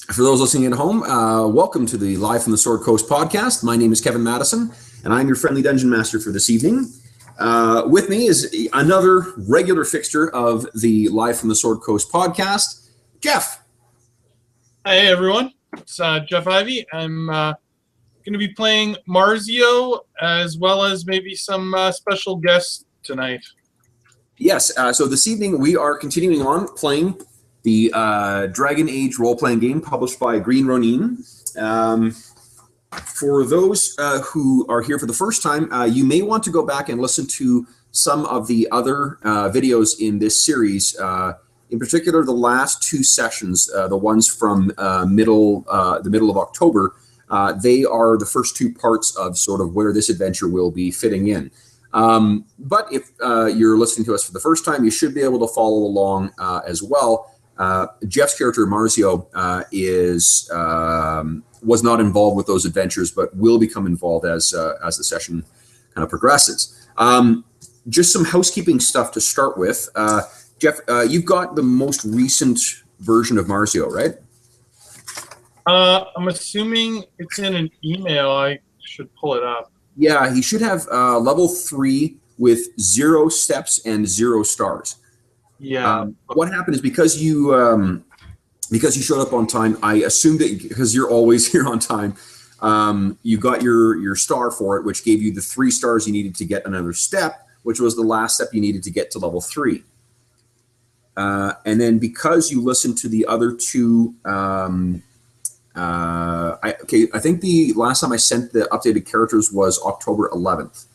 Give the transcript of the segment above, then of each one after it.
For those listening at home, welcome to the Live from the Sword Coast podcast. My name is Kevin Madison, and I'm your friendly dungeon master for this evening. With me is another regular fixture of the Live from the Sword Coast podcast, Jeff. Hey everyone, it's Jeff Ivey. I'm going to be playing Marzio as well as maybe some special guests tonight. Yes, so this evening we are continuing on playing the Dragon Age role-playing game published by Green Ronin. For those who are here for the first time, you may want to go back and listen to some of the other videos in this series. In particular, the last two sessions, the ones from the middle of October, they are the first two parts of sort of where this adventure will be fitting in. But if you're listening to us for the first time, you should be able to follow along as well. Jeff's character Marzio was not involved with those adventures, but will become involved as the session kind of progresses. Just some housekeeping stuff to start with. Jeff, you've got the most recent version of Marzio, right? I'm assuming it's in an email. I should pull it up. Yeah, he should have level 3 with 0 steps and 0 stars. Yeah. What happened is because you showed up on time, I assumed that because you're always here on time, you got your star for it, which gave you the 3 stars you needed to get another step, which was the last step you needed to get to level 3. And then because you listened to the other two, I think the last time I sent the updated characters was October 11th.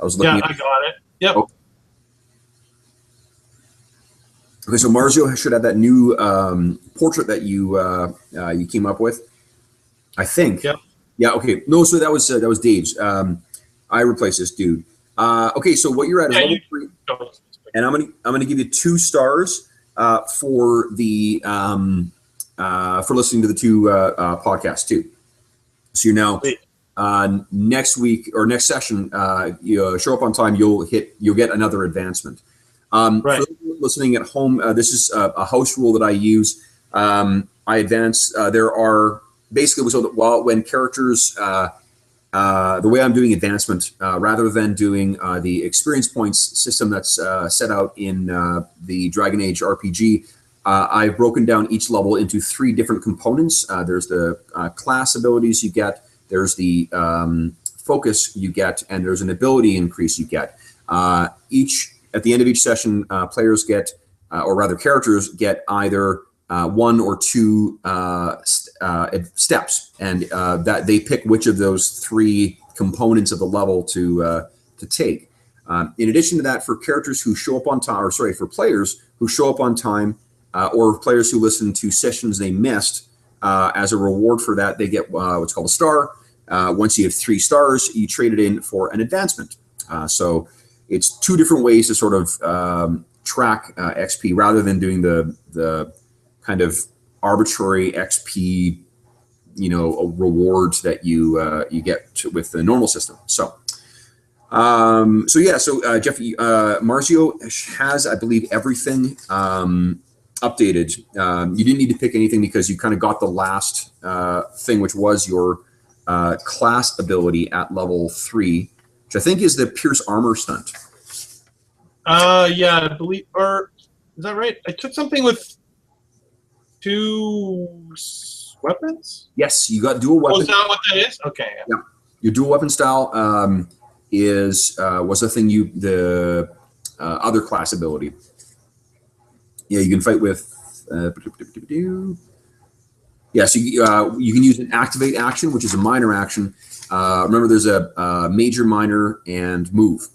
I was looking. Yeah, I got it. Yep. Okay, so Marzio should have that new portrait that you came up with, I think. Yep. Yeah. Okay. No. So that was Dave's. I replaced this dude. Okay. So what you're at is level 3, and I'm gonna give you 2 stars for the for listening to the 2 podcasts too. So you know, next week or next session, you show up on time, you'll get another advancement. Right. For listening at home, this is a house rule that I use. I advance. There are basically so that when characters, the way I'm doing advancement, rather than doing the experience points system that's set out in the Dragon Age RPG, I've broken down each level into 3 different components. There's the class abilities you get, there's the focus you get, and there's an ability increase you get. At the end of each session, players get, or rather characters get either 1 or 2 steps, and that they pick which of those 3 components of the level to take. In addition to that, for characters who show up on time, for players who show up on time, or players who listen to sessions they missed, as a reward for that, they get what's called a star. Once you have 3 stars, you trade it in for an advancement. So it's 2 different ways to sort of track XP rather than doing the kind of arbitrary XP, rewards that you get with the normal system. So Jeff, Marzio has, I believe, everything updated. You didn't need to pick anything because you kind of got the last thing, which was your class ability at level 3, which I think is the Pierce Armor stunt. Yeah, I believe, or is that right? I took something with 2 weapons? Yes, you got dual weapon. Oh, is that what that is? Okay. Yeah. Your dual weapon style was the thing the other class ability. Yeah, you can fight with. Yes, you can use an activate action, which is a minor action. Remember, there's a major, minor, and move.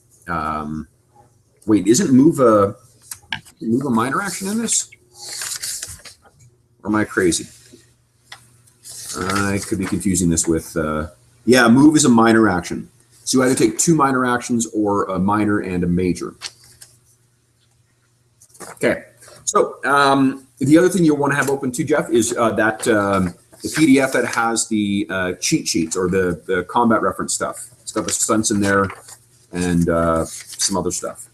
Wait, isn't move a minor action in this? Or am I crazy? I could be confusing this with. Yeah, move is a minor action. So you either take 2 minor actions or a minor and a major. Okay. So the other thing you'll want to have open too, Jeff, is that the PDF that has the cheat sheets or the combat reference stuff. It's got the stunts in there and some other stuff.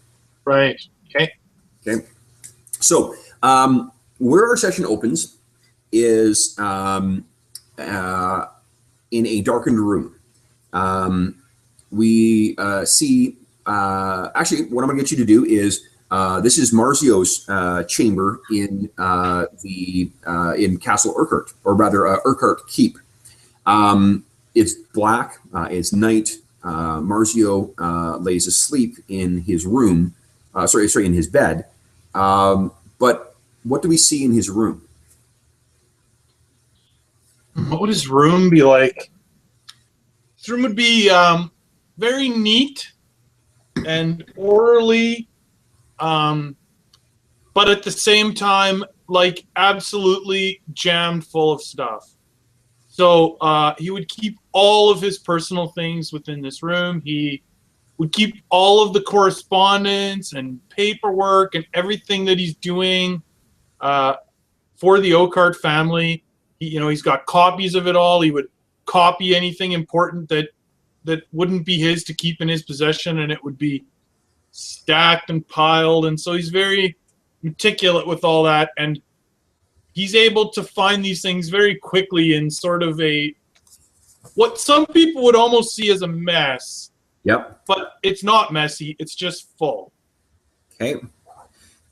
Right. Okay. Okay. So where our session opens is in a darkened room. We see, actually, what I'm going to get you to do is, this is Marzio's chamber in in Castle Urquhart, or rather Urquhart Keep. It's black. It's night. Marzio lays asleep in his room. Sorry, in his bed. But what do we see in his room? What would his room be like? His room would be very neat and orderly, but at the same time, like absolutely jammed full of stuff. So he would keep all of his personal things within this room. He would keep all of the correspondence and paperwork and everything that he's doing for the Oakart family. He's got copies of it all. He would copy anything important that wouldn't be his to keep in his possession, and it would be stacked and piled. And so he's very meticulous with all that, and he's able to find these things very quickly in sort of what some people would almost see as a mess. Yep. But it's not messy. It's just full. Okay.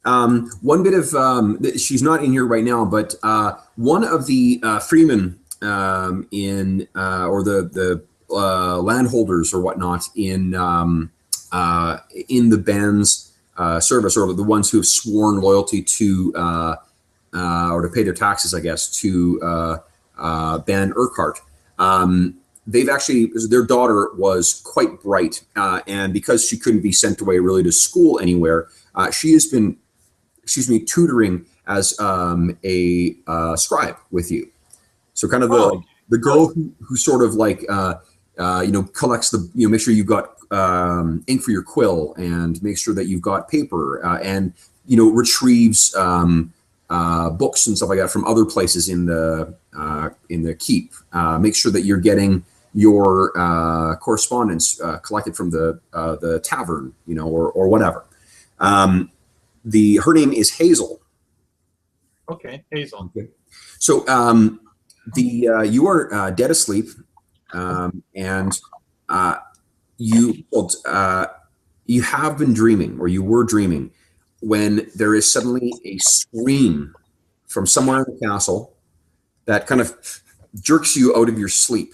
One bit of she's not in here right now, but one of the freemen or the landholders or whatnot in the band's service, or the ones who have sworn loyalty to or to pay their taxes, I guess, to Ban Urquhart. They've actually, their daughter was quite bright, and because she couldn't be sent away really to school anywhere, she has been, tutoring as a scribe with you. So kind of the girl who sort of like collects the, make sure you've got ink for your quill, and make sure that you've got paper, and retrieves books and stuff like that from other places in the keep. Make sure that you're getting your correspondence collected from the tavern, or whatever. Her name is Hazel. Okay, Hazel. Okay. So you are dead asleep, and you have been dreaming, or you were dreaming, when there is suddenly a scream from somewhere in the castle that kind of jerks you out of your sleep.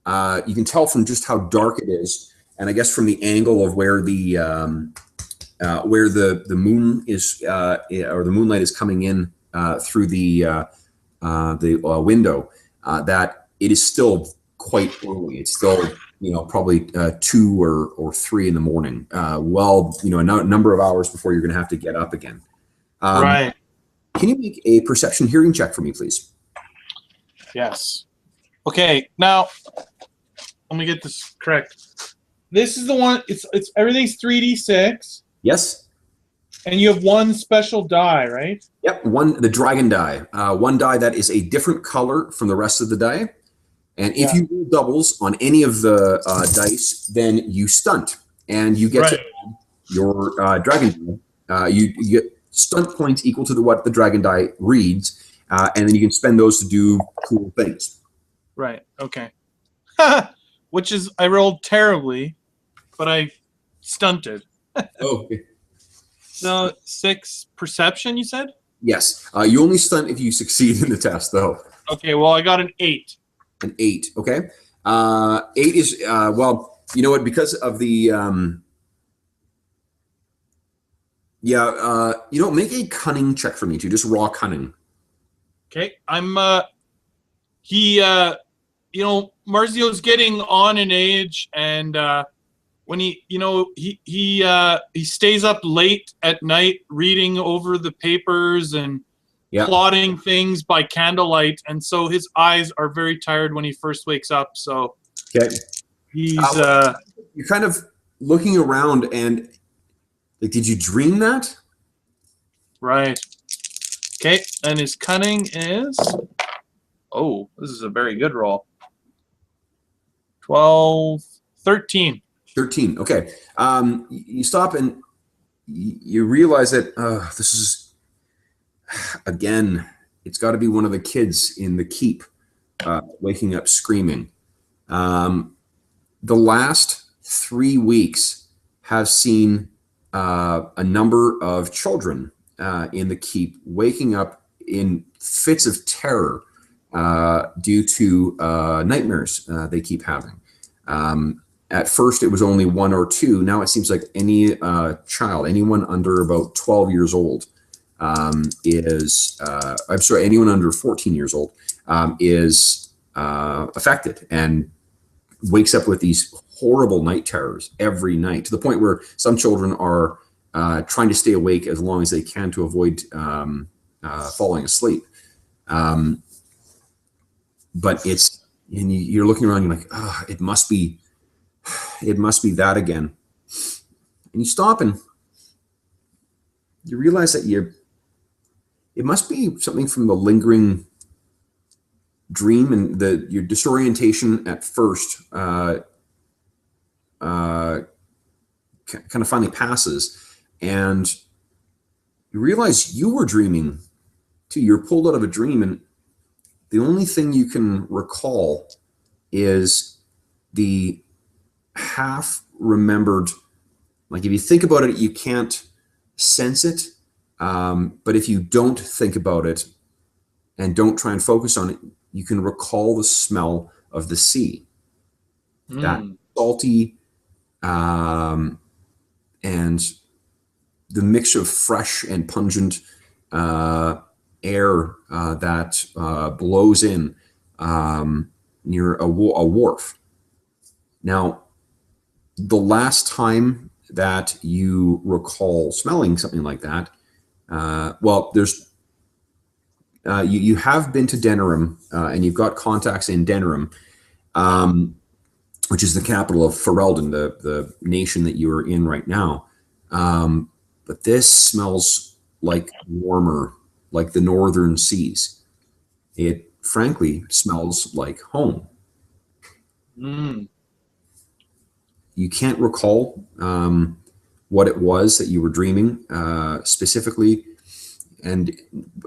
You can tell from just how dark it is, and I guess from the angle of where the moon is, or the moonlight is coming in through the window, that it is still quite early. It's still probably 2 or 3 in the morning. A number of hours before you're going to have to get up again. Right. Can you make a perception hearing check for me, please? Yes. Okay. Now, let me get this correct. This is the one. It's everything's 3d6. Yes. And you have one special die, right? Yep. The dragon die. One die that is a different color from the rest of the die. And if you roll doubles on any of the dice, then you stunt, and you get to your dragon die. You get stunt points equal to what the dragon die reads, and then you can spend those to do cool things. Right. Okay. Which is, I rolled terribly, but I stunted. Oh. Okay. So 6 perception, you said? Yes. You only stunt if you succeed in the test, though. Okay. Well, I got an 8. An 8. Okay. 8 is well. You know what? Because of the make a cunning check for me too. Just raw cunning. Okay. I'm Marzio's getting on in age, and when he stays up late at night reading over the papers and plotting things by candlelight, and so his eyes are very tired when he first wakes up. So he's you're kind of looking around, and like, did you dream that? Right. Okay, and his cunning is, this is a very good roll. 13. 13. Okay. You stop and you realize that this is, again, it's got to be one of the kids in the keep waking up screaming. The last 3 weeks have seen a number of children in the keep waking up in fits of terror due to nightmares they keep having. At first, it was only 1 or 2. Now it seems like any child, anyone under about 12 years old, I'm sorry, anyone under 14 years old is affected and wakes up with these horrible night terrors every night, to the point where some children are trying to stay awake as long as they can to avoid falling asleep. But it's, and you're looking around, you're like, oh, it must be that again. And you stop and you realize that it must be something from the lingering dream, and your disorientation at first kind of finally passes, and you realize you were dreaming too. You're pulled out of a dream, and the only thing you can recall is the half remembered, like if you think about it, you can't sense it. But if you don't think about it and don't try and focus on it, you can recall the smell of the sea. That salty and the mixture of fresh and pungent air that blows in near a wharf. Now, the last time that you recall smelling something like that, well, there's you have been to Denerim, and you've got contacts in Denerim, which is the capital of Ferelden, the nation that you are in right now. But this smells like warmer, like the northern seas. It frankly smells like home. You can't recall what it was that you were dreaming specifically. And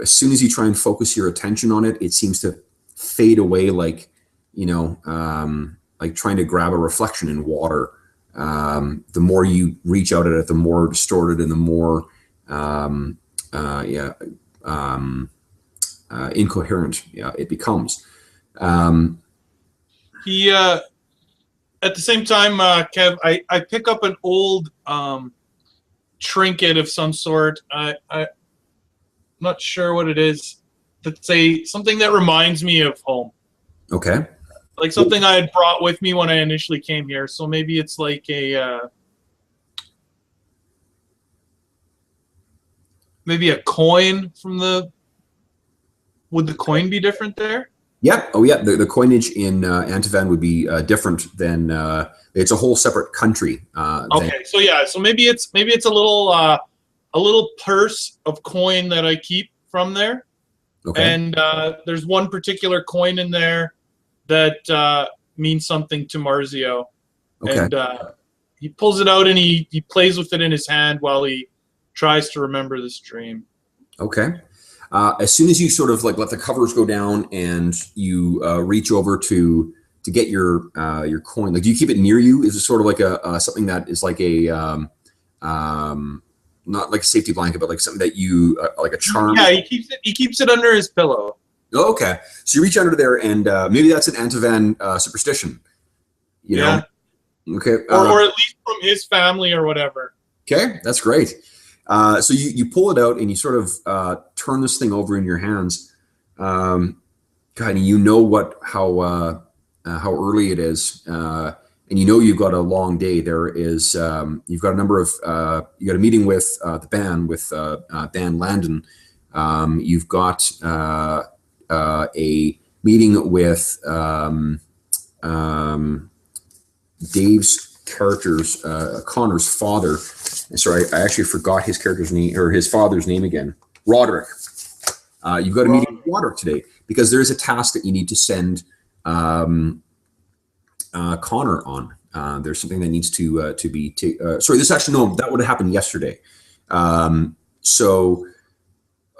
as soon as you try and focus your attention on it, it seems to fade away, like, like trying to grab a reflection in water. The more you reach out at it, the more distorted and the more incoherent it becomes. At the same time, Kev, I pick up an old trinket of some sort. I'm not sure what it is. That's something that reminds me of home. Okay. Like something I had brought with me when I initially came here. So maybe it's like maybe a coin from would the coin be different there? Yeah. Oh, yeah. The coinage in Antavan would be different than it's a whole separate country. Okay. So yeah. So maybe it's a little purse of coin that I keep from there. Okay. And there's one particular coin in there that means something to Marzio. Okay. And he pulls it out and he plays with it in his hand while he tries to remember this dream. Okay. As soon as you sort of like let the covers go down and you reach over to get your coin, like, do you keep it near you? Is it sort of like a something that is like a not like a safety blanket, but like something that you like a charm? Yeah, he keeps it under his pillow. Oh, okay. So you reach under there, and maybe that's an Antavan superstition. You know? Okay. Or at least from his family or whatever. Okay, that's great. So you pull it out and you sort of turn this thing over in your hands. God, and you know how early it is, and you know you've got a long day. There is you've got a number of you got a meeting with the band with Ban Landon. You've got a meeting with Dave's character's Connor's father. Sorry, I actually forgot his character's name, or his father's name again. Roderick. You've got a meeting with Roderick today because there is a task that you need to send Connor on. There's something that needs to be. Sorry, this actually no, that would have happened yesterday. So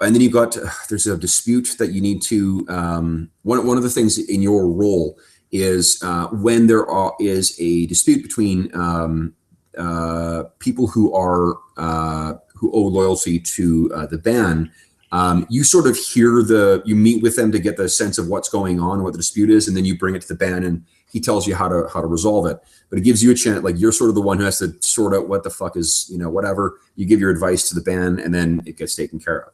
and then you've got there's a dispute that you need to. One of the things in your role is when is a dispute between people who owe loyalty to the ban. You sort of you meet with them to get the sense of what's going on, what the dispute is, and then you bring it to the ban, and he tells you how to resolve it. But it gives you a chance, like you're sort of the one who has to sort out what the fuck is, whatever. You give your advice to the ban, and then it gets taken care of.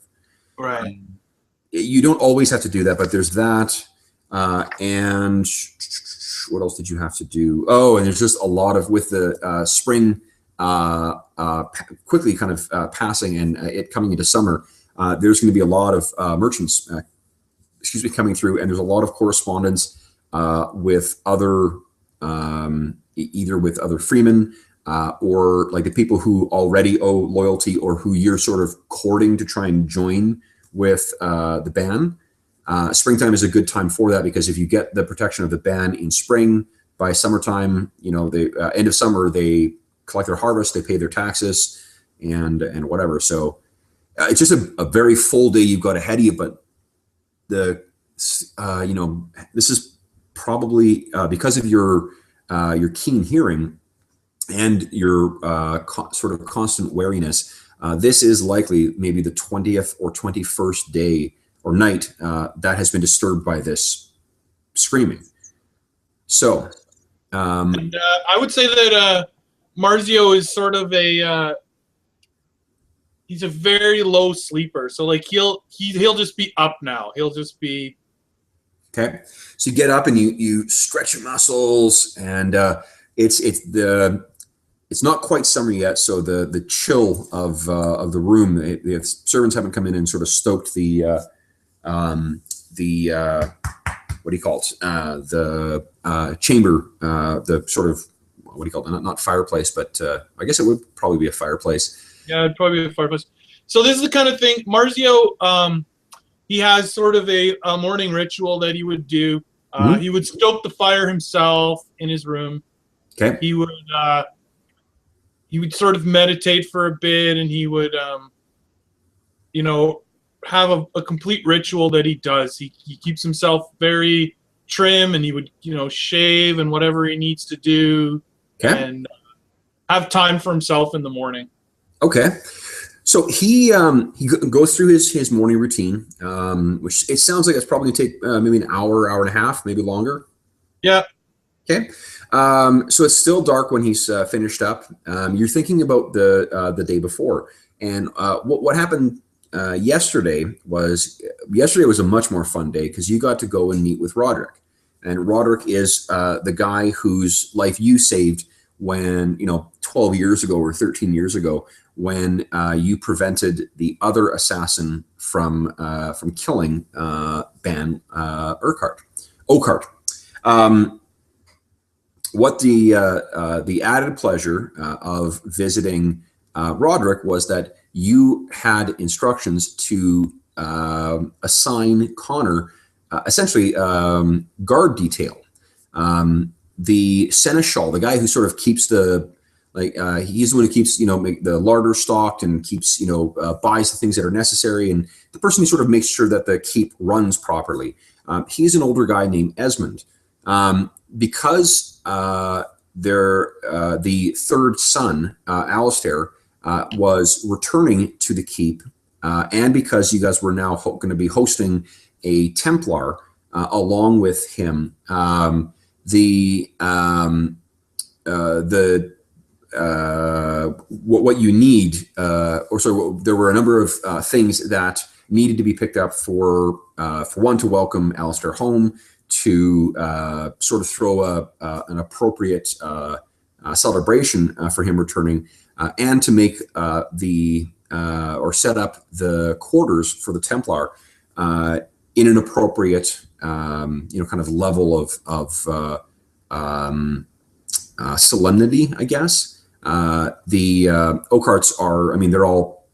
Right. You don't always have to do that, but there's that. And what else did you have to do? Oh, and there's just a lot of, with the spring quickly kind of passing and it coming into summer, there's going to be a lot of merchants, coming through, and there's a lot of correspondence with other, either with other freemen or like the people who already owe loyalty or who you're sort of courting to try and join with the ban. Springtime is a good time for that, because if you get the protection of the ban in spring, by summertime, the end of summer, they collect their harvest, they pay their taxes, and whatever. So it's just a very full day you've got ahead of you. But this is probably because of your keen hearing and your sort of constant wariness. This is likely maybe the 20th or 21st day or night that has been disturbed by this screaming. So, and I would say that Marzio is sort of he's a very low sleeper. So like he'll just be up now. He'll just be. Okay. So you get up and you stretch your muscles, and it's not quite summer yet, so the chill of the room, the servants haven't come in and sort of stoked the what do you call it? The chamber, the sort of, what do you call it? Not fireplace, but I guess it would probably be a fireplace. Yeah, it'd probably be a fireplace. So this is the kind of thing, Marzio, he has sort of a morning ritual that he would do. He would stoke the fire himself in his room. Okay. He would sort of meditate for a bit, and he would, have a complete ritual that he does. He keeps himself very trim, and he would, shave and whatever he needs to do, and have time for himself in the morning. Okay. So he goes through his morning routine, which it sounds like it's probably going to take maybe an hour, hour and a half, maybe longer. Yeah. Okay. So it's still dark when he's finished up. You're thinking about the day before, and what happened yesterday was a much more fun day, because you got to go and meet with Roderick, and Roderick is the guy whose life you saved when 12 years ago or 13 years ago, when you prevented the other assassin from killing Ban Oakheart. What the added pleasure of visiting Roderick was that you had instructions to assign Connor essentially guard detail. The seneschal, the guy who sort of keeps he's the one who keeps the larder stocked and keeps buys the things that are necessary, and the person who sort of makes sure that the keep runs properly. He's an older guy named Esmond. Because the third son, Alistair, was returning to the keep, and because you guys were now going to be hosting a Templar along with him, what you need, there were a number of things that needed to be picked up for one, to welcome Alistair home, to sort of throw an appropriate celebration for him returning, and to make or set up the quarters for the Templar in an appropriate kind of level of solemnity, I guess. The Oakharts are, they're all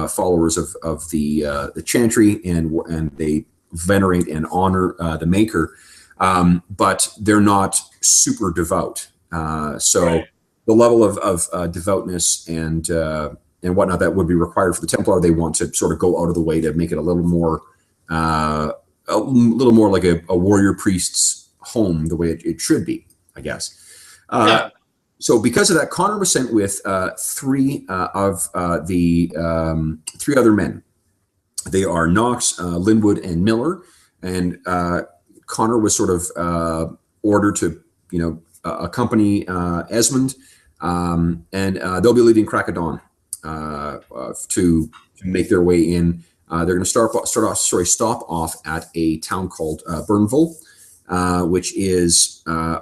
followers of the Chantry, and they venerate and honor the Maker, but they're not super devout. So right. The level of devoutness and and whatnot that would be required for the Templar, they want to sort of go out of the way to make it a little more like a warrior priest's home, the way it should be, I guess. Yeah. So because of that, Connor was sent with three of the three other men. They are Knox, Linwood, and Miller. And Connor was sort of ordered to, accompany Esmond, and they'll be leaving crack of dawn to make their way in. They're going to stop off at a town called Burnville, which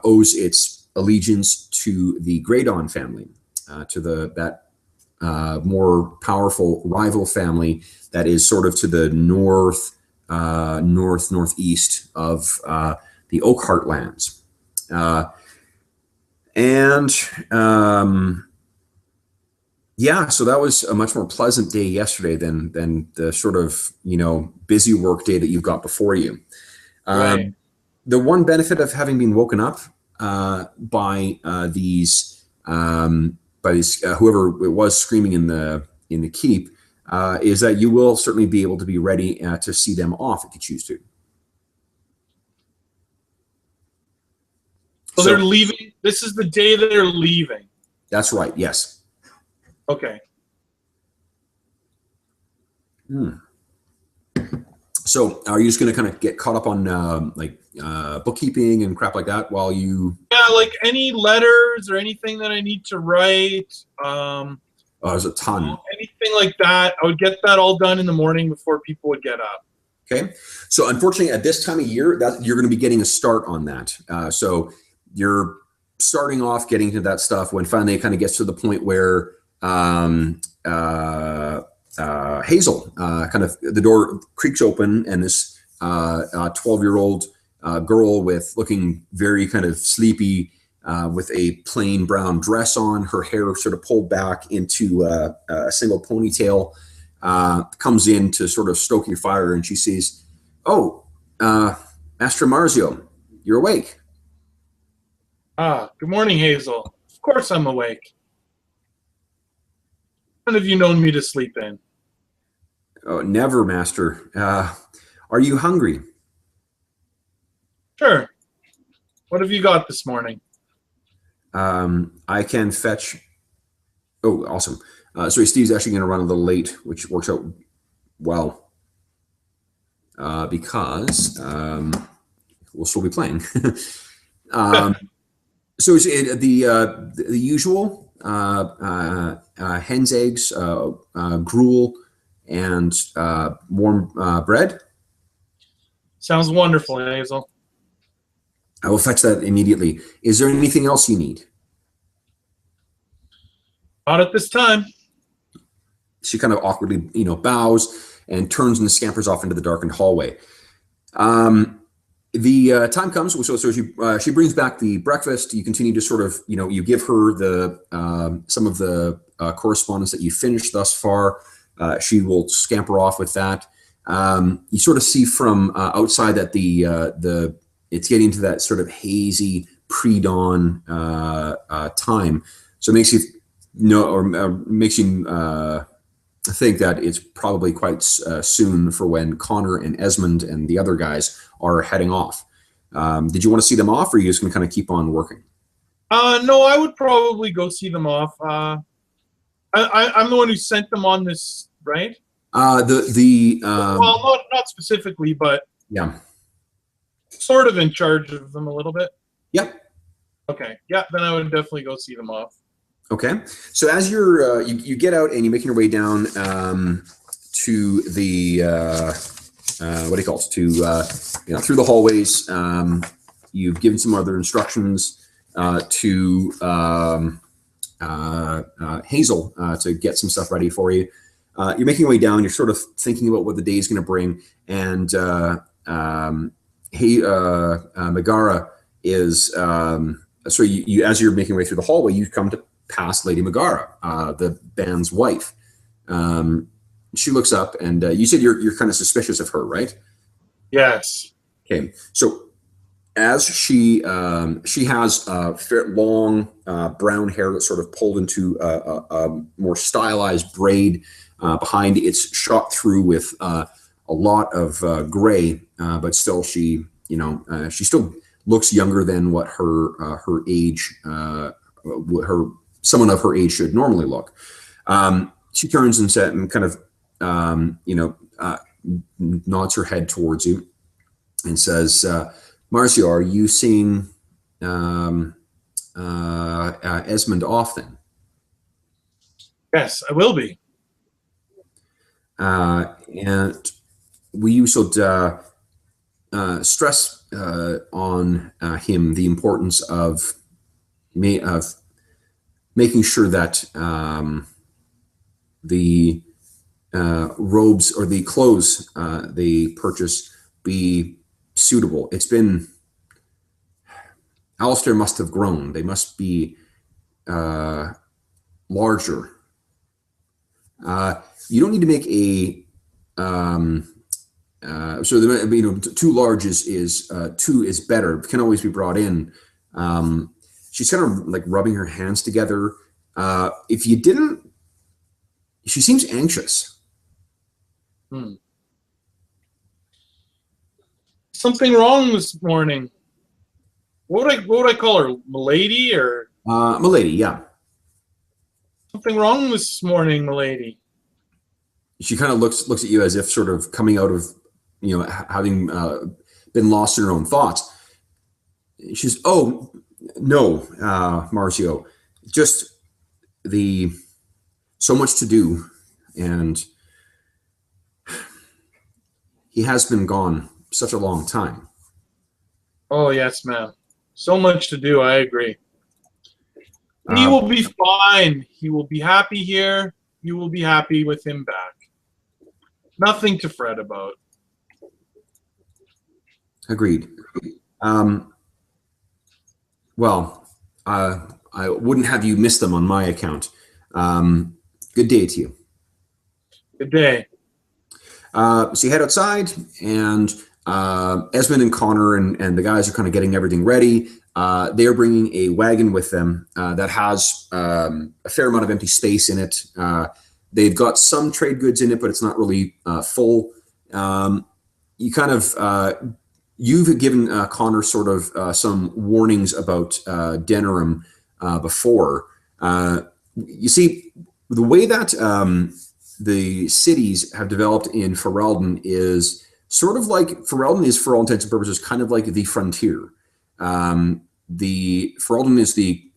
owes its allegiance to the Graydon family, to that more powerful rival family that is sort of to the northeast of the Oakhart lands. So that was a much more pleasant day yesterday than the sort of, busy work day that you've got before you. Right. The one benefit of having been woken up by these whoever it was screaming in the keep is that you will certainly be able to be ready to see them off if you choose to. So they're leaving. This is the day they're leaving. That's right. Yes. Okay. So are you just going to kind of get caught up on bookkeeping and crap like that while you? Yeah, like any letters or anything that I need to write. There's a ton. Anything like that, I would get that all done in the morning before people would get up. Okay. So unfortunately, at this time of year, you're going to be getting a start on that. So you're starting off getting to that stuff when finally it kind of gets to the point where Hazel, kind of the door creaks open, and this 12-year-old girl looking very kind of sleepy, with a plain brown dress on, her hair sort of pulled back into a single ponytail, comes in to sort of stoke your fire, and she says, "Oh, Master Marzio, you're awake." Good morning, Hazel. Of course I'm awake. When have you known me to sleep in? Oh, never, Master. Are you hungry? Sure. What have you got this morning? I can fetch. Oh, awesome. Sorry, Steve's actually going to run a little late, which works out well, because we'll still be playing. So is it the usual hen's eggs, gruel, and warm bread? Sounds wonderful, Hazel. I will fetch that immediately. Is there anything else you need? Not at this time. She kind of awkwardly, bows and turns and scampers off into the darkened hallway. The time comes, so she brings back the breakfast. You continue to sort of, you give her the some of the correspondence that you finished thus far. She will scamper off with that. You sort of see from outside that it's getting to that sort of hazy pre-dawn time. So it makes you think that it's probably quite soon for when Connor and Esmond and the other guys are heading off. Did you want to see them off, or are you just going to kind of keep on working? No, I would probably go see them off. I'm the one who sent them on this, right? Well, not specifically, but yeah, sort of in charge of them a little bit. Yep. Okay. Yeah, then I would definitely go see them off. Okay. So as you're you get out and you're making your way down to the what do you call it? To through the hallways. You've given some other instructions to Hazel to get some stuff ready for you. You're making your way down. You're sort of thinking about what the day is going to bring, and Megara is so you as you're making your way through the hallway, you come to past Lady Megara, the band's wife. She looks up, and you said you're kind of suspicious of her, right? Yes. Okay. So as she has long brown hair that's sort of pulled into a more stylized braid behind. It's shot through with a lot of gray, but still she still looks younger than what her age someone of her age should normally look. She turns and kind of nods her head towards you and says, Marcio, are you seeing Esmond often? Yes, I will be. And we should stress on him the importance of making sure that the robes or the clothes they purchase be suitable. It's been, Alistair must have grown. They must be larger. You don't need to make a too large is two is better. It can always be brought in. She's kind of like rubbing her hands together. If you didn't, she seems anxious. Something wrong this morning. What would I call her? Milady or? Milady, yeah. Something wrong this morning, Milady. She kind of looks at you as if sort of coming out of, having been lost in her own thoughts. She's, oh, no, Marcio, just so much to do, and he has been gone such a long time. Oh, yes, ma'am. So much to do, I agree. He will be fine. He will be happy here. You will be happy with him back. Nothing to fret about. Agreed. Well, I wouldn't have you miss them on my account. Good day to you. Good day. So you head outside, and Esmond and Connor and the guys are kind of getting everything ready. They're bringing a wagon with them that has a fair amount of empty space in it. They've got some trade goods in it, but it's not really full. You've given Connor sort of some warnings about Denerim before. You see, the way that the cities have developed in Ferelden is sort of like, Ferelden is, for all intents and purposes, kind of like the frontier. The Ferelden is the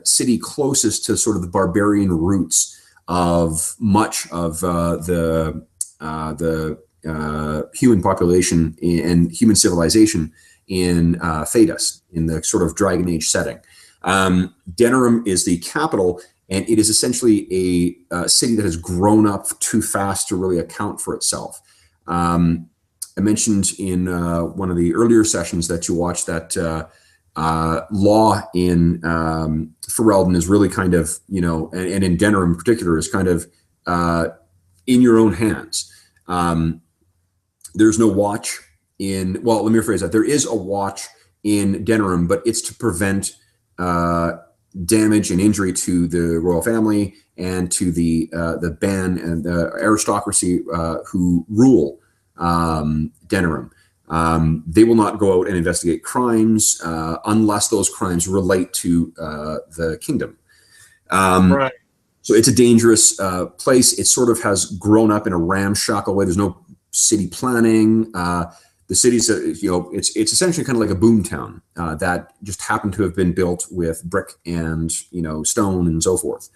city closest to sort of the barbarian roots of much of the human population and human civilization in Thedas, in the sort of Dragon Age setting. Denerim is the capital, and it is essentially a city that has grown up too fast to really account for itself. I mentioned in one of the earlier sessions that you watched that law in Ferelden is really kind of, and in Denerim in particular, is kind of in your own hands. There's no watch in, well, let me rephrase that. There is a watch in Denerim, but it's to prevent damage and injury to the royal family and to the ban and the aristocracy who rule Denerim. They will not go out and investigate crimes unless those crimes relate to the kingdom. Right. So it's a dangerous place. It sort of has grown up in a ramshackle way. There's no city planning. The city's, it's essentially kind of like a boom town that just happened to have been built with brick and, stone and so forth.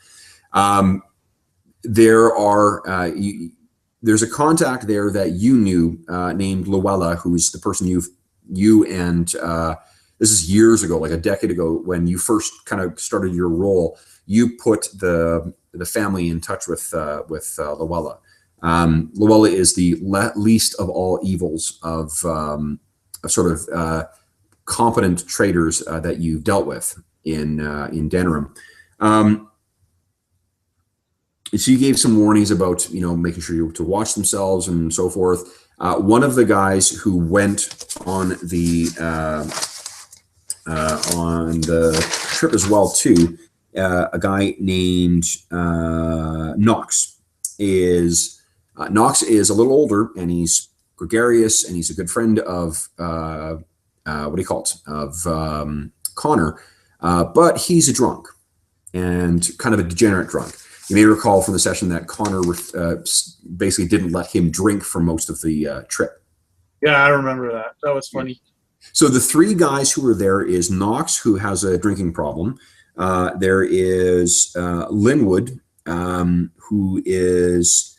There's a contact there that you knew named Luella, who's the person you and this is years ago, like a decade ago, when you first kind of started your role. You put the family in touch with Luella. Luella is the least of all evils of sort of competent traders that you've dealt with in Denerim. So you gave some warnings about, making sure to watch themselves and so forth. One of the guys who went on the on the trip as well too. A guy named Knox Knox is a little older, and he's gregarious, and he's a good friend of what do you call it, of Connor, but he's a drunk and kind of a degenerate drunk. You may recall from the session that Connor basically didn't let him drink for most of the trip. Yeah, I remember that. That was funny. So the three guys who were there is Knox, who has a drinking problem. There is Linwood, who is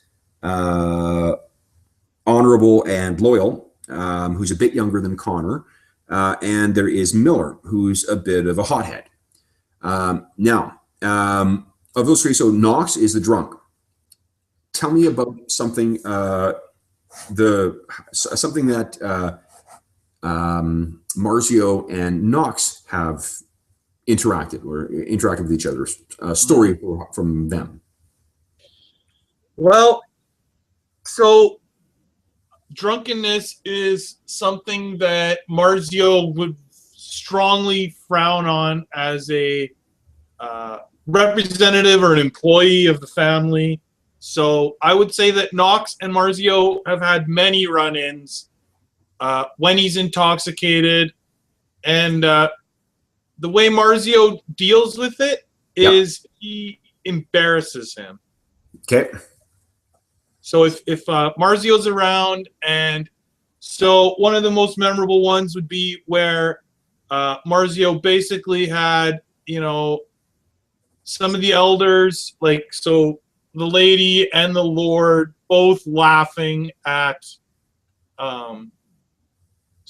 honorable and loyal, who's a bit younger than Connor. And there is Miller, who's a bit of a hothead. Now, of those three, so Knox is the drunk. Tell me about something, something that Marzio and Knox have interacted with each other. Story from them. Well, so drunkenness is something that Marzio would strongly frown on as a representative or an employee of the family. So I would say that Knox and Marzio have had many run-ins when he's intoxicated, and the way Marzio deals with it is he embarrasses him. Okay. So if Marzio's around, and so one of the most memorable ones would be where Marzio basically had, some of the elders, like, so the lady and the Lord both laughing at, sorry,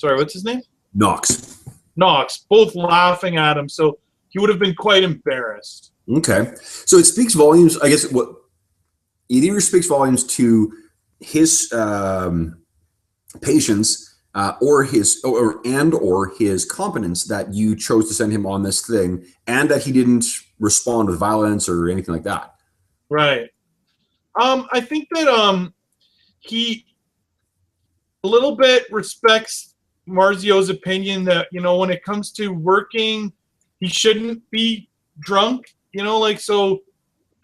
what's his name? Knox, both laughing at him. So he would have been quite embarrassed. Okay. So it speaks volumes, I guess, what either speaks volumes to his patience or his competence that you chose to send him on this thing, and that he didn't respond with violence or anything like that. Right. I think that he a little bit respects Marzio's opinion that, when it comes to working, he shouldn't be drunk, so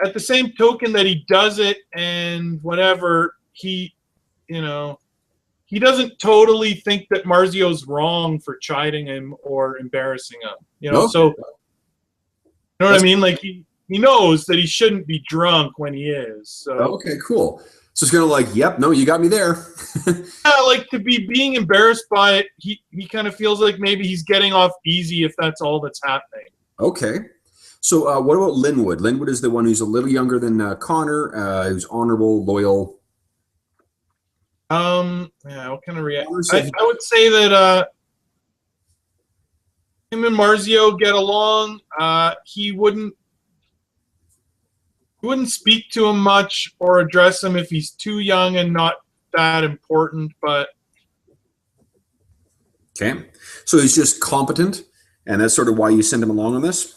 at the same token that he does it and whatever, he doesn't totally think that Marzio's wrong for chiding him or embarrassing him, Okay. So, you know what I mean? Like, he knows that he shouldn't be drunk when he is. So. Okay, cool. So it's kind of like, yep, no, you got me there. Yeah, like, to be being embarrassed by it, he kind of feels like maybe he's getting off easy if that's all that's happening. Okay. So what about Linwood? Linwood is the one who's a little younger than Connor, who's honorable, loyal. Yeah, what kind of reaction? I would say that him and Marzio get along. He wouldn't speak to him much or address him if he's too young and not that important, but okay. So he's just competent, and that's sort of why you send him along on this?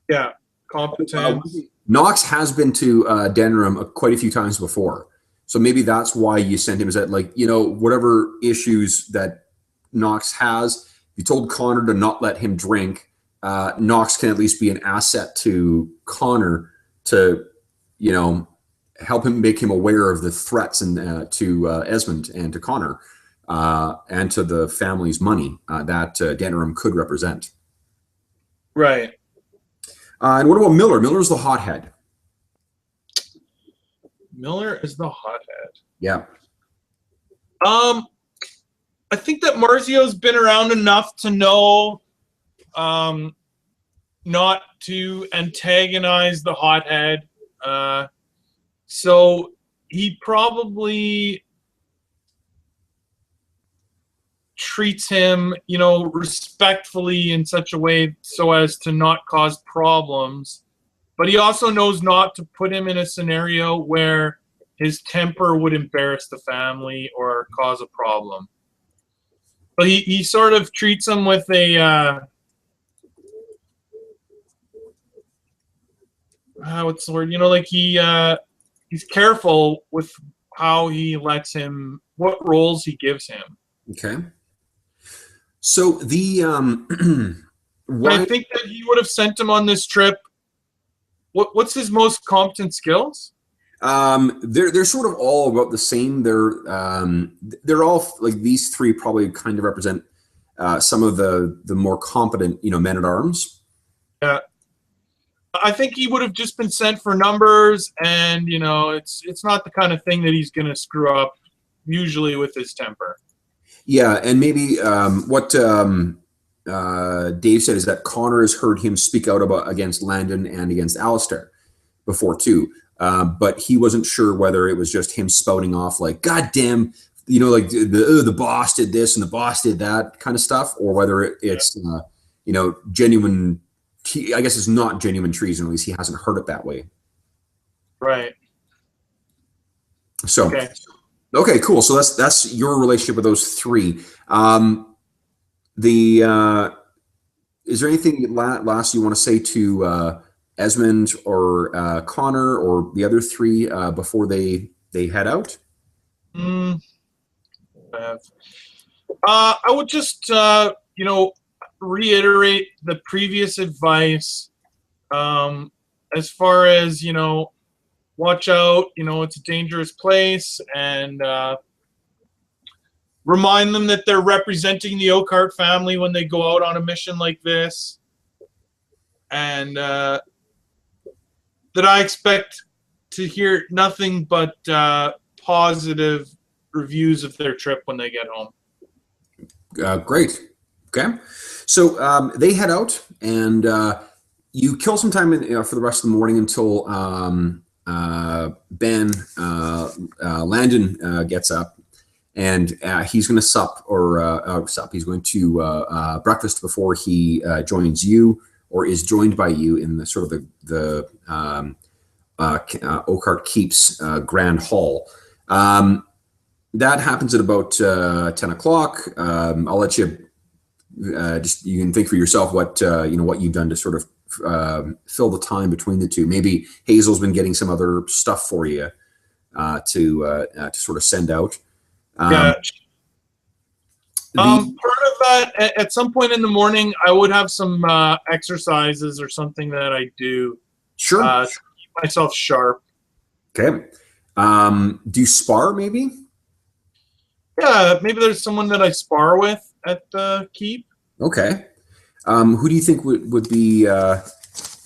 Yeah, competent. Knox has been to Denram quite a few times before. So maybe that's why you sent him, is that, like, whatever issues that Knox has, you told Connor to not let him drink. Knox can at least be an asset to Connor to, help him, make him aware of the threats and to Esmond and to Connor and to the family's money that Denram could represent. Right. And what about Miller? Miller's the hothead. Miller is the hothead. Yeah. I think that Marzio's been around enough to know not to antagonize the hothead. So he probably treats him, respectfully in such a way so as to not cause problems. But he also knows not to put him in a scenario where his temper would embarrass the family or cause a problem. But he sort of treats him with a what's the word? Like he's careful with how he lets him, what roles he gives him. Okay. So the I Why? think that he would have sent him on this trip. What's his most competent skills? They're sort of all about the same. They're all like these three probably kind of represent some of the more competent, men at arms. Yeah, I think he would have just been sent for numbers, and it's not the kind of thing that he's going to screw up usually with his temper. Yeah, and maybe what Dave said is that Connor has heard him speak out about against Landon and against Alistair before too, but he wasn't sure whether it was just him spouting off like "God damn," like the boss did this and the boss did that kind of stuff, or whether it's genuine. I guess it's not genuine treason. At least he hasn't heard it that way. Right. So. Okay, cool. So that's your relationship with those three. Is there anything last you want to say to Esmond or Connor or the other three before they head out? I would just reiterate the previous advice as far as watch out, it's a dangerous place, and remind them that they're representing the Oakheart family when they go out on a mission like this, and that I expect to hear nothing but positive reviews of their trip when they get home. Great. Okay. So they head out, and you kill some time for the rest of the morning until Landon gets up, and he's going to sup. He's going to breakfast before he joins you or is joined by you in the sort of the Oakheart Keep's Grand Hall. That happens at about 10 o'clock. I'll let you you can think for yourself what what you've done to sort of fill the time between the two. Maybe Hazel's been getting some other stuff for you to sort of send out. Part of that, at some point in the morning, I would have some exercises or something that I do. Sure. To keep myself sharp. Okay. Do you spar maybe? Yeah, maybe there's someone that I spar with at the keep. Okay. Who do you think would be there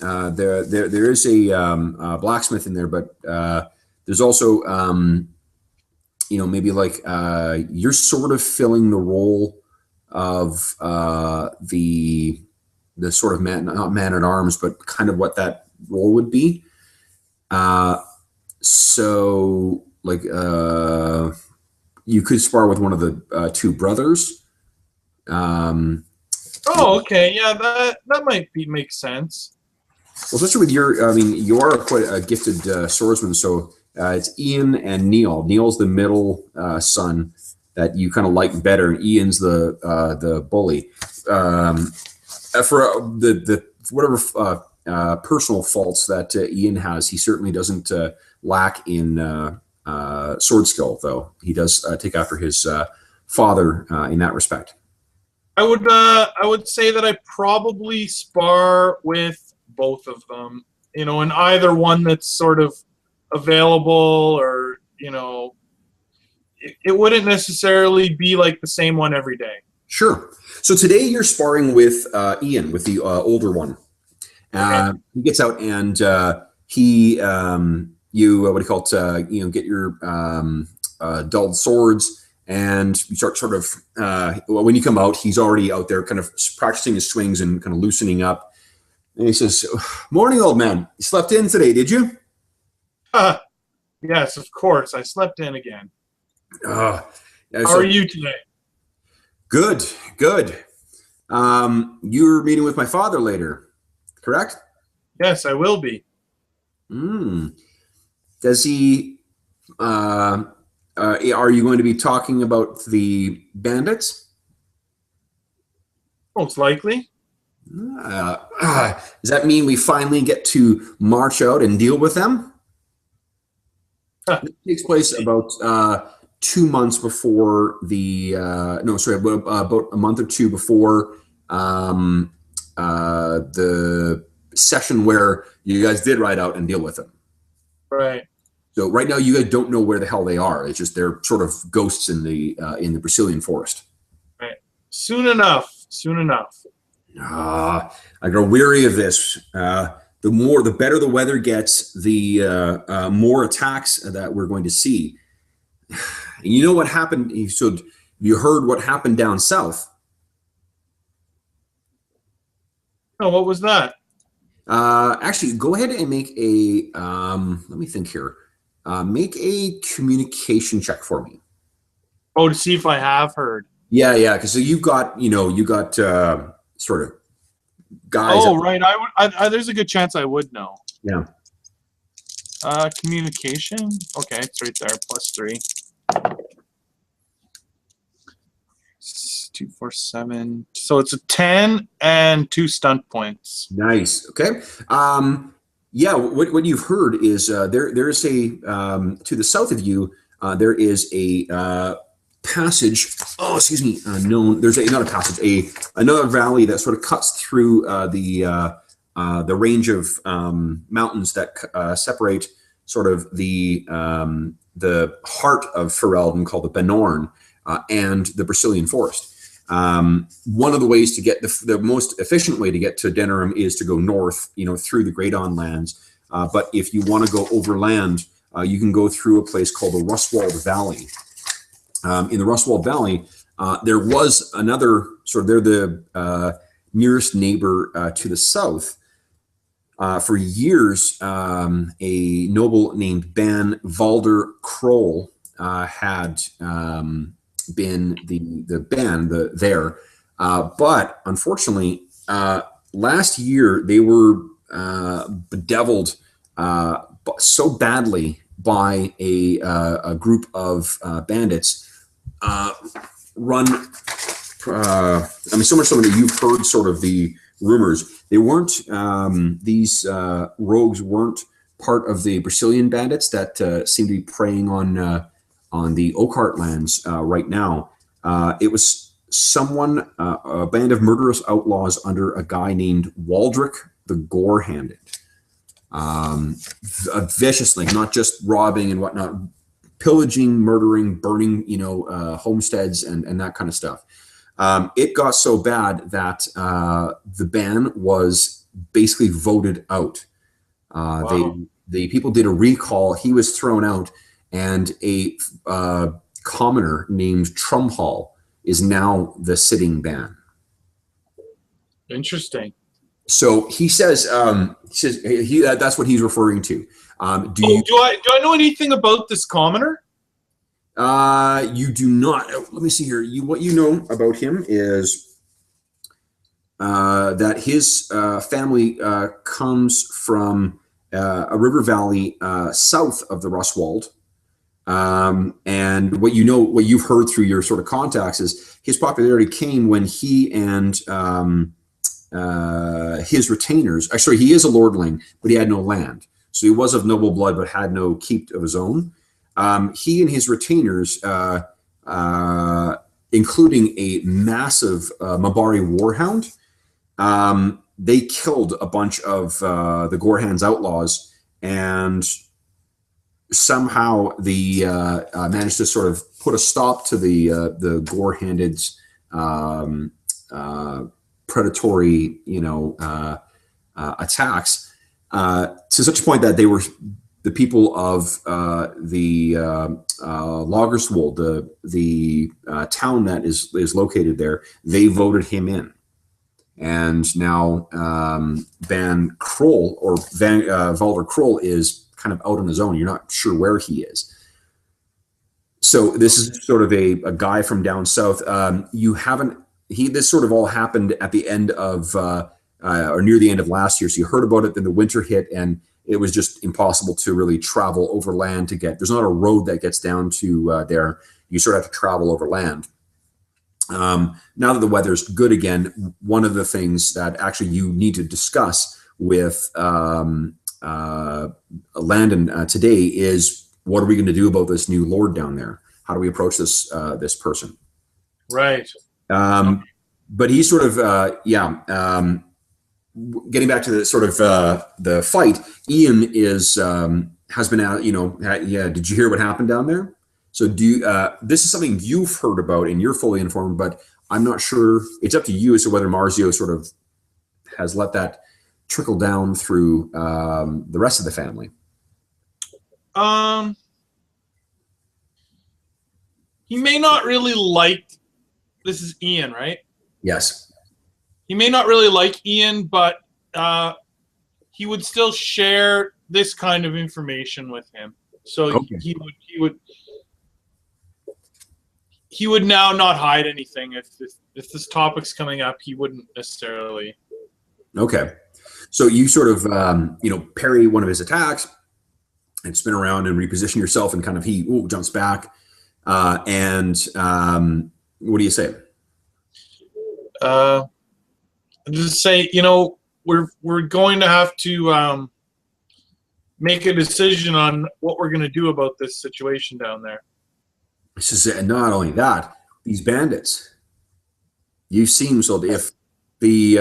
is a blacksmith in there, but there's also maybe like you're sort of filling the role of the sort of not man at arms, but kind of what that role would be. So like you could spar with one of the two brothers. Okay, yeah, that might make sense. Well, especially with you are quite a gifted swordsman. So it's Ian and Neil. Neil's the middle son that you kind of like better, and Ian's the bully. For the whatever personal faults that Ian has, he certainly doesn't lack in sword skill. Though he does take after his father in that respect. I would say that I probably spar with both of them, and either one that's sort of available, or it wouldn't necessarily be like the same one every day. Sure. So today you're sparring with Ian, with the older one. Okay. He gets out and he get your dulled swords. And you start sort of, when you come out, he's already out there kind of practicing his swings and kind of loosening up. And he says, "Morning, old man. You slept in today, did you?" Yes, of course. I slept in again. Yeah, How are you today? Good. You're meeting with my father later, correct? Yes, I will be. Does he... are you going to be talking about the bandits? Most likely. Does that mean we finally get to march out and deal with them? It takes place about 2 months before the about a month or two before the session where you guys did ride out and deal with them. Right. So right now you guys don't know where the hell they are. It's just they're sort of ghosts in the Brazilian forest. Right. Soon enough. Soon enough. I grow weary of this. The better the weather gets, the more attacks that we're going to see. And you know what happened? So you heard what happened down south. Oh, what was that? Actually, go ahead and make a, let me think here. Make a communication check for me. Oh, to see if I have heard. Yeah, yeah. Because so you got sort of guys. Oh, right. I there's a good chance I would know. Yeah. Communication. Okay, it's right there. +3. 2, 4, 7. So it's a 10 and 2 stunt points. Nice. Okay. Yeah. What you've heard is there's a to the south of you there is a passage. Oh, excuse me. There's not a passage. Another valley that sort of cuts through the range of mountains that separate sort of the heart of Ferelden, called the Benorn, and the Brazilian forest. One of the ways to get the most efficient way to get to Denerim is to go north, through the Greydon lands. But if you want to go overland, you can go through a place called the Rustwald Valley. In the Rustwald Valley, there was another they're the nearest neighbor to the south. For years, a noble named Ban Valder Kroll had been the ban there, but unfortunately, last year they were bedeviled so badly by a group of bandits run. So much so that you've heard sort of the rumors. They weren't these rogues weren't part of the Brazilian bandits that seem to be preying on the Oakhart lands right now. It was a band of murderous outlaws under a guy named Waldrick the Gore-Handed. Viciously, not just robbing and whatnot, pillaging, murdering, burning, homesteads and that kind of stuff. It got so bad that the ban was basically voted out. Wow. The people did a recall. He was thrown out, and a commoner named Trumhall is now the sitting ban. Interesting. So he says, that's what he's referring to. Do I know anything about this commoner? You do not. Let me see here. What you know about him is that his family comes from a river valley south of the Rustwald. And what you've heard through your sort of contacts is his popularity came when he and his retainers. Actually, he is a lordling, but he had no land. So he was of noble blood, but had no keep of his own. He and his retainers, including a massive Mabari warhound, they killed a bunch of the Gorehand's outlaws, and somehow the managed to sort of put a stop to the Gorehanded's predatory, attacks to such a point that they were the people of the Lagerswold, the town that is located there. They voted him in, and now Van Kroll or Valder Kroll is kind of out on his own. You're not sure where he is. So this is sort of a guy from down south. This sort of all happened at the end of or near the end of last year. So you heard about it, then the winter hit, and it was just impossible to really travel overland to get. There's not a road that gets down to there. You sort of have to travel overland. Now that the weather's good again, one of the things that actually you need to discuss with Landon today is, what are we going to do about this new lord down there? How do we approach this person? Right. But he's sort of getting back to the sort of the fight, Ian is has been out. Yeah. Did you hear what happened down there? So do you, this is something you've heard about and you're fully informed, but I'm not sure. It's up to you as to whether Marzio sort of has let that trickle down through the rest of the family. He may not really like. This is Ian, right? Yes. He may not really like Ian, but he would still share this kind of information with him. So Okay. he would now not hide anything. If this topic's coming up, he wouldn't necessarily. Okay. So you sort of parry one of his attacks and spin around and reposition yourself, and kind of he jumps back. And what do you say? Just say, we're going to have to make a decision on what we're going to do about this situation down there. This is not only that, these bandits. You seem so if the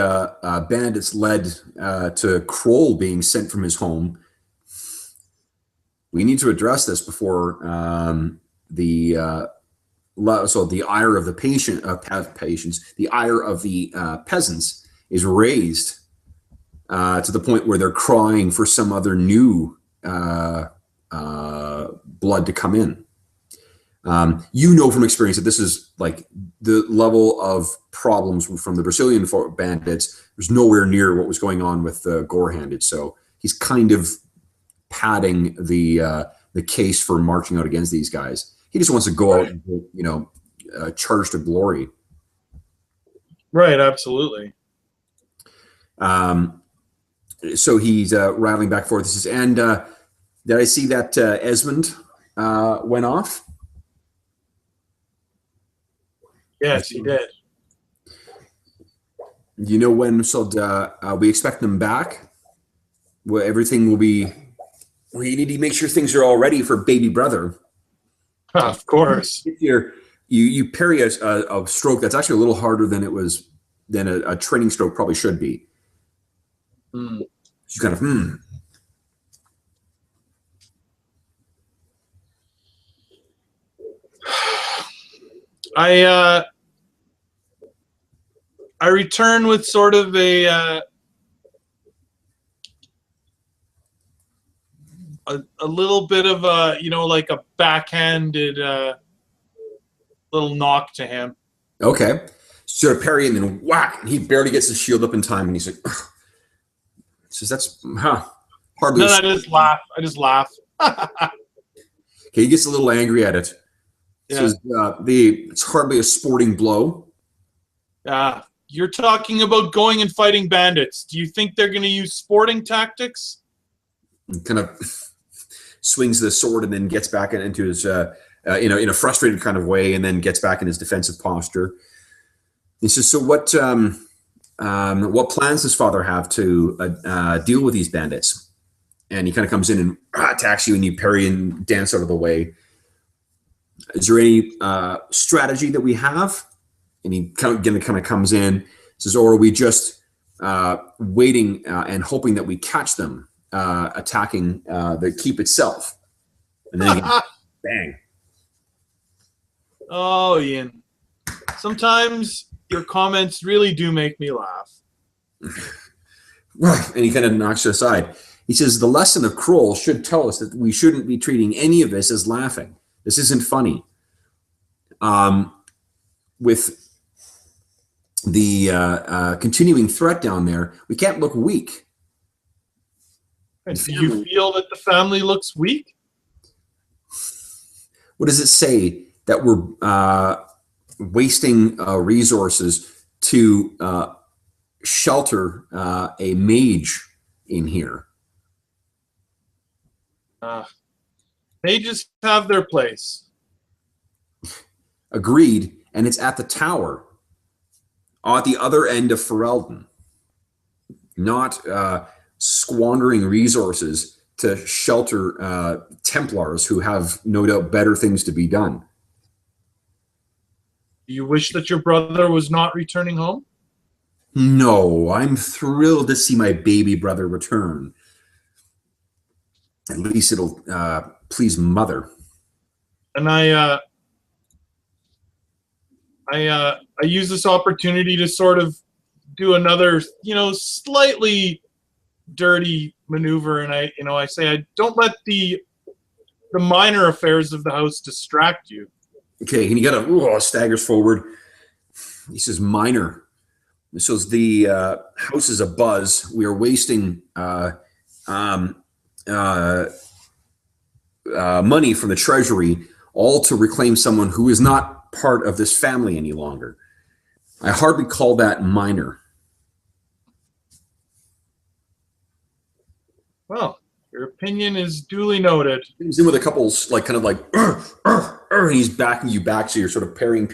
bandits led to Kroll being sent from his home, we need to address this before the ire of the the ire of the peasants is raised to the point where they're crying for some other new blood to come in. From experience that this is like the level of problems from the Brazilian bandits. There's nowhere near what was going on with the Gore-handed. So he's kind of padding the case for marching out against these guys. He just wants to go out and, charge to glory. Right, absolutely. So he's rattling back and forth. This is, and did I see that Esmond went off? Yes, he did. You know when? So we expect them back. Well, everything will be. We need to make sure things are all ready for baby brother. Of course. You parry a stroke that's actually a little harder than it was than a training stroke probably should be. Mm. She's kind of I return with sort of a little bit of a like a backhanded little knock to him. Okay. Sort of parry and then whack. And he barely gets his shield up in time, and he's like, ugh. Says that's hardly. No, I just laugh. Okay, he gets a little angry at it. Yeah. Says it's hardly a sporting blow. You're talking about going and fighting bandits. Do you think they're going to use sporting tactics? And kind of swings the sword and then gets back into his in a frustrated kind of way, and then gets back in his defensive posture. He says, "So what plans does father have to deal with these bandits?" And he kind of comes in and attacks you, and you parry and dance out of the way. Is there any strategy that we have? And he kind of comes in, says, "Or are we just waiting and hoping that we catch them attacking the keep itself?" And then bang. Oh, Ian. Sometimes your comments really do make me laugh. And he kind of knocks it aside. He says, "The lesson of Kroll should tell us that we shouldn't be treating any of this as laughing. This isn't funny." With the continuing threat down there, we can't look weak. Do you feel that the family looks weak? What does it say that we're wasting resources to shelter a mage in here? They just have their place. Agreed, and it's at the tower, at the other end of Ferelden. Not squandering resources to shelter Templars who have no doubt better things to be done. Do you wish that your brother was not returning home? No, I'm thrilled to see my baby brother return. At least it'll please mother. And I use this opportunity to sort of do another, slightly dirty maneuver, and I say, I don't let the minor affairs of the house distract you. Okay, and he staggers forward. He says, "Minor." This shows the house is abuzz. We are wasting money from the treasury, all to reclaim someone who is not part of this family any longer. I hardly call that minor. Well, your opinion is duly noted. He's in with a couple, like, kind of like, and he's backing you back, so you're sort of parrying,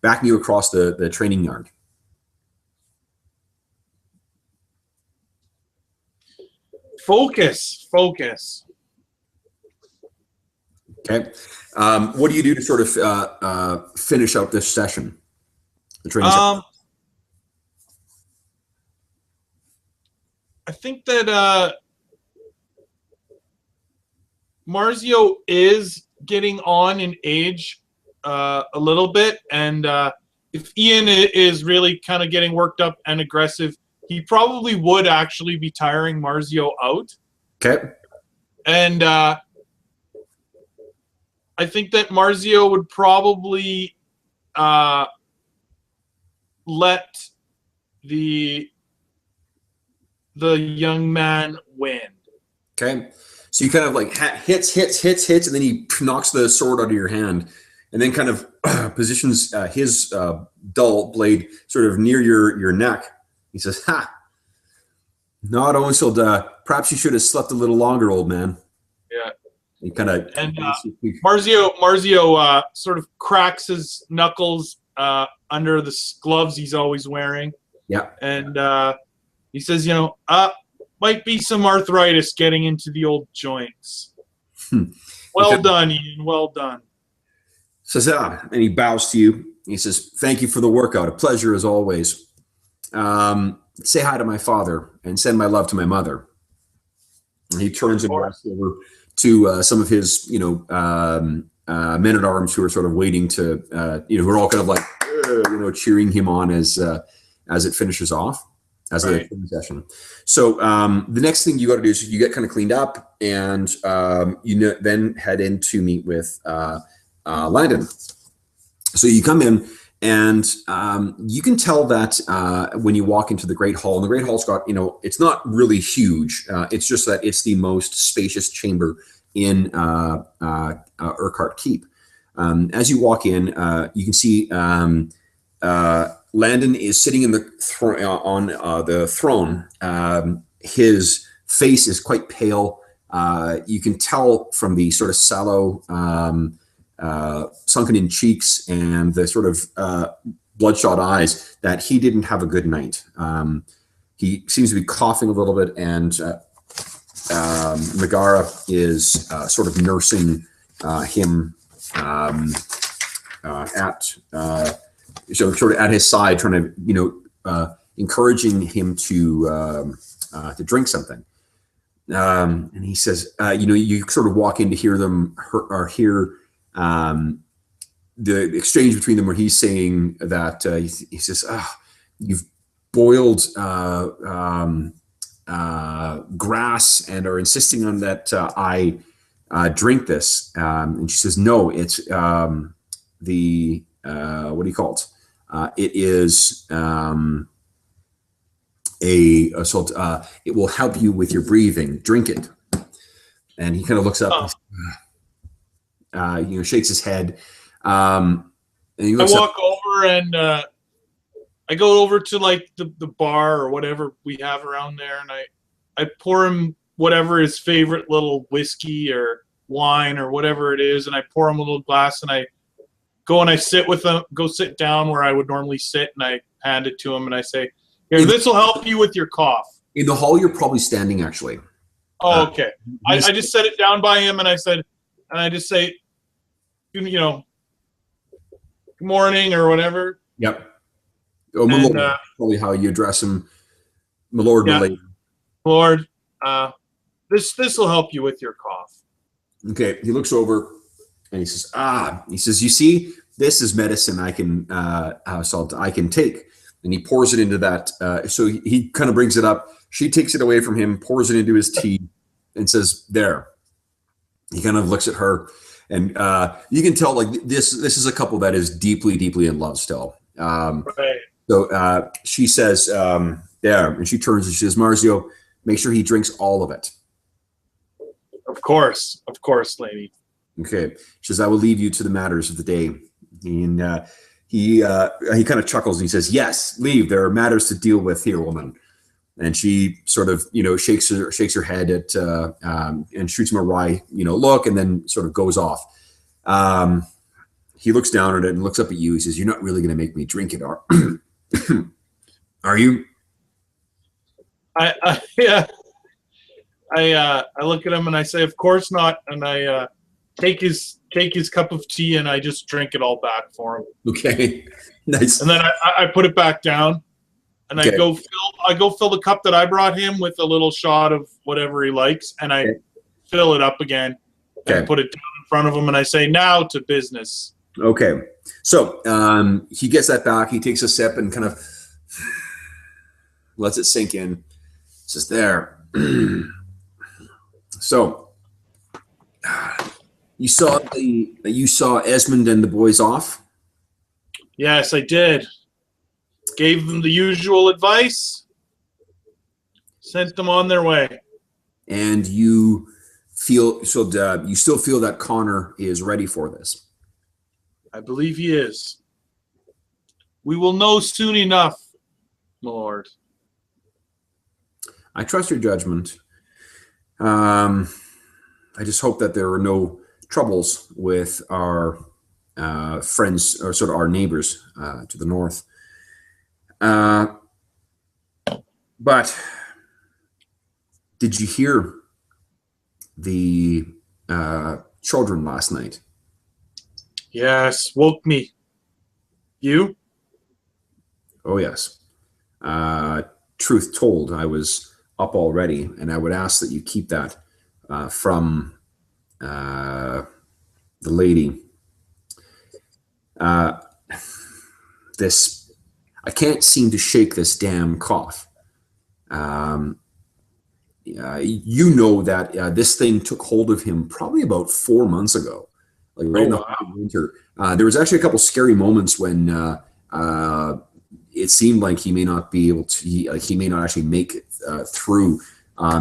backing you across the training yard. Focus. Okay. What do you do to sort of finish out this session? The training session? I think that Marzio is getting on in age a little bit, and if Ian is really kind of getting worked up and aggressive, he probably would actually be tiring Marzio out. Okay. And I think that Marzio would probably let the young man win. Okay. So you kind of like hits, and then he knocks the sword out of your hand, and then kind of positions his dull blade sort of near your neck. He says, "Ha! Not only so, perhaps you should have slept a little longer, old man." Yeah. He kind of Marzio sort of cracks his knuckles under the gloves he's always wearing. Yeah. And he says, might be some arthritis getting into the old joints. Well done, Ian. Well done. Says, and he bows to you. He says, "Thank you for the workout. A pleasure as always. Say hi to my father and send my love to my mother." And he turns and walks over to some of his, men at arms who are sort of waiting to, who are all kind of like, cheering him on as it finishes off, as a session. So the next thing you got to do is you get kind of cleaned up, and then head in to meet with Landon. So you come in, and you can tell that when you walk into the Great Hall, and the Great Hall's got, it's not really huge. It's just that it's the most spacious chamber in Urquhart Keep. As you walk in, you can see Landon is sitting in on the throne. His face is quite pale. You can tell from the sort of sallow, sunken-in cheeks and the sort of bloodshot eyes that he didn't have a good night. He seems to be coughing a little bit, and Megara is sort of nursing him sort of at his side, trying to, encouraging him to drink something. And he says, you sort of walk in to hear them hear the exchange between them, where he's saying that he says, "You've boiled grass and are insisting on that I drink this." And she says, "No, it's the what do you call it? It is it will help you with your breathing. Drink it." And he kind of looks up, shakes his head. And he looks I walk over, and I go over to like the bar or whatever we have around there, and I pour him whatever his favorite little whiskey or wine or whatever it is, and I pour him a little glass, and I go and I sit with him, go sit down where I would normally sit, and I hand it to him, and I say, "Here, this will help you with your cough." In the hall, you're probably standing, actually. Oh, okay. I just set it down by him, and I just say, "Good morning," or whatever. Yep. Oh, my And lord, probably how you address him, my lord, my yeah, lady. Lord, this will help you with your cough. Okay, he looks over and he says, he says, you see, this is medicine I can, salt I can take. And he pours it into that. So he kind of brings it up. She takes it away from him, pours it into his tea, and says, there. He kind of looks at her, and you can tell like this is a couple that is deeply, deeply in love still. Right. So she says, there, and she turns and she says, Marzio, make sure he drinks all of it. Of course, lady. Okay. She says, I will leave you to the matters of the day. And he kind of chuckles and he says, yes, leave. There are matters to deal with here, woman. And she sort of, shakes her head at and shoots him a wry, look, and then sort of goes off. He looks down at it and looks up at you. He says, you're not really going to make me drink it, are you? Yeah. I look at him and I say, of course not. And I take his cup of tea and I just drink it all back for him. Okay, nice. And then I put it back down, and Okay. I go fill the cup that I brought him with a little shot of whatever he likes, and I fill it up again and put it down in front of him, and I say, now to business. Okay, so he gets that back. He takes a sip and kind of lets it sink in. Says, there. So you saw Esmond and the boys off? Yes, I did. Gave them the usual advice. Sent them on their way. And you feel you still feel that Connor is ready for this? I believe he is. We will know soon enough, my lord. I trust your judgment. I just hope that there are no troubles with our friends, or sort of our neighbors to the north. But did you hear the children last night? Yes, woke me. You? Oh, yes. Truth told, I was up already, and I would ask that you keep that from the lady. This, I can't seem to shake this damn cough. You know that this thing took hold of him probably about 4 months ago, like right in the winter. There was actually a couple scary moments when it seemed like he may not be able to, he may not actually make it through.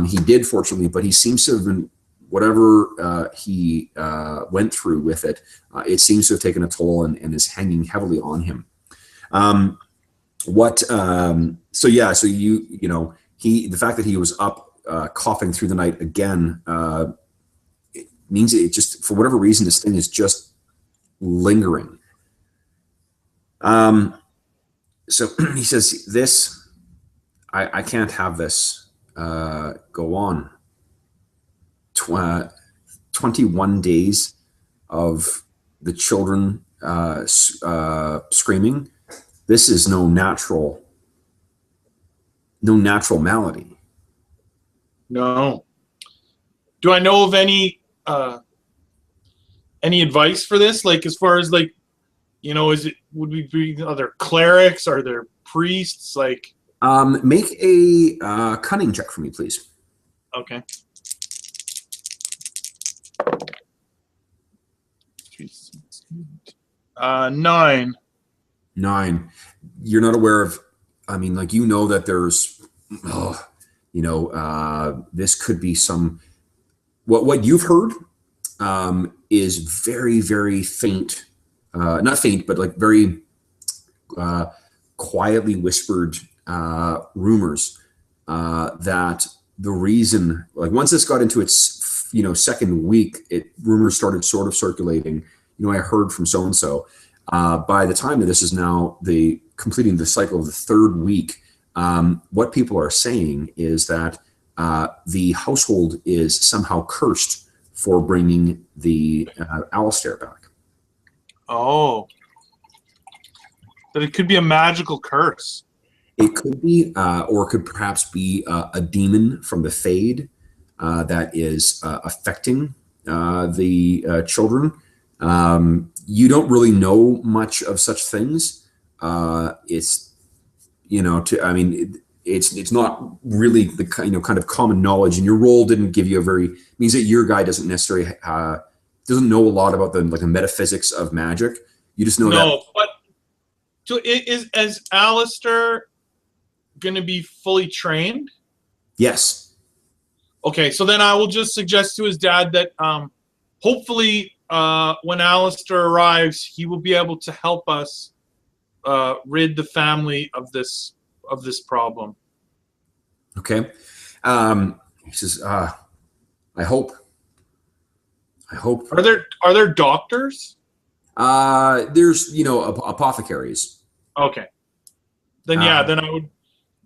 He did, fortunately, but he seems to have been, whatever he went through with it, it seems to have taken a toll and is hanging heavily on him. So yeah, so the fact that he was up coughing through the night again, it means it just, for whatever reason, this thing is just lingering. So he says, this, I can't have this go on. 21 days of the children screaming. This is no natural malady. No. Do I know of any advice for this? Like, as far as would we be other clerics? Are there priests? Like, make a cunning check for me, please. Okay. 9. 9. You're not aware of, that there's, this could be some, what you've heard is very, very faint, not faint, but like very quietly whispered rumors that the reason, like once this got into its, second week, rumors started sort of circulating. I heard from so-and-so. By the time that this is now completing the cycle of the third week, what people are saying is that the household is somehow cursed for bringing the Alistair back. Oh. That it could be a magical curse. It could be, or it could perhaps be a demon from the Fade that is affecting the children. You don't really know much of such things. It's, it's not really the kind of common knowledge, and your role didn't give you means that your guy doesn't necessarily doesn't know a lot about the metaphysics of magic. You just know that. No, but so is Alistair going to be fully trained? Yes. Okay, so then I will just suggest to his dad that hopefully when Alistair arrives, he will be able to help us rid the family of this problem. Okay. He says, I hope. Are there doctors? There's apothecaries. Okay. Then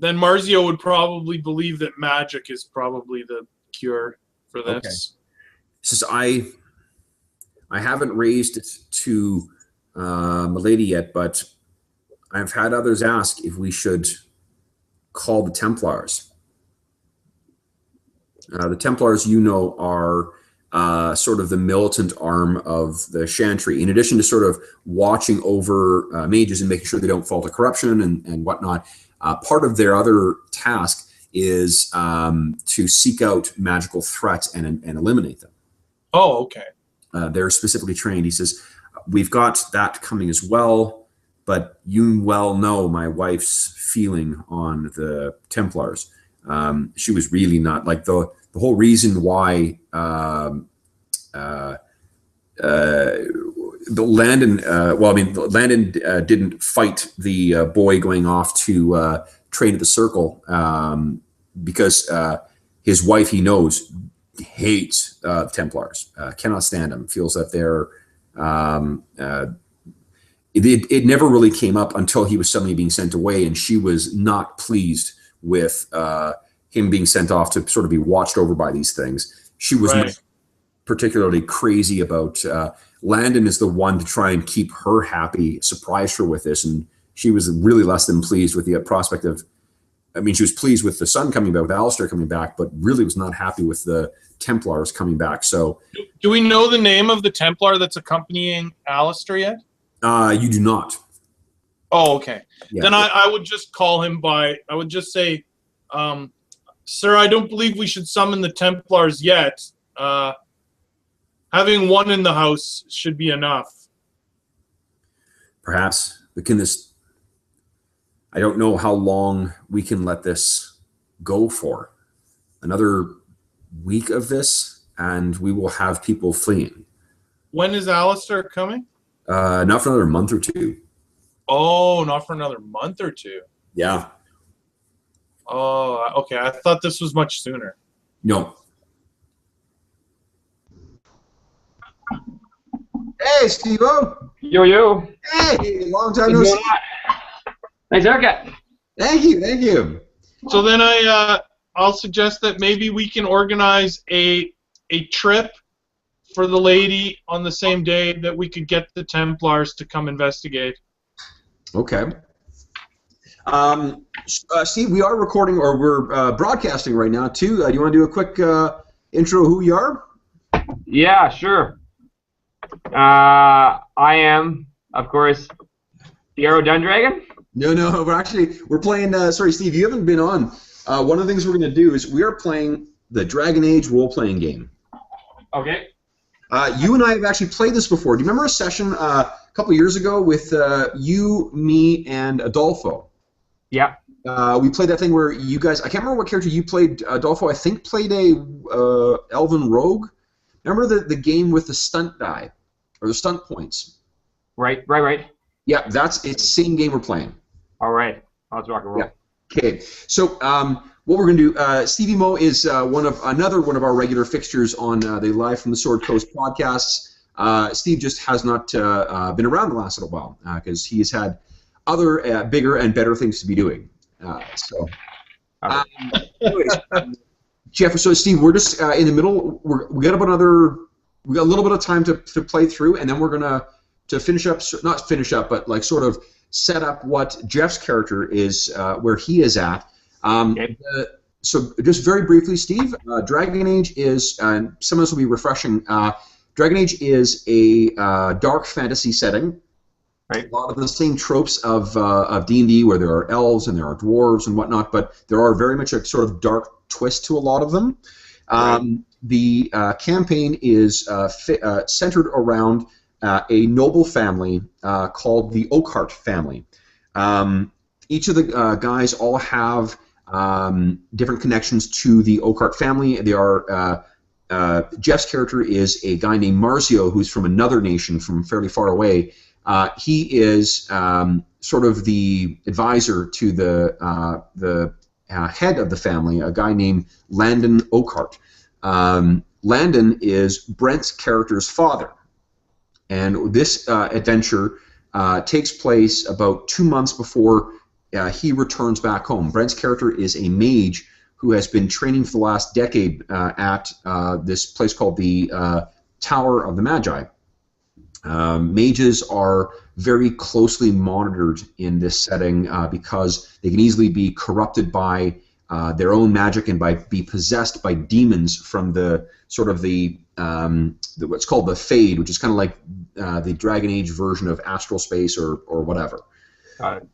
then Marzio would probably believe that magic is probably the cure for this. Okay. He says, I haven't raised it to Milady yet, but I've had others ask if we should call the Templars. The Templars, are sort of the militant arm of the Chantry. In addition to sort of watching over mages and making sure they don't fall to corruption and whatnot, part of their other task is to seek out magical threats and eliminate them. Oh, okay. They're specifically trained. He says, we've got that coming as well, but you well know my wife's feeling on the Templars. She was really not like the whole reason why Landon didn't fight the boy going off to train at the Circle because his wife, he knows, hates Templars, cannot stand them, feels that they're it never really came up until he was suddenly being sent away, and she was not pleased with him being sent off to sort of be watched over by these things. She was not particularly crazy about Landon is the one to try and keep her happy, surprise her with this, and she was really less than pleased with the prospect of, she was pleased with the son coming back, with Alistair coming back, but really was not happy with the Templars coming back. So, do we know the name of the Templar that's accompanying Alistair yet? You do not. Oh, okay. Yeah. Then I would just call him I would just say, sir, I don't believe we should summon the Templars yet. Having one in the house should be enough. Perhaps, but I don't know how long we can let this go for. Another week of this, and we will have people fleeing. When is Alistair coming? Not for another month or two. Oh, not for another month or two. Yeah. Oh, okay. I thought this was much sooner. No. Hey, Steve-O. Yo. Hey, long time no see. Nice haircut. Thank you. So then I'll suggest that maybe we can organize a trip for the lady on the same day that we could get the Templars to come investigate. Okay. Steve, we are recording, or we're broadcasting right now, too. Do you want to do a quick intro of who you are? Yeah, sure. I am, of course, the Arrow Dundragon. No, we're playing, sorry, Steve, you haven't been on. One of the things we're going to do is we are playing the Dragon Age role-playing game. Okay. You and I have actually played this before. Do you remember a session a couple years ago with you, me, and Adolfo? Yeah. We played that thing where you guys, I can't remember what character you played. Adolfo, I think, played a Elven Rogue. Remember the game with the stunt die, or the stunt points? Right. Yeah, it's the same game we're playing. All right. Let's rock and roll. Yeah. Okay. So what we're going to do, Stevie Mo is another one of our regular fixtures on the Live from the Sword Coast podcasts. Steve just has not been around the last little while because he has had other bigger and better things to be doing. Anyways, Jeff, so Steve, we're just in the middle. We got a little bit of time to play through, and then we're gonna finish up, not finish up, but like sort of set up what Jeff's character is, where he is at. Okay. So just very briefly, Steve, Dragon Age is, some of this will be refreshing. Dragon Age is a dark fantasy setting. Right. A lot of the same tropes of D&D, where there are elves and there are dwarves and whatnot, but there are very much a sort of dark twist to a lot of them. Right. The campaign is centered around a noble family called the Oakhart family. Each of the guys all have different connections to the Oakhart family. They are Jeff's character is a guy named Marzio, who's from another nation, from fairly far away. He is sort of the advisor to the head of the family, a guy named Landon Oakhart. Landon is Brent's character's father, and this adventure takes place about 2 months before he returns back home. Brent's character is a mage who has been training for the last decade at this place called the Tower of the Magi. Mages are very closely monitored in this setting because they can easily be corrupted by their own magic and be possessed by demons from the sort of the what's called the Fade, which is kind of like the Dragon Age version of astral space or whatever. Got it.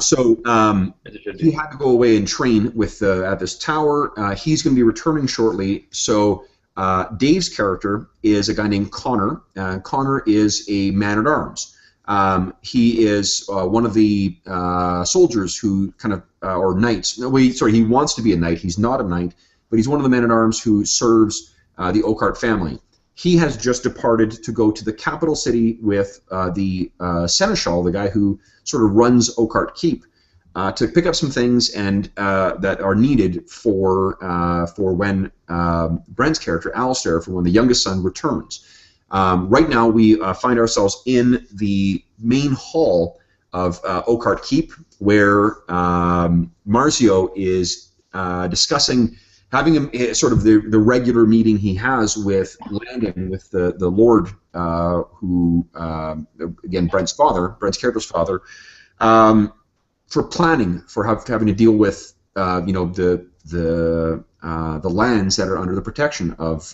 So As it should he be. had to go away and train with at this tower. He's going to be returning shortly. So Dave's character is a guy named Connor. Connor is a man-at-arms. He is one of the soldiers who kind of, or knights. No, he wants to be a knight. He's not a knight, but he's one of the men-at-arms who serves the Oakhart family. He has just departed to go to the capital city with the seneschal, the guy who sort of runs Oakhart Keep, to pick up some things and that are needed for when Brent's character, Alistair, for when the youngest son returns. Right now, we find ourselves in the main hall of Oakhart Keep, where Marzio is discussing, having sort of the regular meeting he has with Landon, with the Lord, who again Brent's character's father, for planning for having to deal with the lands that are under the protection of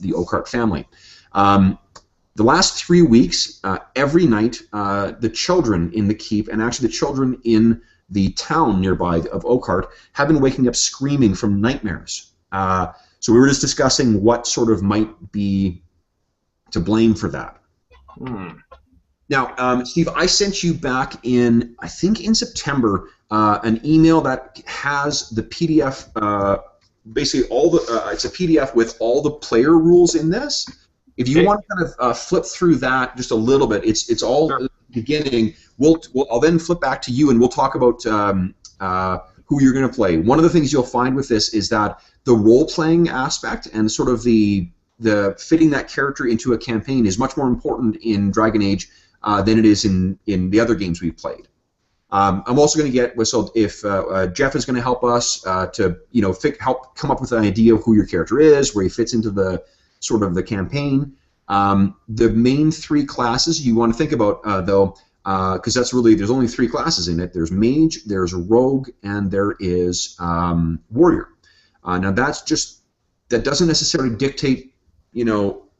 the Oakhart family. The last 3 weeks, every night, the children in the keep, and actually the children in the town nearby of Oakhart, have been waking up screaming from nightmares. So we were just discussing what sort of might be to blame for that. Now, Steve, I sent you back in, I think in September, an email that has the PDF, basically all the, it's a PDF with all the player rules in this. If you want to kind of flip through that just a little bit, it's all Sure. beginning. I'll then flip back to you and we'll talk about who you're going to play. One of the things you'll find with this is that the role-playing aspect and sort of the fitting that character into a campaign is much more important in Dragon Age than it is in the other games we've played. I'm also going to get if Jeff is going to help us to help come up with an idea of who your character is, where he fits into the sort of the campaign. The main three classes you want to think about though, because that's really, there's only three classes in it. There's mage, there's rogue, and there is warrior. Now that doesn't necessarily dictate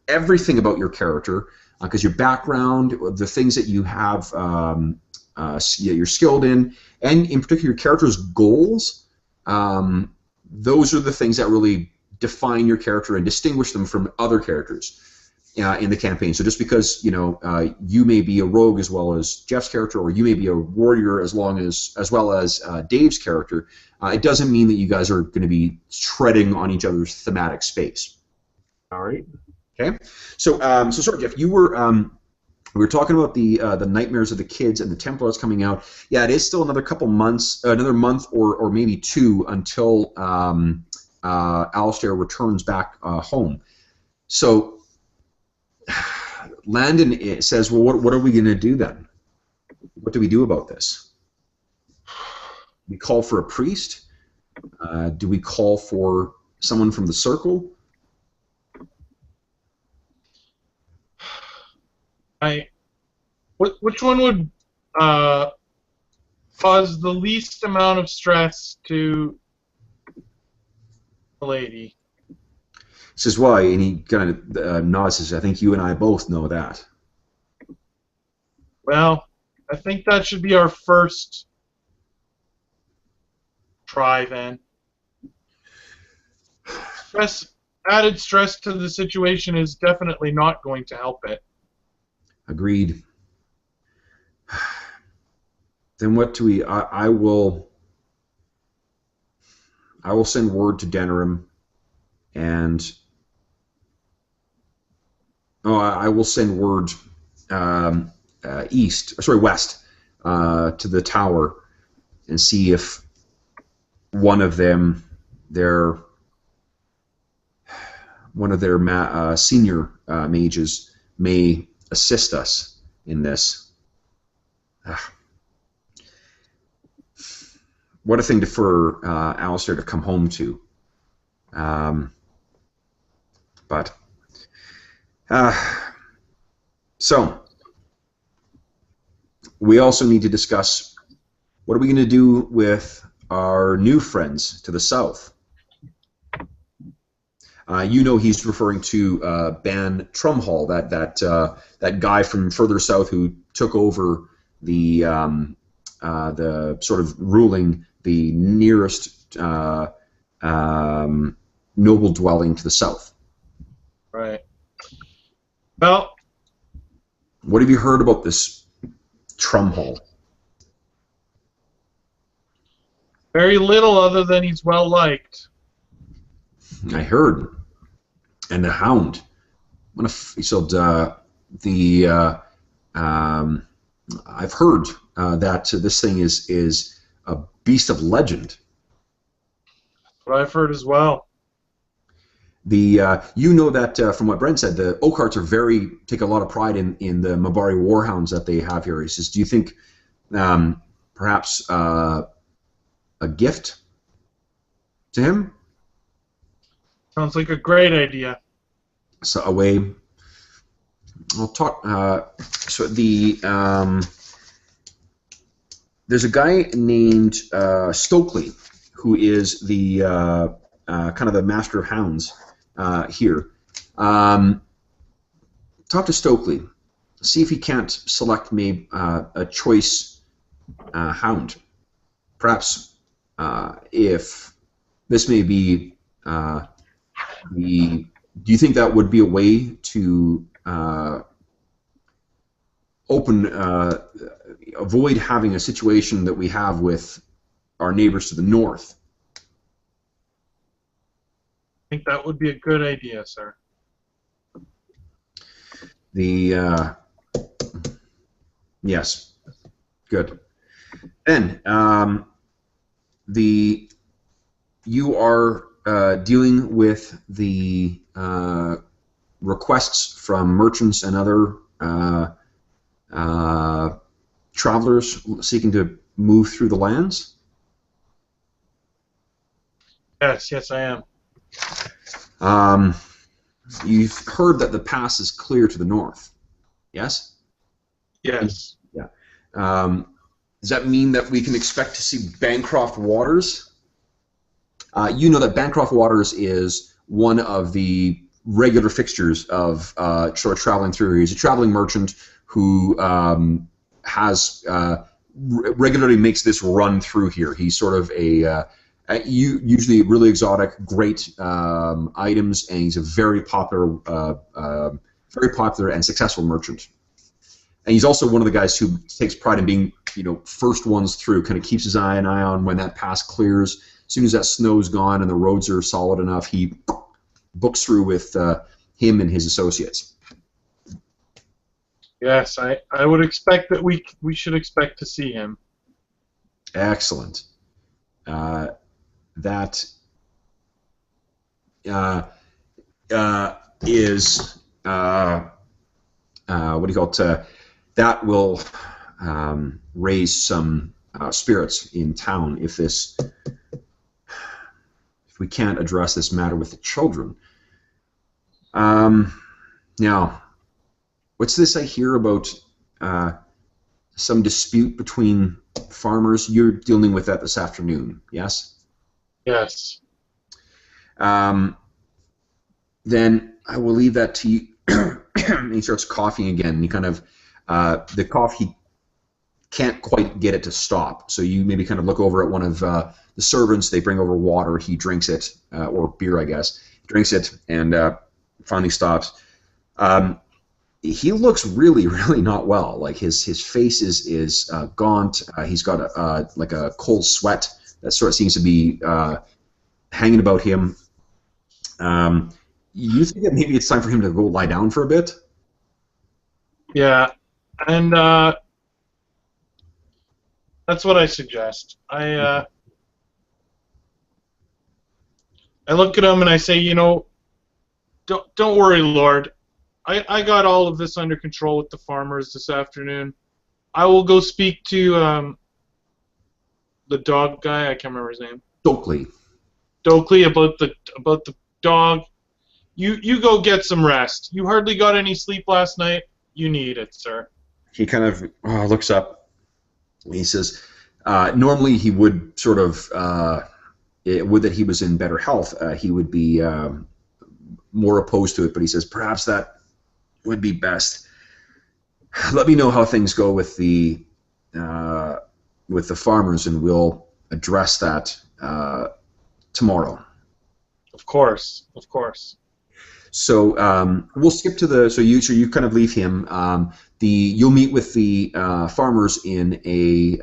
everything about your character, because your background, the things that you have, you're skilled in, and in particular your character's goals, those are the things that really define your character and distinguish them from other characters in the campaign. So just because you may be a rogue as well as Jeff's character, or you may be a warrior as well as Dave's character, it doesn't mean that you guys are going to be treading on each other's thematic space. All right. Okay, so sorry, Jeff, you were we were talking about the Nightmares of the Kids and the Templars coming out. Yeah, it is still another couple months, another month or maybe two until Alistair returns back home. So Landon says, well, what are we going to do then? What do we do about this? We call for a priest? Do we call for someone from the circle? Which one would cause the least amount of stress to the lady. Says why, and he kind of nods. Says, "I think you and I both know that." Well, I think that should be our first try then. Added stress to the situation is definitely not going to help it. Agreed. Then what do we? I will send word to Denerim, and I will send word west to the tower and see if one of them, their senior mages, may assist us in this. What a thing for Alistair to come home to. So, we also need to discuss what are we going to do with our new friends to the south. He's referring to Ban Trumhall, that guy from further south who took over the sort of ruling the nearest noble dwelling to the south. Right. Well, what have you heard about this Trumhall? very little other than he's well liked. I heard. And the Hound. He said I've heard that this thing is a beast of legend. That's what I've heard as well. That from what Brent said, the Oakhearts take a lot of pride in the Mabari Warhounds that they have here. He says, do you think perhaps a gift to him? Sounds like a great idea. So away. I'll talk. There's a guy named Stokely who is the kind of the master of hounds here. Talk to Stokely. See if he can't select me a choice hound. Perhaps if this may be do you think that would be a way to avoid having a situation that we have with our neighbors to the north? I think that would be a good idea, sir. Yes, good. Then you are dealing with the requests from merchants and other travelers seeking to move through the lands? Yes, I am. You've heard that the pass is clear to the north, yes? Yes. Yeah. Does that mean that we can expect to see Bancroft Waters? You know that Bancroft Waters is one of the regular fixtures of sort of traveling through. He's a traveling merchant who regularly makes this run through here. He's sort of usually really exotic, great items, and he's a very popular and successful merchant. And he's also one of the guys who takes pride in being, first ones through. Kind of keeps his eye on when that pass clears. As soon as that snow's gone and the roads are solid enough, he books through with him and his associates. Yes, I would expect that we should expect to see him. Excellent. That is what do you call it? That will raise some spirits in town if we can't address this matter with the children. Now, what's this I hear about some dispute between farmers. You're dealing with that this afternoon, yes? Yes. Then I will leave that to you. And he starts coughing again. And he kind of, the cough, he can't quite get it to stop. So you maybe kind of look over at one of the servants. They bring over water. He drinks it, or beer, I guess. He drinks it and finally stops. He looks really, really not well. Like his face is gaunt. He's got like a cold sweat that sort of seems to be hanging about him. You think that maybe it's time for him to go lie down for a bit? Yeah, and that's what I suggest. I look at him and I say, you know, don't worry, Lord. I got all of this under control with the farmers this afternoon. I will go speak to the dog guy. I can't remember his name. Stokely. Stokely about the dog. You go get some rest. You hardly got any sleep last night. You need it, sir. He kind of looks up. He says, normally he would sort of, would that he was in better health, he would be more opposed to it, but he says, perhaps that would be best. Let me know how things go with the farmers, and we'll address that tomorrow. Of course, of course. So we'll skip to the. So you kind of leave him. You'll meet with the farmers in a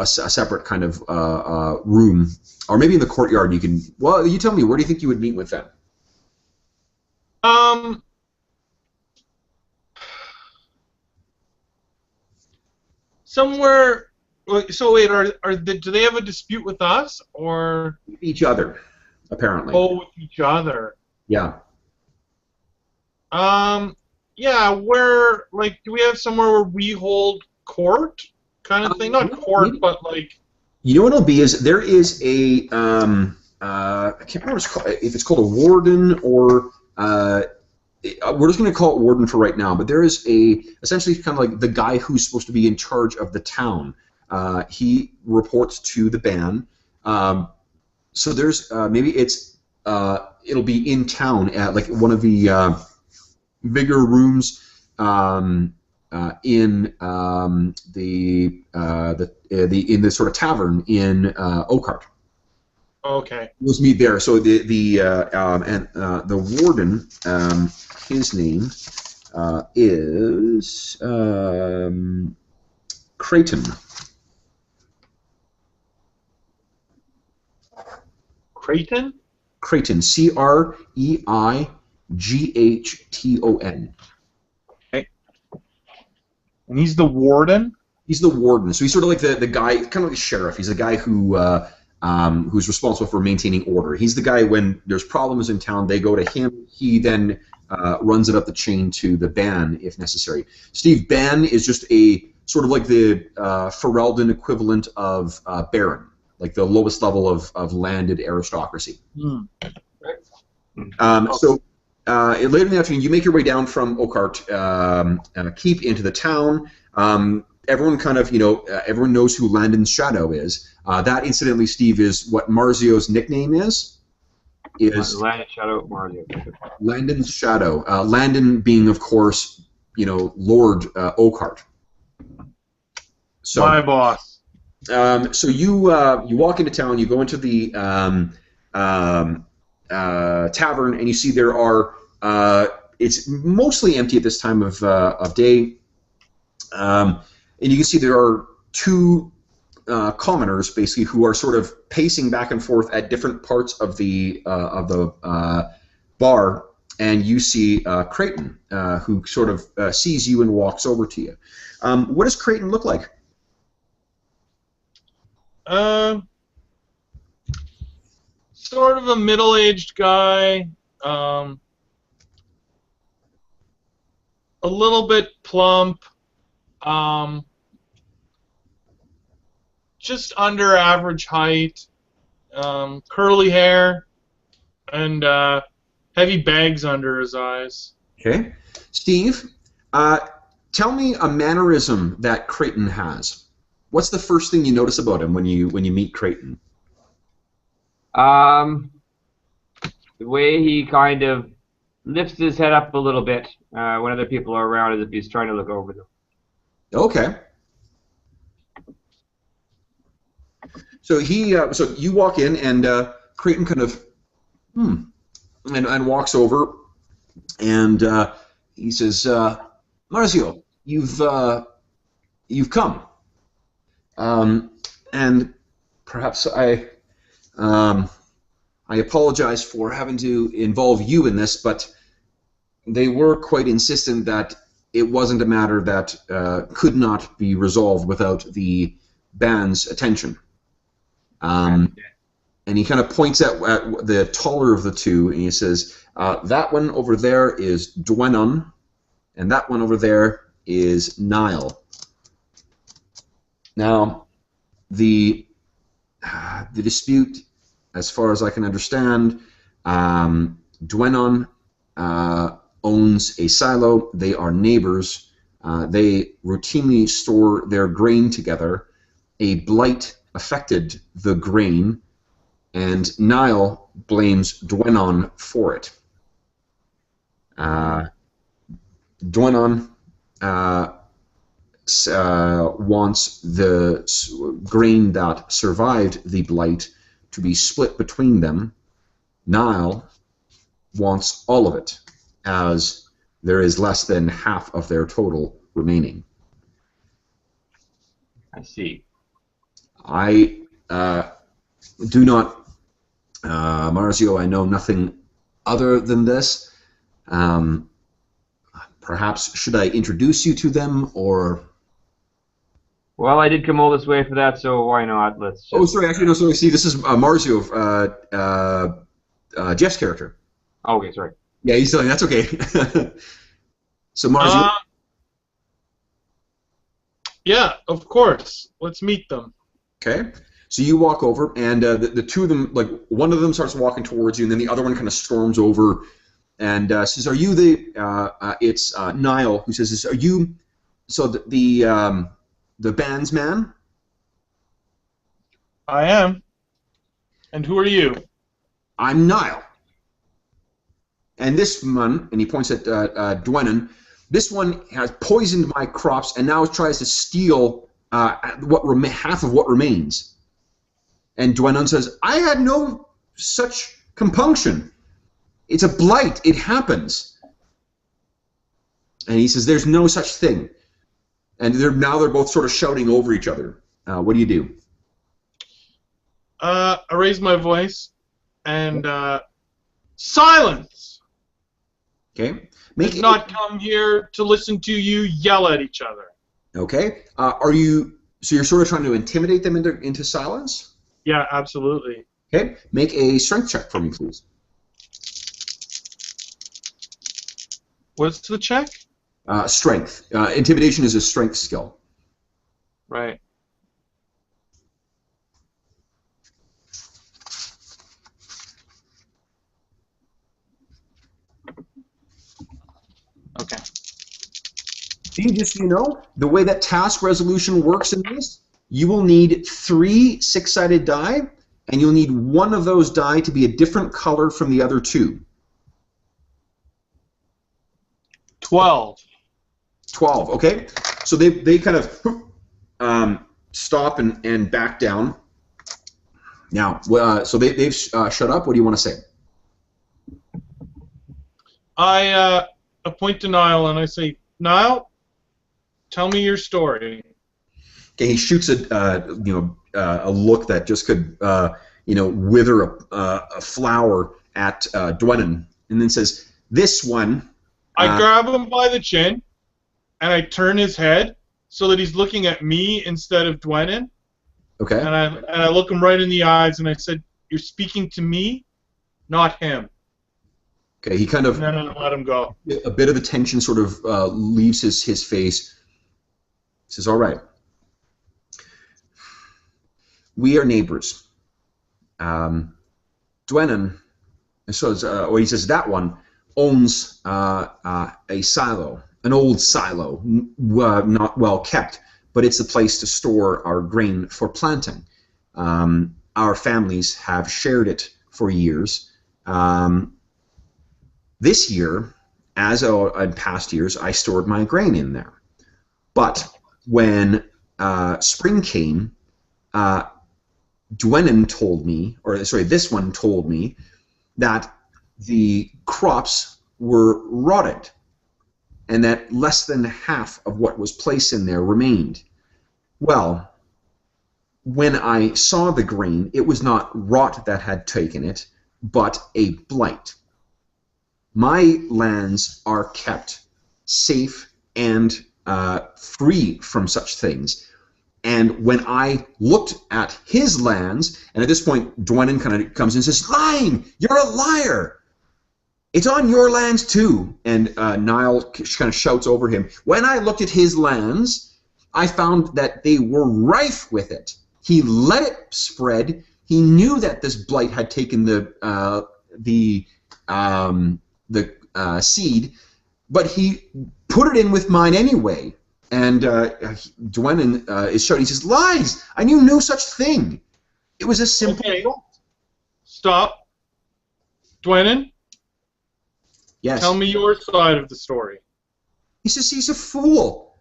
separate kind of room, or maybe in the courtyard. You can. Well, you tell me. Where do you think you would meet with them? Somewhere. So wait, do they have a dispute with us or Each other, apparently. oh with each other? Yeah. Yeah. Where do we have somewhere where we hold court, kind of thing? Not court, maybe. but like. You know what it'll be is there is a I can't remember if it's called a warden or we're just going to call it warden for right now. But there is essentially kind of like the guy who's supposed to be in charge of the town. He reports to the ban. So there's maybe it'll be in town at like one of the bigger rooms in the sort of tavern in Oakhart. Okay. We'll meet there. So the warden, his name is Creighton. Creighton? Creighton, Creighton. Okay. And he's the warden? He's the warden. So he's sort of like the guy, kind of like the sheriff. He's the guy who's responsible for maintaining order. He's the guy when there's problems in town, they go to him. He then runs it up the chain to the ban if necessary. Steve, ban is just a sort of like the Ferelden equivalent of baron, like the lowest level of landed aristocracy. Hmm. So later in the afternoon, you make your way down from Oakhart Keep into the town. Everyone kind of, everyone knows who Landon's Shadow is. That, incidentally, Steve, is what Marzio's nickname is. Landon Shadow Mario. Landon's Shadow. Landon being, of course, Lord Oakhart. So, My boss. so you walk into town. You go into the tavern, and you see there are. It's mostly empty at this time of day. And you can see there are two commoners, basically, who are sort of pacing back and forth at different parts of the bar. And you see Creighton, who sort of sees you and walks over to you. What does Creighton look like? Sort of a middle-aged guy. A little bit plump. Just under average height, curly hair, and heavy bags under his eyes. Okay, Steve. tell me a mannerism that Creighton has. What's the first thing you notice about him when you meet Creighton? The way he kind of lifts his head up a little bit when other people are around, as if he's trying to look over them. Okay. So so you walk in, and Creighton kind of, and walks over, and he says, Marzio, you've come, and perhaps I apologize for having to involve you in this, but they were quite insistent that it wasn't a matter that could not be resolved without the band's attention. And he kind of points at the taller of the two, and he says, that one over there is Dwenon, and that one over there is Niall. Now, the dispute, as far as I can understand, Dwenon owns a silo. They are neighbors. They routinely store their grain together. A blight affected the grain, and Niall blames Dwenon for it. Dwenon wants the grain that survived the blight to be split between them. Niall wants all of it, as there is less than half of their total remaining. I see. I do not, Marzio, I know nothing other than this. Perhaps should I introduce you to them, or... Well, I did come all this way for that, so why not? Let's just... Oh, sorry, actually, no, sorry. See, this is Marzio, Jeff's character. Oh, okay, sorry. Yeah, he's telling. That's okay. So, Marzio... Yeah, of course. Let's meet them. Okay. So you walk over, and the two of them, like, one of them starts walking towards you, and then the other one kind of storms over and says, "Are you the?" It's Niall who says, "Are you?" So the band's man? I am. And who are you? I'm Niall. And this one, and he points at Dwenon, this one has poisoned my crops and now tries to steal half of what remains. And Dwenon says, I had no such compunction. It's a blight. It happens. And he says, there's no such thing. And now they're both sort of shouting over each other. What do you do? I raise my voice and silence. Okay. Did not come here to listen to you yell at each other. Okay. So you're sort of trying to intimidate them into silence? Yeah, absolutely. Okay. Make a strength check for me, please. What's the check? Strength. Intimidation is a strength skill. Right. Okay. Just so you know, the way that task resolution works in this, you will need 3 6-sided die, and you'll need one of those die to be a different color from the other 2. 12. 12, okay. So they kind of stop and back down. Now, so they've shut up. What do you want to say? I point to Niall and I say, Niall, tell me your story. Okay, he shoots a look that just could wither a flower at Dwenon, and then says, "This one." I grab him by the chin, and I turn his head so that he's looking at me instead of Dwenon. Okay. And I look him right in the eyes, and I said, "You're speaking to me, not him." Okay, he kind of. And then I let him go. A bit of the tension sort of leaves his face. He says, "All right. We are neighbors. Dwenon," he says, that one owns a silo, an old silo, not well kept, but it's a place to store our grain for planting. Our families have shared it for years. This year, as in past years, I stored my grain in there. But when spring came, Dwenin told me, this one told me, that the crops were rotted and that less than half of what was placed in there remained. Well, when I saw the grain, it was not rot that had taken it, but a blight. My lands are kept safe and free from such things. And when I looked at his lands, and at this point Dwenin kind of comes in and says, "Lying! You're a liar! It's on your lands too." And Niall kind of shouts over him. When I looked at his lands, I found that they were rife with it. He let it spread. He knew that this blight had taken the seed, but he put it in with mine anyway. And Dwenin is shouting. He says, "Lies! I knew no such thing. It was a simple." Okay. Stop. Dwenin, Yes. tell me your side of the story. He says he's a fool.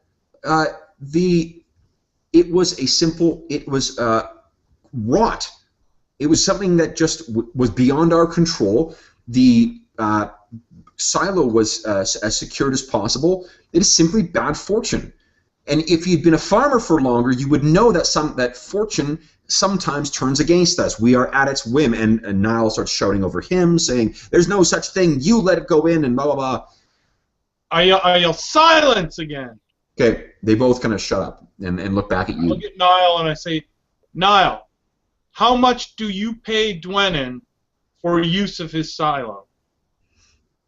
It was a simple. It was rot. It was something that just was beyond our control. The silo was as secured as possible. It is simply bad fortune. And if you'd been a farmer for longer, you would know that that fortune sometimes turns against us. We are at its whim. And Niall starts shouting over him, saying, "There's no such thing. You let it go in," and blah, blah, blah. I yell silence again. Okay, they both kind of shut up and look back at I you. look at Niall and I say, "Niall, how much do you pay Dwenin for use of his silo?"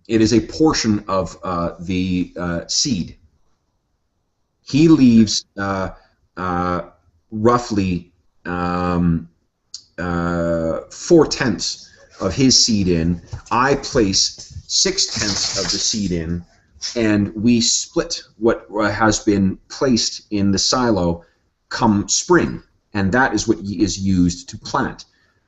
It is a portion of the seed. He leaves roughly 4/10 of his seed in. I place 6/10 of the seed in, and we split what has been placed in the silo come spring, and that is what is used to plant.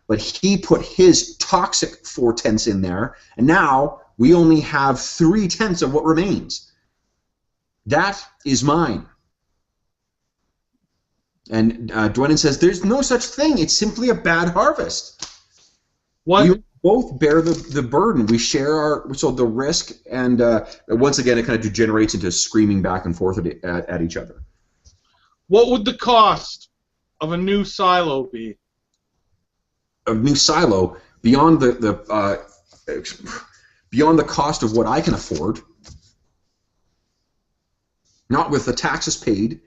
But he put his toxic 4/10 in there, and now we only have 3/10 of what remains. That is mine. And Dwenin says, "There's no such thing. It's simply a bad harvest." What? We both bear the burden. We share the risk, and once again, it kind of degenerates into screaming back and forth at each other. What would the cost of a new silo be? A new silo, beyond beyond the cost of what I can afford, not with the taxes paid.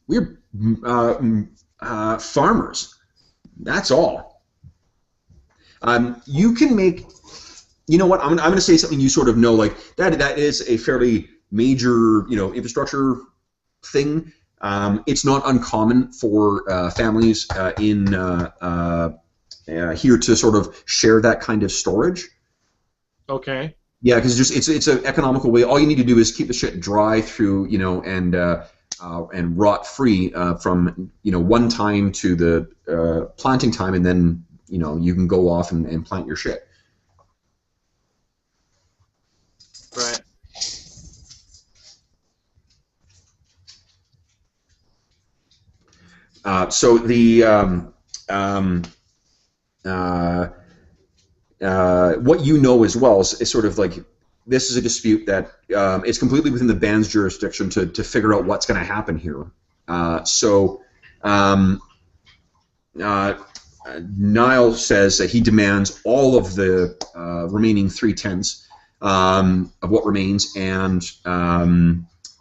We're farmers. That's all. You can make. You know what? I'm going to say something you sort of know. Like that is a fairly major, infrastructure thing. It's not uncommon for families in here to sort of share that kind of storage. Okay. Yeah, because it's an economical way. All you need to do is keep the shit dry through, and rot free from one time to the planting time, and then you can go off and plant your shit. Right. So the what you know as well is sort of like this is a dispute that it's completely within the band's jurisdiction to figure out what's going to happen here. Niall says that he demands all of the remaining 3/10 of what remains, and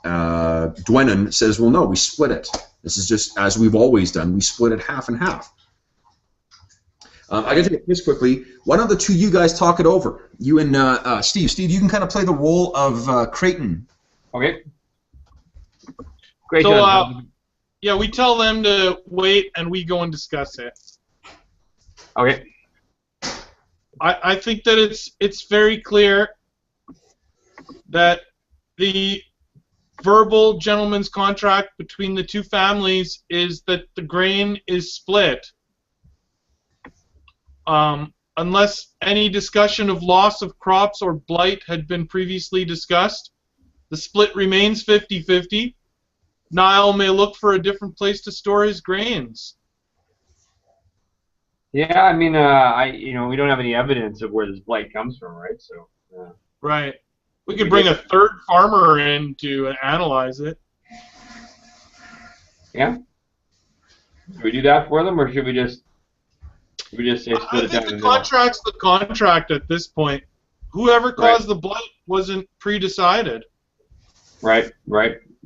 Dwenin says, "Well, no, we split it. This is just as we've always done. We split it half and half." I got to take this quickly. Why don't the two of you guys talk it over? You and Steve. Steve, you can kind of play the role of Creighton. Okay. Great. So, John. yeah, we tell them to wait, and we go and discuss it. Okay. I think that it's very clear that the verbal gentleman's contract between the two families is that the grain is split. Unless any discussion of loss of crops or blight had been previously discussed, the split remains 50-50. Niall may look for a different place to store his grains. Yeah, I mean, we don't have any evidence of where this blight comes from, right? So. Right. We could bring a third farmer in to analyze it. Yeah. Should we do that for them, or should we just say split I it down think the the middle? contract's the contract at this point. Whoever caused the blight wasn't pre-decided. Right.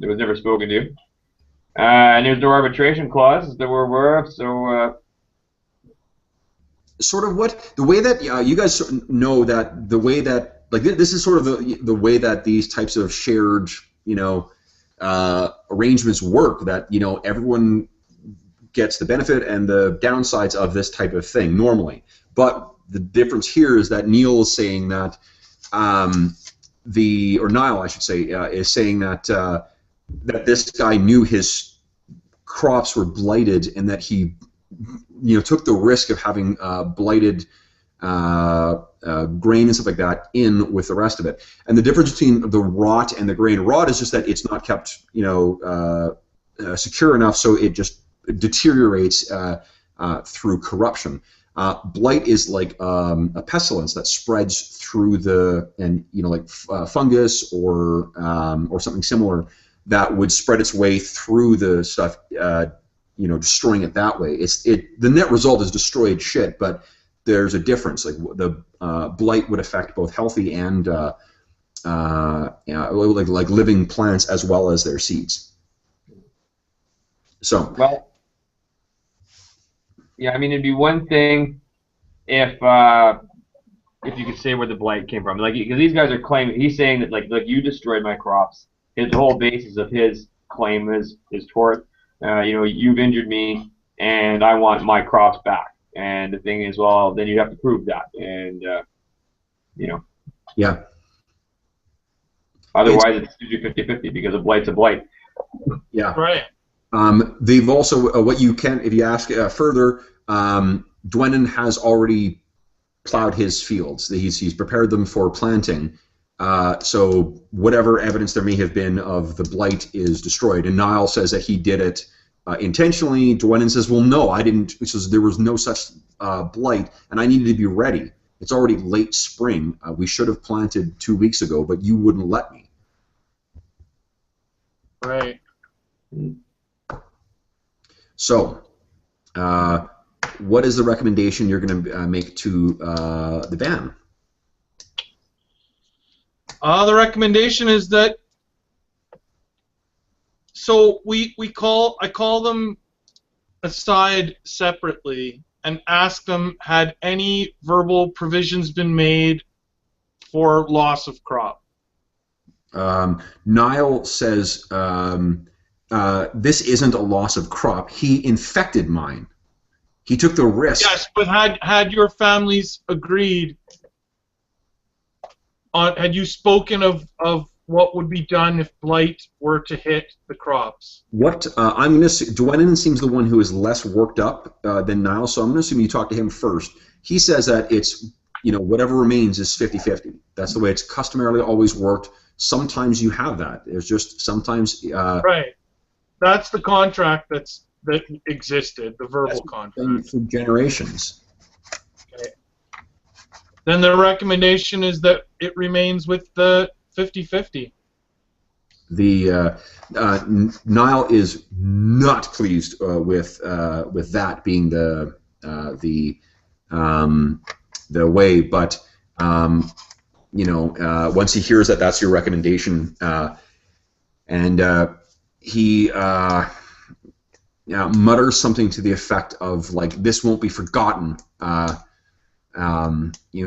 It was never spoken to. And there's no arbitration clause that we're aware of, so. Sort of the way that you guys know that the way that, like, this is sort of the way that these types of shared, arrangements work, that, everyone gets the benefit and the downsides of this type of thing normally. But the difference here is that Neil is saying that, Niall, I should say, is saying that that this guy knew his crops were blighted, and that he, took the risk of having blighted grain and stuff like that in with the rest of it. And the difference between the rot and the grain, rot is just that it's not kept, secure enough, so it just deteriorates through corruption. Blight is like a pestilence that spreads through like fungus or something similar that would spread its way through the stuff, destroying it that way. The net result is destroyed shit, but there's a difference. Like the blight would affect both healthy and like living plants as well as their seeds. So. Well. Yeah, I mean, it'd be one thing if you could say where the blight came from, like, because these guys are claiming, he's saying that like you destroyed my crops. His whole basis of his claim is tort. You've injured me, and I want my crops back. And the thing is, well, then you have to prove that, and Yeah. Otherwise, it's usually 50-50 because a blight's a blight. Yeah. Right. They've also, what you can, if you ask further, Dwenin has already plowed his fields. He's prepared them for planting. So whatever evidence there may have been of the blight is destroyed. And Niall says that he did it intentionally. Dwenin says, well, no, I didn't. He says there was no such blight, and I needed to be ready. It's already late spring. We should have planted 2 weeks ago, but you wouldn't let me. Right. So, what is the recommendation you're going to make to the ban? The recommendation is that. So I call them aside separately and ask them, had any verbal provisions been made for loss of crop? Niall says this isn't a loss of crop. He infected mine. He took the risk. Yes, but had your families agreed on? Had you spoken of what would be done if blight were to hit the crops? What I'm going to say, Dwenin seems the one who is less worked up than Niall, so I'm going to assume you talk to him first. He says that it's, whatever remains is 50-50. That's the way it's customarily always worked. Sometimes you have that. There's just sometimes. Right. That's the contract that existed, the verbal contract. For generations. Okay. Then the recommendation is that it remains with the 50-50. Niall is not pleased with that being the way, but once he hears that that's your recommendation, and he mutters something to the effect of like, "This won't be forgotten."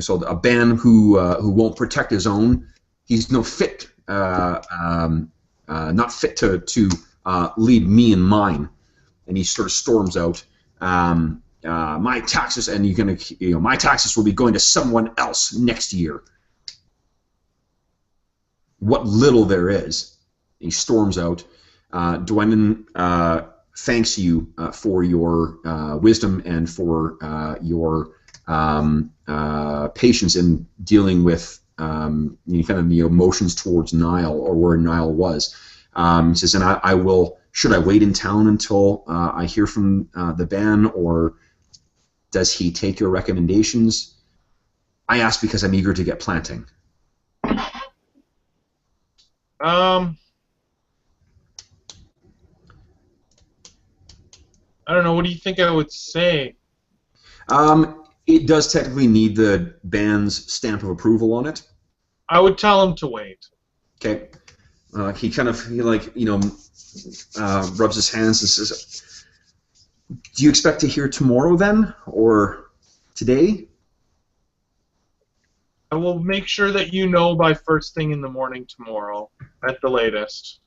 So a ban who won't protect his own, he's not fit to lead me and mine. And he sort of storms out. My taxes, and my taxes will be going to someone else next year. what little there is. He storms out. Dwendon thanks you for your wisdom and for your patience in dealing with kind of the emotions towards Niall, or where Niall was. He says, and I will, should I wait in town until I hear from the band, or does he take your recommendations? I ask because I'm eager to get planting. I don't know. What do you think I would say? It does technically need the band's stamp of approval on it. I would tell him to wait. Okay. He kind of, rubs his hands and says, do you expect to hear tomorrow then, or today? I will make sure that you know by first thing in the morning tomorrow, at the latest.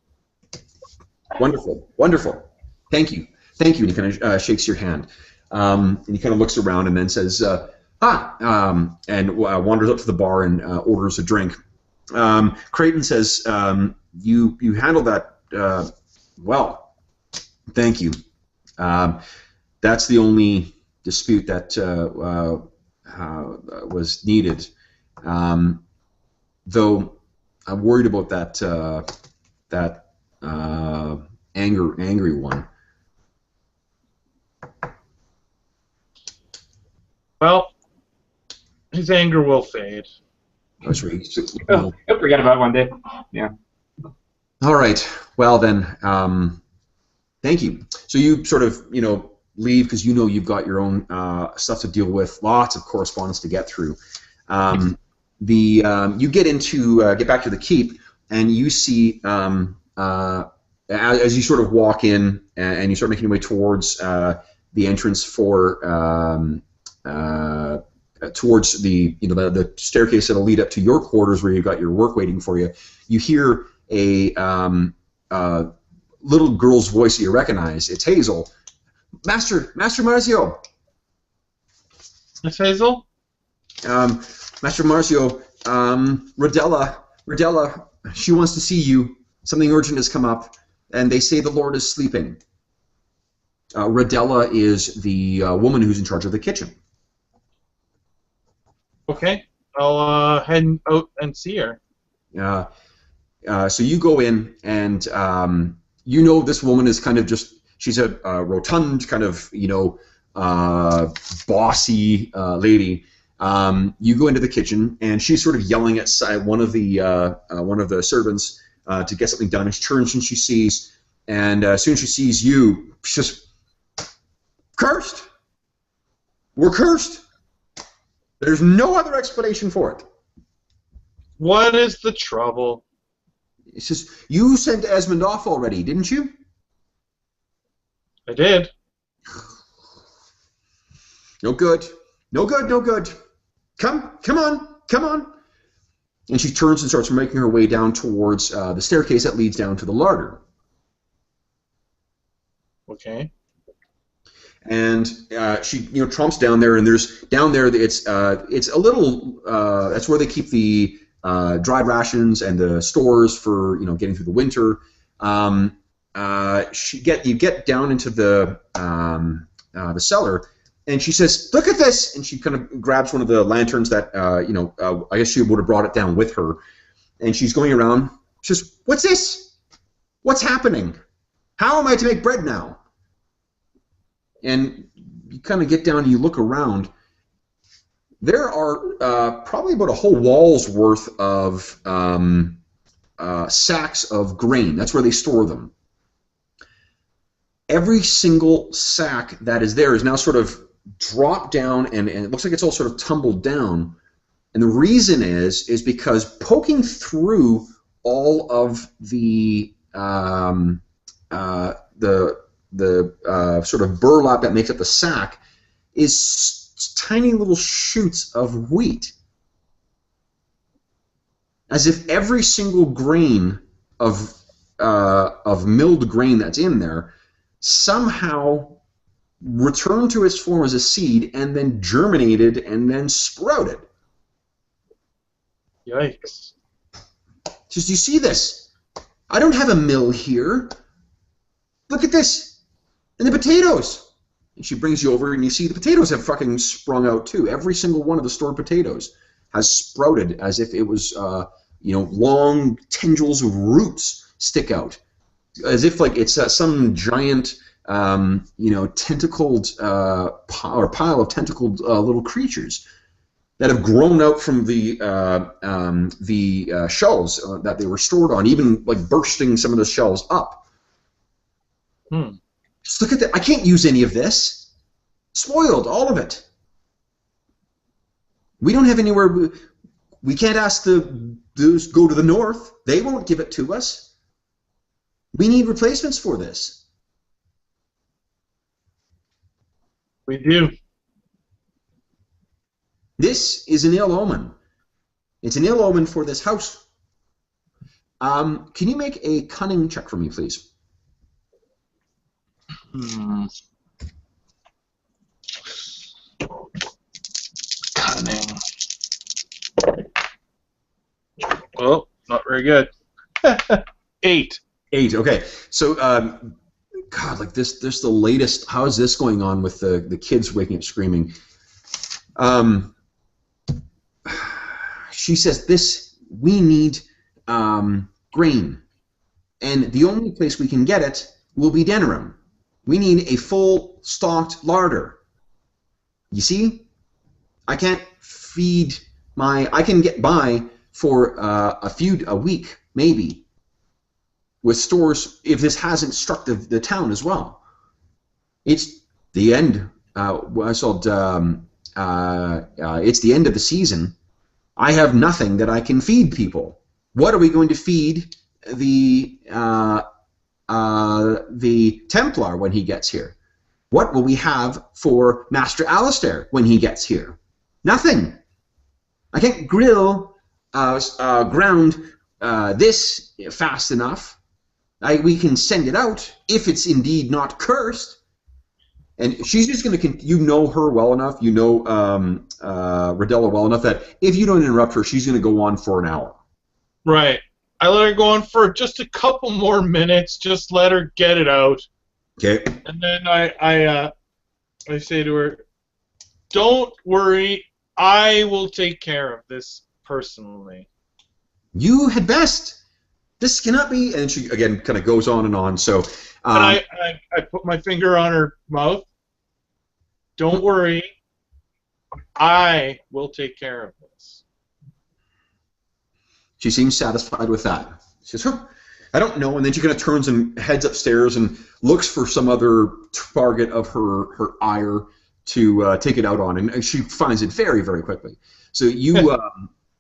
Wonderful, wonderful. Thank you. And he kind of shakes your hand. And he kind of looks around and then says, and wanders up to the bar and orders a drink. Creighton says, you handled that well. Thank you. That's the only dispute that was needed. Though I'm worried about that angry one. Well, his anger will fade. Oh, sorry. He'll forget about it one day. Yeah. All right. Well then, thank you. So you sort of, leave because you've got your own stuff to deal with. Lots of correspondence to get through. You get back to the keep, and you see as you sort of walk in and you start making your way towards the entrance towards the staircase that'll lead up to your quarters where you've got your work waiting for you. You hear a little girl's voice that you recognize. It's Hazel. Master Marzio. Miss Hazel? Master Marzio, Rodella, she wants to see you. Something urgent has come up, and they say the Lord is sleeping. Rodella is the woman who's in charge of the kitchen. Okay, I'll head out and see her. So you go in, and this woman is kind of she's a rotund, kind of, bossy lady. You go into the kitchen, and she's sort of yelling at one of the servants to get something done. And she turns and she sees, and as soon as she sees you, she's just, cursed. We're cursed. There's no other explanation for it. What is the trouble? He says, you sent Esmond off already, didn't you? I did. No good. No good. Come on. And she turns and starts making her way down towards the staircase that leads down to the larder. Okay. And she, tromps down there, and it's a little. That's where they keep the dried rations and the stores for getting through the winter. You get down into the cellar, and she says, "Look at this!" And she kind of grabs one of the lanterns that I guess she would have brought it down with her, and she's going around. She says, "What's this? What's happening? How am I to make bread now?" And you kind of get down and you look around. There are probably about a whole wall's worth of sacks of grain. That's where they store them. Every single sack that is there is now sort of dropped down, and it looks like it's all sort of tumbled down. And the reason is because poking through all of the sort of burlap that makes up the sack is tiny little shoots of wheat. As if every single grain of milled grain that's in there somehow returned to its form as a seed and then germinated and then sprouted. Yikes. She says, "Do you see this? I don't have a mill here. Look at this. And the potatoes." And she brings you over, and you see the potatoes have fucking sprung out too. Every single one of the stored potatoes has sprouted as if it was, long tendrils of roots stick out, as if like it's some giant, tentacled pile of tentacled little creatures that have grown out from the shelves that they were stored on, even like bursting some of the shelves up. Just look at that. I can't use any of this. Spoiled, all of it. We don't have anywhere. We can't ask those go to the north. They won't give it to us. We need replacements for this. We do. This is an ill omen. It's an ill omen for this house. Can you make a cunning check for me, please? Cunning. Well, not very good. 8. 8. Okay. So, God, like this the latest. How is this going on with the kids waking up screaming? She says, we need grain, and the only place we can get it will be Denerim. We need a full stocked larder. You see, I can't feed I can get by for a week maybe with stores if this hasn't struck the town as well. It's the end. It's the end of the season. I have nothing that I can feed people. What are we going to feed the Templar when he gets here? What will we have for Master Alistair when he gets here? Nothing. I can't ground this fast enough. We can send it out if it's indeed not cursed. And she's just going to, you know her well enough, you know Rodella well enough that if you don't interrupt her, she's going to go on for an hour. Right. I let her go on for just a couple more minutes. Just let her get it out. Okay. And then I say to her, "Don't worry, I will take care of this personally." You had best. This cannot be. And she again kind of goes on and on. So. And I put my finger on her mouth. "Don't worry, I will take care of this." She seems satisfied with that. She says, "I don't know," and then she kind of turns and heads upstairs and looks for some other target of her ire to take it out on, and she finds it very, very quickly. So you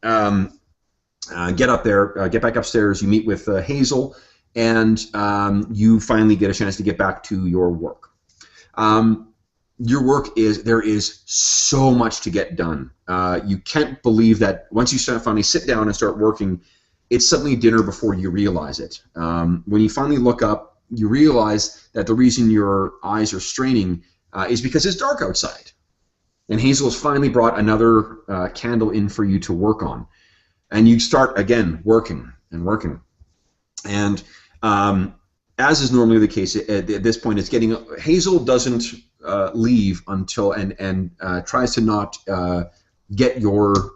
get up there, get back upstairs, you meet with Hazel, and you finally get a chance to get back to your work. Your work there is so much to get done. You can't believe that once you finally sit down and start working, it's suddenly dinner before you realize it. When you finally look up, you realize that the reason your eyes are straining is because it's dark outside. And Hazel has finally brought another candle in for you to work on. And you start, again, working and working. And as is normally the case at this point, it's getting Hazel doesn't leave until and tries to not get your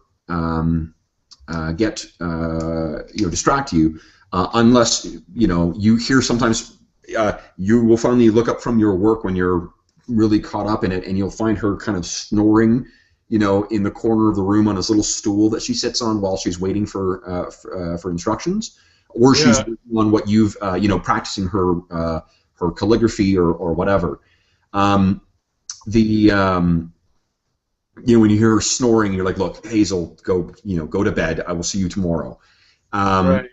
distract you unless you hear sometimes you will finally look up from your work when you're really caught up in it, and you'll find her kind of snoring in the corner of the room on this little stool that she sits on while she's waiting for instructions. Or she's on what you've, practicing her calligraphy or whatever. When you hear her snoring, you're like, "Look, Hazel, go to bed. I will see you tomorrow." Right.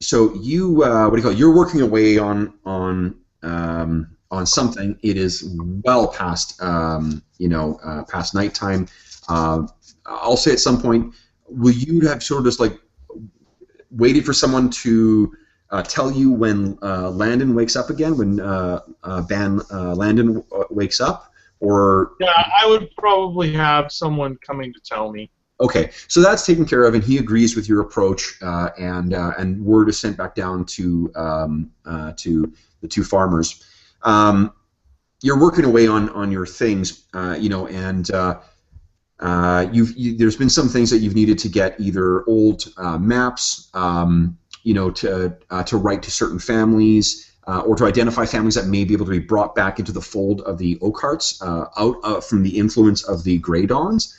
So you, you're working away on something. It is well past, past nighttime. I'll say at some point, will you have sort of just like waited for someone to tell you when Landon wakes up again, when Ban Landon wakes up, or? Yeah, I would probably have someone coming to tell me. Okay, so that's taken care of, and he agrees with your approach, and word is sent back down to the two farmers. You're working away on your things, and there's been some things that you've needed to get, either old maps, to write to certain families, or to identify families that may be able to be brought back into the fold of the Oakharts, out from the influence of the Grey Dawns.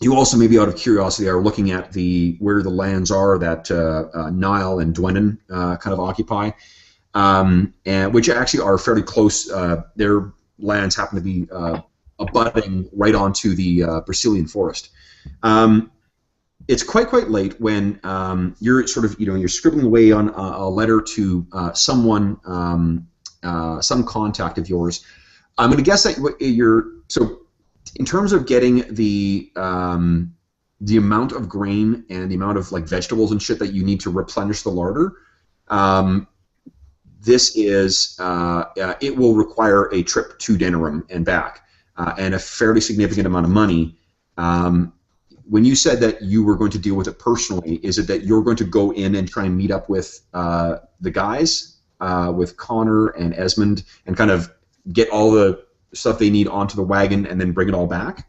You also, maybe out of curiosity, are looking at where the lands are that Niall and Dwenin kind of occupy, and which actually are fairly close. Their lands happen to be abutting right onto the Brazilian forest. It's quite late when you're sort of you're scribbling away on a letter to someone, some contact of yours. I'm going to guess that so. In terms of getting the amount of grain and the amount of vegetables and shit that you need to replenish the larder, this is it will require a trip to Denerim and back, and a fairly significant amount of money. When you said that you were going to deal with it personally, is it that you're going to go in and try and meet up with the guys, with Connor and Esmond, and kind of get all the stuff they need onto the wagon and then bring it all back?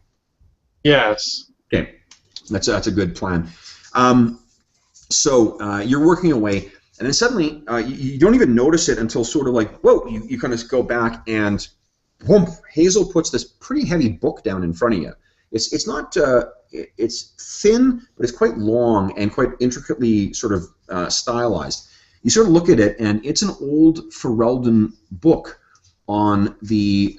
Yes. Okay, that's a good plan. So you're working away, and then suddenly you don't even notice it until sort of whoa, you kind of go back, and whoomp, Hazel puts this pretty heavy book down in front of you. It's not it's thin, but it's quite long and quite intricately sort of stylized. You sort of look at it, and it's an old Ferelden book on the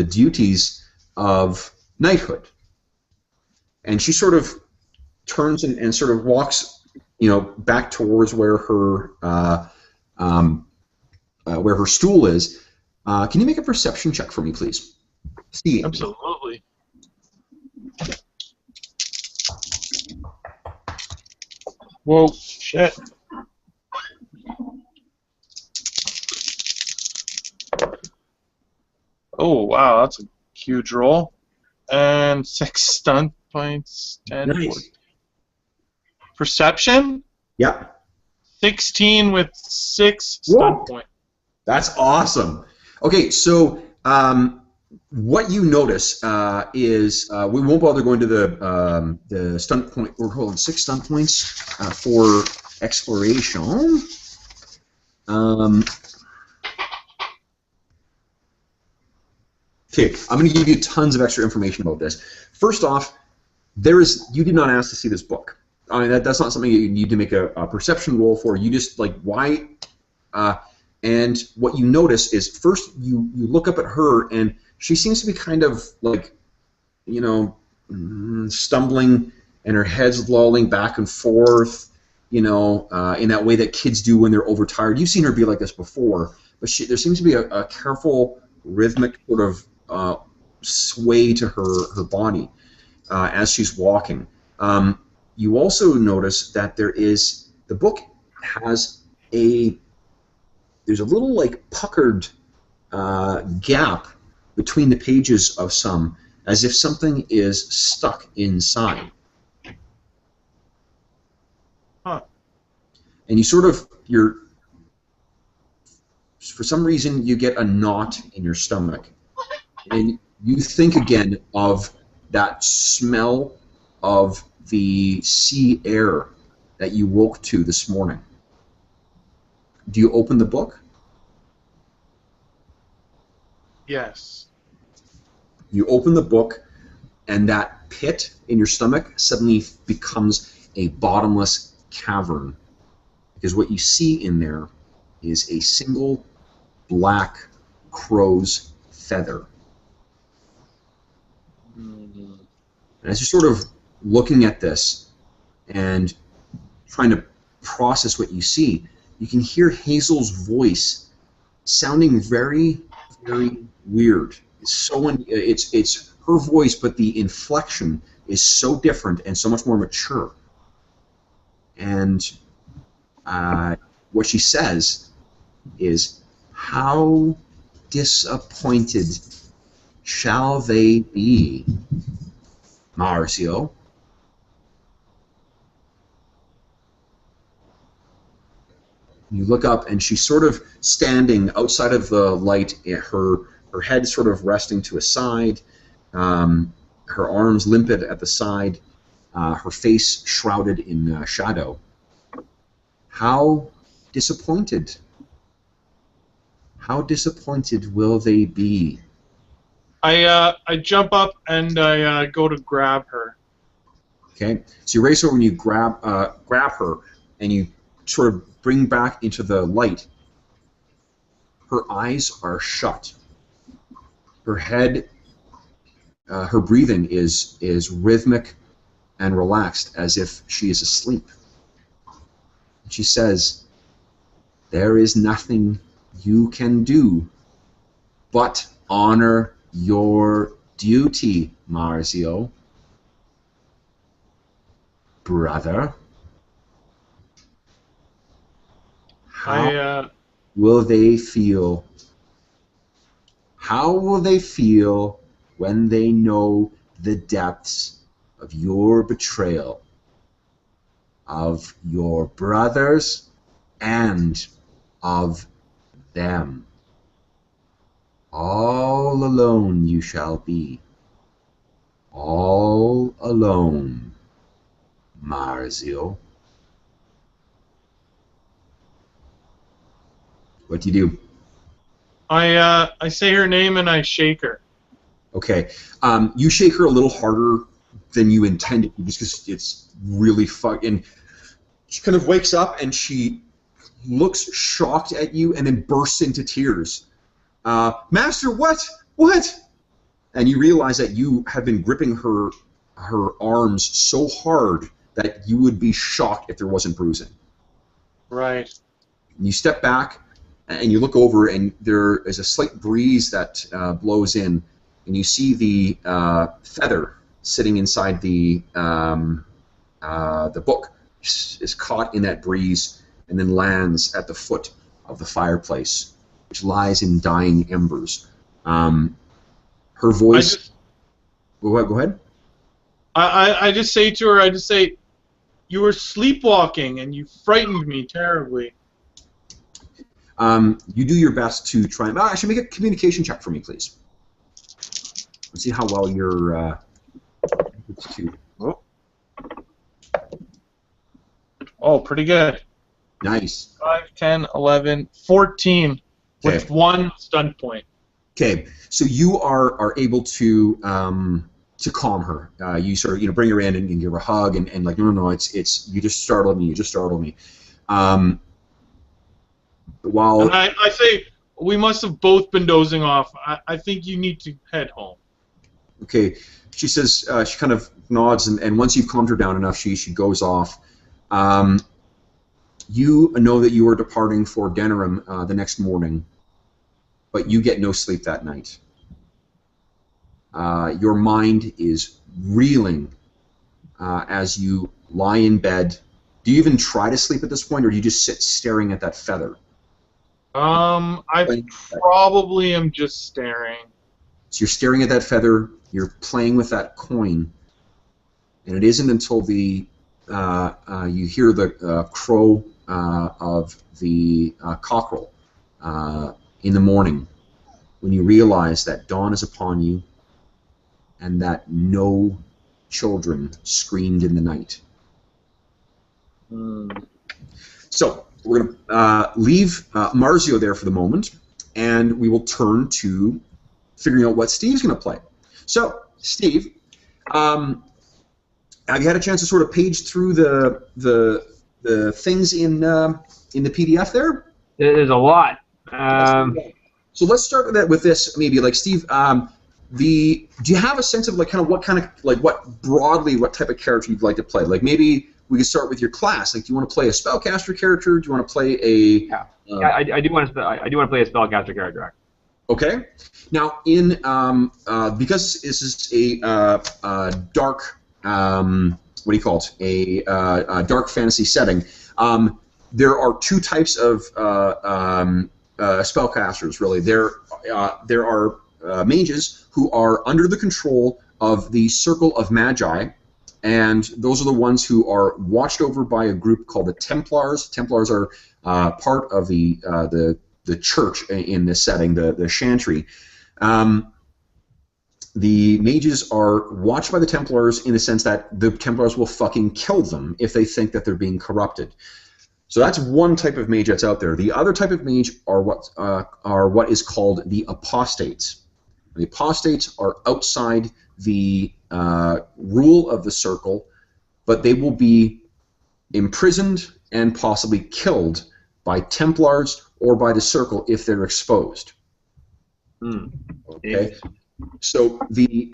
duties of knighthood, and she sort of turns and sort of walks, back towards where her stool is. Can you make a perception check for me, please? Steve. Absolutely. Whoa, shit. Oh, wow, that's a huge roll. And 6 stunt points. 10, Nice. 14. Perception? Yeah. 16 with 6 stunt points. That's awesome. Okay, so what you notice is we won't bother going to the stunt point. We're holding 6 stunt points for exploration. Okay, I'm going to give you tons of extra information about this. First off, you did not ask to see this book. I mean, that's not something you need to make a perception roll for. You just why? And what you notice is, first you look up at her, and she seems to be kind of stumbling, and her head's lolling back and forth, in that way that kids do when they're overtired. You've seen her be like this before, but there seems to be a careful, rhythmic sort of sway to her body as she's walking. You also notice that the book has there's a little puckered gap between the pages of some, as if something is stuck inside. Huh. And for some reason, you get a knot in your stomach. And you think again of that smell of the sea air that you woke to this morning. Do you open the book? Yes. You open the book, and that pit in your stomach suddenly becomes a bottomless cavern, because what you see in there is a single black crow's feather. And as you're sort of looking at this and trying to process what you see, you can hear Hazel's voice sounding very, very weird. It's her voice, but the inflection is so different and so much more mature. And what she says is, "How disappointed shall they be, Marzio? You look up, and she's sort of standing outside of the light, her head sort of resting to a side, her arms limpid at the side, her face shrouded in shadow. How disappointed? How disappointed will they be? I jump up and I go to grab her. Okay, so you race over and you grab her, and you sort of bring back into the light. Her eyes are shut. Her head, her breathing is rhythmic and relaxed, as if she is asleep. She says, "There is nothing you can do but honor your duty, Marzio. Brother." How will they feel? How will they feel when they know the depths of your betrayal of your brothers and of them? All alone you shall be. All alone, Marzio. What do you do? I say her name and I shake her. Okay. You shake her a little harder than you intended, just because it's really fucking. She kind of wakes up and she looks shocked at you and then bursts into tears. Master, what? What? And you realize that you have been gripping her arms so hard that you would be shocked if there wasn't bruising. Right. And you step back and you look over, and there is a slight breeze that blows in, and you see the feather sitting inside the book is caught in that breeze and then lands at the foot of the fireplace, which lies in dying embers. Her voice. Go ahead. I just say to her, you were sleepwalking and you frightened me terribly. You do your best to try and... actually, make a communication check for me, please. Let's see how well you're... it's 2. Oh, pretty good. Nice. 5, 10, 11, 14 with 1 stunt point. Okay, so you are able to calm her. You sort of bring her in and give her a hug and like no, it's you just startled me. While and I say we must have both been dozing off. I think you need to head home. Okay, she says she kind of nods and once you've calmed her down enough, she goes off. You know that you are departing for Denerim the next morning, but you get no sleep that night. Your mind is reeling as you lie in bed. Do you even try to sleep at this point, or do you just sit staring at that feather? I probably am just staring. So you're staring at that feather, you're playing with that coin, and it isn't until the you hear the crow of the cockerel in the morning when you realize that dawn is upon you and that no children screamed in the night. So we're going to leave Marzio there for the moment, and we will turn to figuring out what Steve's going to play. So, Steve, have you had a chance to sort of page through the things in the PDF there? There's a lot. So let's start with this, maybe. Like, Steve, do you have a sense of what broadly what type of character you'd like to play? Like, maybe we could start with your class. Like, do you want to play a spellcaster character? Do you want to play a? I do want to play a spellcaster character. Okay. Now, in because this is a dark, what do you call it? A dark fantasy setting. There are 2 types of spellcasters. Really, there are mages who are under the control of the Circle of Magi, and those are the ones who are watched over by a group called the Templars. Templars are part of the church in this setting, the Chantry. The mages are watched by the Templars in the sense that the Templars will fucking kill them if they think that they're being corrupted. So that's one type of mage that's out there. The other type of mage are what is called the apostates. The apostates are outside the rule of the circle, but they will be imprisoned and possibly killed by Templars or by the circle if they're exposed. Okay. So the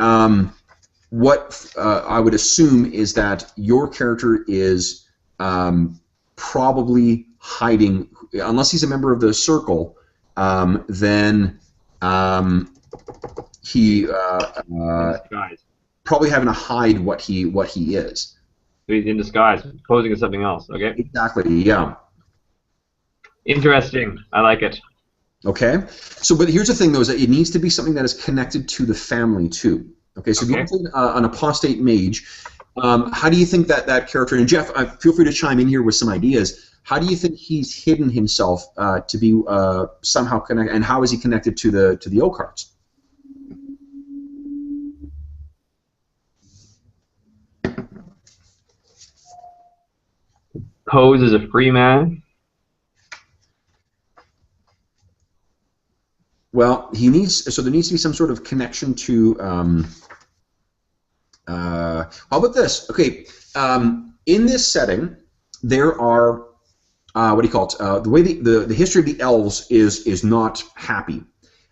what I would assume is that your character is probably hiding, unless he's a member of the circle, then he probably having to hide what he is. So he's in disguise, posing as something else. Okay. Exactly. Yeah. Interesting. I like it. Okay. So, but here's the thing, though, is that it needs to be something that is connected to the family too. Okay. So, if you play an apostate mage, how do you think that character? And Jeff, feel free to chime in here with some ideas. How do you think he's hidden himself to be somehow connected, and how is he connected to the Oakhearts? Pose as a free man. Well, there needs to be some sort of connection to. How about this? Okay, in this setting, there are what do you call it? The way the history of the elves is not happy.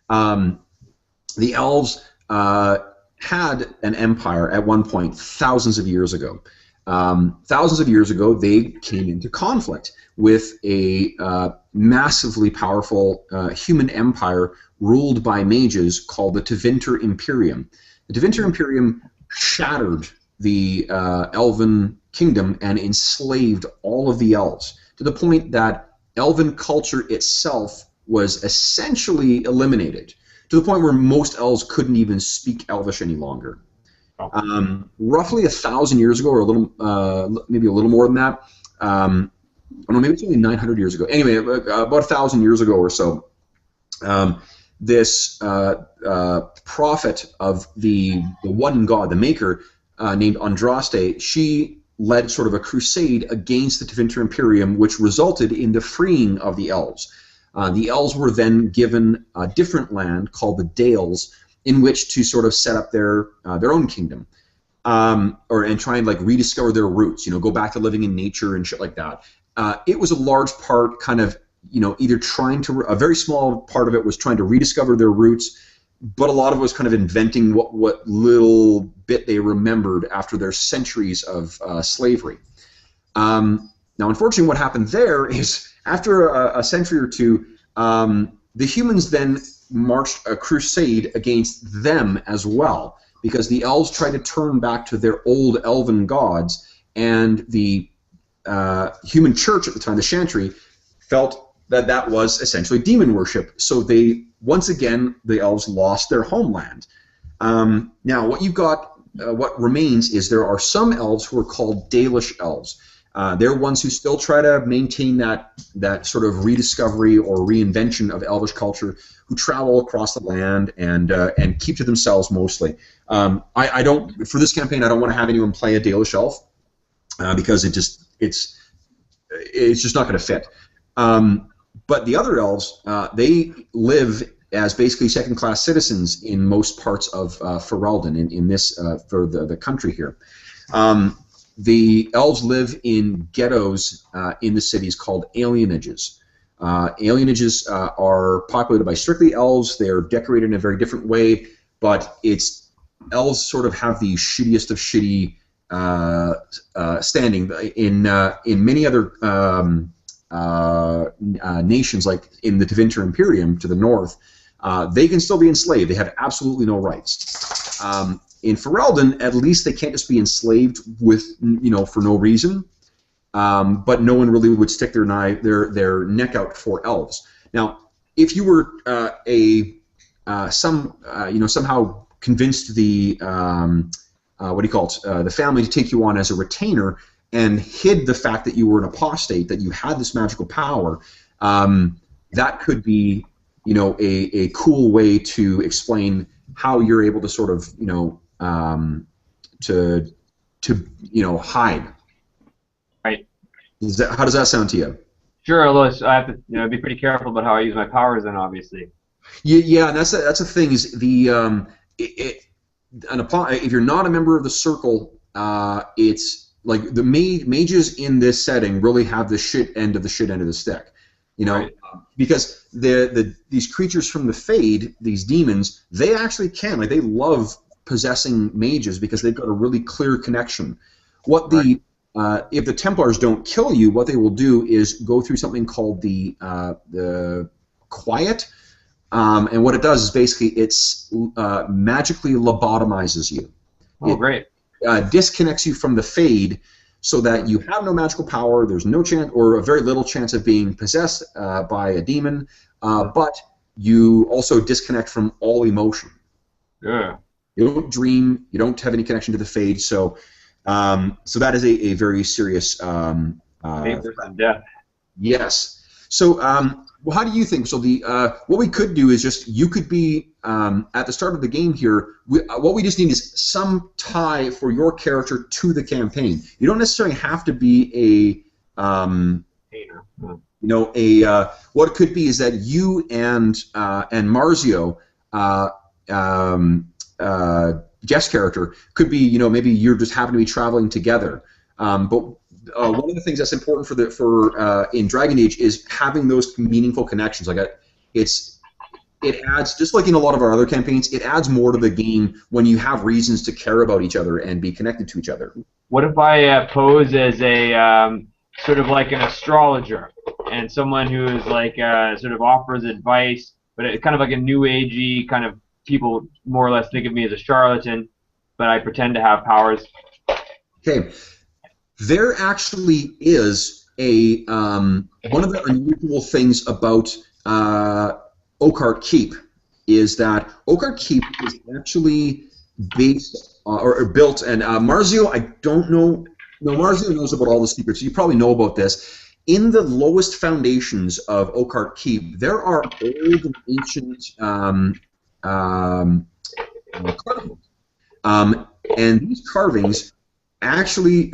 The elves had an empire at one point, thousands of years ago. Thousands of years ago, they came into conflict with a massively powerful human empire ruled by mages called the Tevinter Imperium. The Tevinter Imperium shattered the elven kingdom and enslaved all of the elves to the point that elven culture itself was essentially eliminated, to the point where most elves couldn't even speak Elvish any longer. Roughly 1,000 years ago, or a little, maybe a little more than that. Maybe it's only 900 years ago. Anyway, about 1,000 years ago or so, this prophet of the one god, the Maker, named Andraste, she led sort of a crusade against the Tevinter Imperium, which resulted in the freeing of the elves. The elves were then given a different land called the Dales, in which to sort of set up their own kingdom, and try and like rediscover their roots. Go back to living in nature and shit like that. It was a large part, kind of, either trying to. A very small part of it was trying to rediscover their roots, but a lot of it was kind of inventing what little bit they remembered after their centuries of slavery. Now, unfortunately, what happened there is after a century or two, the humans then marched a crusade against them as well, because the elves tried to turn back to their old elven gods, and the human church at the time, the Chantry, felt that was essentially demon worship. So once again, the elves lost their homeland. Now, what remains is there are some elves who are called Dalish elves. They're ones who still try to maintain that sort of rediscovery or reinvention of Elvish culture, who travel across the land and keep to themselves mostly. I don't, for this campaign, I don't want to have anyone play a Dalish elf because it's just not going to fit. But the other elves, they live as basically second-class citizens in most parts of Ferelden, in this for the country here. The elves live in ghettos in the cities called alienages. Alienages are populated by strictly elves. They're decorated in a very different way, but elves sort of have the shittiest of shitty standing in many other nations, like in the Tevinter Imperium to the north. They can still be enslaved. They have absolutely no rights. In Ferelden, at least they can't just be enslaved for no reason. But no one really would stick their neck out for elves. Now, if you were a somehow convinced the the family to take you on as a retainer and hid the fact that you were an apostate, that you had this magical power, that could be, a cool way to explain how you're able to sort of, hide. Right. How does that sound to you? Sure, although I have to be pretty careful about how I use my powers then, obviously. Yeah, and that's the thing is if you're not a member of the circle, it's like the mages in this setting really have the shit end of the stick, Right. because these creatures from the Fade, these demons, they actually can, like, they love possessing mages because they've got a really clear connection. What the if the Templars don't kill you, what they will do is go through something called the Quiet, and what it does is basically it's magically lobotomizes you. Oh, great. Disconnects you from the Fade so that you have no magical power, there's no chance or a very little chance of being possessed by a demon, but you also disconnect from all emotion. Yeah. You don't dream, you don't have any connection to the Fade, so that is a very serious Fate versus death. Yes. So, well, how do you think? So what we could do is just you could be at the start of the game here. What we just need is some tie for your character to the campaign. You don't necessarily have to be what it could be is that you and Marzio, Jeff's character, could be maybe you're just happen to be traveling together. But one of the things that's important for in Dragon Age is having those meaningful connections. Like it adds, just like in a lot of our other campaigns, it adds more to the game when you have reasons to care about each other and be connected to each other. What if I pose as a sort of like an astrologer and someone who is like sort of offers advice, but it's kind of like a new agey kind of people more or less think of me as a charlatan, but I pretend to have powers. Okay. There actually is a one of the unusual things about Oakheart Keep is that Oakheart Keep is actually based or built, and Marzio, I don't know. No, Marzio knows about all the secrets. You probably know about this. In the lowest foundations of Oakheart Keep, there are old and ancient carvings, and these carvings actually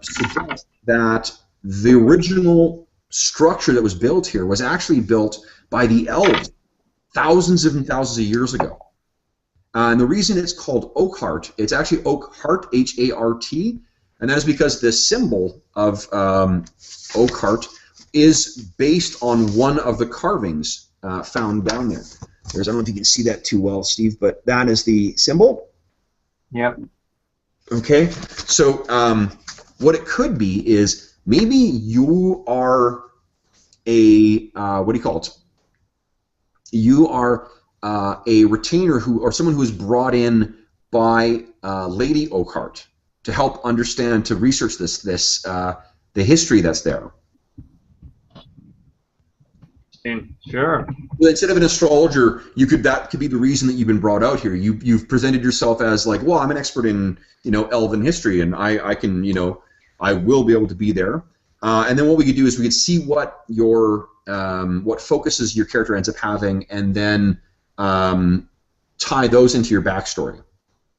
suggest that the original structure that was built here was actually built by the elves thousands and thousands of years ago. And the reason it's called Oakheart, it's actually Oakheart, H-A-R-T, and that is because the symbol of Oakheart is based on one of the carvings found down there. I don't know if you can see that too well, Steve, but that is the symbol. Yep. Okay, so what it could be is maybe you are a what do you call it? You are a retainer or someone who is brought in by Lady Oakheart to help understand, to research the history that's there. Sure. Well, instead of an astrologer, that could be the reason that you've been brought out here. You've presented yourself as like, well, I'm an expert in elven history, and I can I will be able to be there. And then what we could do is we could see what what focuses your character ends up having, and then tie those into your backstory.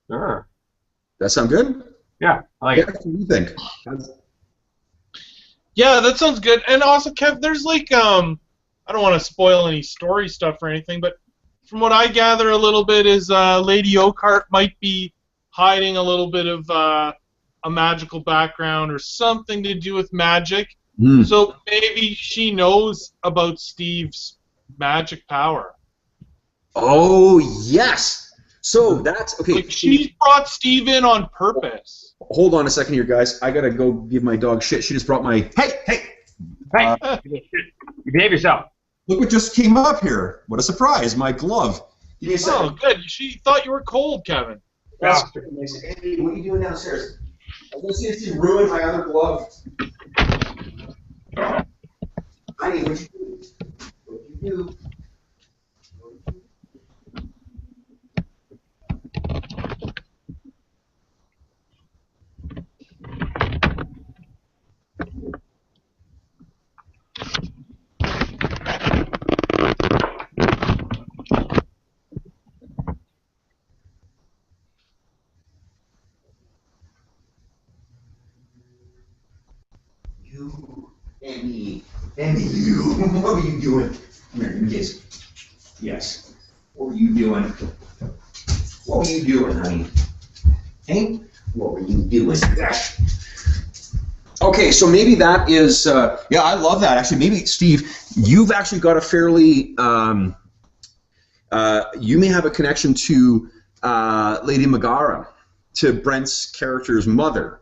Sure. That sound good? Yeah, I like it. What do you think? Yeah, that sounds good. And also, Kev, there's like I don't want to spoil any story stuff or anything, but from what I gather a little bit is Lady Oakheart might be hiding a little bit of a magical background or something to do with magic. Mm. So maybe she knows about Steve's magic power. Oh, yes! So that's okay. Like she brought Steve in on purpose. Hold on a second here, guys. I gotta go give my dog shit. She just brought my... Hey! Hey, you behave yourself. Look what just came up here. What a surprise. My glove. Give me a second. Oh, good. She thought you were cold, Kevin. That's nice. Andy, what are you doing downstairs? I'm going to see if you ruined my other glove. Honey, what'd you do? What'd you do? you, Emmy, you. What were you doing? Come here, give me a kiss. Yes. What were you doing? What were you doing, honey? Hey, what were you doing? Okay, so maybe that is, yeah, I love that. Actually, maybe, Steve, you've actually got a fairly, you may have a connection to Lady Megara, to Brent's character's mother.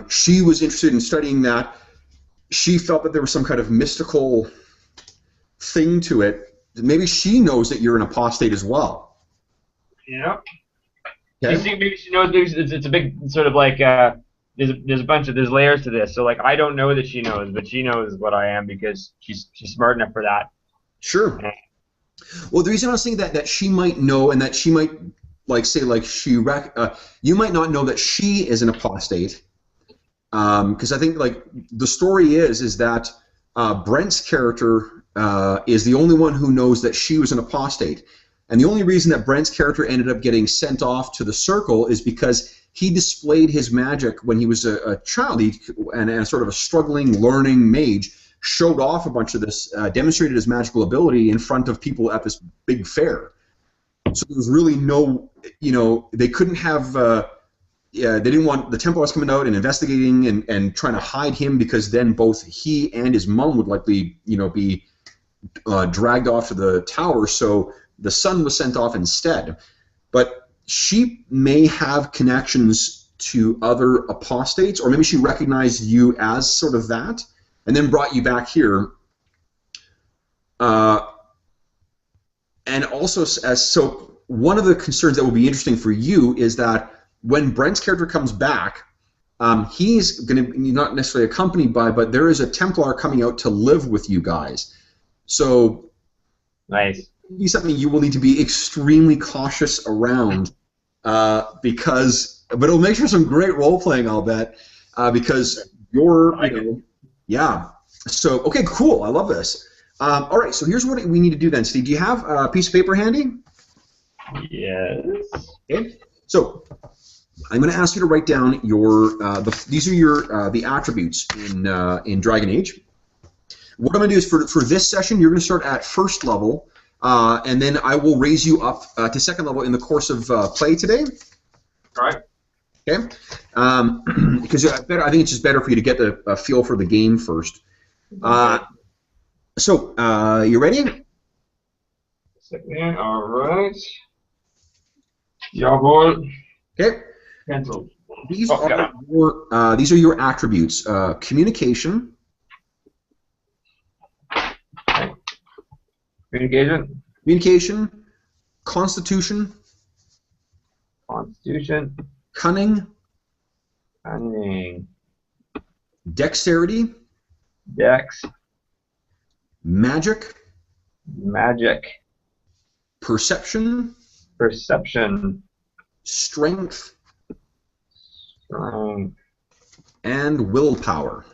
She was interested in studying that. She felt that there was some kind of mystical thing to it. Maybe she knows that you're an apostate as well. Yeah. Okay? Maybe she knows. Maybe it's a big sort of like there's a bunch of layers to this. So like I don't know that she knows, but she knows what I am because she's smart enough for that. Sure. Well, the reason I was saying that she might know, and that she might say you might not know that she is an apostate, because I think like the story is that Brent's character is the only one who knows that she was an apostate, and the only reason that Brent's character ended up getting sent off to the Circle is because he displayed his magic when he was a child, and a sort of a struggling, learning mage. Showed off a bunch of this, demonstrated his magical ability in front of people at this big fair. So there was really no, they couldn't have, they didn't want the Templars coming out and investigating and trying to hide him, because then both he and his mom would likely, be dragged off to the tower. So the son was sent off instead. But she may have connections to other apostates, or maybe she recognized you as sort of that, and then brought you back here. And also, so one of the concerns that will be interesting for you is that when Brent's character comes back, he's going to be not necessarily accompanied by, but there is a Templar coming out to live with you guys. So, nice. Be something you will need to be extremely cautious around, because, but it'll make for some great role playing, I'll bet, because you're, yeah. So, okay, cool. I love this. All right, so here's what we need to do then, Steve. Do you have a piece of paper handy? Yes. Okay. So, I'm going to ask you to write down your these are your the attributes in Dragon Age. What I'm going to do is for this session, you're going to start at first level, and then I will raise you up to second level in the course of play today. All right. Okay. Because I think it's just better for you to get a feel for the game first. So, you ready? Second. All right. Jawohl. Okay. Pencil. These are your attributes: communication, communication, constitution, cunning, dexterity, dex, magic, perception, strength, and willpower.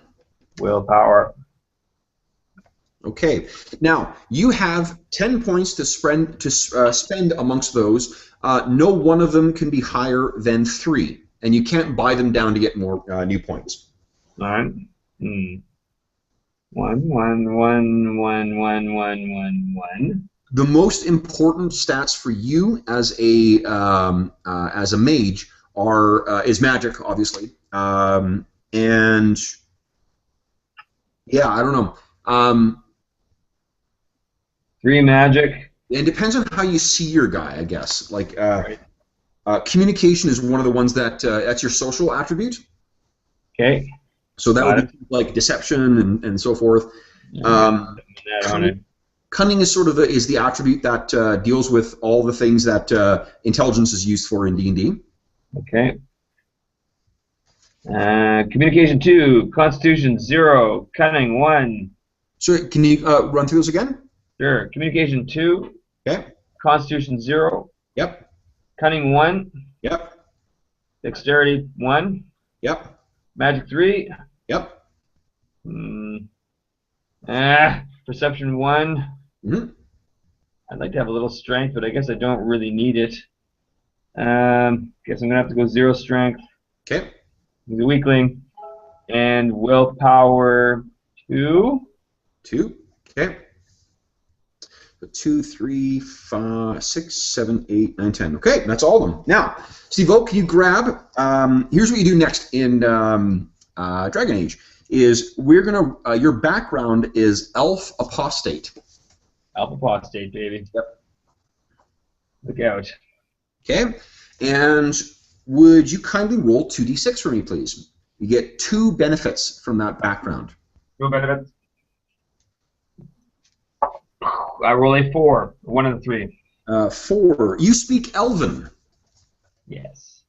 Okay. Now you have 10 points to spend amongst those. No one of them can be higher than 3, and you can't buy them down to get more new points. All right. 1, 1, 1, 1, 1, 1, 1. The most important stats for you as a mage is magic, obviously, and yeah, I don't know. 3 magic. It depends on how you see your guy, I guess. Like communication is one of the ones that's your social attribute. Okay. So that would be like deception and so forth. Cunning is sort of is the attribute that deals with all the things that intelligence is used for in D&D. Okay. Communication 2, Constitution 0, Cunning 1. So can you run through those again? Sure. Communication 2. Okay. Constitution 0. Yep. Cunning 1. Yep. Dexterity 1. Yep. Magic 3. Yep. Perception 1. Mm-hmm. I'd like to have a little strength, but I guess I don't really need it. Guess I'm gonna have to go 0 strength. Okay. He's a weakling. And willpower 2. 2. Okay. So 2, 3, 5, 6, 7, 8, 9, 10. Okay, that's all of them. Now, Steve-O, can you grab? Here's what you do next in Dragon Age. Is we're gonna your background is Elf Apostate. Elf Apostate, baby. Yep. Look out. Okay, and would you kindly roll 2d6 for me, please? You get 2 benefits from that background. No benefits. I roll a 4. 1 of the 3. 4. You speak Elven. Yes.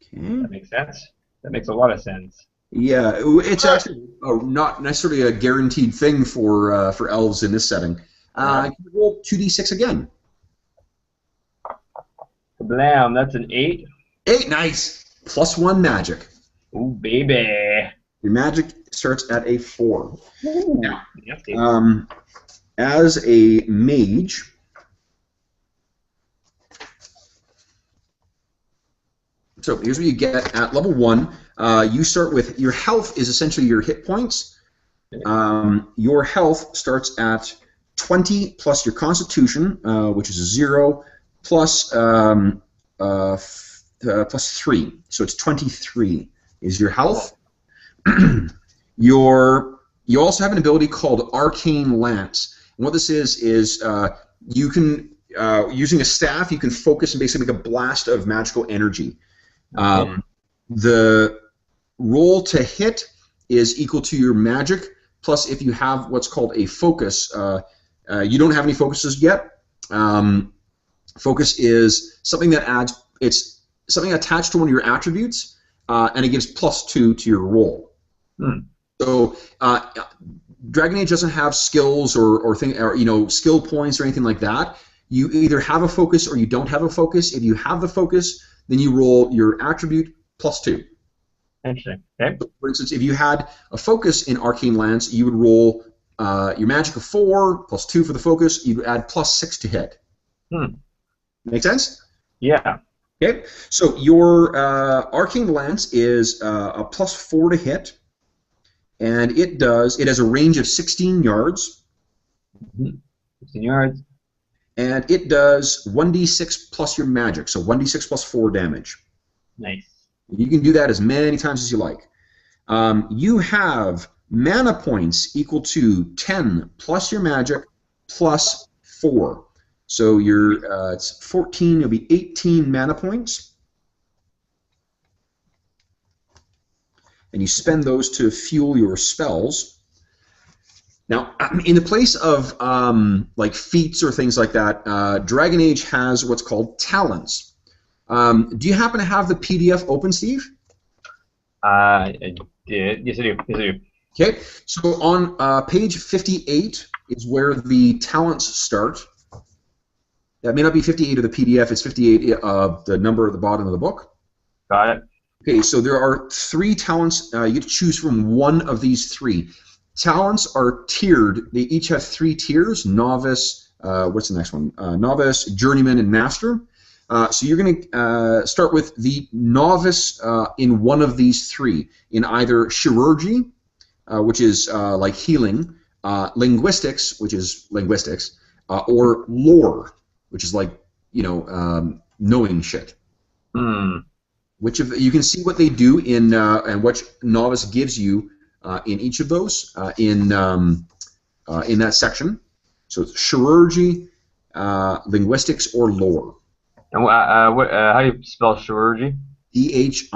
Okay. That makes sense. That makes a lot of sense. Yeah, it's actually not necessarily a guaranteed thing for elves in this setting. You roll 2d6 again. Blam, that's an 8. 8, nice. +1 magic. Ooh, baby. Your magic starts at a 4. Ooh, Now, nasty. as a mage, so here's what you get at level 1. You start with your health is essentially your hit points. Your health starts at 20 plus your constitution, which is a 0, plus 3. So it's 23 is your health. You also have an ability called Arcane Lance. And what this is you can, using a staff, you can focus and basically make a blast of magical energy. The roll to hit is equal to your magic, plus if you have what's called a focus. You don't have any focuses yet. Focus is something that adds, it's something attached to one of your attributes, and it gives +2 to your roll. So Dragon Age doesn't have skills or skill points or anything like that. You either have a focus or you don't have a focus. If you have the focus, then you roll your attribute +2. Interesting. Okay. For instance, if you had a focus in Arcane Lance, you would roll your magic of 4 +2 for the focus. You'd add +6 to hit. Make sense? Yeah. Okay. So your Arcane Lance is a +4 to hit, and it has a range of 16 yards. 16 yards. And it does 1d6 plus your magic, so 1d6 plus 4 damage. Nice. You can do that as many times as you like. You have mana points equal to 10 plus your magic plus 4. So it's 14, it'll be 18 mana points. And you spend those to fuel your spells. Now, in the place of like feats or things like that, Dragon Age has what's called talents. Do you happen to have the PDF open, Steve? I did. Yes, I do. Yes, I do. Okay, so on page 58 is where the talents start. That may not be 58 of the PDF, it's 58 of the number at the bottom of the book. Got it. Okay, so there are 3 talents. You get to choose from one of these 3. Talents are tiered. They each have 3 tiers: novice, what's the next one? Novice, journeyman, and master. So you're going to start with the novice in one of these 3, in either chirurgy, which is like healing, linguistics, which is linguistics, or lore, which is like, knowing shit. Which of you can see what they do in and what novice gives you in each of those in that section. So it's chirurgy, linguistics, or lore. And how do you spell chirurgy? Dhirurgy.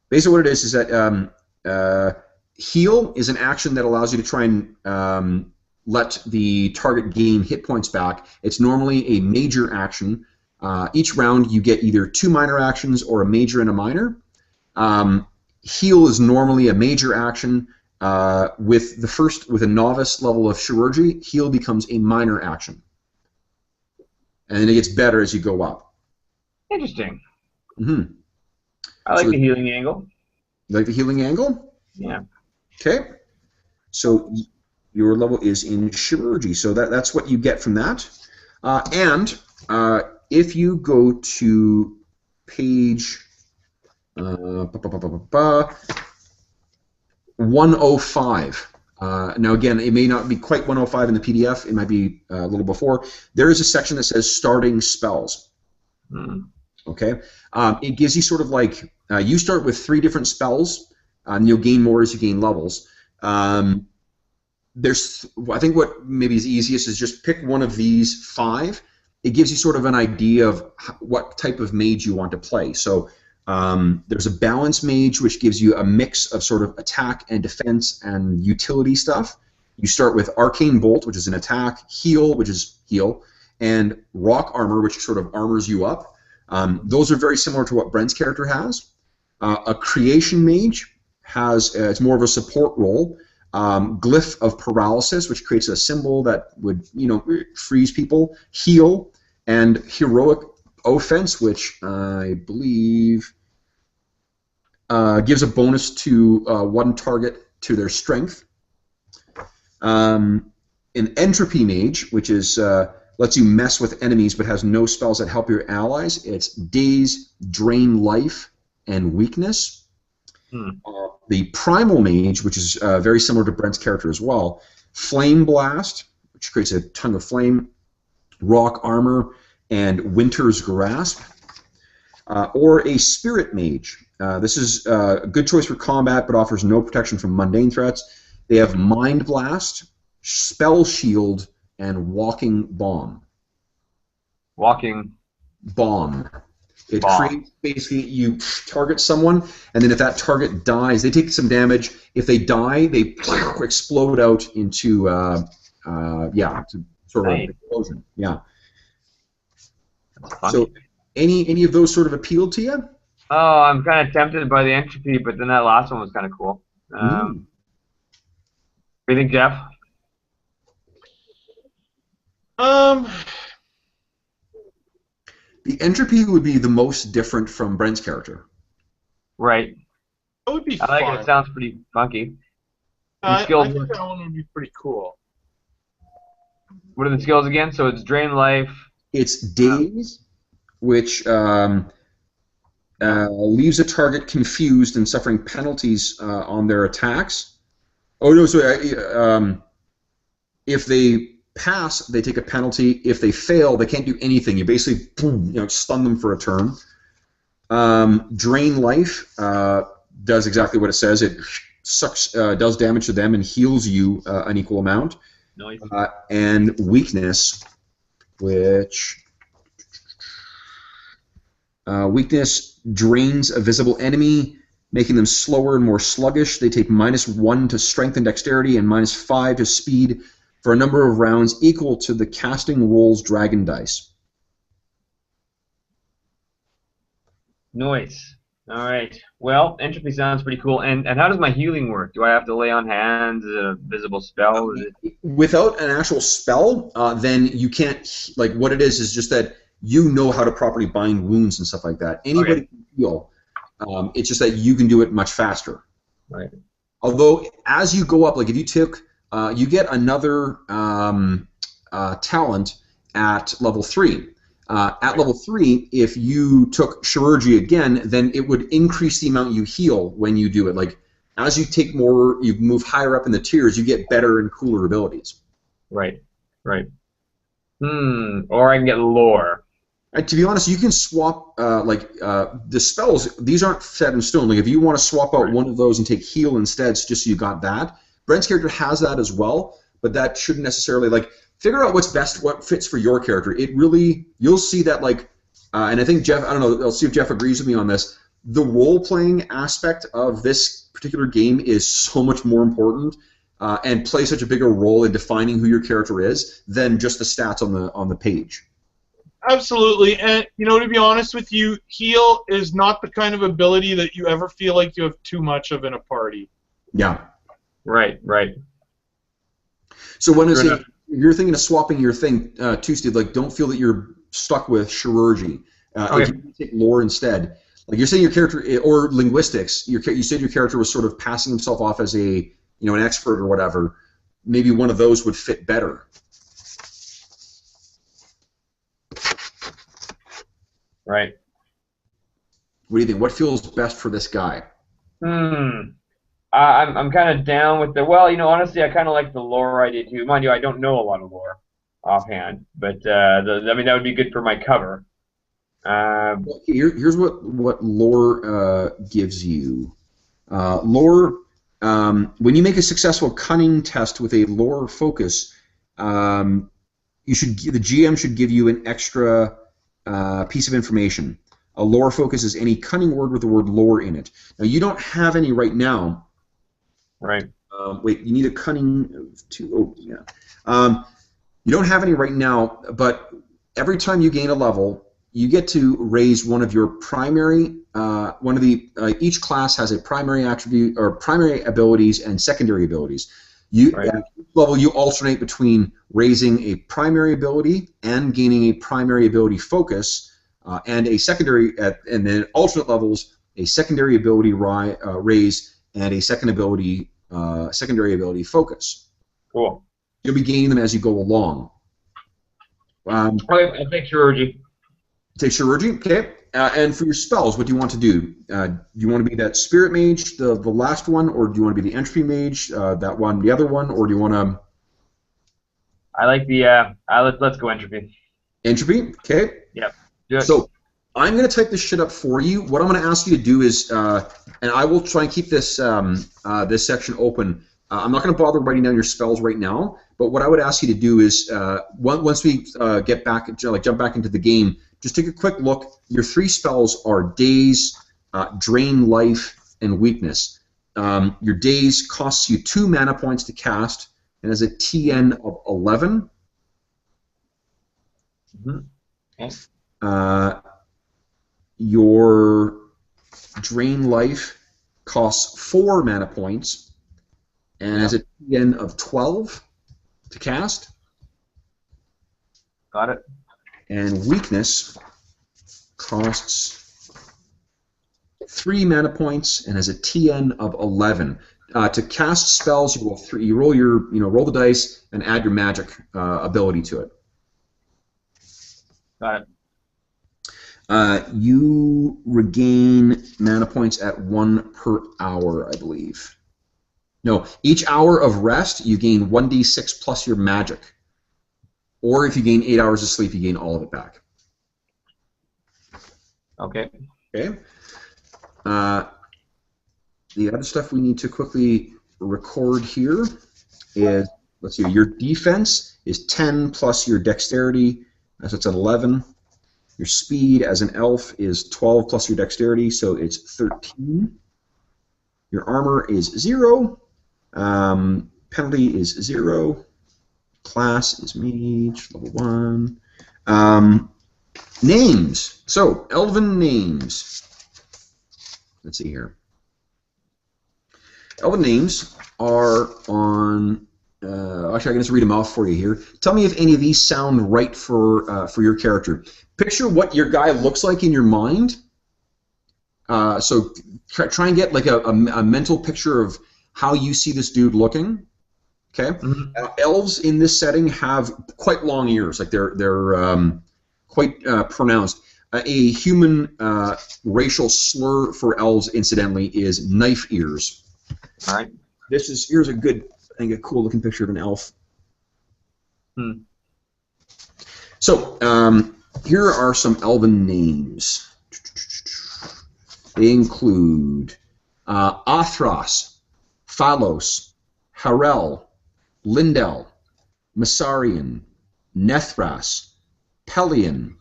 Basically, what it is that heal is an action that allows you to try and let the target gain hit points back. It's normally a major action. Each round you get either 2 minor actions or a major and a minor. Heal is normally a major action. With a novice level of chirurgy, heal becomes a minor action. And then it gets better as you go up. Interesting. Mm-hmm. I like the healing angle. You like the healing angle? Yeah. Okay. So your level is in chirurgy. So that's what you get from that. And if you go to page 105. Now, again, it may not be quite 105 in the PDF. It might be a little before. There is a section that says starting spells. Okay? It gives you sort of like, you start with 3 different spells, and you'll gain more as you gain levels. There's, I think what maybe is easiest is just pick one of these 5. It gives you sort of an idea of what type of mage you want to play. So there's a balance mage, which gives you a mix of sort of attack and defense and utility stuff. You start with Arcane Bolt, which is an attack, Heal, which is heal, and Rock Armor, which sort of armors you up. Those are very similar to what Brent's character has. A Creation Mage has, it's more of a support role. Glyph of Paralysis, which creates a symbol that would, freeze people. Heal, and Heroic Offense, which I believe gives a bonus to one target to their strength. An Entropy Mage, which is lets you mess with enemies but has no spells that help your allies. It's Daze, Drain Life, and Weakness. The Primal Mage, which is very similar to Brent's character as well. Flame Blast, which creates a tongue of flame. Rock Armor, and Winter's Grasp. Or a Spirit Mage. This is a good choice for combat, but offers no protection from mundane threats. They have Mind Blast, Spell Shield, and Walking Bomb. Walking Bomb. It Bomb. creates, basically, you target someone, and then if that target dies, they take some damage. If they die, they explode out into, sort of an explosion. Yeah. Funny. So, any of those sort of appeal to you? Oh, I'm kind of tempted by the Entropy, but then that last one was kind of cool. What do you think, Jeff? The Entropy would be the most different from Brent's character. Right. That would be I like fun. it. It sounds pretty funky. I skills think work. that one would be pretty cool. What are the skills again? So it's Drain Life. It's Daze, which leaves a target confused and suffering penalties on their attacks. Oh no! So if they pass, they take a penalty. If they fail, they can't do anything. You basically stun them for a turn. Drain Life does exactly what it says. It sucks, does damage to them, and heals you an equal amount. Nice. And Weakness, which Weakness drains a visible enemy, making them slower and more sluggish. They take -1 to strength and dexterity and -5 to speed for a number of rounds equal to the casting roll's dragon dice. Nice. All right. Well, Entropy sounds pretty cool. And how does my healing work? Do I have to lay on hands? Is it a visible spell? Is it... Without an actual spell, then you can't. Like, what it is just that you know how to properly bind wounds and stuff like that. Anybody can heal. It's just that you can do it much faster. Right. Although, as you go up, like if you took, you get another talent at level 3. At level 3, if you took Chirurgy again, then it would increase the amount you heal when you do it. Like, as you take more, you move higher up in the tiers, you get better and cooler abilities. Right. Right. Or I can get lore. To be honest, you can swap, the spells, these aren't set in stone. Like, if you want to swap out one of those and take heal instead, just so you got that. Brent's character has that as well, but that shouldn't necessarily, like, figure out what's best, what fits for your character. It really, you'll see that, like, and I think Jeff, I don't know, I'll see if Jeff agrees with me on this. The role-playing aspect of this particular game is so much more important and plays such a bigger role in defining who your character is than just the stats on the page. Absolutely, and to be honest with you, heal is not the kind of ability that you ever feel like you have too much of in a party. Yeah. Right. Right. So when if you're thinking of swapping your thing too, Steve, like, don't feel that you're stuck with Chirurgy. If you take lore instead, like you're saying your character, or linguistics, you said your character was sort of passing himself off as an expert or whatever. Maybe one of those would fit better. Right. What do you think? What feels best for this guy? I'm kind of down with the. Well, honestly, I kind of like the lore idea too. Mind you, I don't know a lot of lore offhand, but I mean that would be good for my cover. Well, here's what lore gives you. Lore. When you make a successful cunning test with a lore focus, the GM should give you an extra piece of information. A lore focus is any cunning word with the word lore in it. Now you don't have any right now. Right. Wait, you need a cunning to. Oh, yeah. You don't have any right now, but every time you gain a level, you get to raise one of your primary. Each class has a primary attribute or primary abilities and secondary abilities. At each level, you alternate between raising a primary ability and gaining a primary ability focus, and a secondary. And then alternate levels, a secondary ability raise and a secondary ability focus. Cool. You'll be gaining them as you go along. Okay, take chirurgy. Take chirurgy, okay. And for your spells, what do you want to do? Do you want to be that spirit mage, the last one, or do you want to be the entropy mage, that one, the other one, or do you want to? I like the. Let's go entropy. Entropy, okay. Yep. Good. So I'm going to type this shit up for you. What I'm going to ask you to do is, and I will try and keep this this section open. I'm not going to bother writing down your spells right now, but what I would ask you to do is, once we get back, jump back into the game, just take a quick look. Your 3 spells are Daze, Drain Life, and Weakness. Your Daze costs you 2 mana points to cast, and has a TN of 11. Mm-hmm. Okay. Your Drain Life costs 4 mana points, and has a TN of 12 to cast. Got it. And Weakness costs 3 mana points and has a TN of 11. To cast spells, you roll roll the dice and add your magic ability to it. Got it. You regain mana points at 1 per hour, I believe. No, each hour of rest, you gain 1d6 plus your magic. Or if you gain 8 hours of sleep, you gain all of it back. Okay. Okay. The other stuff we need to quickly record here is, let's see, your defense is 10 plus your dexterity, so it's an 11. Your speed as an elf is 12 plus your dexterity, so it's 13. Your armor is 0. Penalty is 0. Class is mage, level 1. Names. So, elven names. Let's see here. Elven names are on. Actually, I can just read them off for you here. Tell me if any of these sound right for your character. Picture what your guy looks like in your mind. So try and get like a mental picture of how you see this dude looking. Okay. Mm-hmm. Elves in this setting have quite long ears, like they're quite pronounced. A human racial slur for elves, incidentally, is knife ears. All right. Here's a good, I think, a cool looking picture of an elf. So here are some elven names. They include Athros, Phalos, Harel, Lindel, Masarian, Nethras, Pelion,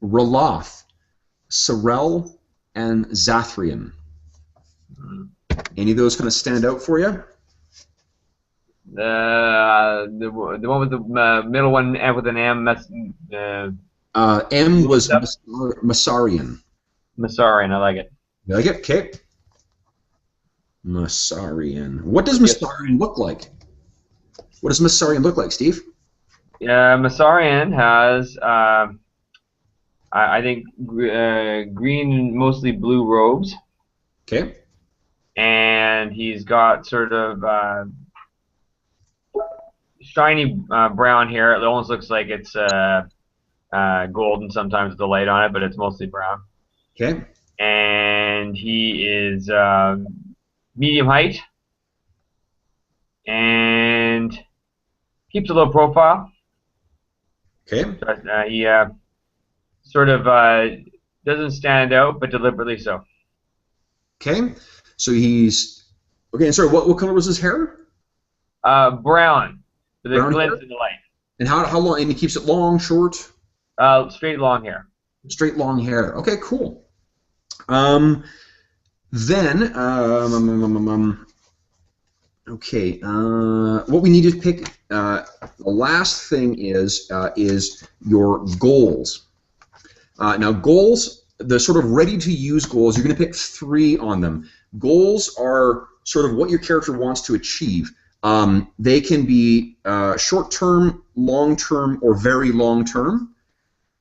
Roloth, Sorel, and Zathrian. Any of those kind of stand out for you? The one with the middle one with an M. M was Masarian. Masarian, I like it. You like it? Okay. Masarian. What does Masarian look like? What does Masarian look like, Steve? Masarian has, I think, green, mostly blue robes. Okay. And he's got sort of shiny brown hair. It almost looks like it's golden sometimes with the light on it, but it's mostly brown. Okay. and he is medium height and keeps a low profile. Okay. But, he sort of doesn't stand out, but deliberately so. Okay. So he's okay. And sorry, what color was his hair? Brown, with a Brown glint hair? in the light. And how long? And he keeps it long, short, Straight long hair. straight, long hair. Okay, cool. Then okay. What we need to pick. The last thing is your goals. Now, goals, the sort of ready-to-use goals, you're going to pick 3 on them. Goals are sort of what your character wants to achieve. They can be short-term, long-term, or very long-term.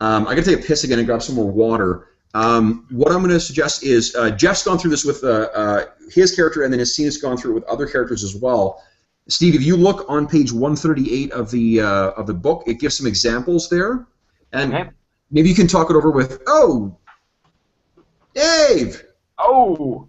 I got to take a piss again and grab some more water. What I'm going to suggest is Jeff's gone through this with his character, and then his scene has gone through it with other characters as well. Steve, if you look on page 138 of the book, it gives some examples there, and Okay. maybe you can talk it over with. Oh, Dave, Oh!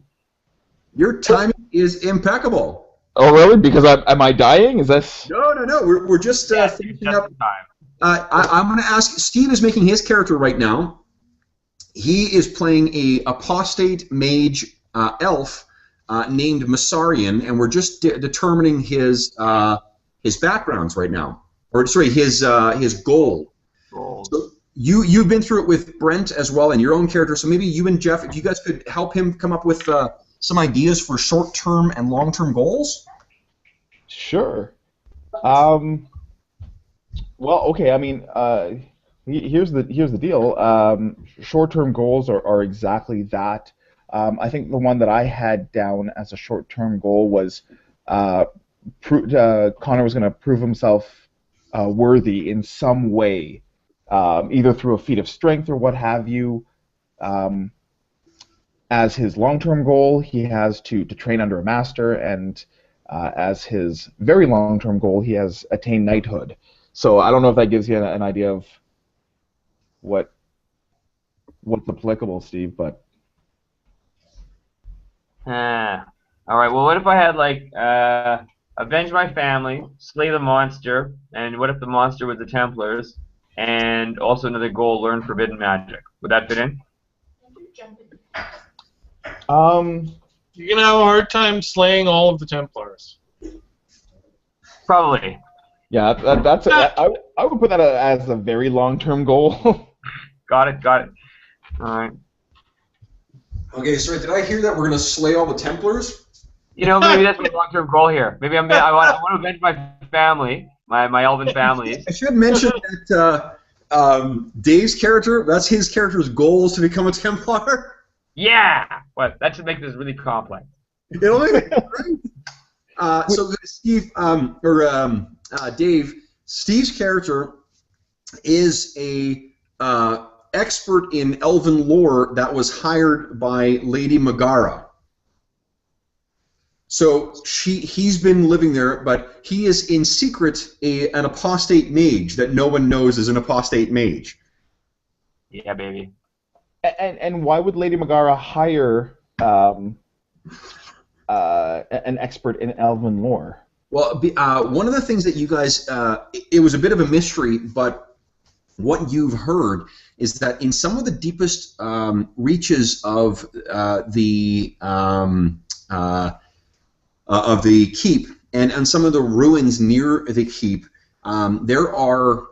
your timing is impeccable. Oh, really? Because am I dying? Is this? No. We're just Yes, finishing just up. in time. I'm going to ask. Steve is making his character right now. He is playing a apostate mage elf named Masarian, and we're just determining his backgrounds right now, or sorry, his goal. Gold. So you've been through it with Brent as well, and your own character. So maybe you and Jeff, if you guys could help him come up with some ideas for short-term and long-term goals. Sure. Well, okay. I mean, here's the deal. Short-term goals are exactly that. I think the one that I had down as a short-term goal was Connor was going to prove himself worthy in some way, either through a feat of strength or what have you. As his long-term goal, he has to train under a master, and as his very long-term goal, he has attained knighthood. So I don't know if that gives you an idea of what's applicable, Steve, but All right. Well, what if I had like avenge my family, slay the monster, and what if the monster was the Templars, and also another goal: learn forbidden magic. Would that fit in? You're gonna have a hard time slaying all of the Templars. Probably. yeah, I would put that as a very long-term goal. Got it. All right. Okay, sorry, did I hear that we're going to slay all the Templars? You know, maybe that's my long-term goal here. Maybe I want to avenge my family, my elven families. I should mention that Dave's character, that's his character's goal is to become a Templar. Yeah. What? That should make this really complex. It'll make it great. So Steve, Dave, Steve's character is a expert in elven lore that was hired by Lady Megara. So he's been living there, but he is in secret an apostate mage that no one knows is an apostate mage. Yeah, baby. And why would Lady Megara hire an expert in elven lore? Well, one of the things that you guys, it was a bit of a mystery, but what you've heard is that in some of the deepest reaches of the keep and some of the ruins near the keep, there are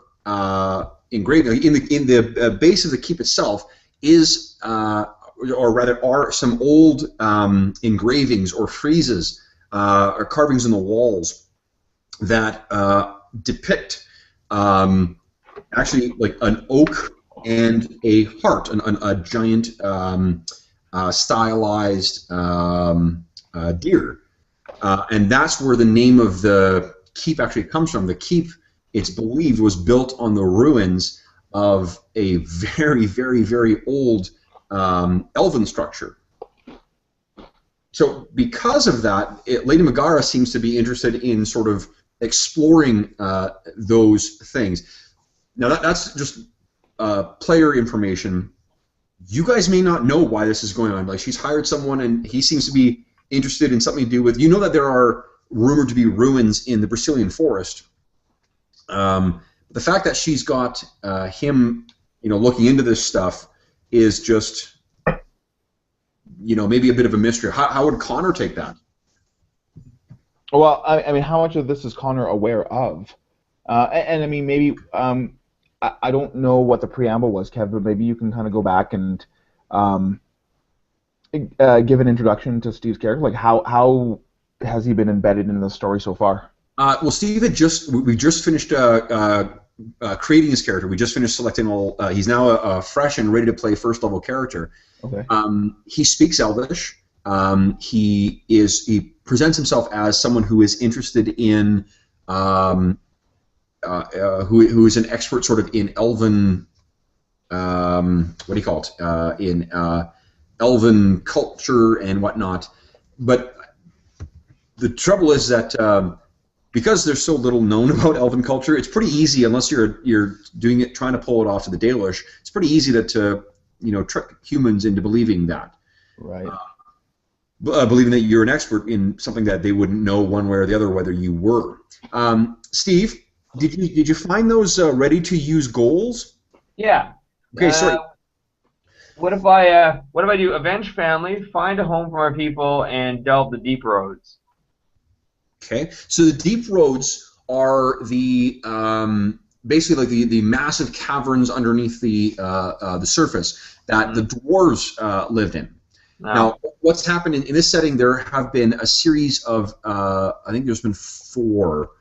engraved in the base of the keep itself is, or rather, are some old engravings or friezes or carvings in the walls that depict actually like an oak and a heart, a giant stylized deer. And that's where the name of the keep actually comes from. The keep, it's believed, was built on the ruins of a very, very, very old elven structure. So because of that, Lady Megara seems to be interested in sort of exploring those things. Now that's just player information, you guys may not know why this is going on. Like, she's hired someone, and he seems to be interested in something to do with. You know that there are rumored to be ruins in the Brazilian forest. The fact that she's got him, looking into this stuff is just, maybe a bit of a mystery. How would Connor take that? Well, I mean, how much of this is Connor aware of? And I mean, maybe I don't know what the preamble was, Kev, but maybe you can kind of go back and give an introduction to Steve's character. Like, how has he been embedded in the story so far? Well, Steve we just finished creating his character. We just finished selecting all. He's now a fresh and ready to play first level character. Okay. He speaks Elvish. He presents himself as someone who is interested in who is an expert sort of in Elven. What do you call it? In Elven culture and whatnot. But the trouble is that because there's so little known about Elven culture, it's pretty easy, unless you're doing it, trying to pull it off to the Dalish. It's pretty easy to trick humans into believing that. Right. Believing that you're an expert in something that they wouldn't know one way or the other whether you were. Steve, did you find those ready to use goals? Yeah. Okay, sorry. What if I do avenge family, find a home for our people, and delve the deep roads? Okay, so the deep roads are the basically like the massive caverns underneath the surface that the dwarves lived in. No. Now, what's happened in this setting? There have been a series of I think there's been 4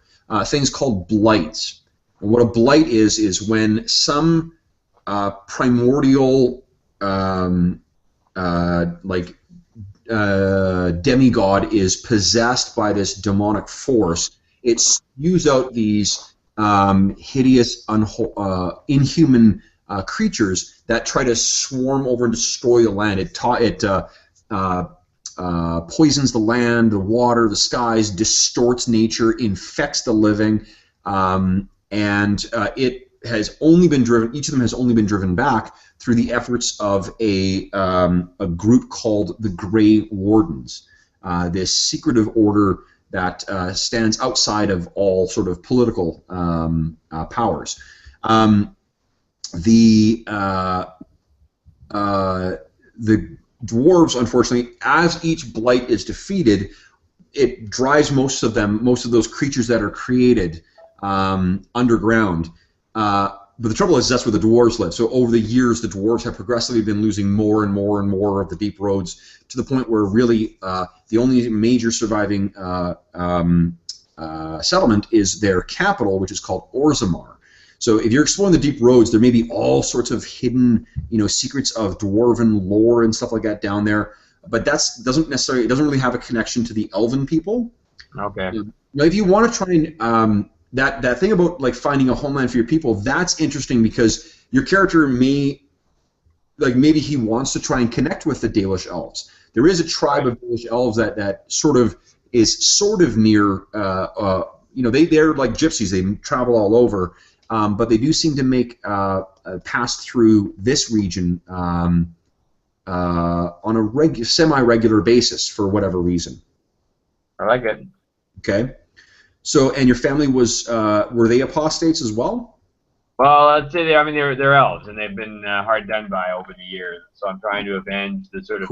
things called blights. And what a blight is when some primordial demigod is possessed by this demonic force. It spews out these hideous, inhuman creatures that try to swarm over and destroy the land. It poisons the land, the water, the skies, distorts nature, infects the living, and it has only been driven. Each of them has only been driven back through the efforts of a group called the Grey Wardens, this secretive order that stands outside of all sort of political powers. The dwarves, unfortunately, as each blight is defeated, it drives most of those creatures that are created underground. But the trouble is that's where the dwarves live. So over the years, the dwarves have progressively been losing more and more and more of the deep roads to the point where really the only major surviving settlement is their capital, which is called Orzammar. So if you're exploring the deep roads, there may be all sorts of hidden, secrets of dwarven lore and stuff like that down there. But it doesn't really have a connection to the Elven people. Okay. Now, if you want to try and that thing about like finding a homeland for your people, that's interesting because your character maybe he wants to try and connect with the Dalish elves. There is a tribe of Dalish elves that sort of near. They're like gypsies. They travel all over, but they do seem to make pass through this region on a semi-regular basis for whatever reason. I like it. Okay. So, and your family were they apostates as well? Well, I'd say they're elves, and they've been hard done by over the years. So I'm trying to avenge the sort of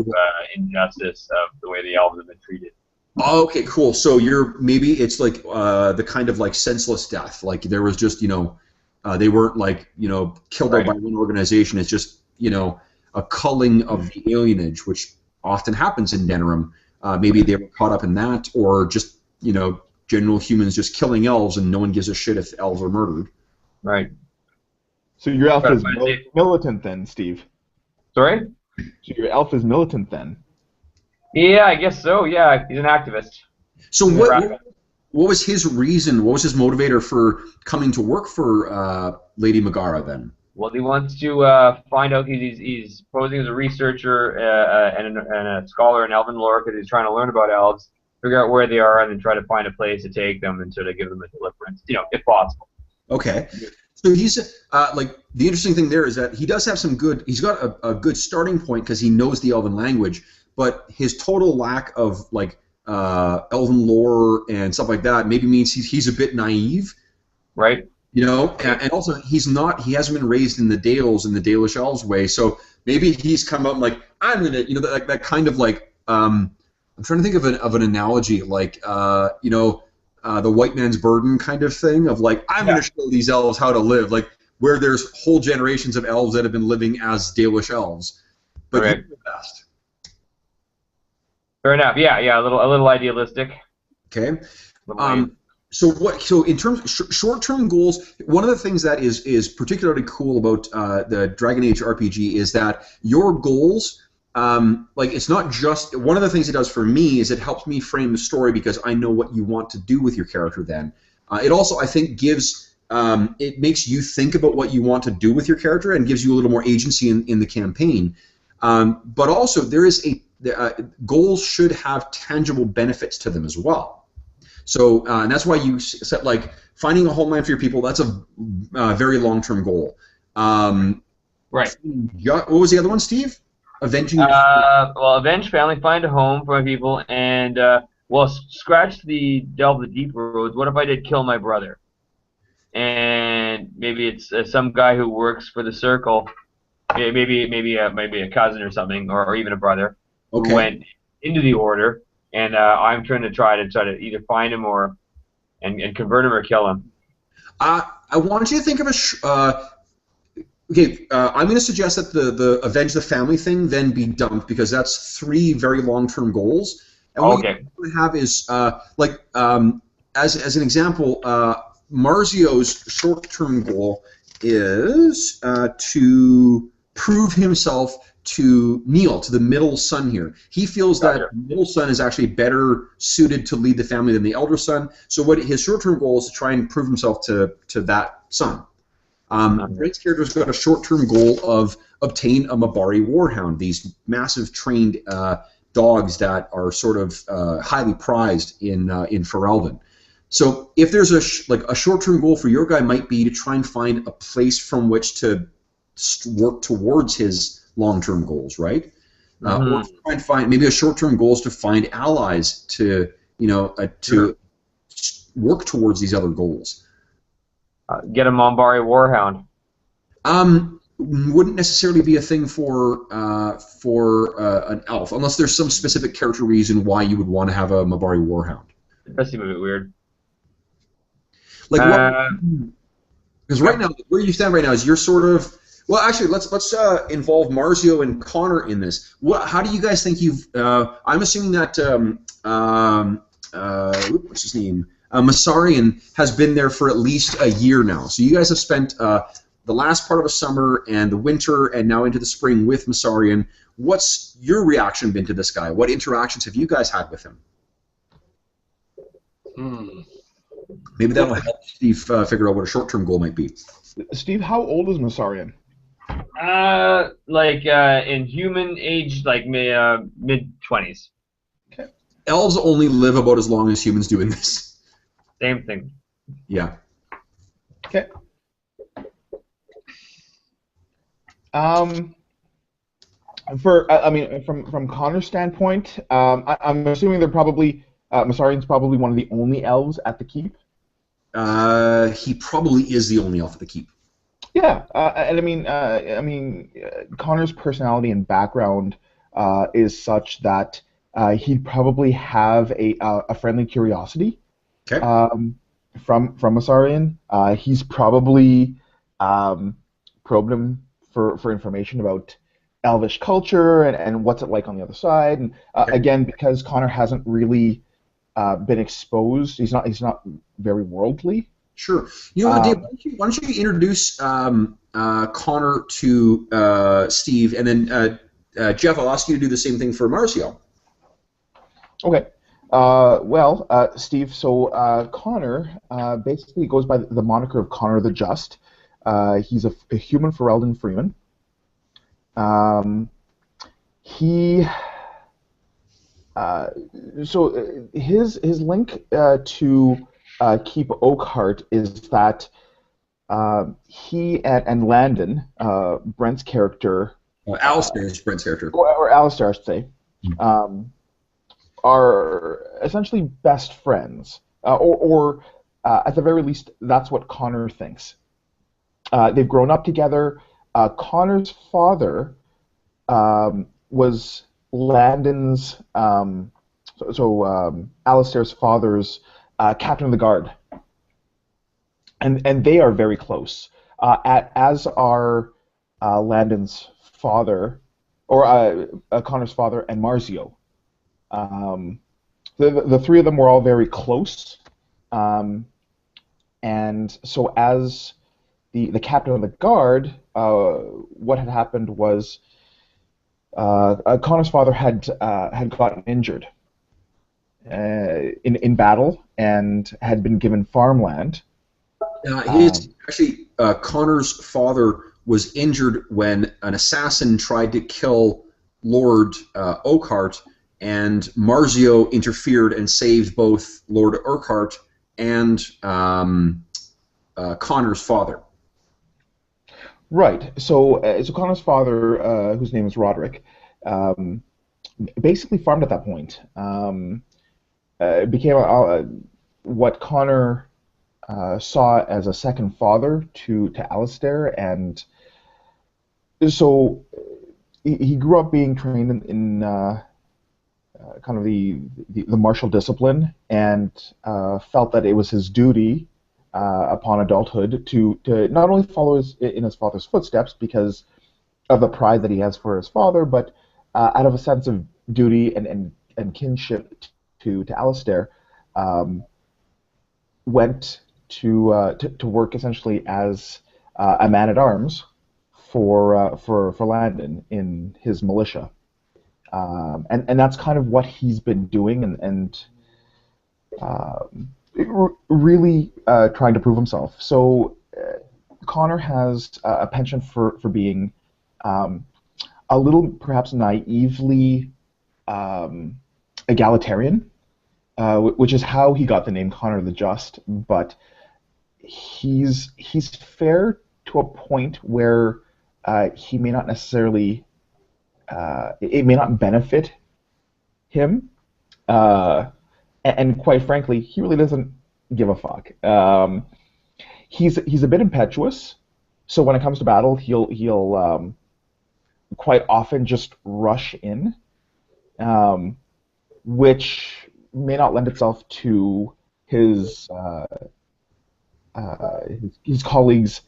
injustice of the way the elves have been treated. Oh, okay, cool. So maybe it's like the kind of like senseless death. Like there was just they weren't like killed out by one organization. It's just a culling of the alienage, which often happens in Denerim. Maybe they were caught up in that, or just general humans just killing elves, and no one gives a shit if elves are murdered. Right. So your elf is militant then, Steve? Sorry? So your elf is militant then? Yeah, I guess so. Yeah, he's an activist. So what was his reason? What was his motivator for coming to work for Lady Megara then? Well, he wants to find out. He's posing as a researcher and a scholar in Elven lore because he's trying to learn about elves, figure out where they are, and then try to find a place to take them and sort of give them a deliverance, if possible. Okay. So he's like the interesting thing there is that he does have some good. He's got a good starting point because he knows the Elven language, but his total lack of like Elven lore and stuff like that maybe means he's a bit naive, Right. you know. And also he hasn't been raised in the Dales in the Dalish Elves way, so maybe he's come out and like I'm gonna that kind of like I'm trying to think of an analogy like the white man's burden kind of thing of like I'm going to show these elves how to live, like where there's whole generations of elves that have been living as Dalish elves, but Right. you're the best. Fair enough. Yeah. A little idealistic. Okay. Little naive. So in terms of short-term goals, one of the things that is particularly cool about the Dragon Age RPG is that your goals. Like it's not just one of the things it does for me is it helps me frame the story because I know what you want to do with your character. Then it also I think gives it makes you think about what you want to do with your character and gives you a little more agency in the campaign. But also there is goals should have tangible benefits to them as well. So and that's why you set like finding a homeland for your people. That's a very long-term goal. Right. What was the other one, Steve? Avenging. Avenge family, find a home for my people, and scratch the delve the deep roads. What if I did kill my brother? And maybe it's some guy who works for the Circle, maybe a cousin or something, or even a brother who went into the Order, and I'm trying to either find him and convert him or kill him. I want you to think of Okay, I'm going to suggest that the Avenge the Family thing then be dumped because that's 3 very long-term goals. And what you want to have is, as an example, Marzio's short-term goal is to prove himself to Neil, to the middle son here. He feels that the middle son is actually better suited to lead the family than the elder son. So what his short-term goal is to try and prove himself to that son. Drake's character's got a short-term goal of obtain a Mabari Warhound, these massive trained dogs that are sort of highly prized in Ferelden. So if there's a short-term goal for your guy might be to try and find a place from which to work towards his long-term goals, right? Or to try and find maybe a short-term goal is to find allies to work towards these other goals. Get a Mombari Warhound. Wouldn't necessarily be a thing for an elf, unless there's some specific character reason why you would want to have a Mabari Warhound. That seems a bit weird. Like because right now, where you stand right now is you're sort of well. Actually, let's involve Marzio and Connor in this. How do you guys think you've? I'm assuming that what's his name? Masarian has been there for at least a year now. So you guys have spent the last part of the summer and the winter and now into the spring with Masarian. What's your reaction been to this guy? What interactions have you guys had with him? Maybe that'll help Steve figure out what a short-term goal might be. Steve, how old is Masarian? In human age, mid-20s. Okay. Elves only live about as long as humans do in this. Same thing. Yeah. Okay. From Connor's standpoint, I'm assuming they're probably Masarian's probably one of the only elves at the keep. He probably is the only elf at the keep. Yeah, Connor's personality and background is such that he'd probably have a friendly curiosity. Okay. From Masarian, he's probably probed him for information about Elvish culture and what's it like on the other side. And again, because Connor hasn't really been exposed, he's not very worldly. Sure. You know what, Dave? Why don't you introduce Connor to Steve, and then Jeff, I'll ask you to do the same thing for Marzio. Okay. Steve, so Connor basically goes by the moniker of Connor the Just. He's a human Ferelden freeman. His link to Keep Oakheart is that he and Landon, Brent's character, Alistair is Brent's character. or Alistair, I should say, are essentially best friends, or at the very least, that's what Connor thinks. They've grown up together. Connor's father was Landon's, Alistair's father's captain of the guard, and they are very close. As are Landon's father, or Connor's father, and Marzio. The three of them were all very close, and so as the captain of the guard, what had happened was Connor's father had gotten injured in battle and had been given farmland. Connor's father was injured when an assassin tried to kill Lord Oakhart, and Marzio interfered and saved both Lord Urquhart and Connor's father. Right. So Connor's father, whose name is Roderick, basically farmed at that point. Became what Connor saw as a second father to Alistair, and so he grew up being trained in kind of the martial discipline, and felt that it was his duty upon adulthood to not only follow in his father's footsteps because of the pride that he has for his father, but out of a sense of duty and kinship to Alistair, went to work essentially as a man-at-arms for Landon in his militia, and that's kind of what he's been doing, and really trying to prove himself. So Connor has a penchant for being a little perhaps naively egalitarian, which is how he got the name Connor the Just, but he's fair to a point where he may not necessarily, it may not benefit him, and quite frankly, he really doesn't give a fuck. He's a bit impetuous, so when it comes to battle, he'll quite often just rush in, which may not lend itself to his colleagues'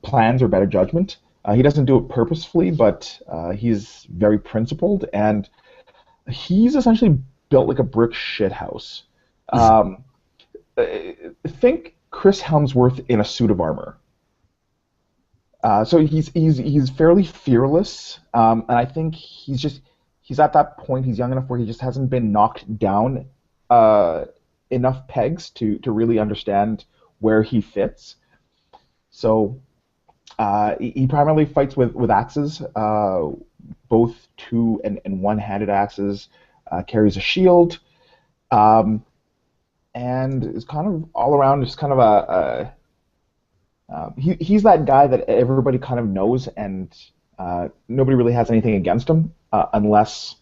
plans or better judgment. He doesn't do it purposefully, but he's very principled, and he's essentially built like a brick shithouse. Think Chris Helmsworth in a suit of armor. So he's fairly fearless, and I think he's at that point. He's young enough where he just hasn't been knocked down enough pegs to really understand where he fits. So he primarily fights with axes, both two and one-handed axes. Carries a shield, and is kind of all around just kind of he's that guy that everybody kind of knows, and nobody really has anything against him unless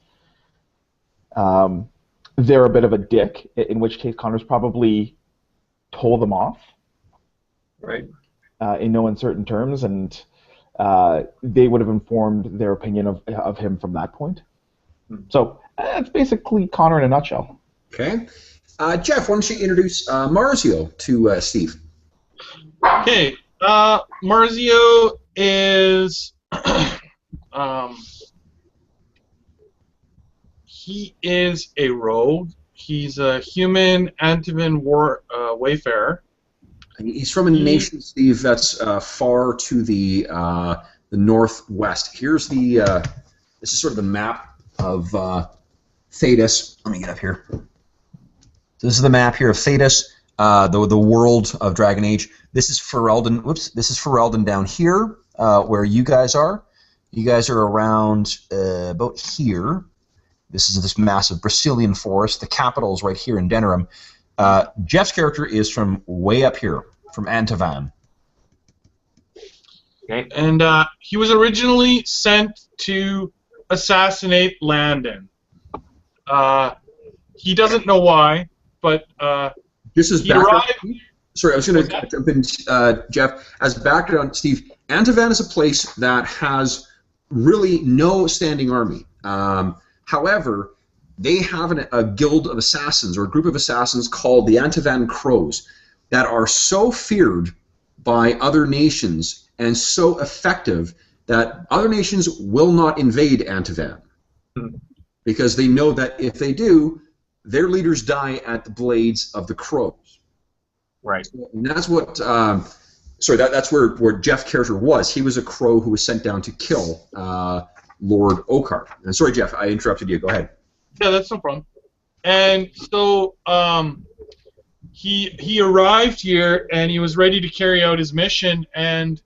they're a bit of a dick, in which case Connor's probably told them off, Right. In no uncertain terms, and they would have informed their opinion of him from that point. So that's basically Connor in a nutshell. Okay. Jeff, why don't you introduce Marzio to Steve? Okay, Marzio is he is a rogue. He's a human Antivan wayfarer. He's from a nation, Steve, that's far to the northwest. Here's this is sort of the map of Thedas. Let me get up here. So this is the map here of Thedas, the world of Dragon Age. This is Ferelden. Whoops, this is Ferelden down here, where you guys are. You guys are around about here. This is this massive Brecilian forest. The capital is right here in Denerim. Jeff's character is from way up here, from Antavan. Okay. And he was originally sent to assassinate Landon. He doesn't know why, but This is he background. arrived. Sorry, I was going What's to that? jump in, Jeff. As background, Steve, Antivan is a place that has really no standing army. However, they have a guild of assassins, or a group of assassins called the Antivan Crows, that are so feared by other nations and so effective that other nations will not invade Antivan. Because they know that if they do, their leaders die at the blades of the Crows. Right. And that's what, that's where Jeff character was. He was a crow who was sent down to kill Lord Oakheart. And sorry, Jeff, I interrupted you. Go ahead. Yeah, that's no problem. And so he arrived here and he was ready to carry out his mission, and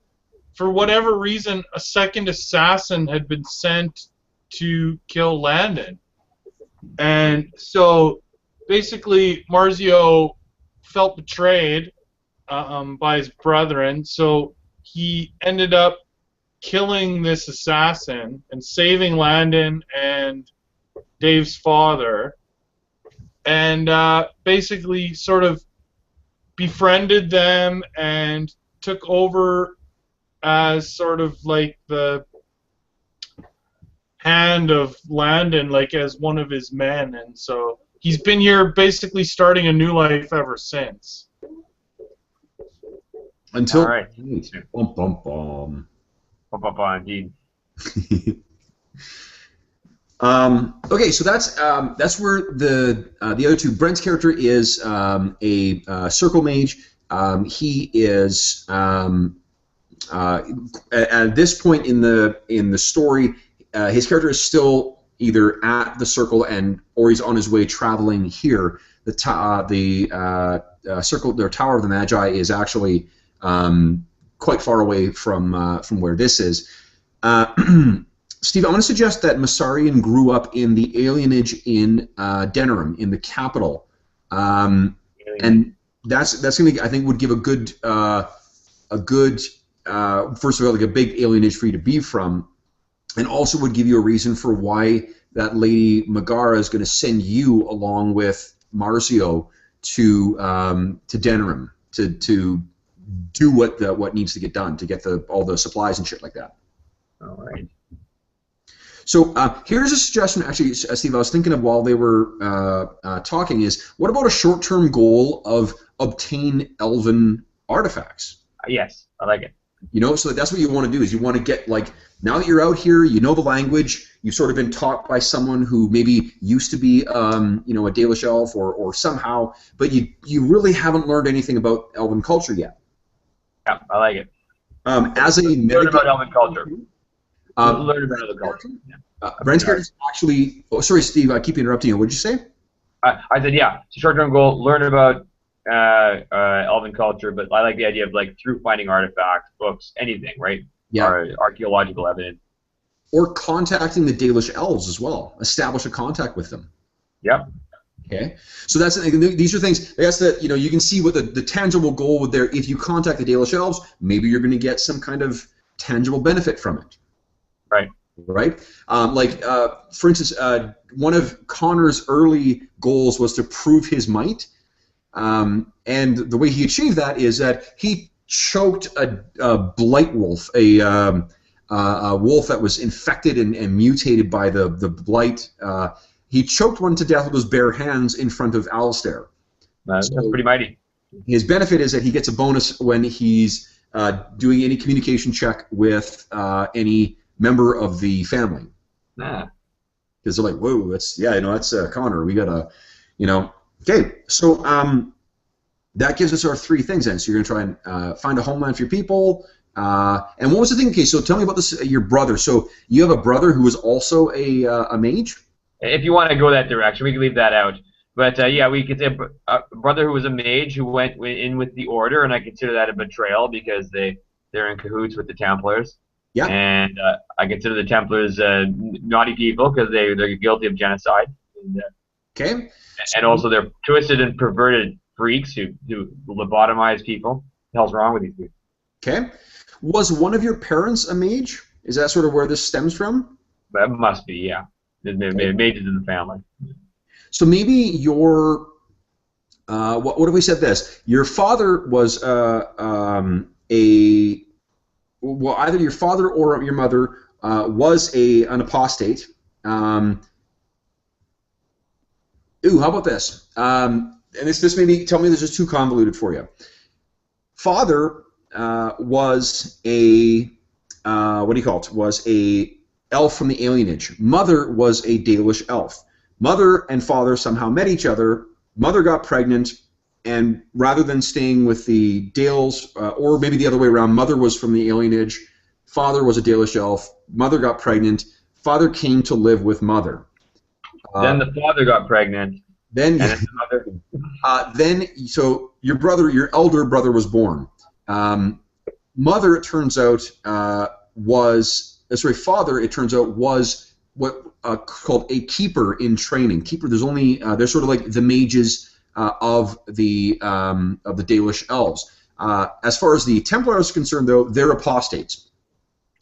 for whatever reason, a second assassin had been sent to kill Landon. And so basically Marzio felt betrayed by his brethren, so he ended up killing this assassin and saving Landon and Dave's father, and basically sort of befriended them and took over as sort of like the hand of Landon, like as one of his men, and so he's been here basically starting a new life ever since. Until All right. Bum, bum, bum. Indeed. Okay, so that's where the other two. Brent's character is a circle mage. He is at this point in the story, his character is still either at the circle or he's on his way traveling here. The circle, the Tower of the Magi, is actually quite far away from where this is. Steve, I'm going to suggest that Masarian grew up in the alienage in Denerim, in the capital, and that's going to, I think, would give a good first of all, like a big alienage for you to be from, and also would give you a reason for why that Lady Megara is going to send you along with Marzio to Denerim to do what needs to get done to get all the supplies and shit like that. All right. So here's a suggestion, actually, Steve, I was thinking of while they were talking, is what about a short-term goal of obtain elven artifacts? Yes, I like it. You know, so that's what you want to do, is you want to get, like, now that you're out here, you know the language, you've sort of been taught by someone who maybe used to be, a Dalish elf or somehow, but you really haven't learned anything about elven culture yet. Yeah, I like it. As a Learn about elven culture. Learn about elven culture. Yeah. Brent's character is actually. Oh, sorry, Steve. I keep interrupting you. What did you say? I said, yeah, it's a short-term goal. Learn about elven culture, but I like the idea of like through finding artifacts, books, anything, right? Yeah. Or archaeological evidence. Or contacting the Dalish elves as well. Establish a contact with them. Yep. Okay. So these are things. I guess that you can see what the tangible goal would there. If you contact the Dalish elves, maybe you're going to get some kind of tangible benefit from it. Right. Right? For instance, one of Connor's early goals was to prove his might, and the way he achieved that is that he choked a blight wolf, a wolf that was infected and mutated by the blight. He choked one to death with his bare hands in front of Alistair. That's pretty mighty. His benefit is that he gets a bonus when he's doing any communication check with any member of the family. Because they're like, whoa, that's Connor. We gotta, Okay, so that gives us our three things then. So you're gonna try and find a homeland for your people. And what was the thing? Okay, so tell me about this. Your brother. So you have a brother who is also a mage. If you want to go that direction, we can leave that out. But yeah, we could say a brother who was a mage who went in with the Order, and I consider that a betrayal because they're in cahoots with the Templars. Yeah. And I consider the Templars naughty people because they're guilty of genocide. Okay. And also they're twisted and perverted freaks who lobotomize people. What the hell's wrong with these people? Okay. Was one of your parents a mage? Is that sort of where this stems from? That must be, yeah. Mages in the family. So maybe your what if we said this? Your father was either your father or your mother was an apostate. How about this? And this maybe tell me this is too convoluted for you. Father was a was a elf from the alienage. Mother was a Dalish elf. Mother and father somehow met each other. Mother got pregnant, and rather than staying with the Dales, or maybe the other way around, mother was from the alienage, father was a Dalish elf. Mother got pregnant. Father came to live with mother. Then the father got pregnant. Then, and the mother. So your elder brother was born. Mother, it turns out, father, it turns out, was what called a keeper in training. Keeper. They're sort of like the mages of the Dalish elves. As far as the Templars are concerned, though, they're apostates.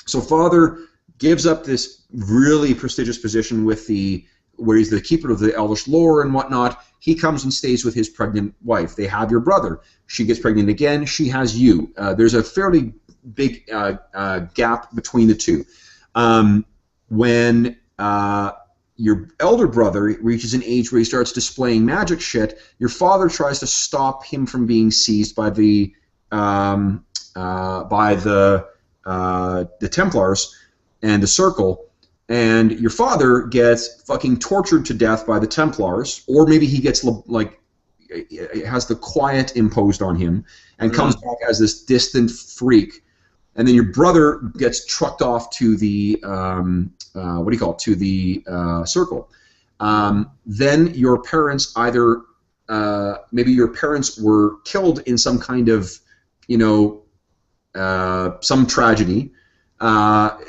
So father gives up this really prestigious position where he's the keeper of the Elvish lore and whatnot. He comes and stays with his pregnant wife. They have your brother. She gets pregnant again. She has you. There's a fairly big gap between the two. When your elder brother reaches an age where he starts displaying magic shit, your father tries to stop him from being seized by the Templars and the Circle. And your father gets fucking tortured to death by the Templars, or maybe he gets has the quiet imposed on him and comes back as this distant freak. And then your brother gets trucked off to the to the Circle. Then your parents either maybe your parents were killed in some kind of some tragedy.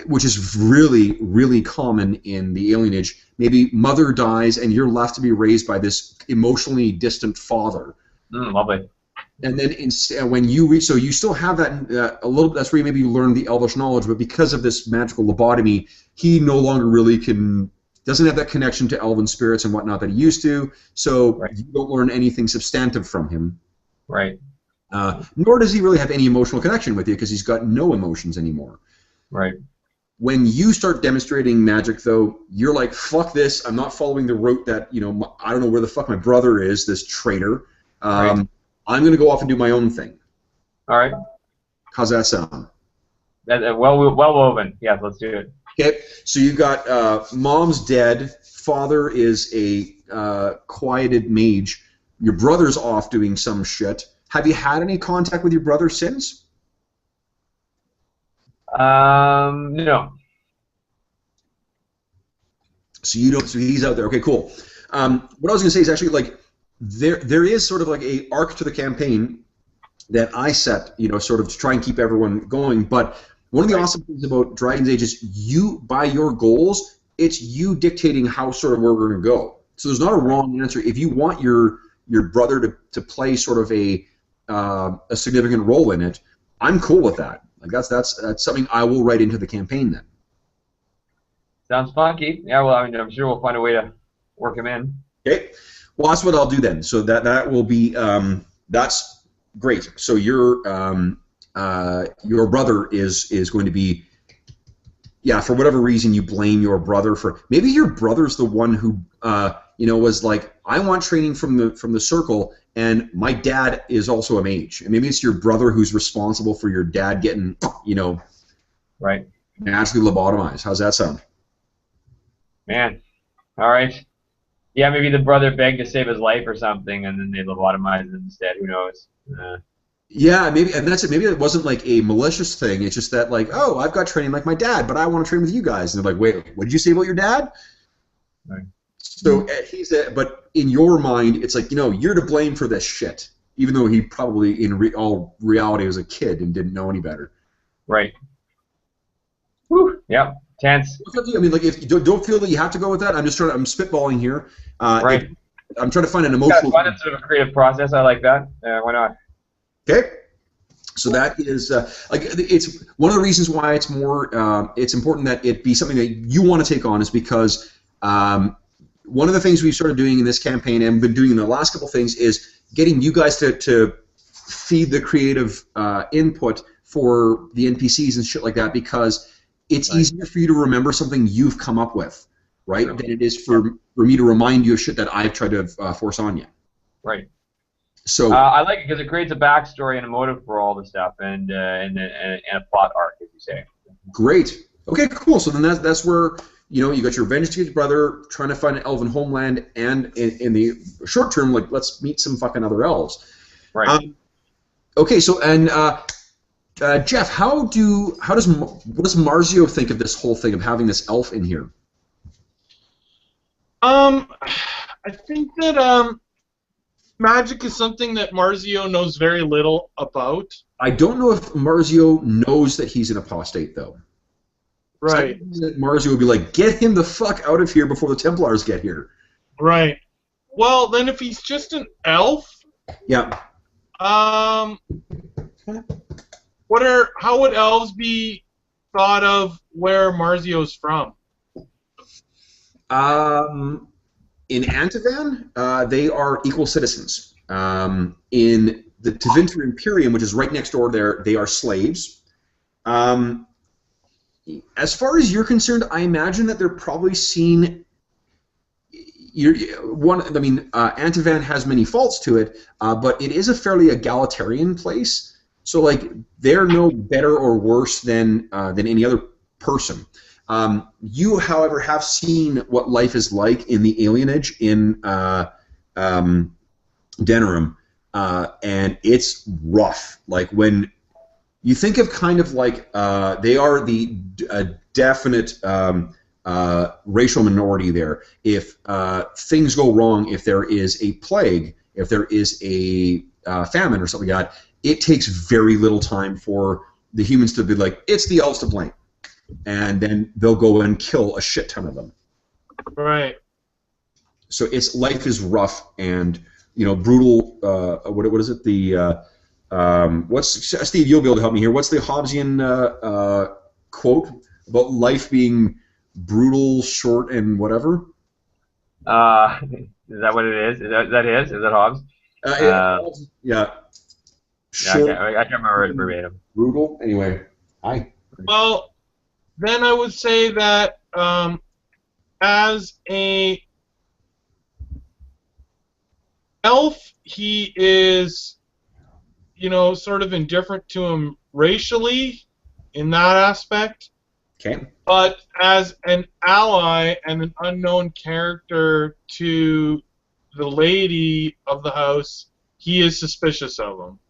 Which is really, really common in the alienage. Maybe mother dies and you're left to be raised by this emotionally distant father. Lovely. And then when you reach, so you still have that a little. That's where maybe you learn the Elvish knowledge, but because of this magical lobotomy, he no longer really doesn't have that connection to elven spirits and whatnot that he used to. So you don't learn anything substantive from him. Right. Nor does he really have any emotional connection with you because he's got no emotions anymore. Right. When you start demonstrating magic, though, you're like, fuck this. I'm not following the route that, I don't know where the fuck my brother is, this traitor. Right. I'm going to go off and do my own thing. All right. How's that sound? Well woven. Yeah, let's do it. Okay. So you got mom's dead. Father is a quieted mage. Your brother's off doing some shit. Have you had any contact with your brother since? No. So you don't. So he's out there. Okay, cool. What I was going to say is actually there is sort of like a arc to the campaign that I set, sort of to try and keep everyone going. But one of the awesome things about Dragon's Age is by your goals, it's you dictating how sort of where we're going to go. So there's not a wrong answer. If you want your brother to play sort of a significant role in it, I'm cool with that. Like that's something I will write into the campaign then. Sounds funky. Yeah, well, I'm sure we'll find a way to work him in. Okay. Well, that's what I'll do then. So that will be that's great. So your brother is going to be, for whatever reason you blame your brother for. Maybe your brother's the one who was like, I want training from the Circle, and my dad is also a mage. And maybe it's your brother who's responsible for your dad getting, right, magically lobotomized. How's that sound? Man, all right. Yeah, maybe the brother begged to save his life or something, and then they lobotomized him instead. Who knows? Yeah, maybe, and that's it. Maybe it wasn't like a malicious thing. It's just that, like, oh, I've got training like my dad, but I want to train with you guys. And they're like, wait, what did you say about your dad? Right. So but in your mind, it's like, you're to blame for this shit, even though he probably in all reality was a kid and didn't know any better. Right. Whew. Yep. Tense. I mean, like, if you don't feel that you have to go with that, I'm spitballing here. Right. I'm trying to find an emotional. Yeah, fun. It's sort of a creative process. I like that. Why not? Okay. So that is like it's one of the reasons why it's more it's important that it be something that you want to take on is because one of the things we've started doing in this campaign and been doing in the last couple things is getting you guys to feed the creative input for the NPCs and shit like that because it's easier for you to remember something you've come up with, right, than it is for me to remind you of shit that I've tried to force on you. Right. So I like it because it creates a backstory and a motive for all the stuff and a plot arc, as you say. great. Okay, cool. So then that's where you got your revenge against your brother, trying to find an elven homeland, and in the short term, like let's meet some fucking other elves. Right. Okay, so and Jeff, what does Marzio think of this whole thing of having this elf in here? I think that magic is something that Marzio knows very little about. I don't know if Marzio knows that he's an apostate, though. Right. So Marzio would be like, get him the fuck out of here before the Templars get here. Right. Well, then if he's just an elf, Yeah. how would elves be thought of where Marzio's from? In Antivan, they are equal citizens. In the Tevinter Imperium, which is right next door there, they are slaves. As far as you're concerned, I imagine that they're probably seen. Antivan has many faults to it, but it is a fairly egalitarian place. So, like, they're no better or worse than any other person. You, however, have seen what life is like in the alienage in Denerim, and it's rough. Like, when you think of kind of like they are the definite racial minority there. If things go wrong, if there is a plague, if there is a famine or something like that, it takes very little time for the humans to be like, it's the elves to blame. And then they'll go and kill a shit ton of them. Right. So life is rough and brutal. What is it? Steve? You'll be able to help me here. What's the Hobbesian quote about life being brutal, short, and whatever? Is that what it is? Is that Hobbes? Yeah. Short, I can't remember it verbatim. Brutal. Anyway, Well, then I would say that as a elf, he is, sort of indifferent to him racially in that aspect. Okay. But as an ally and an unknown character to the lady of the house, he is suspicious of him.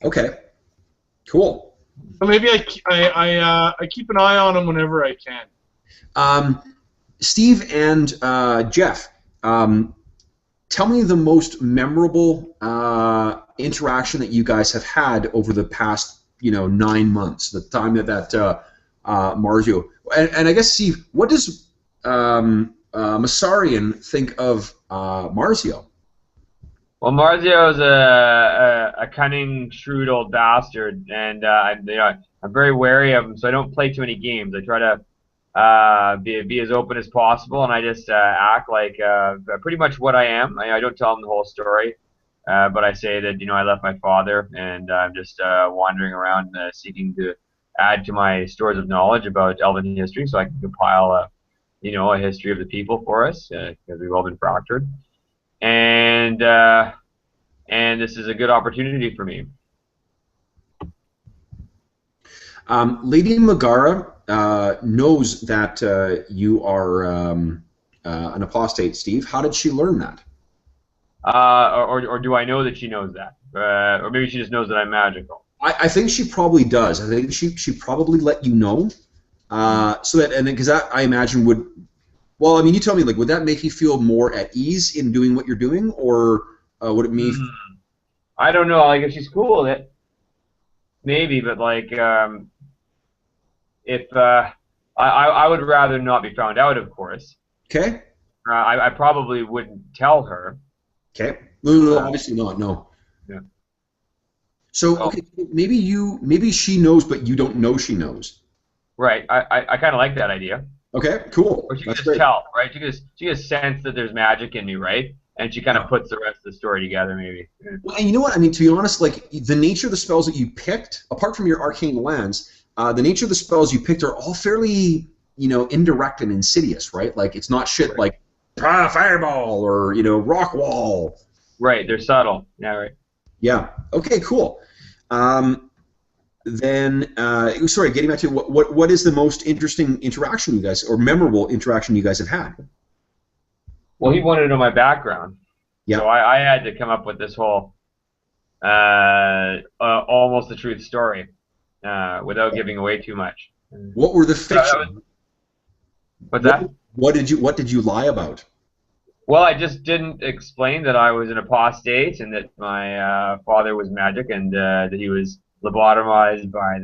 Okay. Cool. So maybe I keep an eye on him whenever I can. Steve and Jeff, tell me the most memorable interaction that you guys have had over the past 9 months. The time that Marzio and I guess Steve, what does Masarian think of Marzio? Well, Marzio is a cunning, shrewd old bastard, and I'm very wary of him, so I don't play too many games. I try to be as open as possible, and I just act like pretty much what I am. I don't tell him the whole story, but I say that I left my father, and I'm just wandering around seeking to add to my stores of knowledge about Elven history, so I can compile a history of the people for us, because we've all been fractured. And this is a good opportunity for me. Lady Megara knows that you are an apostate, Steve. How did she learn that? Or do I know that she knows that? Or maybe she just knows that I'm magical. I think she probably does. I think she probably let you know. So that, and then because that I imagine would. Well, I mean, you tell me, like, would that make you feel more at ease in doing what you're doing, or would it mean? I don't know. Like, if she's cool with it, maybe. But like, if I would rather not be found out, of course. Okay. I probably wouldn't tell her. Okay. No, obviously not. No. Yeah. So okay, maybe she knows, but you don't know she knows. Right. I kind of like that idea. Okay, cool. Or she can That's just great. tell, right? She just sense that there's magic in me, right? And she kind of puts the rest of the story together, maybe. Well, and you know what? I mean, to be honest, like the nature of the spells that you picked, apart from your arcane lens, the nature of the spells you picked are all fairly, indirect and insidious, right? Like it's not shit like fireball or rock wall. Right. They're subtle. Yeah. Right. Yeah. Okay. Cool. Then, sorry, getting back to what is the most interesting interaction you guys, or memorable interaction you guys have had? Well, he wanted to know my background. Yeah. So I had to come up with this whole almost the truth story without giving away too much. What were the fiction? What's that? What did you lie about? Well, I just didn't explain that I was an apostate and that my father was magic and that he was lobotomized by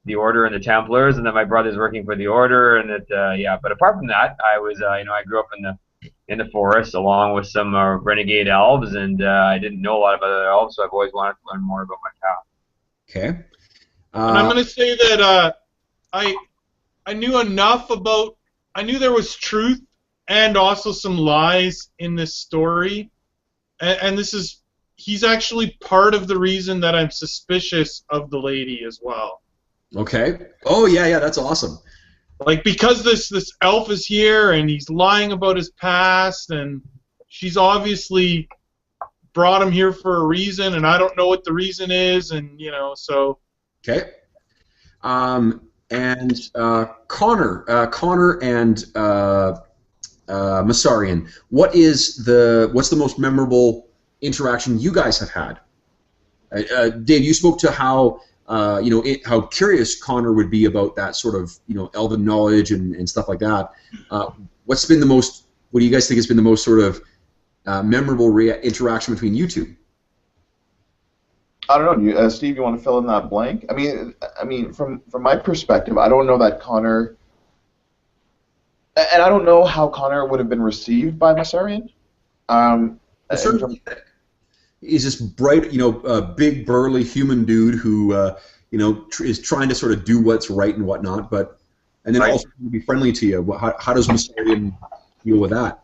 the Order and the Templars, and that my brother's working for the Order, and that But apart from that, I was I grew up in the forest along with some renegade elves, and I didn't know a lot about other elves, so I've always wanted to learn more about my past. Okay. And I'm going to say that I knew enough about. I knew there was truth and also some lies in this story, and he's actually part of the reason that I'm suspicious of the lady as well. Okay. Oh yeah, that's awesome. Like, because this elf is here and he's lying about his past, and she's obviously brought him here for a reason, and I don't know what the reason is, and so. Okay. And Connor and Masarian, what's the most memorable interaction you guys have had? Dave, you spoke to how how curious Connor would be about that sort of elven knowledge and stuff like that. What do you guys think has been the most sort of memorable interaction between you two? I don't know. Steve, you want to fill in that blank? I mean, from my perspective, I don't know that Connor, and I don't know how Connor would have been received by Masarian. He's this bright, big burly human dude who, is trying to sort of do what's right and whatnot, and then also be friendly to you. How does Masarian deal with that?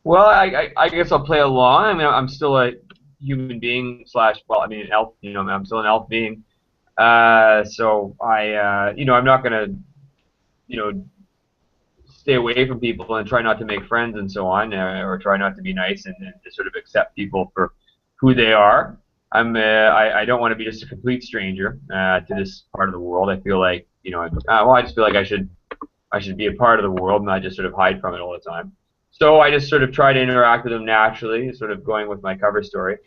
Well, I guess I'll play along. I mean, I'm still a human being / an elf. I'm still an elf being. So I'm not gonna, stay away from people and try not to make friends and so on, or try not to be nice and to sort of accept people for who they are. I don't want to be just a complete stranger to this part of the world. I feel like I just feel like I should be a part of the world and not just sort of hide from it all the time. So I just sort of try to interact with them naturally, sort of going with my cover story,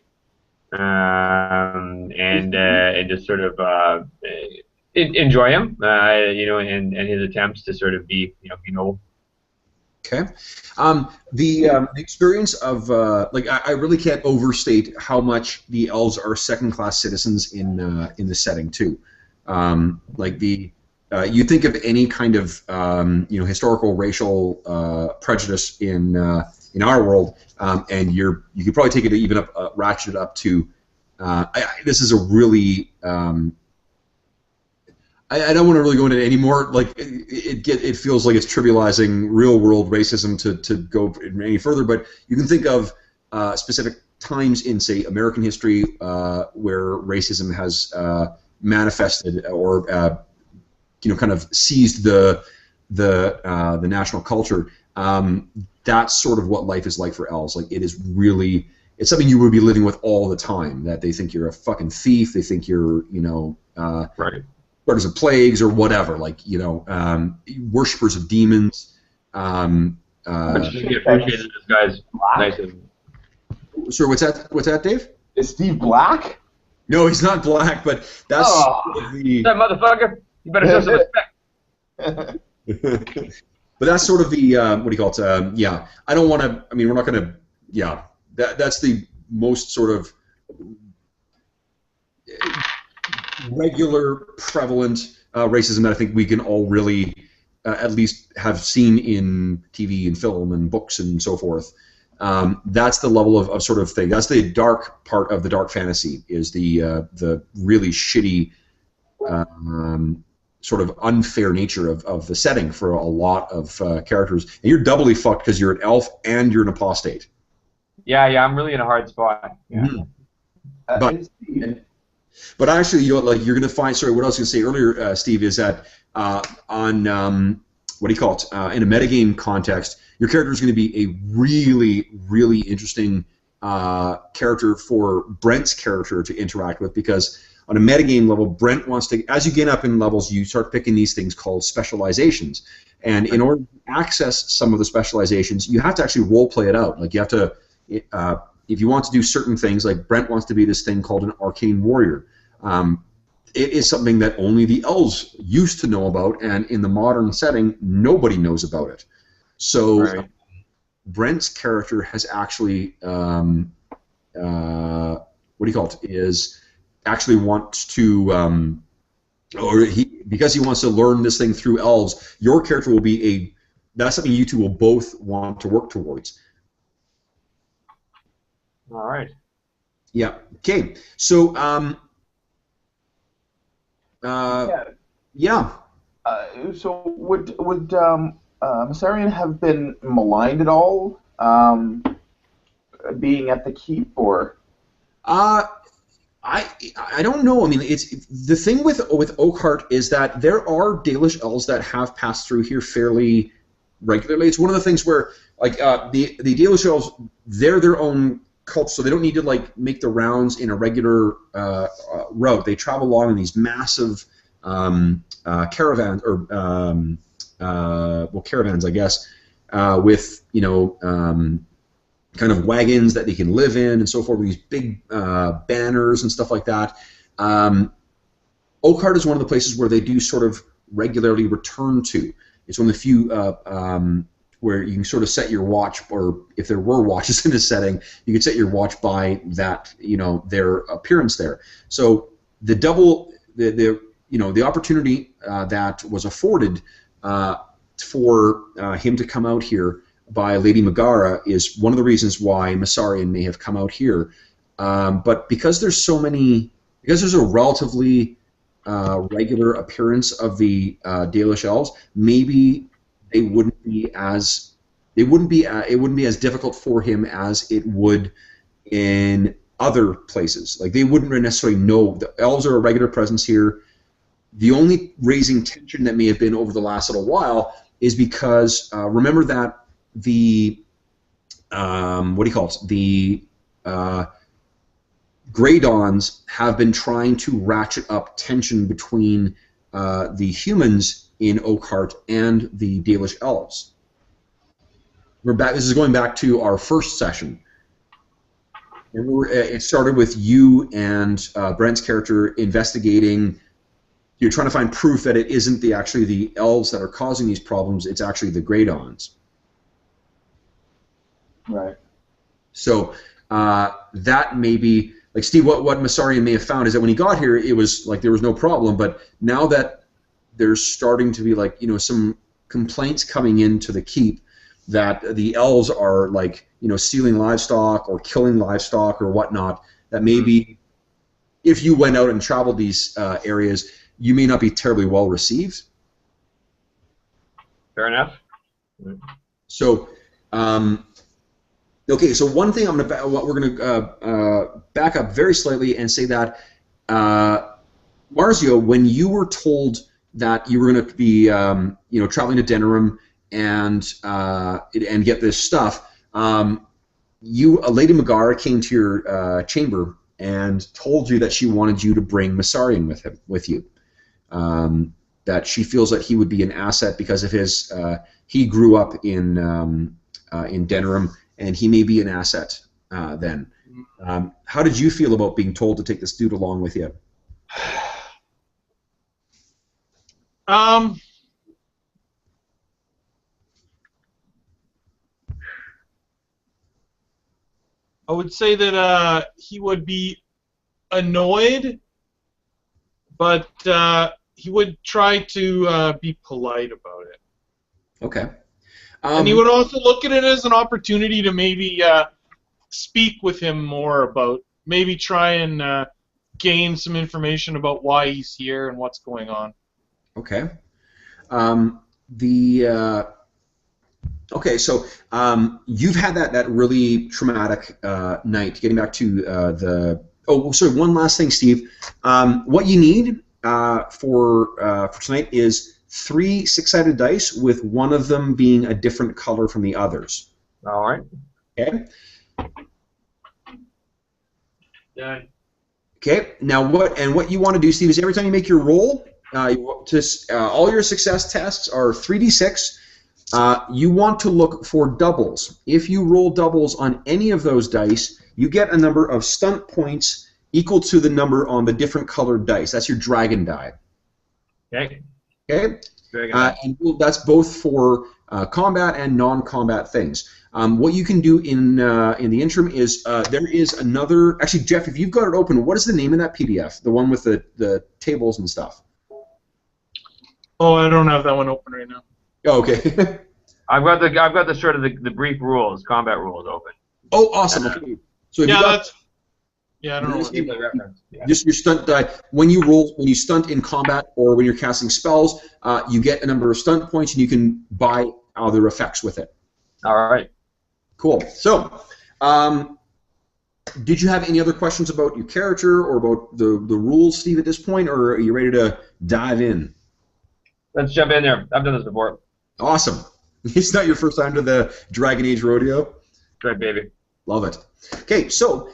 and just sort of enjoy him, and his attempts to sort of be noble. Okay. The experience of I really can't overstate how much the elves are second-class citizens in the setting too. You think of any kind of historical racial prejudice in our world, and you could probably take it even up, ratchet it up to. This is a really. I don't want to really go into it anymore. Like it feels like it's trivializing real world racism to go any further. But you can think of specific times in, say, American history where racism has manifested or kind of seized the national culture. That's sort of what life is like for elves. Like it's something you would be living with all the time. That they think you're a fucking thief. They think you're right. Spreaders of plagues or whatever, worshippers of demons. Appreciated this guy's nice. Sorry, what's that, Dave? Is Steve black? No, he's not black, but that's that motherfucker. You better show some respect. But that's sort of the what do you call it? I don't want to. I mean, we're not going to. Yeah, that's the most sort of regular, prevalent racism that I think we can all really at least have seen in TV and film and books and so forth. That's the level of sort of thing. That's the dark part of the dark fantasy, is the really shitty sort of unfair nature of the setting for a lot of characters. And you're doubly fucked because you're an elf and you're an apostate. Yeah, I'm really in a hard spot. Yeah. Mm-hmm. But actually, you know, like you're going to find. Sorry, what I was going to say earlier, Steve, is that on what do you call it? In a metagame context, your character is going to be a really, really interesting character for Brent's character to interact with, because on a metagame level, Brent wants to. As you get up in levels, you start picking these things called specializations, and in order to access some of the specializations, you have to actually role play it out. Like you have to. If you want to do certain things, like Brent wants to be this thing called an arcane warrior, it is something that only the elves used to know about, and in the modern setting, nobody knows about it. So Right. Brent's character has actually, what do you call it, is actually wants to, because he wants to learn this thing through elves, your character will be that's something you two will both want to work towards. All right. Yeah. Okay. So, yeah. So would Masarian have been maligned at all, being at the keep, or? I don't know. I mean, it's the thing with Oakhart is that there are Dalish elves that have passed through here fairly regularly. It's one of the things where, like, the Dalish elves, they're their own cult, so they don't need to like make the rounds in a regular route. They travel along in these massive caravans, or caravans, I guess, with kind of wagons that they can live in and so forth, with these big banners and stuff like that. Oakhart is one of the places where they do sort of regularly return to. It's one of the few where you can sort of set your watch, or if there were watches in this setting, you could set your watch by that, their appearance there. So the opportunity that was afforded for him to come out here by Lady Megara is one of the reasons why Masarian may have come out here. But because there's a relatively regular appearance of the Dalish elves, maybe it wouldn't be as difficult for him as it would in other places. Like, they wouldn't necessarily know. The elves are a regular presence here. The only raising tension that may have been over the last little while is because remember that the Grey Dawns have been trying to ratchet up tension between the humans in Oakhart and the Dalish elves. We're back. This is going back to our first session. And it started with you and Brent's character investigating. You're trying to find proof that it isn't actually the elves that are causing these problems. It's actually the Grey Dawns. Right. So that may be, like, Steve, what Masarian may have found is that when he got here, it was like there was no problem, but now that there's starting to be, like, some complaints coming into the keep that the elves are, like, stealing livestock or killing livestock or whatnot, that maybe if you went out and traveled these areas, you may not be terribly well received. Fair enough. So, okay, so one thing we're gonna back up very slightly and say that Marzio, when you were told that you were going to be traveling to Denerim and get this stuff, Lady Megara came to your chamber and told you that she wanted you to bring Masarian with you. That she feels that he would be an asset because of his. He grew up in Denerim, and he may be an asset then. How did you feel about being told to take this dude along with you? I would say that he would be annoyed, but he would try to be polite about it. Okay. And you would also look at it as an opportunity to maybe speak with him more about, maybe try and gain some information about why he's here and what's going on. Okay. Okay, so you've had that really traumatic night. Getting back to the sorry, one last thing, Steve. What you need for tonight is 3 6-sided dice, with one of them being a different color from the others. All right. Okay. Yeah. Okay. Now what you want to do, Steve, is every time you make your roll, all your success tests are 3d6. You want to look for doubles. If you roll doubles on any of those dice, you get a number of stunt points equal to the number on the different colored dice. That's your dragon die. Okay. Okay? Very good. And that's both for combat and non-combat things. What you can do in the interim is there is another... Actually, Jeff, if you've got it open, what is the name of that PDF? The one with the tables and stuff. Oh, I don't have that one open right now. Oh, okay. I've got the sort of the brief rules, combat rules open. Oh, awesome. Okay. So if Yeah, you got, that's... Yeah, I don't know. Just Give the reference. Yeah. just your stunt die. When you stunt in combat or when you're casting spells, you get a number of stunt points, and you can buy other effects with it. All right. Cool. So, did you have any other questions about your character or about the rules, Steve, at this point, or are you ready to dive in? Let's jump in there. I've done this before. Awesome. It's not your first time to the Dragon Age Rodeo? Great, baby. Love it. Okay, so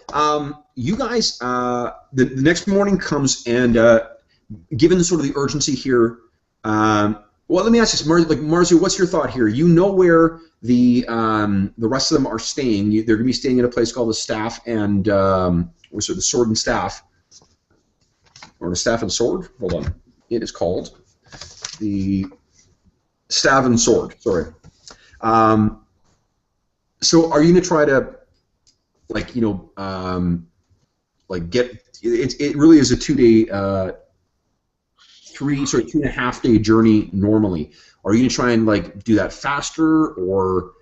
you guys, the next morning comes, and given sort of the urgency here, well, let me ask you, Marzio, what's your thought here? You know where the rest of them are staying. They're going to be staying at a place called the Staff and what's it, the Sword and Staff, or the Staff and Sword. Hold on, it is called the Staff and Sword. Sorry. So, are you going to try to, get it really is a 2-day, 2.5-day journey normally. Are you going to try and do that faster, or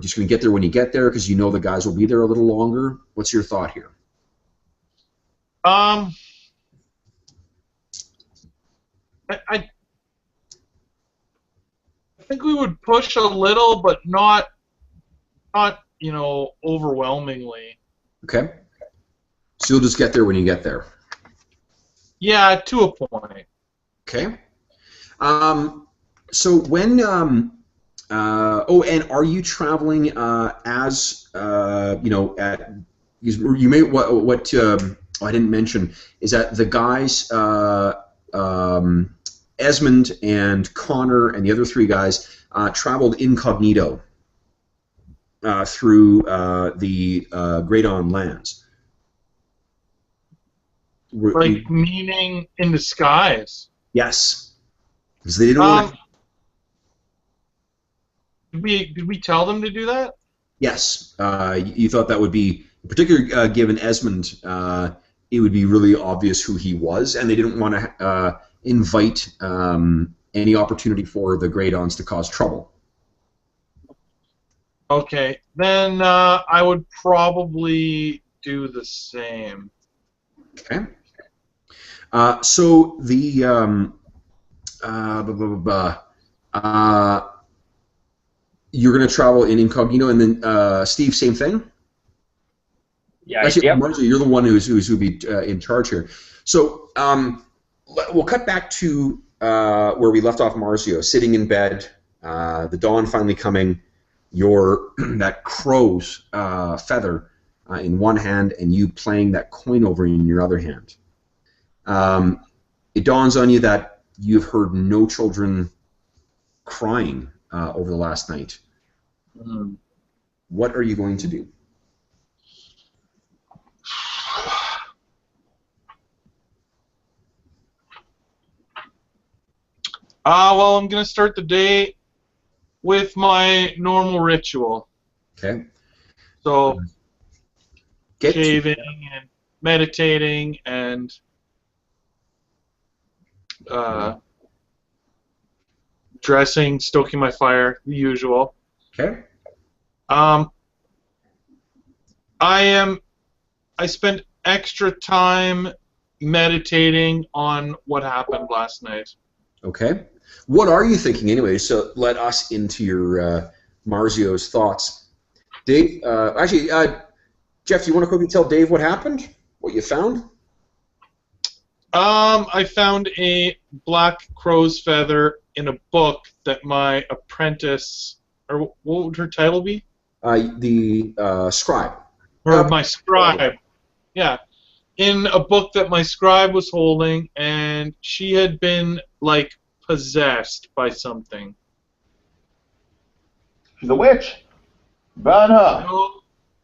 just going to get there when you get there because you know the guys will be there a little longer? What's your thought here? I think we would push a little, but not overwhelmingly. Okay. So you'll just get there when you get there. Yeah, to a point. Okay. So when and are you traveling as you may what I didn't mention is that the guys Esmond and Connor and the other 3 guys traveled incognito through the Greydon lands. Meaning in disguise. Yes, because they didn't want to. Did we tell them to do that? Yes, you thought that would be, particularly given Esmond, it would be really obvious who he was, and they didn't want to invite any opportunity for the Greydons to cause trouble. Okay, then I would probably do the same. Okay. So the you're going to travel in incognito, and then Steve, same thing. Yeah. Actually, Yep. Marjorie, you're the one who'll be in charge here. So we'll cut back to where we left off Marzio, sitting in bed, the dawn finally coming, your that crow's feather in one hand, and you playing that coin over in your other hand. It dawns on you that you've heard no children crying over the last night. What are you going to do? Well, I'm going to start the day with my normal ritual. Okay. So, shaving and meditating and dressing, stoking my fire, the usual. Okay. I spent extra time meditating on what happened last night. Okay. What are you thinking anyway? So let us into your Marzio's thoughts. Dave, Jeff, do you want to quickly tell Dave what happened? What you found? I found a black crow's feather in a book that my apprentice, or what would her title be? The scribe. Or my scribe. Yeah. In a book that my scribe was holding, and she had been, like, possessed by something. She's a witch. Burn her.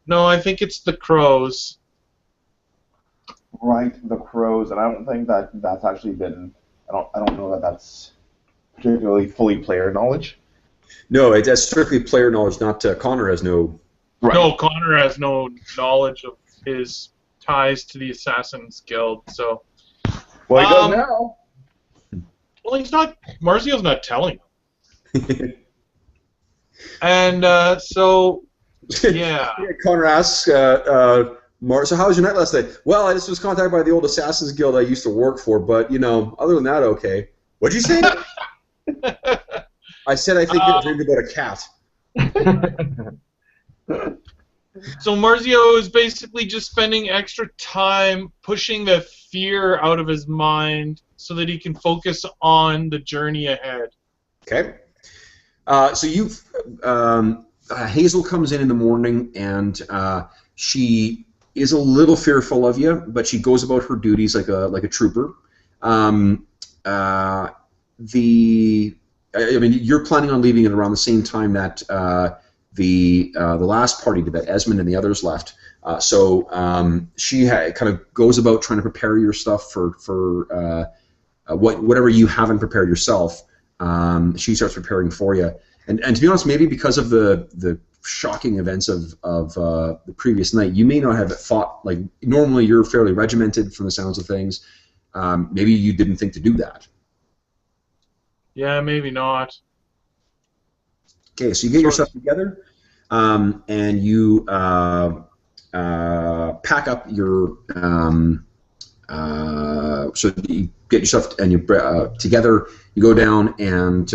No, I think it's the crows. Right, the crows, and I don't think that's actually been. I don't know that that's particularly fully player knowledge. No, that's strictly player knowledge. Not Connor has no. Right. No, Connor has no knowledge of his ties to the Assassin's Guild, so... Well, he does now. Well, he's not... Marzio's not telling him. And, so... Yeah. Connor asks, so how was your night last night? Well, I just was contacted by the old Assassin's Guild I used to work for, but, other than that, okay. What'd you say? I said I think I dreamed about a cat. So Marzio is basically just spending extra time pushing the fear out of his mind so that he can focus on the journey ahead. Okay. So Hazel comes in the morning, and she is a little fearful of you, but she goes about her duties like a trooper. You're planning on leaving at around the same time that the last party did, that Esmond and the others left. She kind of goes about trying to prepare your stuff for whatever you haven't prepared yourself. She starts preparing for you. And to be honest, maybe because of the shocking events of the previous night, you may not have thought, like, normally you're fairly regimented from the sounds of things. Maybe you didn't think to do that. Yeah, maybe not. Okay, so you get yourself together, and you pack up your. So you get yourself and you together. You go down, and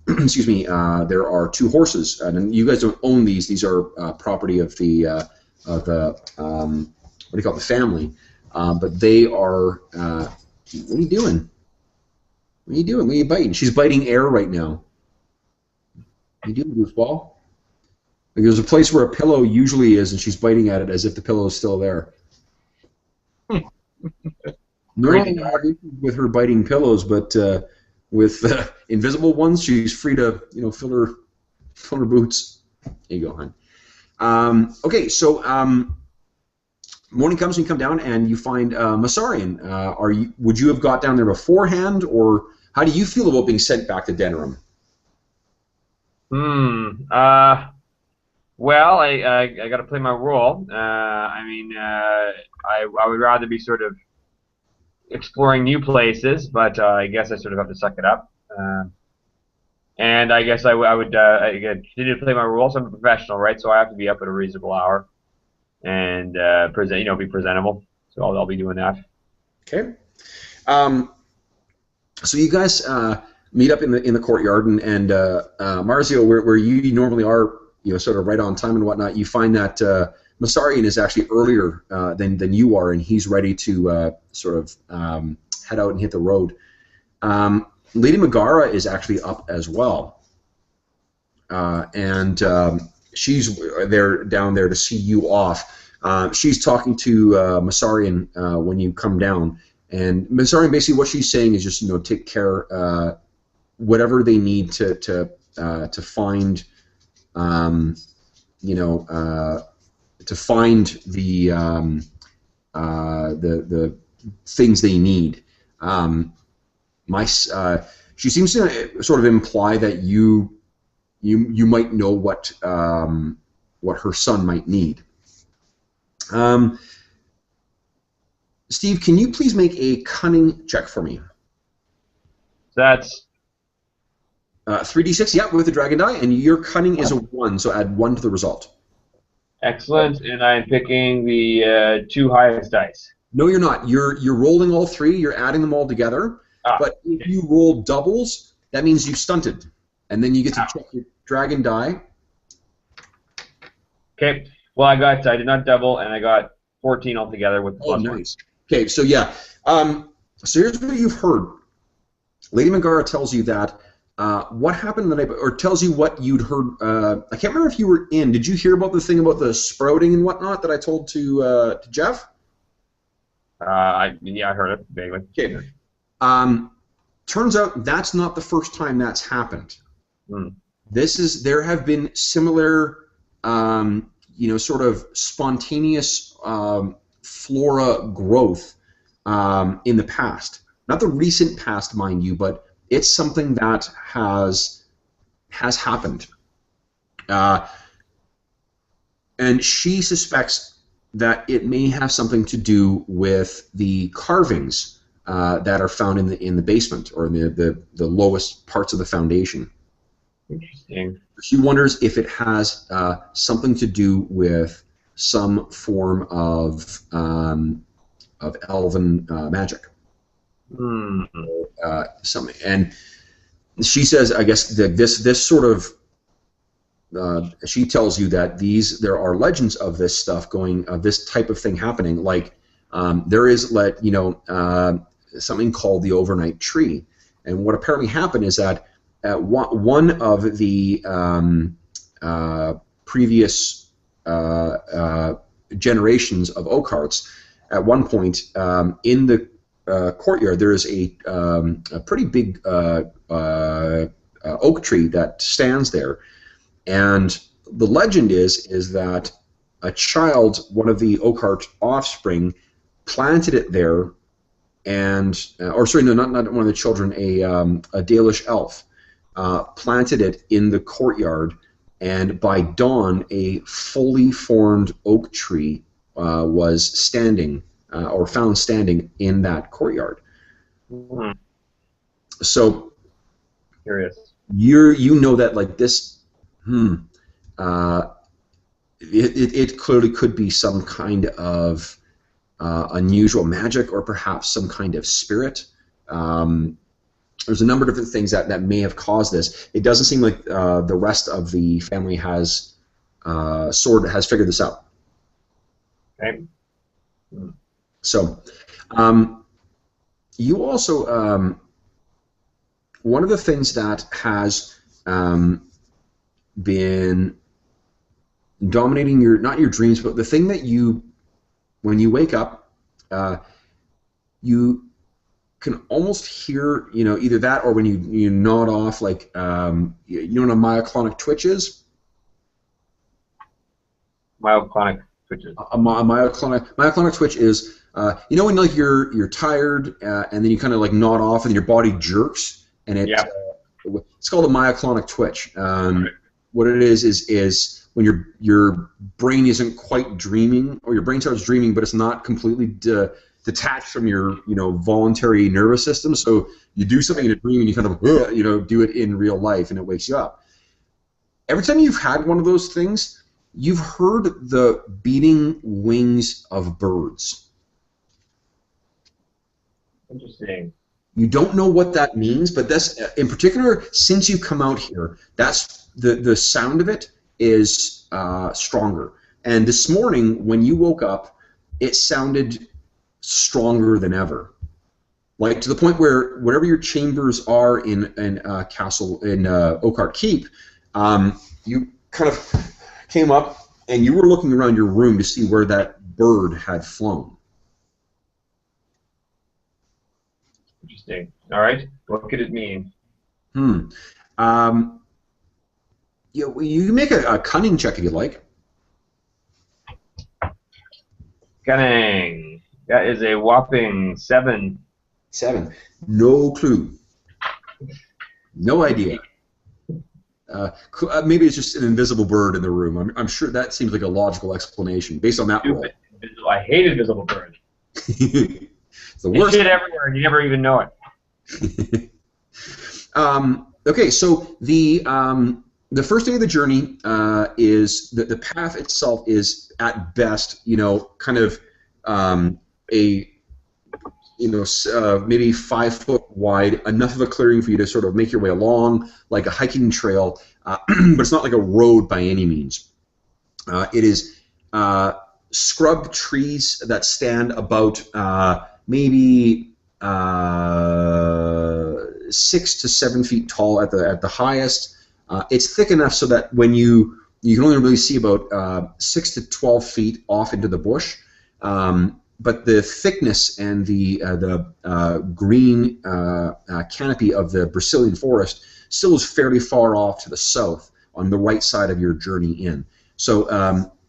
excuse me. There are two horses, and you guys don't own these. These are property of the what do you call it, the family. But they are. What are you doing? What are you doing? What are you biting? She's biting air right now. What are you doing, goofball? Like, there's a place where a pillow usually is, and she's biting at it as if the pillow is still there. Normally, I have issues with her biting pillows, but with invisible ones, she's free to fill her boots. There you go, hon. Okay, so morning comes and you come down and you find Masarian. Would you have got down there beforehand, or how do you feel about being sent back to Denerim? Well, I got to play my role. I would rather be sort of exploring new places, but I guess I sort of have to suck it up. And I guess I would continue to play my role. So I'm a professional, right? So I have to be up at a reasonable hour and be presentable. So I'll be doing that. Okay. So you guys meet up in the courtyard, and Marzio, where you normally are, sort of right on time and whatnot, you find that Masarian is actually earlier than you are, and he's ready to sort of head out and hit the road. Lady Megara is actually up as well, and she's down there to see you off. She's talking to Masarian when you come down, and Masarian, basically what she's saying is just take care, whatever they need to find, to find the things they need. She seems to sort of imply that you might know what her son might need. Steve, can you please make a cunning check for me? That's 3d6, yeah, with the dragon die, and your cunning is a 1, so add 1 to the result. Excellent, and I'm picking the 2 highest dice. No, you're not. You're rolling all 3. You're adding them all together. But if you roll doubles, that means you stunted, and then you get to check your dragon die. Okay. Well, I did not double, and I got 14 altogether with the plus one. Nice. Okay, so yeah. So here's what you've heard. Lady Megara tells you that what happened the night, or tells you what you'd heard. I can't remember if you were in. Did you hear about the thing about the sprouting and whatnot that I told to Jeff? I heard it vaguely. Okay. Turns out that's not the first time that's happened. There have been similar, sort of spontaneous flora growth in the past. Not the recent past, mind you, but it's something that has happened. And she suspects that it may have something to do with the carvings that are found in the basement or in the lowest parts of the foundation. Interesting. She wonders if it has something to do with some form of elven magic. Something, and she says, I guess this sort of. She tells you that there are legends of this stuff of this type of thing happening. Like there is something called the overnight tree, and what apparently happened is that one of the previous generations of Oakhearts, at one point in the courtyard, there is a pretty big oak tree that stands there, and the legend is that a child, one of the Oakhart offspring, planted it there, and not one of the children, a Dalish elf planted it in the courtyard, and by dawn a fully formed oak tree was standing or found standing in that courtyard. So Curious. You know that like this. It clearly could be some kind of unusual magic, or perhaps some kind of spirit. There's a number of different things that may have caused this. It doesn't seem like the rest of the family has figured this out. Okay. So, you also one of the things that has been dominating not your dreams, but the thing that when you wake up, you can almost hear, either that or when you nod off, like, what a myoclonic twitch is? Myoclonic twitches. A myoclonic twitch is, when like you're tired and then you kind of like nod off and your body jerks, and it's called a myoclonic twitch. Right. What it is when your brain isn't quite dreaming, or your brain starts dreaming, but it's not completely detached from your voluntary nervous system. So you do something in a dream and you kind of do it in real life, and it wakes you up. Every time you've had one of those things, you've heard the beating wings of birds. Interesting. You don't know what that means, but that's, in particular, since you've come out here, that's the sound of it is stronger. And this morning, when you woke up, it sounded stronger than ever, like to the point where wherever your chambers are in castle in Oakhart Keep, you kind of came up and you were looking around your room to see where that bird had flown. Interesting. All right. What could it mean? You can make a cunning check if you like. Cunning. That is a whopping 7. 7. No clue. No idea. Maybe it's just an invisible bird in the room. I'm sure that seems like a logical explanation based on that roll. I hate invisible birds. It's the worst. Shit everywhere, and you never even know it. Okay, so the first day of the journey is the path itself is at best, kind of a maybe 5 foot wide, enough of a clearing for you to sort of make your way along, like a hiking trail, but it's not like a road by any means. It is scrub trees that stand about maybe 6 to 7 feet tall at the highest. It's thick enough so that when you can only really see about 6 to 12 feet off into the bush. But the thickness and the green canopy of the Brazilian forest still is fairly far off to the south on the right side of your journey in. So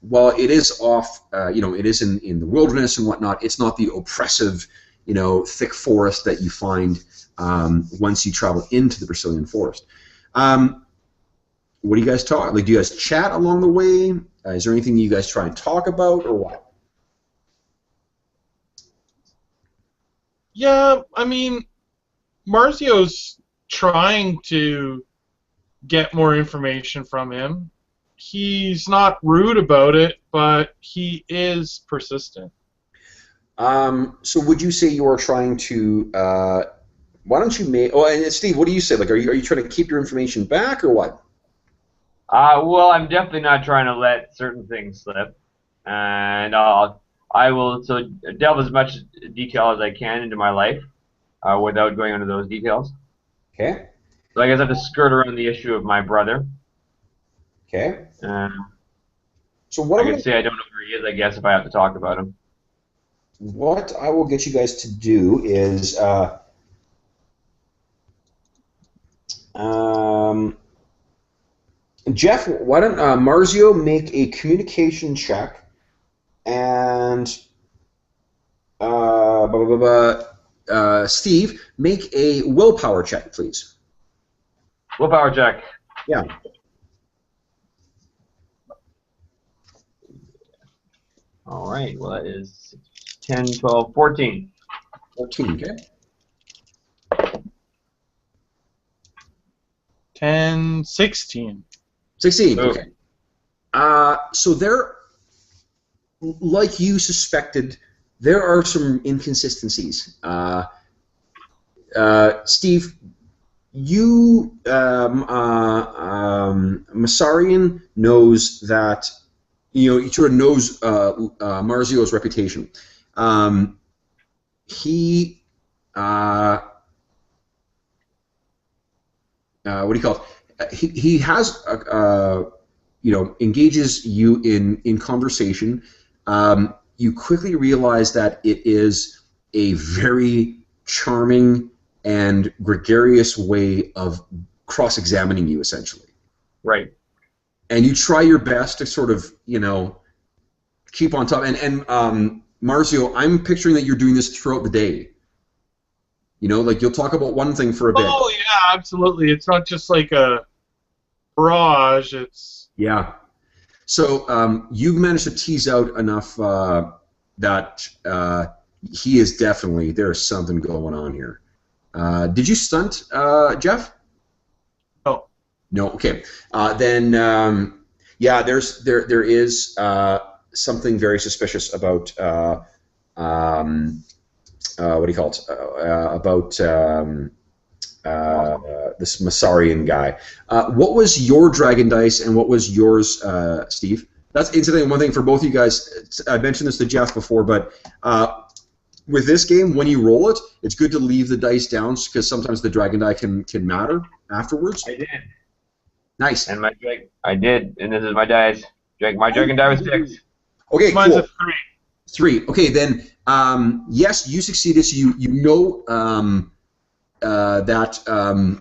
while it is off, it is in the wilderness and whatnot, it's not the oppressive, thick forest that you find once you travel into the Brazilian forest. What do you guys talk? Like, do you guys chat along the way? Is there anything you guys try and talk about, or what? Yeah, I mean, Marzio's trying to get more information from him. He's not rude about it, but he is persistent. So would you say you're trying to? Why don't you make? Oh, and Steve, what do you say? Like, are you trying to keep your information back, or what? Well, I'm definitely not trying to let certain things slip, and I will delve as much detail as I can into my life without going into those details. Okay. So I guess I have to skirt around the issue of my brother. Okay. So I what can say I don't know where he is, I guess, if I have to talk about him. What I will get you guys to do is Jeff, why don't Marzio make a communication check, and Steve, make a willpower check, please. Willpower check. Yeah. All right. Well, that is 10, 12, 14. 14, okay. 10, 16. 16, Oh. okay. So there, like you suspected, there are some inconsistencies. Steve, you, Masarian knows that, he sort of knows Marzio's reputation. He, what do you call it? He has, engages you in conversation. You quickly realize that it is a very charming and gregarious way of cross-examining you, essentially. Right. And you try your best to sort of, keep on top. And Marzio, I'm picturing that you're doing this throughout the day. Like you'll talk about one thing for a bit. Oh, yeah, absolutely. It's not just like a barrage. It's... Yeah. So you've managed to tease out enough that he is definitely, there's something going on here. Did you stunt, Jeff? No. No. Okay. Then, yeah, there is something very suspicious about what do you call it? About this Masarian guy. What was your dragon dice, and what was yours, Steve? That's incidentally one thing for both of you guys. I mentioned this to Jeff before, but with this game, when you roll it, it's good to leave the dice down because sometimes the dragon die can matter afterwards. I did. Nice. And I did, and this is my dice. My dragon die was 6. Okay, Mine's cool. a 3. 3. Okay, then yes, you succeeded. So you know that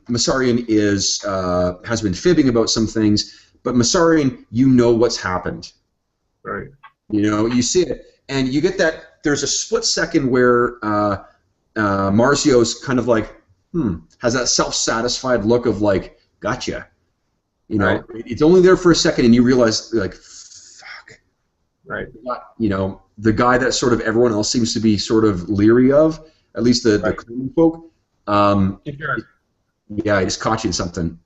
Masarian has been fibbing about some things, but Masarian, you know what's happened. Right. You see it, and you get that. There's a split second where Marzio's kind of like, has that self-satisfied look of like, gotcha. Right. It's only there for a second, and you realize like, fuck. Right. The guy that sort of everyone else seems to be sort of leery of, at least the common folk. Sure. Yeah, I just caught you in something.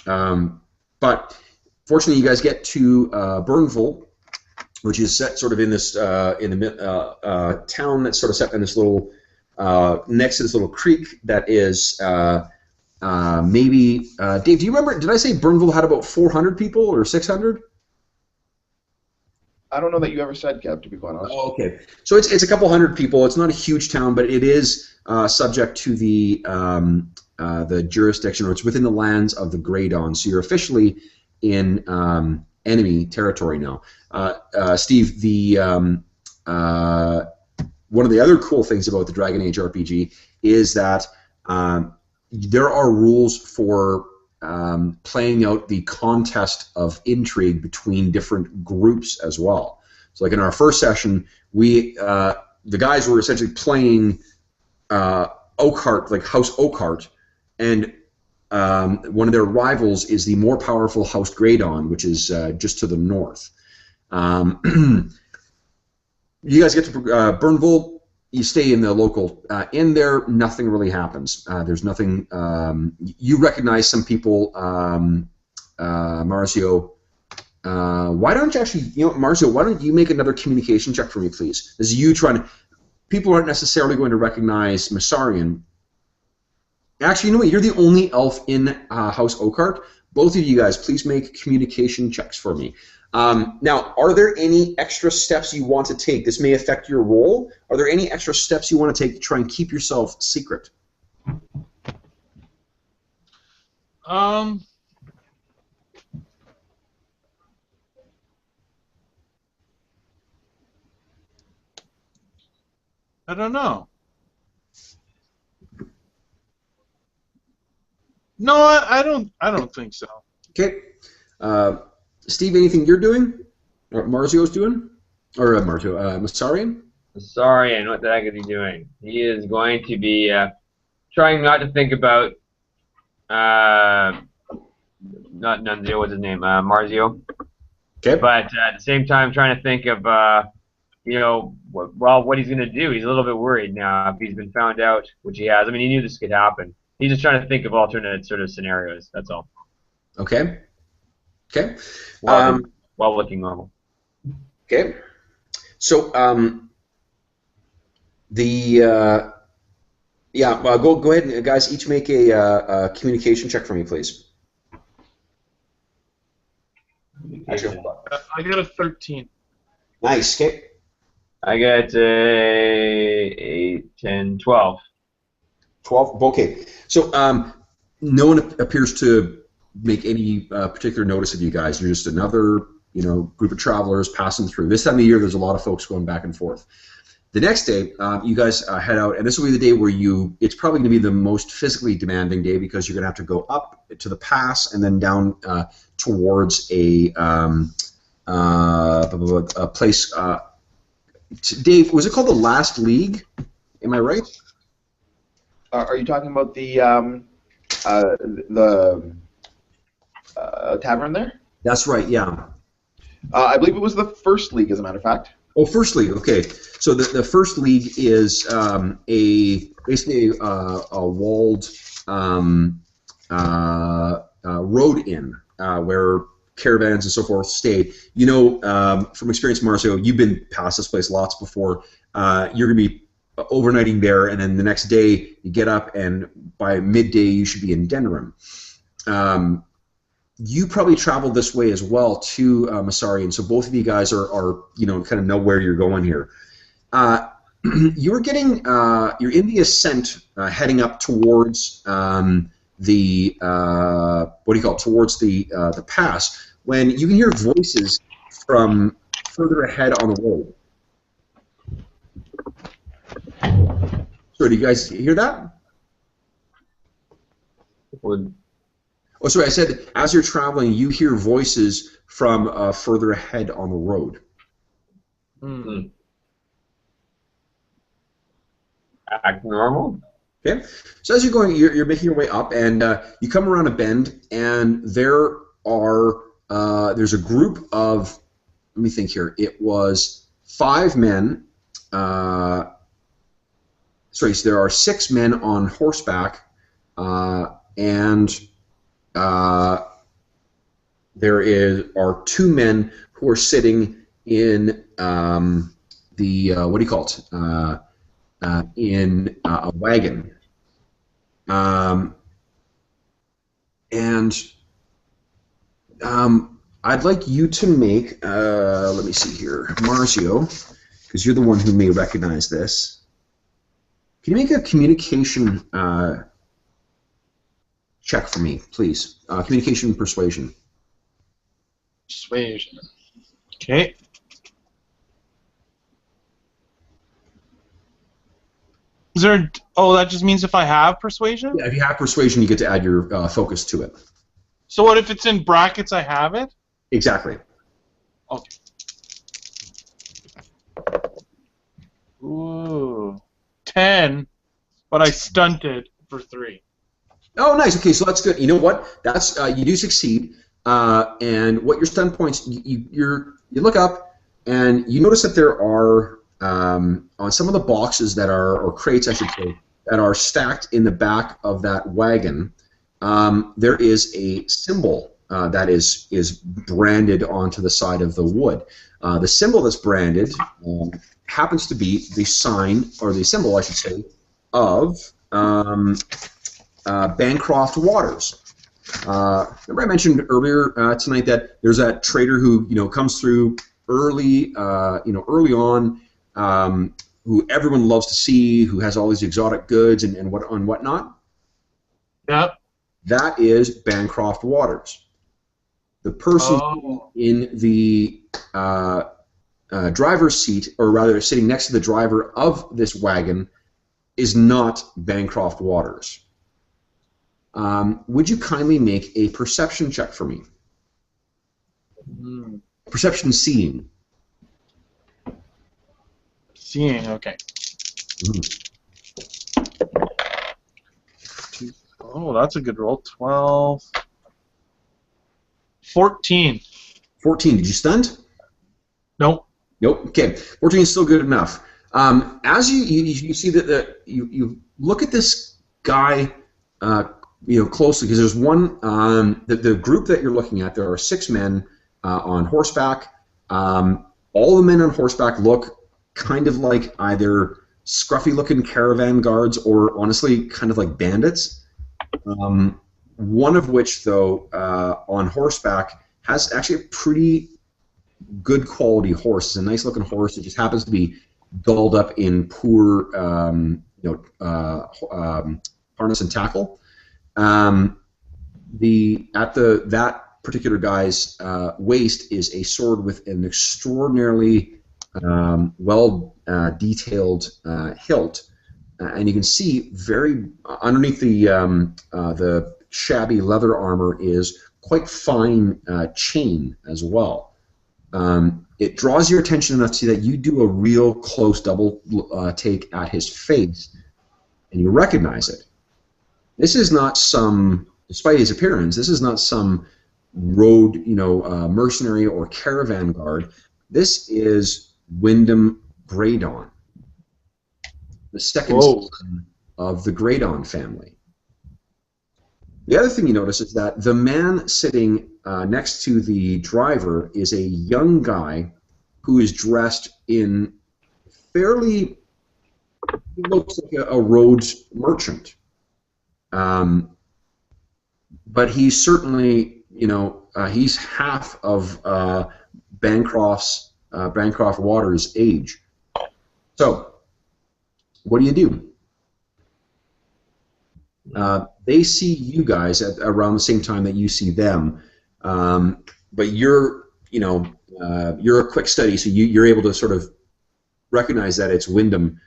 But fortunately, you guys get to Burnville, which is set sort of in this in the town that's sort of set in this little next to this little creek that is maybe Dave. Do you remember? Did I say Burnville had about 400 people or 600? I don't know that you ever said, Kev, to be quite honest. Oh, okay. So it's a couple hundred people. It's not a huge town, but it is subject to the jurisdiction, or it's within the lands of the Grey Dawn. So you're officially in enemy territory now. Steve, the one of the other cool things about the Dragon Age RPG is that there are rules for playing out the contest of intrigue between different groups as well. So, like in our first session, we the guys were essentially playing Oakhart, like House Oakhart, and one of their rivals is the more powerful House Grey Dawn, which is just to the north. You guys get to Burnville. You stay in the local inn there. Nothing really happens. There's nothing. You recognize some people. Marcio, why don't you actually, Marcio, why don't you make another communication check for me, please? This is you trying to. People aren't necessarily going to recognize Masarian. Actually, you know what? You're the only elf in House Oakhart. Both of you guys, please make communication checks for me. Now, are there any extra steps you want to take? This may affect your role. Are there any extra steps you want to take to try and keep yourself secret? I don't know. No, I don't think so. Okay. Steve, anything you're doing? Or Marzio's doing? Or Masarian? Masarian, what the heck is he doing? He is going to be trying not to think about not Nunzio, what's his name? Marzio. Okay. But at the same time, trying to think of what he's going to do. He's a little bit worried now if he's been found out, which he has. I mean, he knew this could happen. He's just trying to think of alternate sort of scenarios. That's all. Okay. Okay. While looking normal. Okay. So go ahead and guys each make a communication check for me, please. Actually, I got a 13. nice. Okay. I got 8, 10, 12. 12. Okay. So no one appears to make any particular notice of you guys. You're just another, group of travelers passing through. This time of year, there's a lot of folks going back and forth. The next day, you guys head out, and this will be the day where it's probably going to be the most physically demanding day because you're going to have to go up to the pass and then down towards a place. Dave, was it called the Last League? Am I right? Are you talking about the tavern there? That's right. Yeah. I believe it was the First League, as a matter of fact. Oh, First League. Okay. So the First League is basically a walled road inn where caravans and so forth stay. From experience, Marcio, you've been past this place lots before. You're going to be overnighting there, and then the next day you get up, and by midday you should be in Denerim. You probably traveled this way as well to Masarian, so both of you guys are kind of know where you're going here. You're in the ascent, heading up towards towards the pass, when you can hear voices from further ahead on the road. So do you guys hear that? Oh, sorry, I said as you're traveling, you hear voices from further ahead on the road. Mm. Act normal. Okay, so as you're going, you're making your way up, and you come around a bend, and there's a group of, let me think here, it was 5 men, so there are 6 men on horseback, and are two men who are sitting in the what do you call it? In a wagon, I'd like you to make. Let me see here, Marzio, because you're the one who may recognize this. Can you make a communication check for me, please? Communication persuasion. Persuasion. Okay. Is there? Oh, that just means if I have persuasion. Yeah, if you have persuasion, you get to add your focus to it. So what if it's in brackets? I have it. Exactly. Okay. Ooh, 10, but I stunted for 3. Oh, nice. Okay, so that's good. You know what? That's you do succeed. And what your stun points, you look up and you notice that there are on some of the boxes that are, or crates, I should say, that are stacked in the back of that wagon. There is a symbol that is branded onto the side of the wood. The symbol that's branded happens to be the sign, or the symbol, I should say, of Bancroft Waters. Remember I mentioned earlier tonight that there's that trader who comes through early, early on, who everyone loves to see, who has all these exotic goods and whatnot. Yep. That is Bancroft Waters. The person in the driver's seat, or rather sitting next to the driver of this wagon, is not Bancroft Waters. Would you kindly make a perception check for me? Perception seeing. Seeing, okay. Oh, that's a good roll. 12. 14. 14. Did you stunt? Nope. Nope. Okay. 14 is still good enough. As you see that you look at this guy closely, because there's one the group that you're looking at. There are 6 men on horseback. All the men on horseback look kind of like either scruffy-looking caravan guards or honestly kind of like bandits. One of which, though, on horseback has actually a pretty good quality horse. It's a nice-looking horse. It just happens to be dolled up in poor harness and tackle. That particular guy's waist is a sword with an extraordinarily well detailed hilt, and you can see very underneath the shabby leather armor is quite fine chain as well. It draws your attention enough to see that you do a real close double take at his face, and you recognize it. This is not some, despite his appearance, this is not some road, mercenary or caravan guard. This is Wyndham Graydon, the second son of the Graydon family. The other thing you notice is that the man sitting next to the driver is a young guy who is dressed in fairly, he looks like a Rhodes merchant. But he's certainly, he's half of Bancroft Waters' age. So, what do? They see you guys at around the same time that you see them, but you're a quick study, so you're able to sort of recognize that it's Wyndham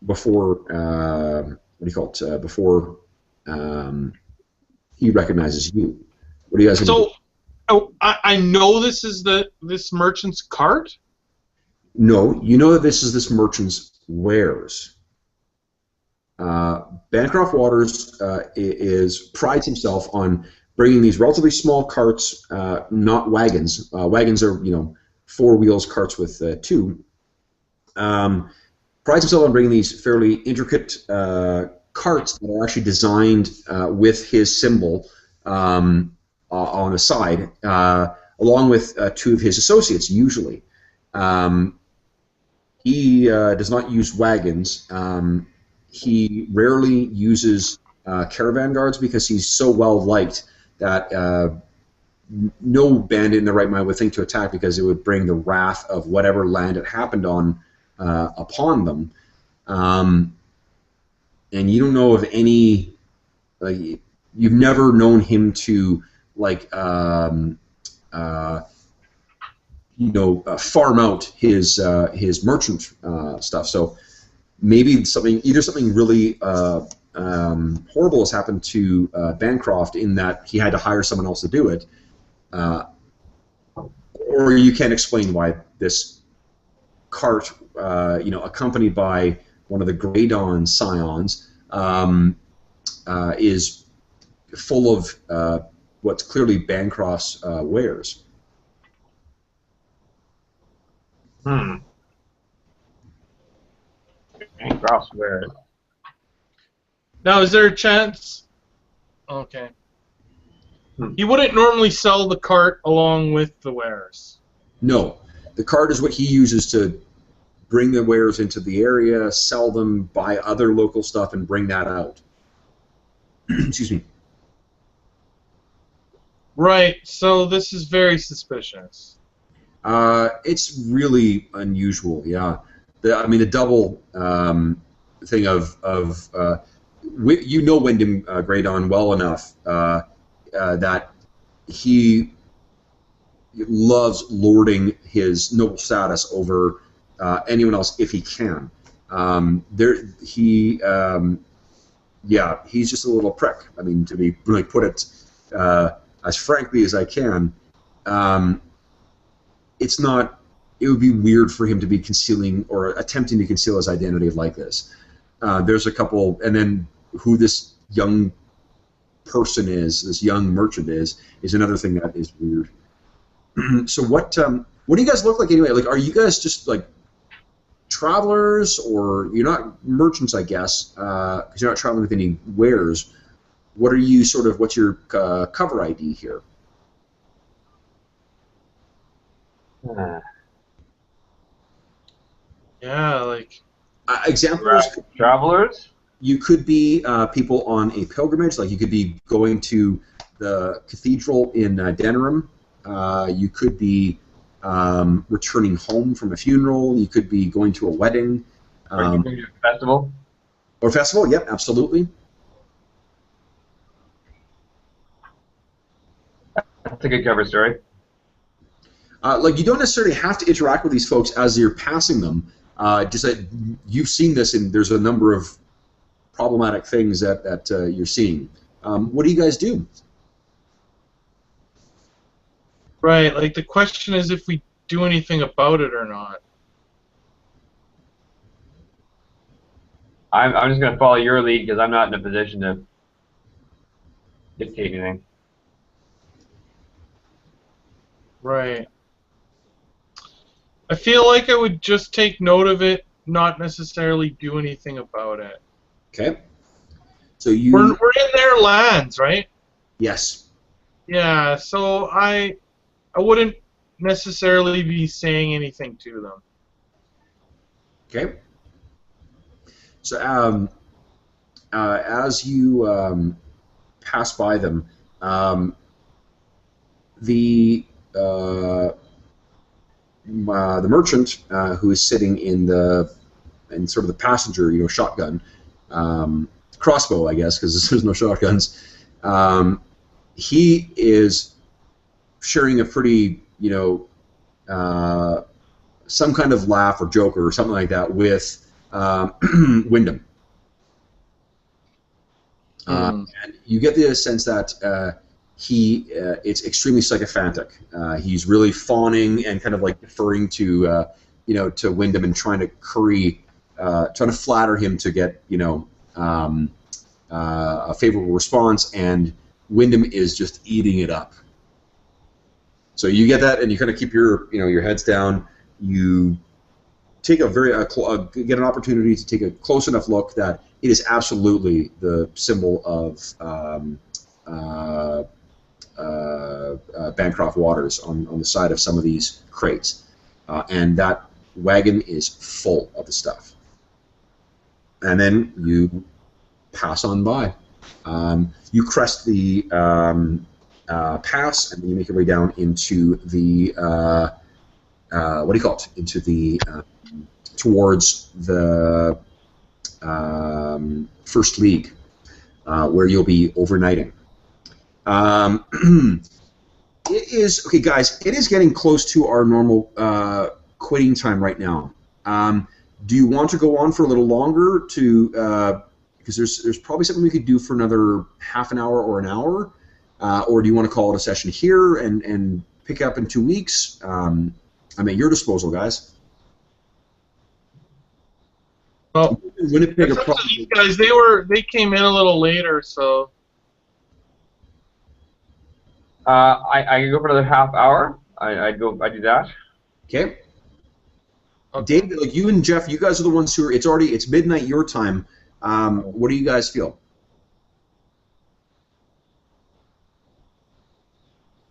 before what do you call it? Before he recognizes you. What do you guys? So, I know this is this merchant's cart. No, you know that this is this merchant's wares. Bancroft Waters prides himself on bringing these relatively small carts, not wagons. Wagons are 4 wheels, carts with 2. Prides himself on bringing these fairly intricate carts that are actually designed with his symbol on the side, along with two of his associates, usually. He does not use wagons. He rarely uses caravan guards because he's so well liked that no bandit in their right mind would think to attack, because it would bring the wrath of whatever land it happened on upon them. And you don't know of any, like, you've never known him to, like, farm out his merchant stuff. So maybe either something really horrible has happened to Bancroft in that he had to hire someone else to do it, or you can't explain why this cart, accompanied by one of the Grey Dawn scions, is full of what's clearly Bancroft's wares. Bancroft's wares. Now, is there a chance? Okay. He wouldn't normally sell the cart along with the wares. No, the cart is what he uses to bring the wares into the area, sell them, buy other local stuff, and bring that out. Excuse me. Right, so this is very suspicious. It's really unusual, yeah. The double thing of you know Wyndham Grey Dawn well enough that he loves lording his noble status over anyone else if he can. He's just a little prick. I mean, to be put it as frankly as I can. It would be weird for him to be concealing or attempting to conceal his identity like this. There's a couple, and then who this young person is, this young merchant is another thing that is weird. So what do you guys look like anyway? Like, are you guys just like travelers, or you're not merchants, I guess, because you're not traveling with any wares? What are you what's your cover ID here? Yeah, like... Examples. Travelers? You could be people on a pilgrimage, like you could be going to the cathedral in Denerim. You could be returning home from a funeral. You could be going to a wedding. Or you could do a festival? Or festival, yep, absolutely. That's a good cover story. You don't necessarily have to interact with these folks as you're passing them. Just that you've seen this, and there's a number of problematic things that you're seeing. What do you guys do? Right, like the question is if we do anything about it or not. I'm just going to follow your lead because I'm not in a position to dictate anything. Right. I feel like I would just take note of it, not necessarily do anything about it. Okay. So you... We're in their lands, right? Yes. Yeah, so I wouldn't necessarily be saying anything to them. Okay. So as you pass by them, the merchant who is sitting in sort of the passenger, shotgun, crossbow, I guess, because there's no shotguns. He is sharing a pretty, some kind of laugh or joke or something like that with Wyndham. And you get the sense that it's extremely sycophantic. He's really fawning and kind of like deferring to to Wyndham and trying to trying to flatter him to get a favorable response, and Wyndham is just eating it up. So you get that, and you kind of keep your heads down. You take get an opportunity to take a close enough look that it is absolutely the symbol of Bancroft Waters on the side of some of these crates, and that wagon is full of the stuff. And then you pass on by. You crest the pass, and then you make your way down into the what do you call it? Into the towards the First League, where you'll be overnighting. It is okay, guys. It is getting close to our normal quitting time right now. Do you want to go on for a little longer to? Because there's probably something we could do for another half an hour or an hour, or do you want to call it a session here and pick up in 2 weeks? I'm at your disposal, guys. Well, Winnipeg it's up to these guys. They came in a little later, so. I can go for another half hour. I do that. Okay. David, like you and Jeff, you guys are the ones who are. It's midnight your time. What do you guys feel?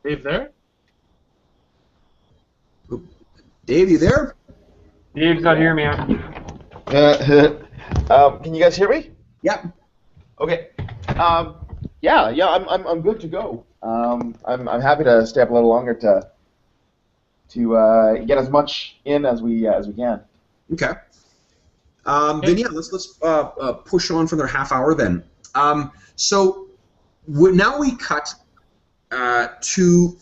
Dave there? Dave, you there? Dave's not here, man. Can you guys hear me? Yep. Okay. Yeah, I'm good to go. I'm happy to stay up a little longer to get as much in as we can. Okay. Then yeah, let's push on for another half hour then. So now we cut to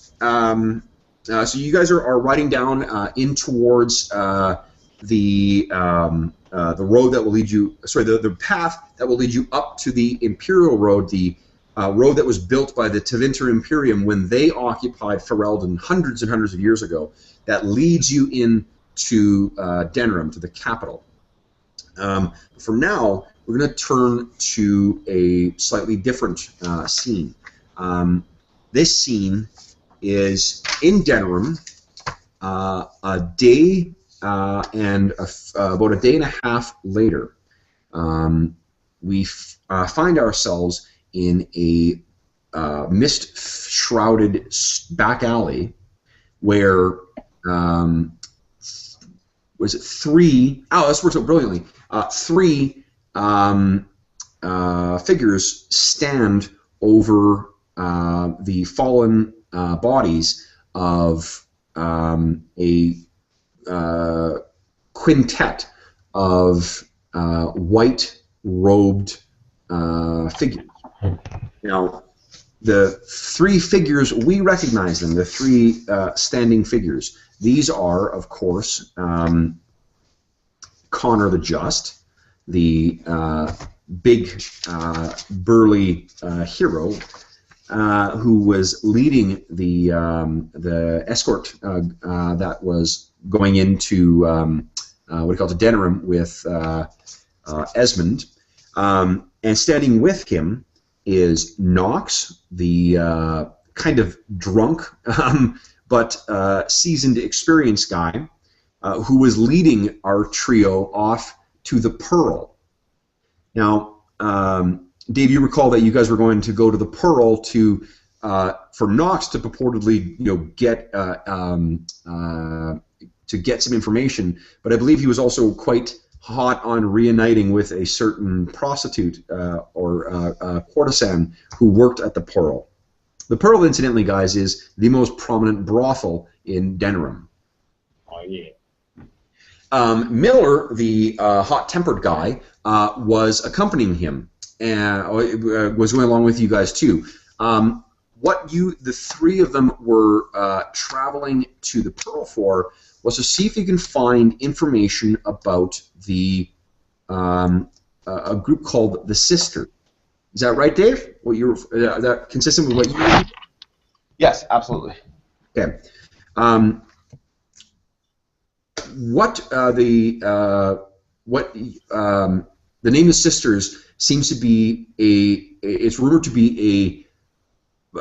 so you guys are riding down in towards the road that will lead you. Sorry, the path that will lead you up to the Imperial Road, the road that was built by the Tevinter Imperium when they occupied Ferelden hundreds and hundreds of years ago. That leads you into Denerim, to the capital. For now, we're going to turn to a slightly different scene. This scene is in Denerim, a day and about a day and a half later. We find ourselves in a mist-shrouded back alley where was it three? Oh, this works out brilliantly. Three figures stand over the fallen bodies of a quintet of white-robed figures. Now, the three figures, we recognize them, the three standing figures. These are, of course, Connor the Just, the big, burly hero who was leading the escort that was going into what do you call it, Denerim with Esmond, and standing with him is Nox, the kind of drunk but seasoned, experienced guy who was leading our trio off to the Pearl. Now, Dave, you recall that you guys were going to go to the Pearl to for Nox to purportedly, get some information, but I believe he was also quite hot on reuniting with a certain prostitute or courtesan who worked at the Pearl. The Pearl, incidentally, guys, is the most prominent brothel in Denerim. Oh yeah. Miller, the hot-tempered guy, was accompanying him and was going along with you guys too. The three of them were traveling to the Pearl for was to see if you can find information about the a group called the Sister. Is that right, Dave? What you're that consistent with what you? Yes, absolutely. Okay. The name of the Sisters seems to be it's rumored to be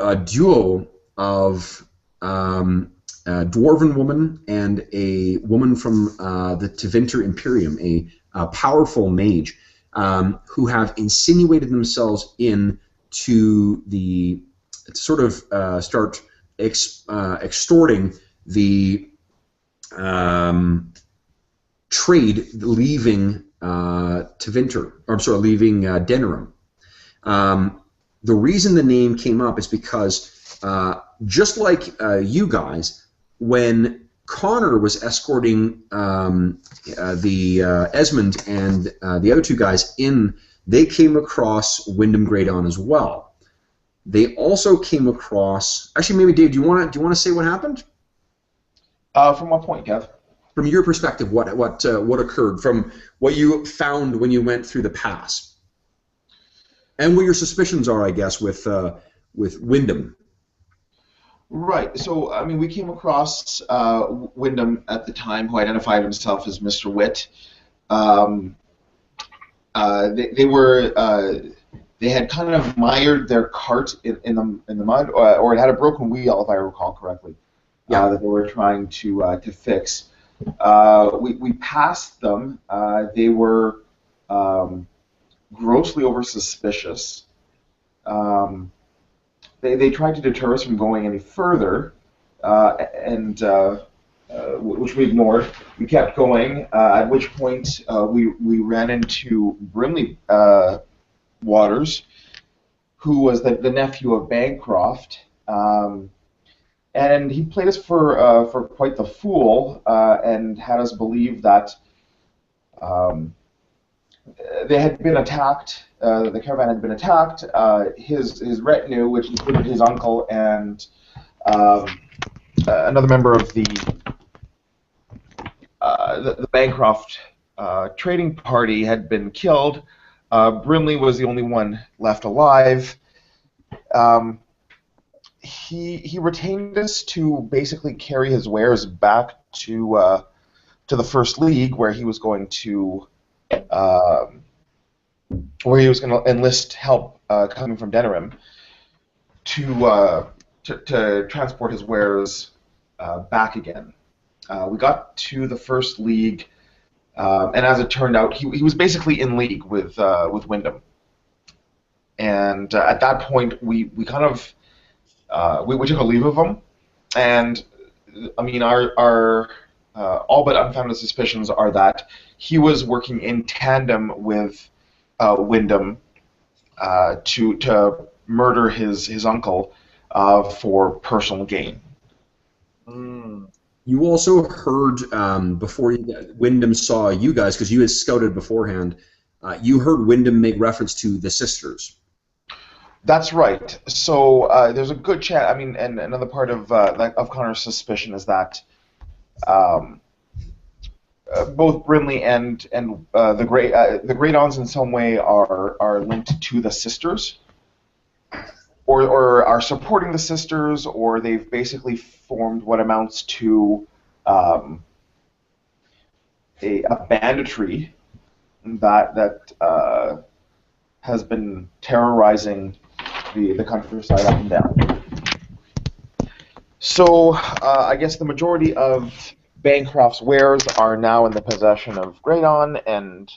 a duo of a dwarven woman and a woman from the Tevinter Imperium, a powerful mage. who have insinuated themselves in to the sort of start extorting the trade leaving Tevinter, or I'm sorry, leaving Denerim. The reason the name came up is because just like you guys, when Connor was escorting the Esmond and the other two guys in, they came across Wyndham Greydon as well. They also came across. Actually, maybe Dave, do you want to say what happened? From what point, Kev? From your perspective, what occurred? From what you found when you went through the pass, and what your suspicions are, I guess, with Wyndham. Right. So, I mean, we came across Wyndham at the time, who identified himself as Mr. Witt. They had kind of mired their cart in the mud, or it had a broken wheel, if I recall correctly. Yeah, that they were trying to fix. We passed them. They were grossly over suspicious. They tried to deter us from going any further, which we ignored. We kept going, at which point we ran into Brimley Waters, who was the nephew of Bancroft. And he played us for quite the fool, and had us believe that they had been attacked. The caravan had been attacked. His retinue, which included his uncle and another member of the Bancroft trading party, had been killed. Brimley was the only one left alive. He retained us to basically carry his wares back to the First League, where he was going to enlist help coming from Denerim to transport his wares back again. We got to the First League, and as it turned out, he was basically in league with Wyndham. And at that point, we kind of we took a leave of him, and I mean our all but unfounded suspicions are that he was working in tandem with Wyndham to murder his uncle for personal gain. You also heard before Wyndham saw you guys, because you had scouted beforehand. You heard Wyndham make reference to the sisters. That's right. So there's a good chance. I mean, and another part of Connor's suspicion is that both Brimley and the Greydons in some way are linked to the sisters, or are supporting the sisters, or they've basically formed what amounts to a banditry that has been terrorizing the countryside up and down. So I guess the majority of Bancroft's wares are now in the possession of Greydon and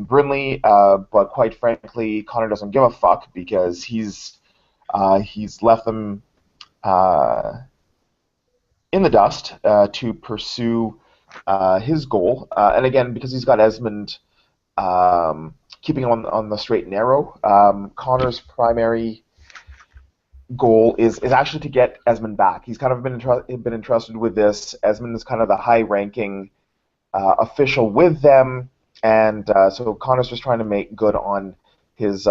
Brimley, but quite frankly, Connor doesn't give a fuck, because he's left them in the dust to pursue his goal, and again, because he's got Esmond keeping him on the straight and narrow. Connor's primary goal is actually to get Esmond back. He's kind of been entrusted with this. Esmond is kind of the high-ranking official with them, and so Connor's just trying to make good on his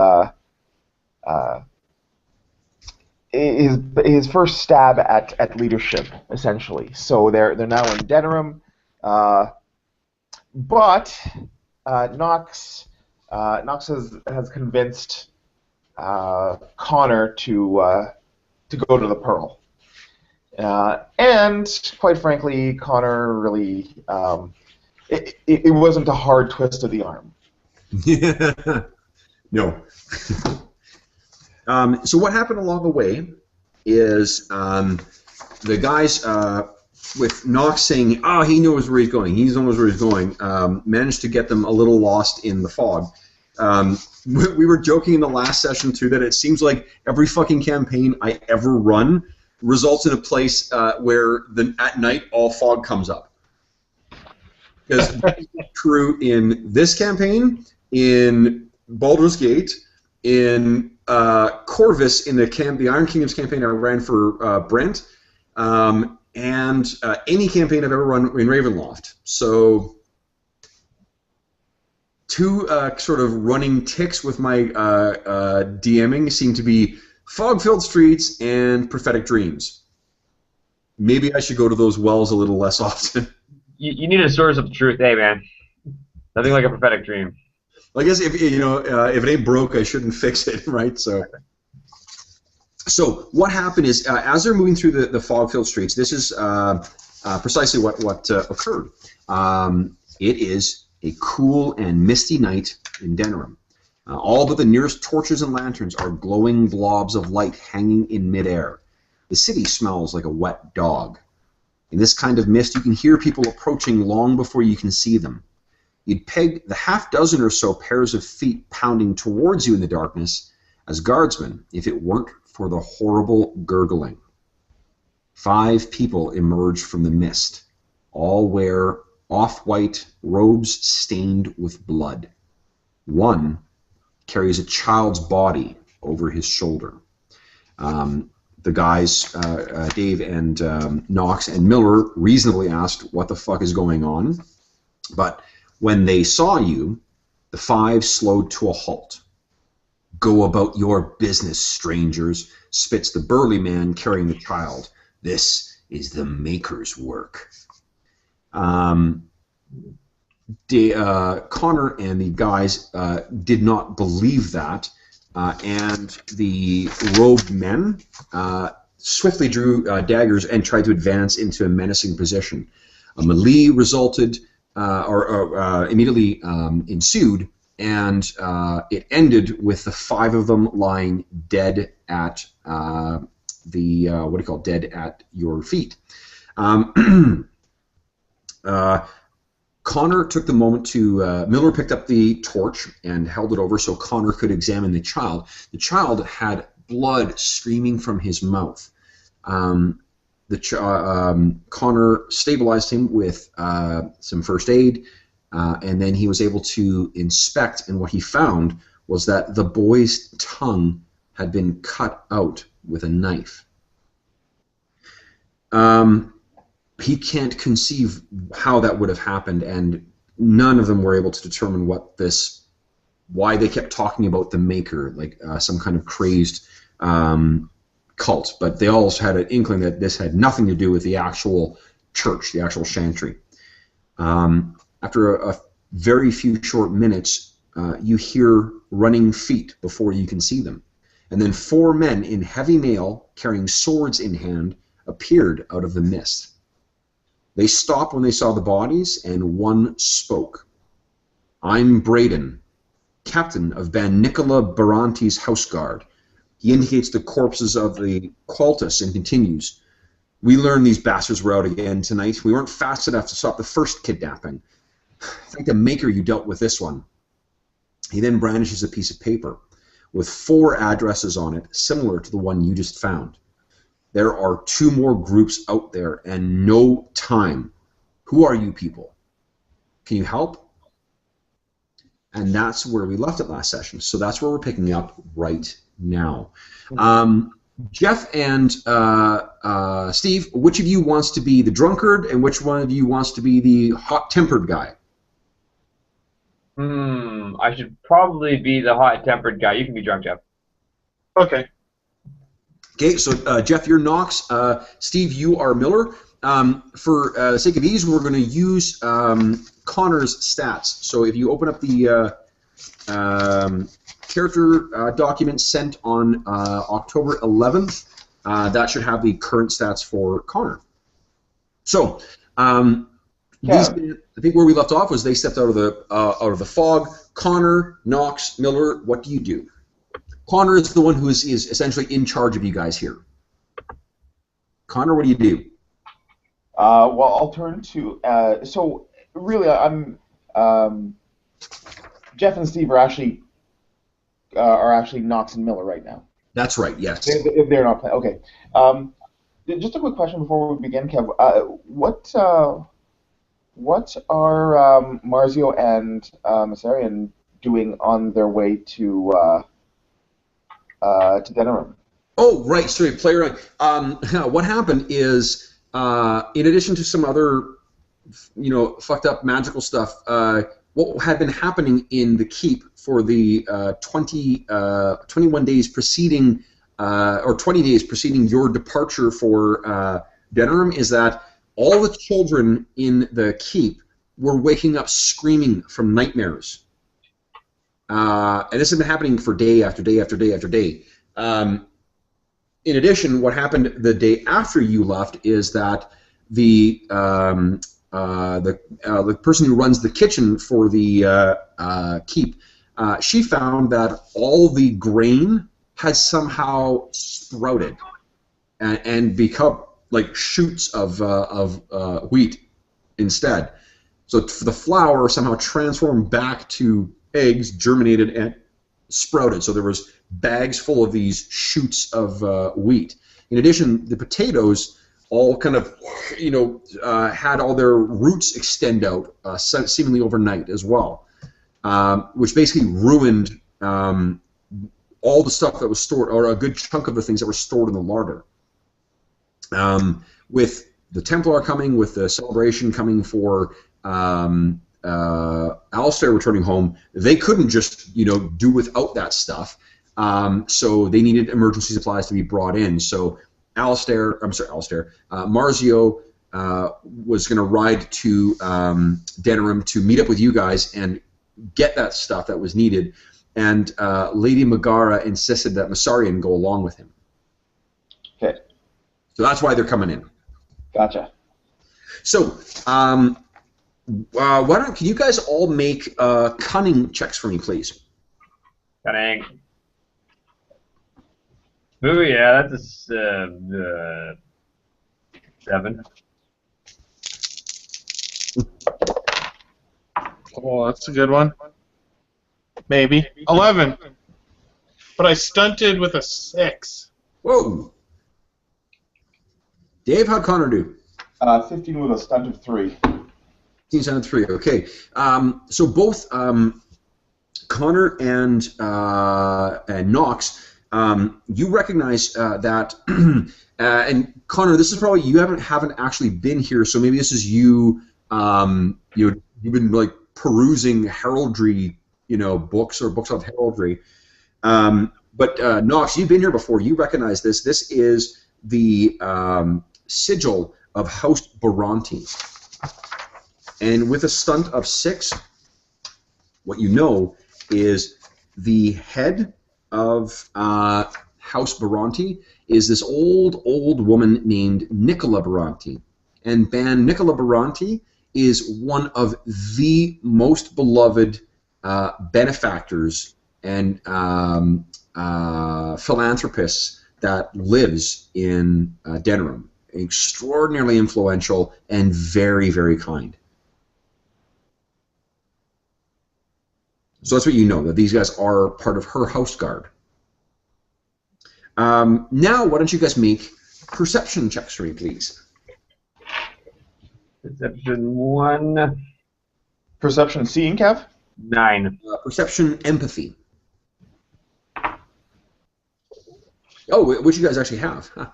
first stab at leadership, essentially. So they're now in Denerim, but Knox has convinced Connor to go to the Pearl, and quite frankly, Connor really it wasn't a hard twist of the arm. No. So what happened along the way is the guys, with Knox saying, he knows where he's going, managed to get them a little lost in the fog. We were joking in the last session too that it seems like every fucking campaign I ever run results in a place where at night all fog comes up. Because that's true in this campaign, in Baldur's Gate, in Corvus, in the Iron Kingdoms campaign I ran for Brent, and any campaign I've ever run in Ravenloft. So, two sort of running ticks with my DMing seem to be fog-filled streets and prophetic dreams. Maybe I should go to those wells a little less often. You need a source of truth, hey man. Nothing like a prophetic dream. I guess if it ain't broke, I shouldn't fix it, right? So what happened is, as they're moving through the fog-filled streets, this is precisely what occurred. It is a cool and misty night in Denerim. All but the nearest torches and lanterns are glowing blobs of light hanging in midair. The city smells like a wet dog. In this kind of mist, you can hear people approaching long before you can see them. You'd peg the half-dozen or so pairs of feet pounding towards you in the darkness as guardsmen if it weren't for the horrible gurgling. 5 people emerge from the mist. All wear off-white robes stained with blood. One carries a child's body over his shoulder. The guys, Dave and Knox and Miller, reasonably asked what the fuck is going on. But when they saw you, the 5 slowed to a halt. "Go about your business, strangers," spits the burly man carrying the child. "This is the Maker's work." Connor and the guys did not believe that. And the robed men swiftly drew daggers and tried to advance into a menacing position. A melee resulted, immediately ensued, and it ended with the 5 of them lying dead at dead at your feet. Connor took the moment to, Miller picked up the torch and held it over so Connor could examine the child. The child had blood streaming from his mouth. Connor stabilized him with some first aid, and then he was able to inspect, and what he found was that the boy's tongue had been cut out with a knife. He can't conceive how that would have happened, and none of them were able to determine why they kept talking about the Maker, like some kind of crazed cult. But they all had an inkling that this had nothing to do with the actual church, the actual chantry. After a very few short minutes, you hear running feet before you can see them. And then 4 men in heavy mail, carrying swords in hand, appeared out of the mist. They stopped when they saw the bodies, and one spoke. "I'm Braden, captain of Ban Nicola Baranti's house guard." He indicates the corpses of the cultists and continues, "We learned these bastards were out again tonight. We weren't fast enough to stop the first kidnapping. Thank the Maker you dealt with this one." He then brandishes a piece of paper with 4 addresses on it, similar to the one you just found. "There are 2 more groups out there and no time. Who are you people? Can you help?" And that's where we left it last session. So that's where we're picking up right now. Jeff and Steve, which of you wants to be the drunkard and which one of you wants to be the hot-tempered guy? I should probably be the hot-tempered guy. You can be drunk, Jeff. Okay. Okay, so Jeff, you're Knox. Steve, you are Miller. For the sake of ease, we're going to use Connor's stats. So if you open up the character document sent on October 11th, that should have the current stats for Connor. So, I think where we left off was they stepped out of the fog. Connor, Knox, Miller, what do you do? Connor is the one who is essentially in charge of you guys here. Connor, what do you do? Well, I'll turn to. So really, I'm Jeff and Steve are actually Knox and Miller right now. That's right. Yes. If they're not playing, okay. Just a quick question before we begin, Kev. What are Marzio and Masarian doing on their way to Denerim? Oh, right. Sorry, player. What happened is, in addition to some other, fucked up magical stuff, what had been happening in the keep for the 21 days preceding, or 20 days preceding your departure for Denerim, is that all the children in the keep were waking up screaming from nightmares. And this has been happening for day after day after day after day. In addition, what happened the day after you left is that the person who runs the kitchen for the keep, she found that all the grain had somehow sprouted and become like shoots of wheat instead. So the flour somehow transformed back to eggs, germinated and sprouted. So there was bags full of these shoots of wheat. In addition, the potatoes all kind of, had all their roots extend out seemingly overnight as well, which basically ruined all the stuff that was stored, or a good chunk of the things that were stored in the larder. With the Templar coming, with the celebration coming for Alistair returning home, they couldn't just do without that stuff. So they needed emergency supplies to be brought in. So Marzio was going to ride to Denerim to meet up with you guys and get that stuff that was needed. And Lady Megara insisted that Masarian go along with him. Okay. So that's why they're coming in. Gotcha. So, can you guys all make cunning checks for me, please? Cunning. Ooh, yeah, that's a 7. Oh, that's a good one. Maybe 11, but I stunted with a 6. Whoa. Dave, how'd Connor do? 15 with a stunt of 3. 15 stunt of 3. Okay. So both Connor and Knox. You recognize that, and Connor, this is probably you haven't actually been here, so maybe this is you. You've been like perusing heraldry, books or books of heraldry. But Knox, you've been here before. You recognize this. This is the sigil of House Baronti, and with a stunt of 6, what you know is the head of House Baronti is this old woman named Nicola Baronti. And Nicola Baronti is one of the most beloved benefactors and philanthropists that lives in Denerim. Extraordinarily influential and very, very kind. So that's what you know, that these guys are part of her house guard. Now, why don't you guys make perception checks for me, please? Perception 1. Perception seeing, Kev? 9. Perception empathy. Oh, which you guys actually have. Huh.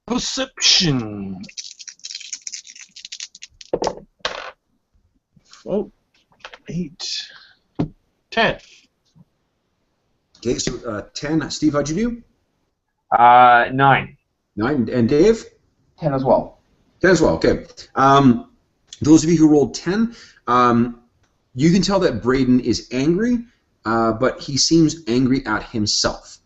Perception. Oh, 8. 10. Okay, so 10. Steve, how'd you do? 9. 9. And Dave? 10 as well. 10 as well, okay. Those of you who rolled 10, you can tell that Braden is angry, but he seems angry at himself.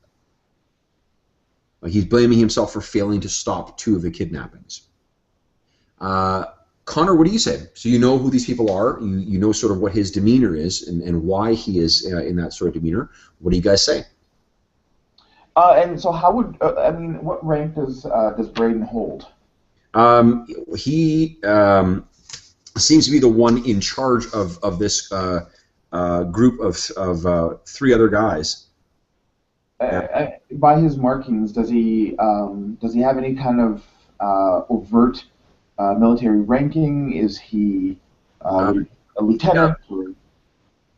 Like he's blaming himself for failing to stop 2 of the kidnappings. Connor, what do you say? So you know who these people are, you know sort of what his demeanor is and why he is in that sort of demeanor. What do you guys say? And so how would, what rank does Braden hold? He seems to be the one in charge of this group of 3 other guys. By his markings, does he have any kind of overt military ranking? Is he a lieutenant? Yeah.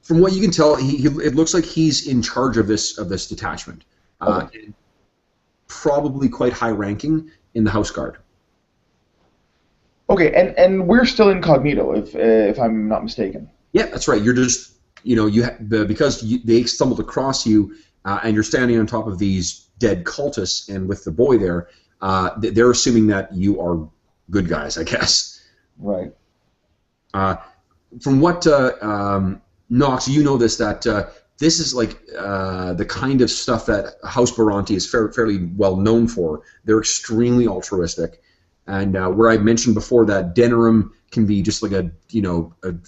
From what you can tell, it looks like he's in charge of this detachment. Okay. And probably quite high ranking in the House Guard. Okay, and we're still incognito, if I'm not mistaken. Yeah, that's right. You're just, because they stumbled across you, and you're standing on top of these dead cultists, and with the boy there, they're assuming that you are good guys, I guess. Right. From what Knox, you know that this is like the kind of stuff that House Baranti is fairly well known for. They're extremely altruistic, and where I mentioned before that Denerim can be just like an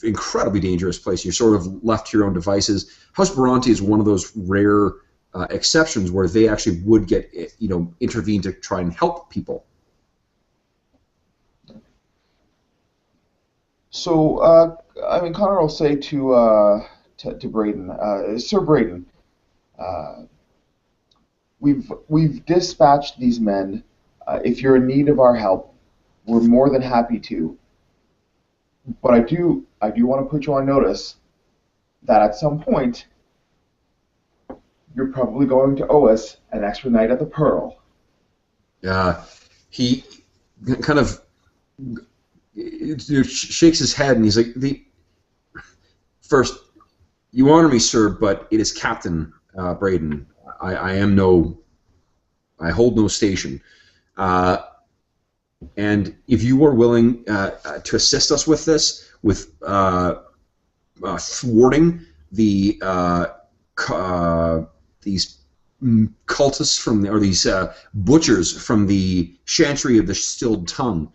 incredibly dangerous place. You're sort of left to your own devices. House Baranti is one of those rare exceptions where they actually would get intervene to try and help people. So, Connor will say to Braden, Sir Braden, we've dispatched these men. If you're in need of our help, we're more than happy to. But I do want to put you on notice that at some point you're probably going to owe us an extra night at the Pearl. He kind of shakes his head and he's like, First, you honor me, sir, but it is Captain Braden. I hold no station. And if you are willing to assist us with this, with thwarting these cultists or these butchers from the Chantry of the Stilled Tongue,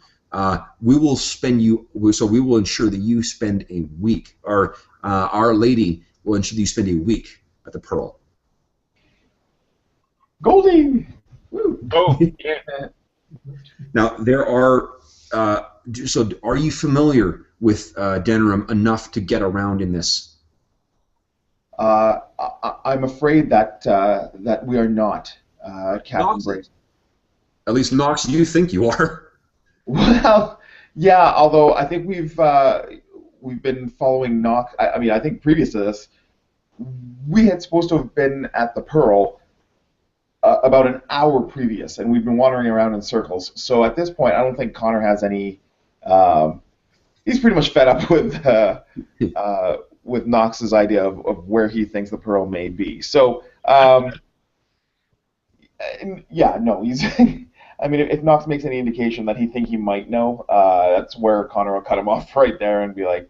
we will ensure that you spend a week, or Our Lady will ensure that you spend a week at the Pearl. Goldie! Oh, yeah. Now, there are... so, are you familiar with Denerim enough to get around in this? I'm afraid that we are not, Captain Braden. At least, Knox, you think you are. Well, yeah. Although I think we've been following Knox. I think previous to this, we had supposed to have been at the Pearl about an hour previous, and we've been wandering around in circles. So at this point, I don't think Connor has any. He's pretty much fed up with Knox's idea of where he thinks the Pearl may be. So yeah, no, he's. If Knox makes any indication that he might know, that's where Connor will cut him off right there and be like,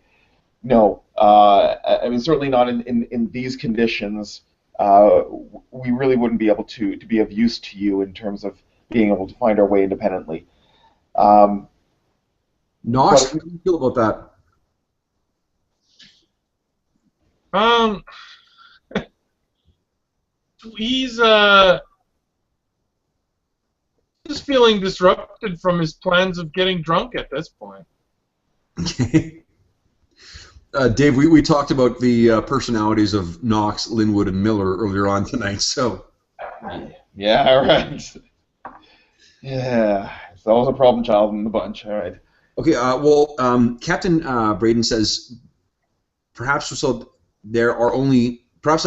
no, certainly not in these conditions. We really wouldn't be able to be of use to you in terms of being able to find our way independently. Knox, how do you feel about that? He's just feeling disrupted from his plans of getting drunk at this point. Dave, we talked about the personalities of Knox, Linwood, and Miller earlier on tonight, so... Yeah, all right. Yeah, it's always a problem child in the bunch, all right. Okay, Captain Braden says, perhaps I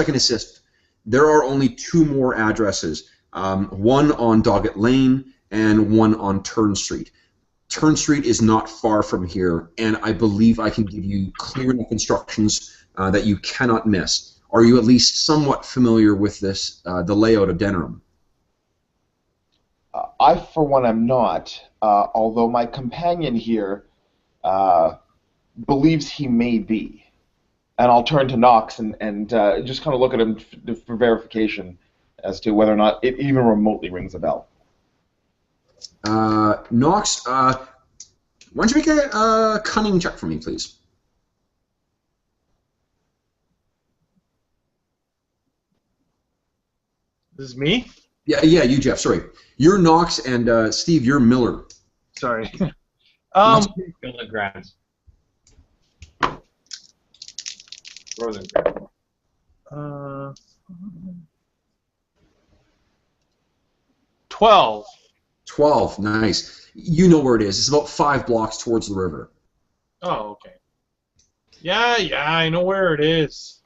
can assist. There are only 2 more addresses, one on Doggett Lane and one on Turn Street. Turn Street is not far from here, and I believe I can give you clear enough instructions that you cannot miss. Are you at least somewhat familiar with this, the layout of Denerim? I, for one, am not, although my companion here believes he may be. And I'll turn to Knox and just kind of look at him for verification as to whether or not it even remotely rings a bell. Knox, why don't you make a cunning check for me, please? This is me? Yeah, you, Jeff. Sorry, you're Knox, and Steve, you're Miller. Sorry. Frozen. 12. 12. Nice. You know where it is. It's about 5 blocks towards the river. Oh, okay. Yeah, I know where it is.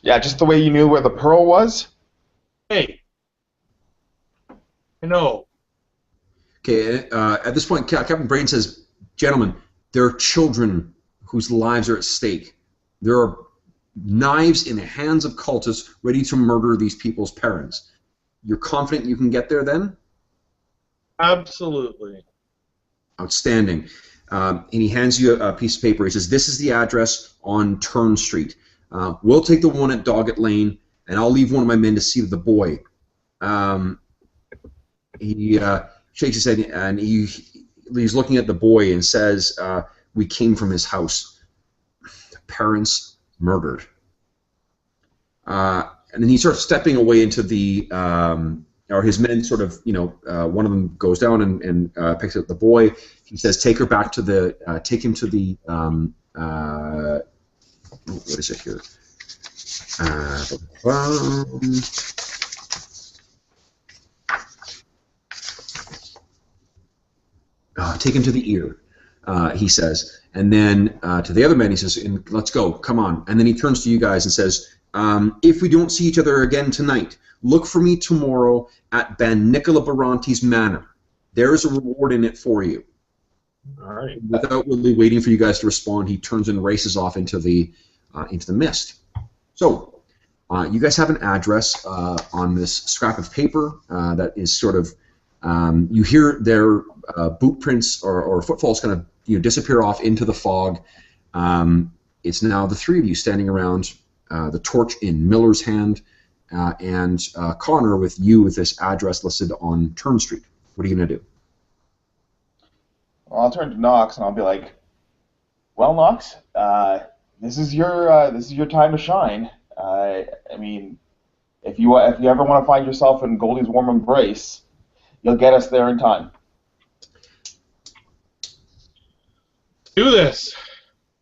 Yeah, just the way you knew where the pearl was. Hey. I know. Okay. At this point, Captain Brain says, "Gentlemen, there are children whose lives are at stake. There are knives in the hands of cultists ready to murder these people's parents. You're confident you can get there then?" Absolutely. Outstanding. And he hands you a piece of paper. He says, "This is the address on Turn Street. We'll take the one at Doggett Lane, and I'll leave one of my men to see to the boy." He shakes his head, and he's looking at the boy and says, "We came from his house. Parents murdered." And then he starts stepping away into the, or his men sort of, one of them goes down and picks up the boy. He says, take him to the, what is it here? Take him to the ear, he says. And then to the other men, he says, let's go, come on. And then he turns to you guys and says, if we don't see each other again tonight, look for me tomorrow at Ban Nicola Baranti's manor. There is a reward in it for you. All right. Without really waiting for you guys to respond, he turns and races off into the mist. So, you guys have an address on this scrap of paper that is sort of, you hear their boot prints or footfalls kind of disappear off into the fog. It's now the three of you standing around, the torch in Miller's hand, and Connor with you with this address listed on Turn Street. What are you going to do? Well, I'll turn to Knox and I'll be like, "Well, Knox, this is your time to shine. I mean, if you ever want to find yourself in Goldie's warm embrace, you'll get us there in time." Do this.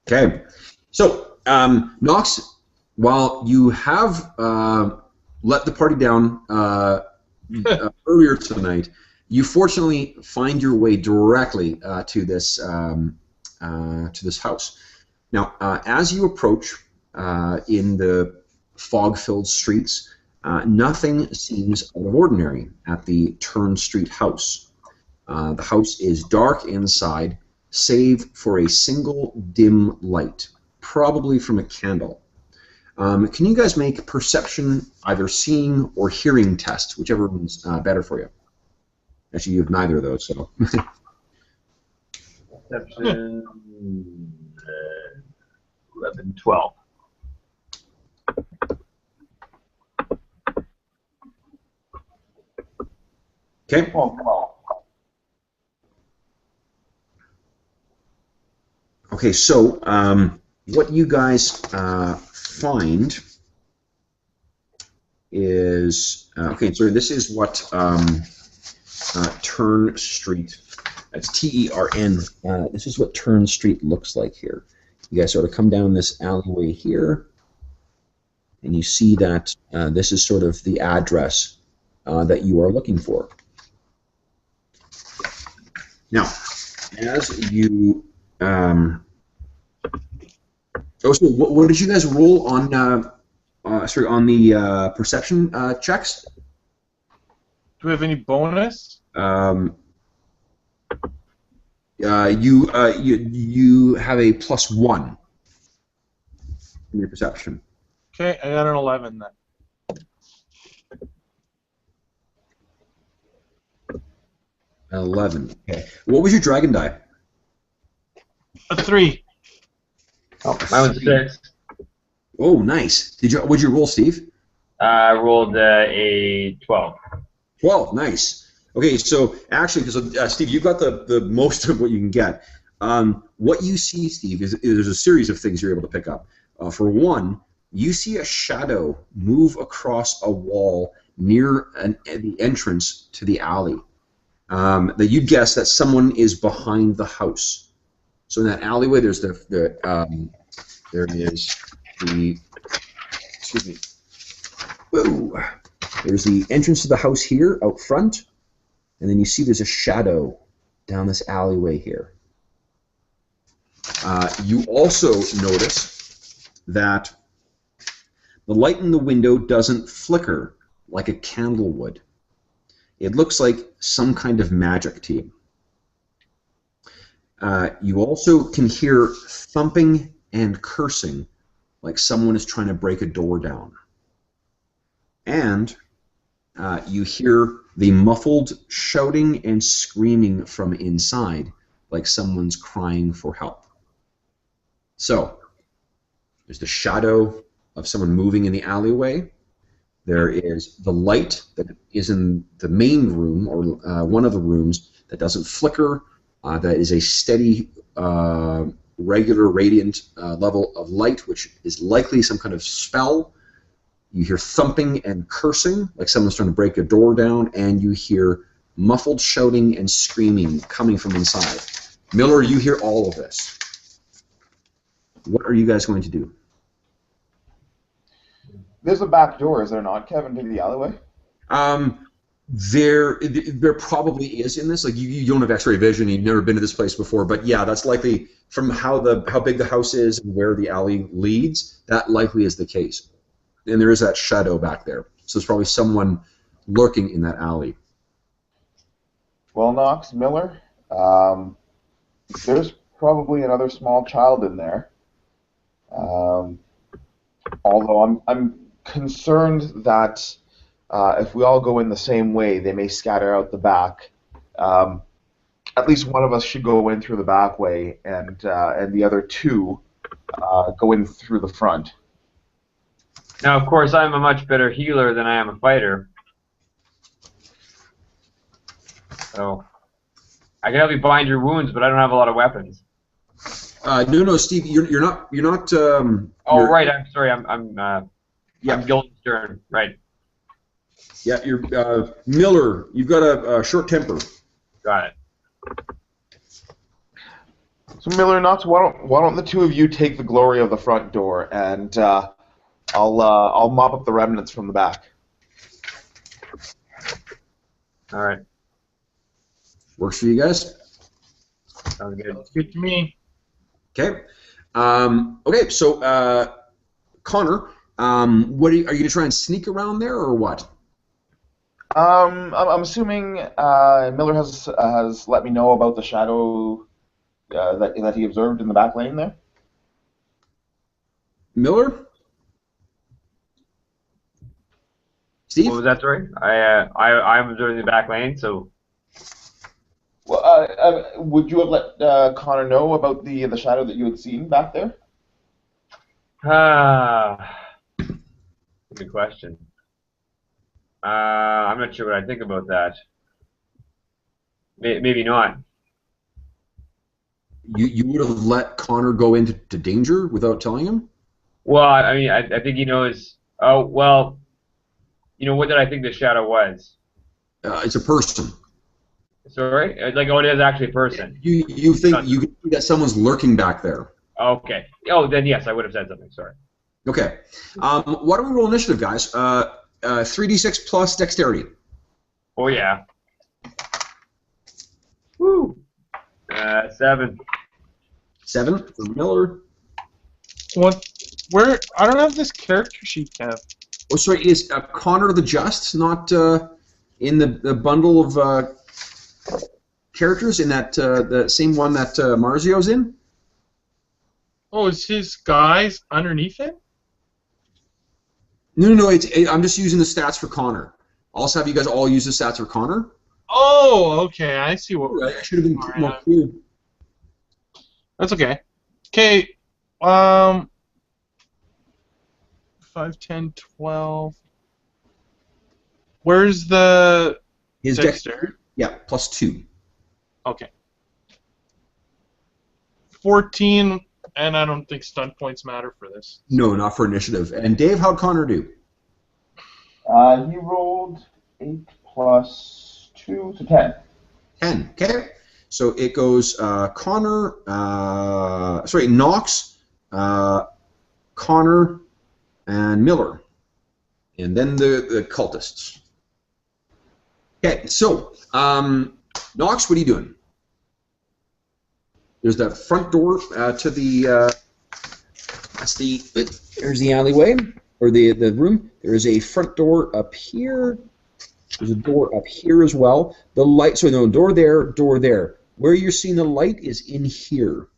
Okay. So, Knox, while you have let the party down earlier tonight, you fortunately find your way directly to this house. Now, as you approach in the fog-filled streets, nothing seems out of ordinary at the Turn Street house. The house is dark inside, save for a single dim light, probably from a candle. Can you guys make perception, either seeing or hearing tests, whichever one's better for you? Actually, you have neither of those, so. Perception 11, 12. Okay. Well, Okay, so what you guys find is okay. So this is what Turn Street. That's T-E-R-N. This is what Turn Street looks like here. You guys sort of come down this alleyway here, and you see that this is sort of the address that you are looking for. Now, as you so what did you guys roll on? Sorry, on the perception checks. Do we have any bonus? You have a +1 in your perception. Okay, I got an 11 then. 11. Okay. What was your dragon die? A 3. Oh, mine was a 6. Oh, nice. What'd you roll, Steve? I rolled a 12. 12. Nice. Okay, so actually, because Steve, you've got the most of what you can get. What you see, Steve, is there's a series of things you're able to pick up. For one, you see a shadow move across a wall near the entrance to the alley. That you'd guess that someone is behind the house. So in that alleyway, there's the there is the, excuse me, whoa, there's the entrance to the house here out front, and then you see there's a shadow down this alleyway here. You also notice that the light in the window doesn't flicker like a candle would. It looks like some kind of magic to you. You also can hear thumping and cursing like someone is trying to break a door down. And you hear the muffled shouting and screaming from inside like someone's crying for help. So, there's the shadow of someone moving in the alleyway. There is the light that is in the main room, or one of the rooms, that doesn't flicker, that is a steady, regular, radiant level of light, which is likely some kind of spell. You hear thumping and cursing, like someone's trying to break a door down, and you hear muffled shouting and screaming coming from inside. Miller, you hear all of this. What are you guys going to do? There's a back door, is there not, Kevin, to the alleyway? There probably is in this. Like you don't have X-ray vision. You've never been to this place before, but yeah, that's likely from how big the house is and where the alley leads. That likely is the case. And there is that shadow back there, so there's probably someone lurking in that alley. Well, Knox, Miller, there's probably another small child in there. Although I'm concerned that if we all go in the same way, they may scatter out the back. At least one of us should go in through the back way, and the other two go in through the front. Now, of course, I'm a much better healer than I am a fighter. So, I can help you bind your wounds, but I don't have a lot of weapons. No, Steve, you're not. Oh, right. I'm sorry. I'm Guildenstern. Right. Yeah, you're Miller. You've got a short temper. Got it. So Miller, Knox, why don't the two of you take the glory of the front door, and I'll mop up the remnants from the back. All right. Works for you guys? Sounds good. That's good to me. Okay. Okay. So, Connor, what are you going to try and sneak around there, or what? I'm assuming Miller has let me know about the shadow that he observed in the back lane there. Miller? Steve? What was that, sorry? I'm observing the back lane, so... Well, would you have let Connor know about the shadow that you had seen back there? Good question. I'm not sure what I think about that. Maybe not. You would have let Connor go into danger without telling him? Well, I mean, I think he knows... Oh, well... You know, what did I think the shadow was? It's a person. Sorry? Like, oh, it is actually a person. You think that someone's lurking back there? Okay. Oh, then yes, I would have said something. Sorry. Okay. Why don't we roll initiative, guys? 3d6 plus dexterity. Oh, yeah. Woo! 7. 7 for Miller. What? Where? I don't have this character sheet, Kev. Oh, sorry, is Connor the Just not in the bundle of characters in that the same one that Marzio's in? Oh, is his guys underneath it? No. I'm just using the stats for Connor. I'll also have you guys all use the stats for Connor. Oh, okay. I see what. Right, I should have been All right, more clear. That's okay. Okay. 5, 10, 12. Where's the His dexterity? Yeah, plus 2. Okay. 14, and I don't think stunt points matter for this. No, not for initiative. And Dave, how'd Connor do? He rolled 8 plus 2, so 10. 10. Okay. So it goes Connor, Knox, Connor, and Miller. And then the cultists. Okay, so, Knox, what are you doing? There's that front door to the, there's the alleyway, or the room. There is a front door up here. There's a door up here as well. The light, so no, door there, door there. Where you're seeing the light is in here.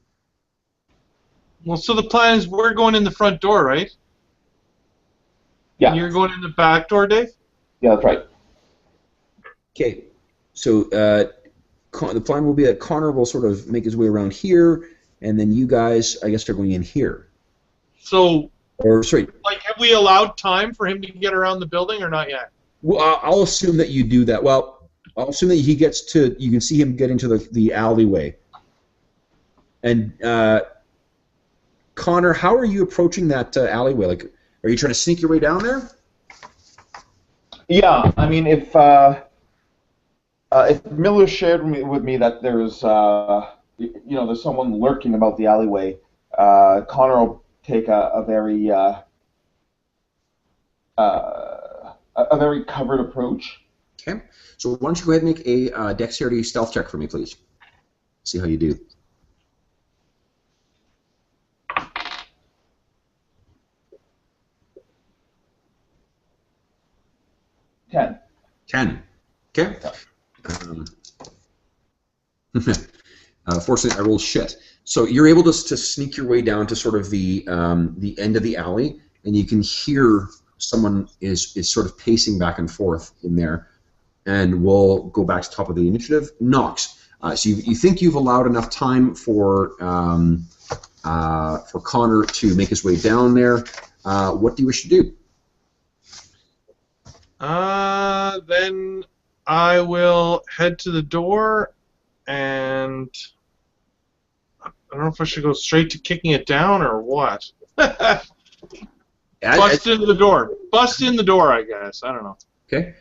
Well, so the plan is we're going in the front door, right? Yeah. And you're going in the back door, Dave? Yeah, that's right. Okay, so the plan will be that Connor will sort of make his way around here, and then you guys, I guess, are going in here. So, Or, sorry, like, have we allowed time for him to get around the building or not yet? well, I'll assume that you do that. Well, I'll assume that he gets to, you can see him get into the alleyway. And, Connor, how are you approaching that alleyway? Like, are you trying to sneak your way down there? Yeah, I mean, if Miller shared with me that there's there's someone lurking about the alleyway, Connor will take a very covered approach. Okay, so why don't you go ahead and make a dexterity stealth check for me, please. See how you do. 10. 10. Okay. Fortunately, I rolled shit. So you're able to sneak your way down to sort of the end of the alley, and you can hear someone is sort of pacing back and forth in there. And we'll go back to the top of the initiative. Knox. So you think you've allowed enough time for Connor to make his way down there. What do you wish to do? Then I will head to the door, and I don't know if I should go straight to kicking it down or what. Bust in the door. Bust in the door, I guess. I don't know. Okay.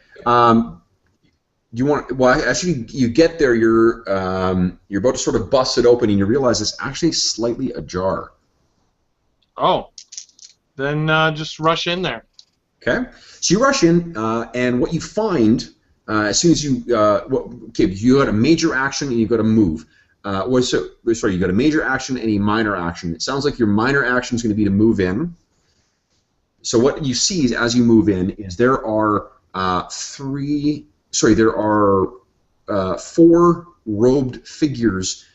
You want? Well, actually, you get there. You're about to sort of bust it open, and you realize it's actually slightly ajar. Oh. Then just rush in there. Okay. So you rush in, and what you find as soon as you you got a major action and you got a move. You got a major action and a minor action. It sounds like your minor action is going to be to move in. So what you see as you move in is there are four robed figures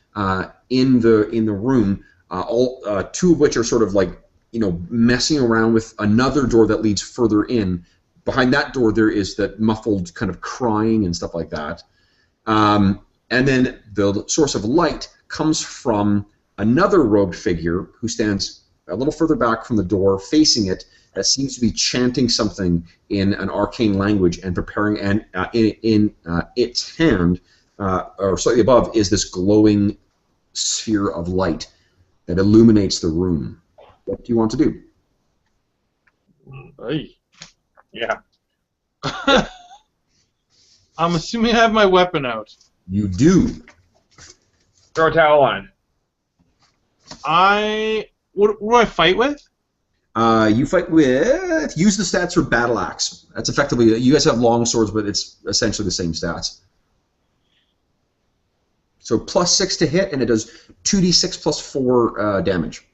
in the room. All two of which are sort of like messing around with another door that leads further in. Behind that door, there is that muffled kind of crying and stuff like that. And then the source of light comes from another robed figure who stands a little further back from the door, facing it, that seems to be chanting something in an arcane language and preparing. And in its hand, or slightly above, is this glowing sphere of light that illuminates the room. What do you want to do? Hey. Yeah. I'm assuming I have my weapon out. You do. Throw a towel on. What do I fight with? You fight with. Use the stats for battle axe. That's effectively. You guys have long swords, but it's essentially the same stats. So +6 to hit, and it does 2d6 plus 4 damage.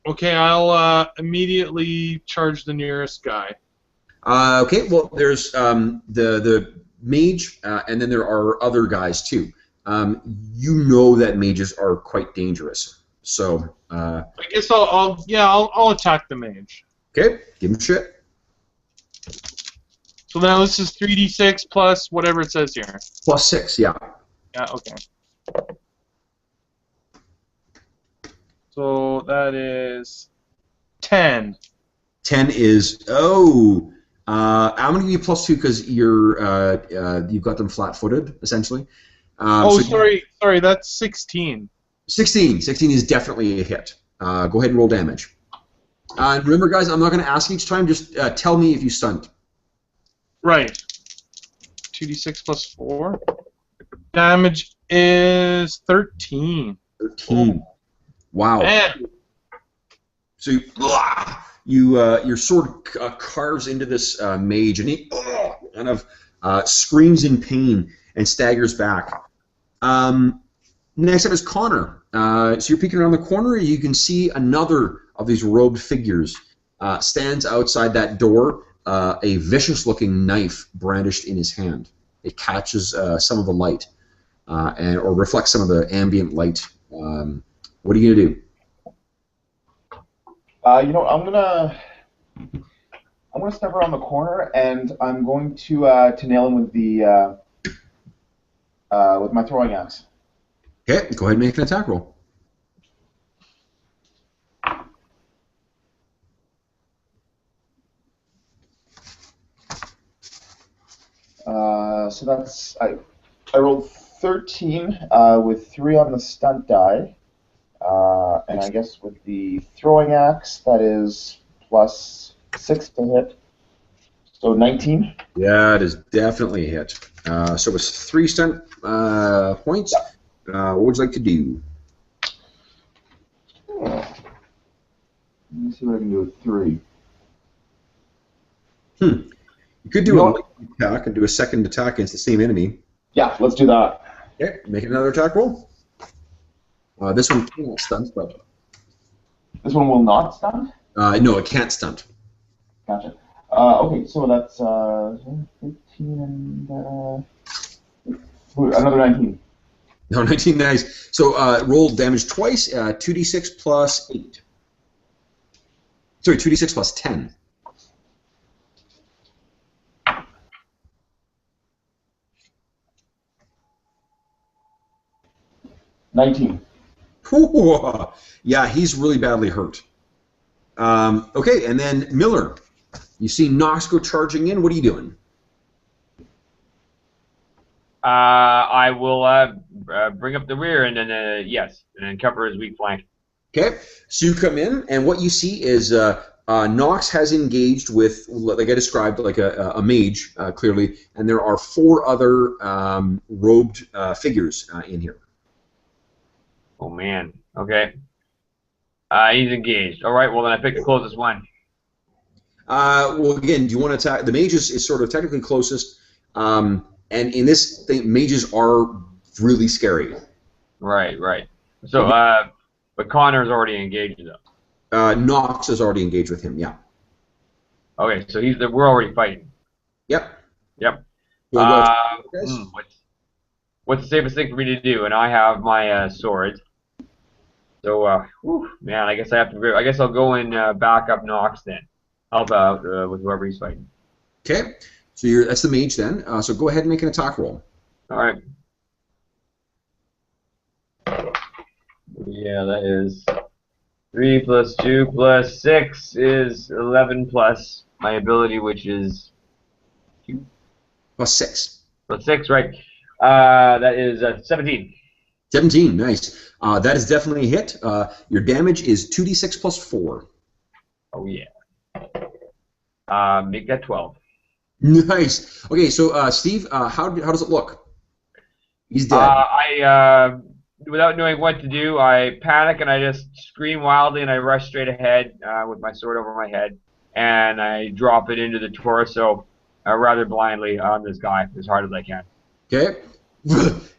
Okay, I'll immediately charge the nearest guy. Okay, well, there's the mage, and then there are other guys too. You know that mages are quite dangerous, so. I guess I'll attack the mage. Okay, give him shit. So now this is 3d6 plus whatever it says here. +6, yeah. Yeah, okay. So that is 10. 10 is I'm gonna give you +2 because you've got them flat-footed essentially. Sorry, that's 16. 16 is definitely a hit. Go ahead and roll damage. And remember, guys, I'm not going to ask each time. Just tell me if you stunned. Right. 2d6 plus 4. Damage is 13. 13. Wow. Man. So your sword carves into this mage, and he kind of screams in pain and staggers back. Next up is Connor. So you're peeking around the corner, you can see another of these robed figures stands outside that door, a vicious-looking knife brandished in his hand. It catches some of the light, or reflects some of the ambient light. What are you gonna do? You know, I'm gonna step around the corner, and I'm going to nail him with the with my throwing axe. Okay, go ahead and make an attack roll. So that's I rolled 13 with 3 on the stunt die, and I guess with the throwing axe that is plus 6 to hit, so 19. Yeah, it is definitely a hit. So it's 3 stunt points. What would you like to do? Let me see what I can do with 3. You could do a light attack and do a second attack against the same enemy. Yeah, let's do that. Okay, make another attack roll. This one can't stunt, but This one will not stun? no, it can't stunt. Gotcha. Okay, so that's 15 and another 19. No, 19, nice. So roll damage twice, 2d6 plus 8. Sorry, 2d6 plus 10. $19. Ooh, yeah, he's really badly hurt. Okay, and then Miller. You see Nox go charging in. What are you doing? I will bring up the rear and then cover his weak flank. Okay, so you come in, and what you see is Nox has engaged with, like I described, like a mage, clearly, and there are 4 other robed figures in here. Oh man. Okay. He's engaged. All right. Well, then I pick the closest one. Well, again, do you want to attack? The mage is sort of technically closest, and in this thing, mages are really scary. Right. Right. So, but Connor's already engaged though. Nox is already engaged with him. Yeah. Okay. So we're already fighting. Yep. Yep. You wanna go guys? What's the safest thing for me to do? And I have my sword. So, man, I guess I'll go and back up Nox then. Help out with whoever he's fighting. Okay, so that's the mage then. So go ahead and make an attack roll. All right. Yeah, that is 3 plus 2 plus 6 is 11 plus my ability, which is 2 Plus 6. plus 6, right? That is 17. 17, nice. That is definitely a hit. Your damage is 2d6 plus 4. Oh yeah. Make that 12. Nice. Okay, so Steve, how does it look? He's dead. Without knowing what to do, I panic and I just scream wildly and I rush straight ahead with my sword over my head and I drop it into the torso rather blindly on this guy as hard as I can. Okay.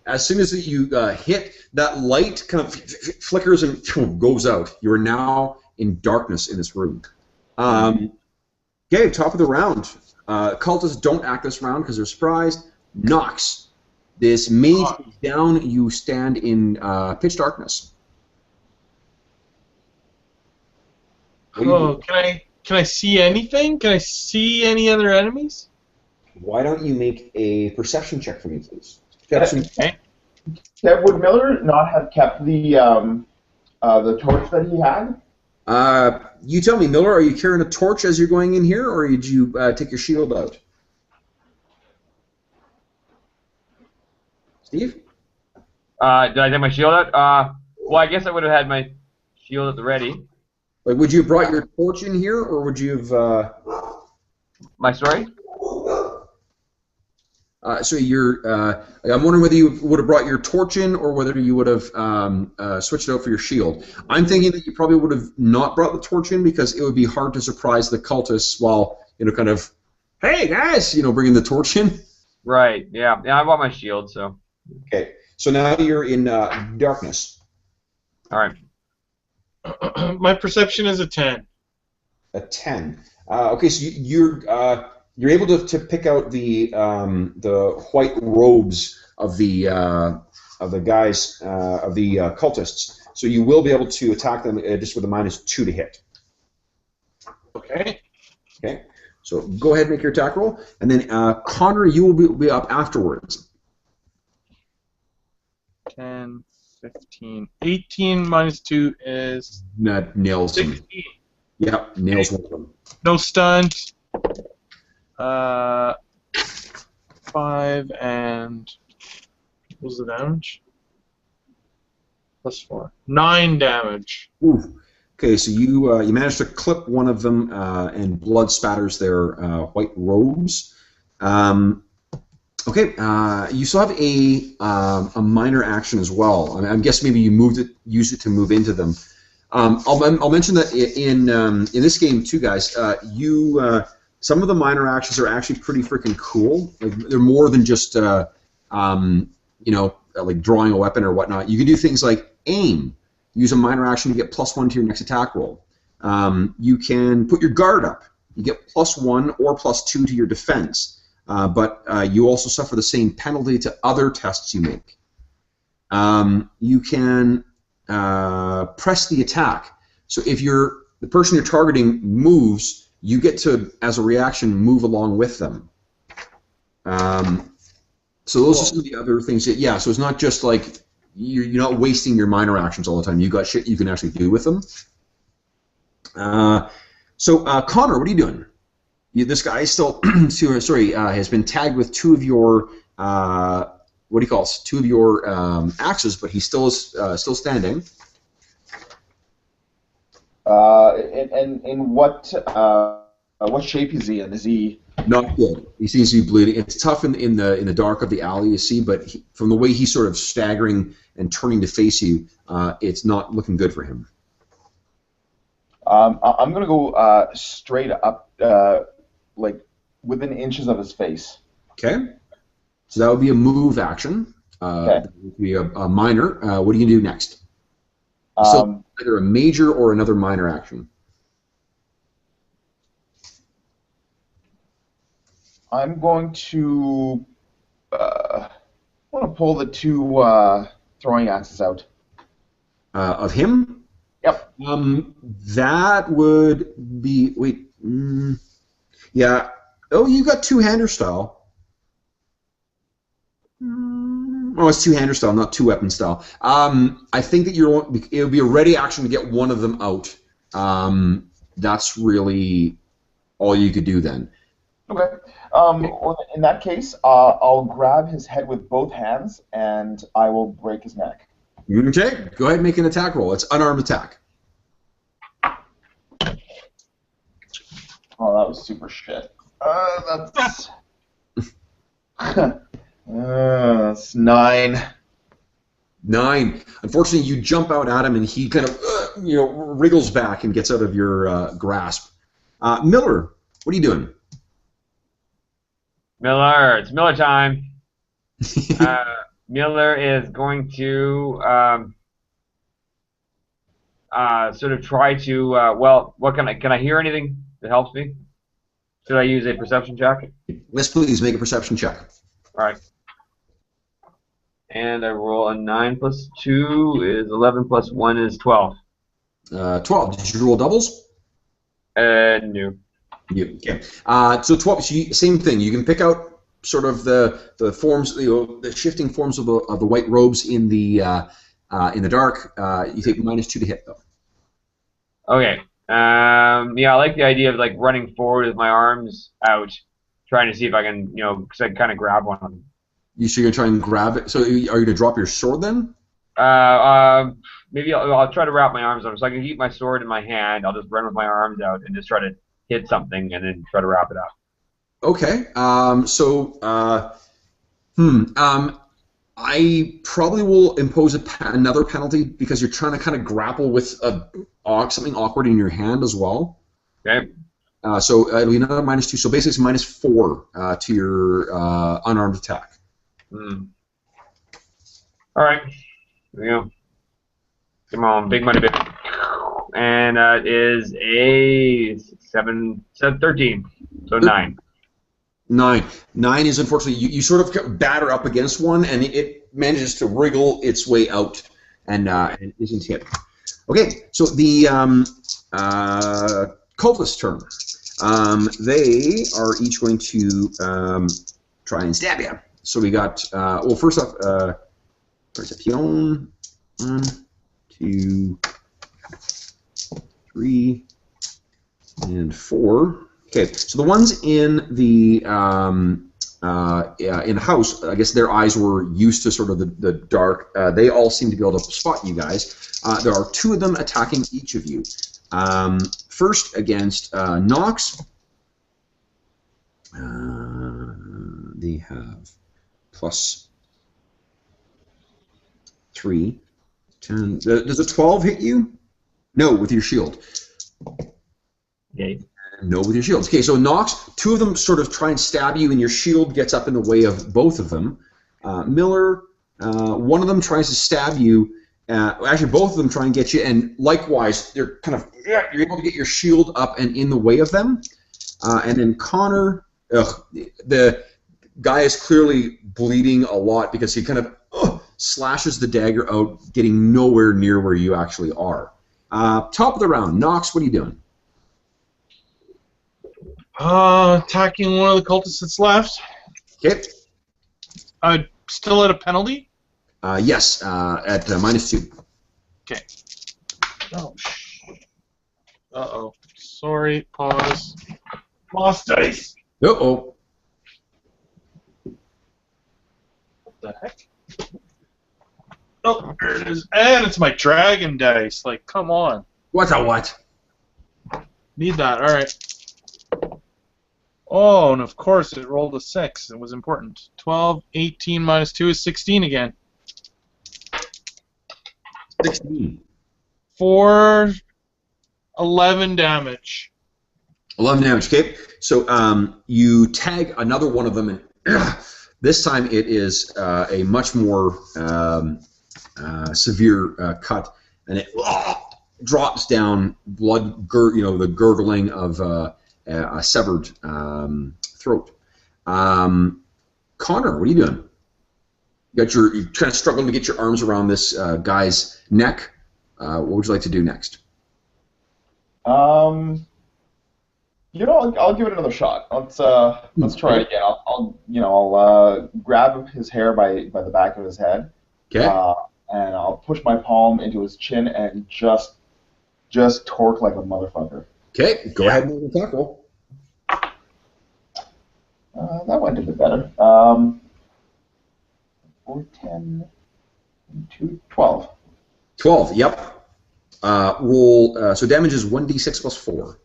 As soon as you hit, that light kind of flickers and goes out. You are now in darkness in this room. Okay, top of the round. Cultists don't act this round because they're surprised. Nox. This mage is down. You stand in pitch darkness. Oh, can I see anything? Can I see any other enemies? Why don't you make a perception check for me, please? Perception. Okay. Yeah, would Miller not have kept the torch that he had? You tell me, Miller, are you carrying a torch as you're going in here, or did you take your shield out? Steve? Did I take my shield out? Well, I guess I would have had my shield at the ready. Like, would you have brought your torch in here, or would you have... My story? So you're. I'm wondering whether you would have brought your torch in, or whether you would have switched it out for your shield. I'm thinking that you probably would have not brought the torch in because it would be hard to surprise the cultists while kind of, hey guys, bringing the torch in. Right. Yeah. Yeah. I bought my shield, so. Okay. So now you're in darkness. All right. My perception is a 10. A 10. Okay, so you're able to pick out the white robes of the guys of the cultists. So you will be able to attack them just with a -2 to hit. Okay. Okay. So go ahead and make your attack roll, and then Connor, you will be up afterwards. 10, 15, 18 minus 2 is That nails him. 16. Yep, nails one of them. No stunt. 5 and what was the damage? +4. 9 damage. Ooh. Okay, so you managed to clip one of them, and blood spatters their white robes. Okay, you still have a minor action as well. I guess maybe you used it to move into them. I'll mention that in this game too, guys. Some of the minor actions are actually pretty freaking cool. Like, they're more than just like drawing a weapon or whatnot. You can do things like aim. Use a minor action to get +1 to your next attack roll. You can put your guard up. You get +1 or +2 to your defense. But you also suffer the same penalty to other tests you make. You can press the attack. So if the person you're targeting moves, you get to, as a reaction, move along with them. So those are some of the other things. Yeah, so it's not just like you're not wasting your minor actions all the time. You got shit you can actually do with them. So Connor, what are you doing? This guy is still, has been tagged with 2 of your, what do you call it? 2 of your axes, but he still is still standing. In what shape is he in? Is he not good? He seems to be bleeding. It's tough in the dark of the alley, you see, but from the way he's sort of staggering and turning to face you, it's not looking good for him. I'm gonna go straight up, like within inches of his face. Okay. So that would be a move action. Okay. That would be a minor. What are you gonna do next? So either a major or another minor action. I'm going to pull the 2 throwing axes out. Of him? Yep. That would be yeah. Oh, you got 2-hander style. Oh, it's 2-hander style, not 2-weapon style. I think that it would be a ready action to get one of them out. That's really all you could do then. Okay. Well, in that case, I'll grab his head with both hands and I will break his neck. Okay. Go ahead and make an attack roll. It's unarmed attack. Oh, that was super shit. That's that's 9. 9. Unfortunately, you jump out at him, and he kind of wriggles back and gets out of your grasp. Miller, what are you doing? Miller, it's Miller time. Miller is going to sort of try to. Well, what can I hear anything that helps me? Should I use a perception check? Yes, please make a perception check. All right. And I roll a 9 + 2 is 11 + 1 is 12. 12. Did you roll doubles? No. Okay. So 12. So same thing. You can pick out sort of the forms, the shifting forms of the white robes in the dark. You take -2 to hit though. Okay. Yeah, I like the idea of like running forward with my arms out, trying to see if I can, kind of grab one of them. So you're gonna try and grab it. So are you gonna drop your sword then? Maybe I'll try to wrap my arms around, so I can keep my sword in my hand. I'll just run with my arms out and just try to hit something and then try to wrap it up. Okay. So I probably will impose another penalty because you're trying to kind of grapple with something awkward in your hand as well. Okay. So it'll be another -2. So basically, it's -4 to your unarmed attack. All right. Here we go. Come on, big money, baby. And that is a 13. So 9. 9. 9 is unfortunately you sort of batter up against one, and it manages to wriggle its way out and isn't hit. Okay, so the cultist turn. They are each going to try and stab you. So we got well, first off, Perception. 1, 2, 3, and 4. Okay, so the ones in the house, I guess their eyes were used to sort of the dark. They all seem to be able to spot you guys. There are 2 of them attacking each of you. First against Nox. They have +3, 10. Does a 12 hit you? No, with your shield. Okay. No, with your shields. Okay, so Nox, 2 of them sort of try and stab you, and your shield gets up in the way of both of them. Miller, 1 of them tries to stab you. Actually, both of them try and get you, and likewise, they're kind of you're able to get your shield up and in the way of them. And then Connor, the guy is clearly bleeding a lot because he kind of slashes the dagger out, getting nowhere near where you actually are. Top of the round, Nox, what are you doing? Attacking one of the cultists that's left. Okay. Still at a penalty? Yes, at -2. Okay. Oh, uh-oh. Sorry, pause. Lost dice. Uh-oh. What the heck? Oh, there it is. And it's my dragon dice. Like, come on. What's a what? Need that. All right. Oh, and of course it rolled a 6. It was important. 12, 18 -2 is 16 again. 16. For 11 damage. 11 damage. Okay. So you tag another one of them, and this time it is a much more severe cut, and it drops down, blood, the gurgling of a severed throat. Connor, what are you doing? You're kind of struggling to get your arms around this guy's neck. What would you like to do next? I'll give it another shot. Let's try it again. I'll grab his hair by the back of his head. Okay. And I'll push my palm into his chin and just torque like a motherfucker. Okay. Go ahead and make an attack roll. That went a bit better. 4, 10, 2, 12. 12. Yep. Roll. So damage is 1d6 plus 4.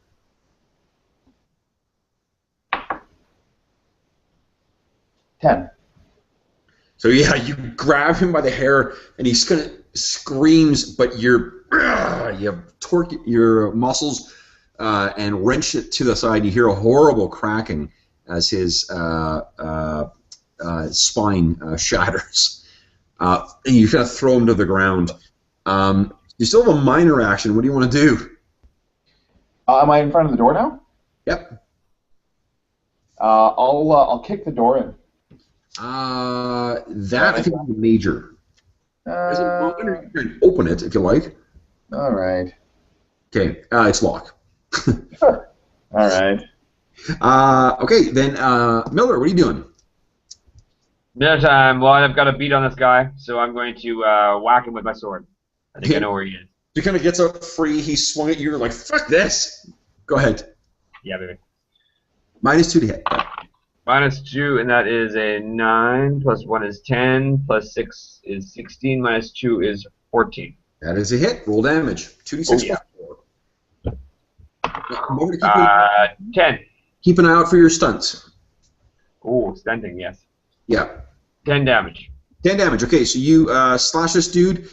10. So yeah, you grab him by the hair, and he's gonna screams, but you torque your muscles and wrench it to the side. You hear a horrible cracking as his spine shatters, and you kind of throw him to the ground. You still have a minor action. What do you want to do? Am I in front of the door now? Yep. I'll kick the door in. That I think is major. As a moment, you can open it if you like. All right. Okay, it's locked. Sure. All right. Okay, then Miller, what are you doing? Dinner time. Well, I've got a beat on this guy, so I'm going to whack him with my sword. I think I know where he is. He kind of gets up free. He swung at you. You're like, fuck this. Go ahead. Yeah, baby. -2 to hit. -2, and that is a 9, plus 1 is 10, plus 6 is 16, -2 is 14. That is a hit. Roll damage. 2d6 yeah. plus 4. Remember to 10. keep an eye out for your stunts. Ooh, stunting, yes. Yeah. 10 damage. 10 damage. Okay, so you slash this dude.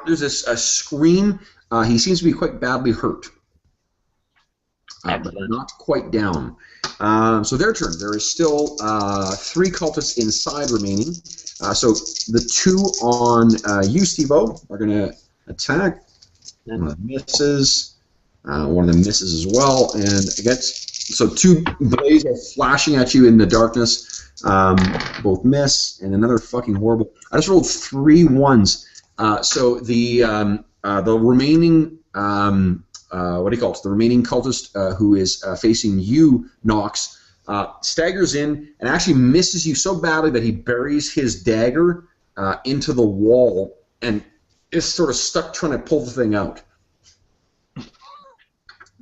There's a scream. He seems to be quite badly hurt. But Excellent. not quite down. So their turn. There is still 3 cultists inside remaining. So the 2 on you, Steve-O, are going to attack. One of them misses. One of them misses as well. And gets, so 2 blades are flashing at you in the darkness. Both miss. And another fucking horrible. I just rolled 3 1s. So the remaining... what do you call it? The remaining cultist who is facing you, Nox, staggers in and actually misses you so badly that he buries his dagger into the wall and is sort of stuck trying to pull the thing out.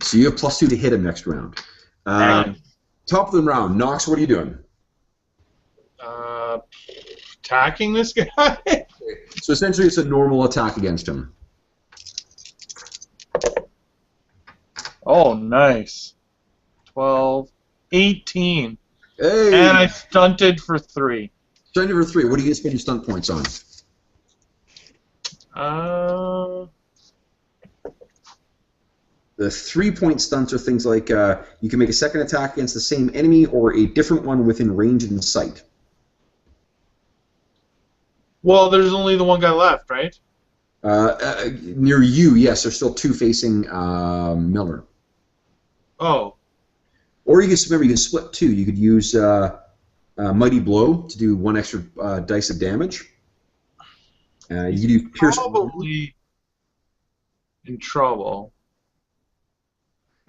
So you have +2 to hit him next round. Top of the round, Nox, what are you doing? Attacking this guy? So essentially it's a normal attack against him. Oh, nice. 12, 18. Hey! And I stunted for 3. Stunted for 3. What do you spend your stunt points on? The 3-point stunts are things like you can make a second attack against the same enemy or a different one within range and sight. Well, there's only the one guy left, right? Near you, yes, there's still 2 facing Miller. Oh. Or you can split 2. You could use Mighty Blow to do 1 extra dice of damage. You could do Pierce. Probably in trouble.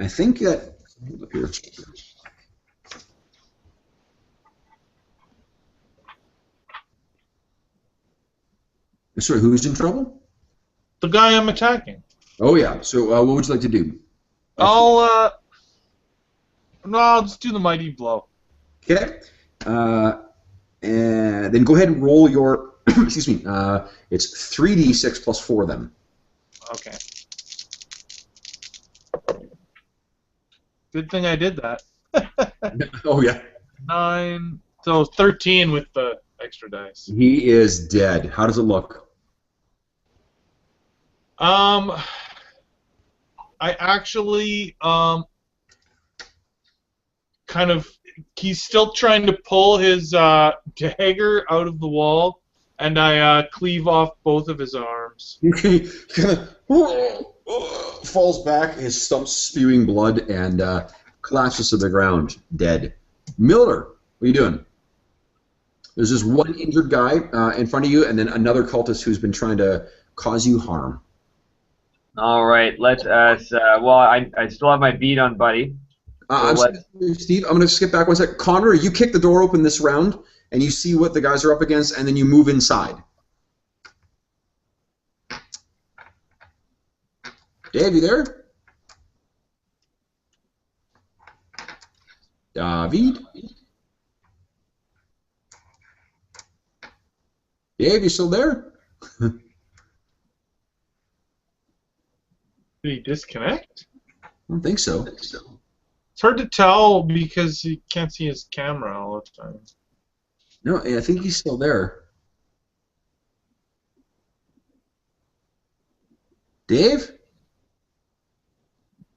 I think that. Hold up here. Sorry, who's in trouble? The guy I'm attacking. Oh yeah. So what would you like to do? I'll just do the mighty blow. Okay. And then go ahead and roll your. Excuse me. It's 3d6 plus 4 then. Okay. Good thing I did that. Oh yeah. 9, so 13 with the extra dice. He is dead. How does it look? I actually kind of, he's still trying to pull his dagger out of the wall, and I cleave off both of his arms. He kind of falls back, his stumps spewing blood, and collapses to the ground, dead. Miller, what are you doing? There's this one injured guy in front of you, and then another cultist who's been trying to cause you harm. All right, let's. Well, I still have my beat on Buddy. Steve, I'm going to skip back 1 sec. Connor, you kick the door open this round, and you see what the guys are up against, and then you move inside. Dave, you there? David? Dave, you still there? Did he disconnect? I don't think so. It's hard to tell because you can't see his camera all the time. No, I think he's still there. Dave?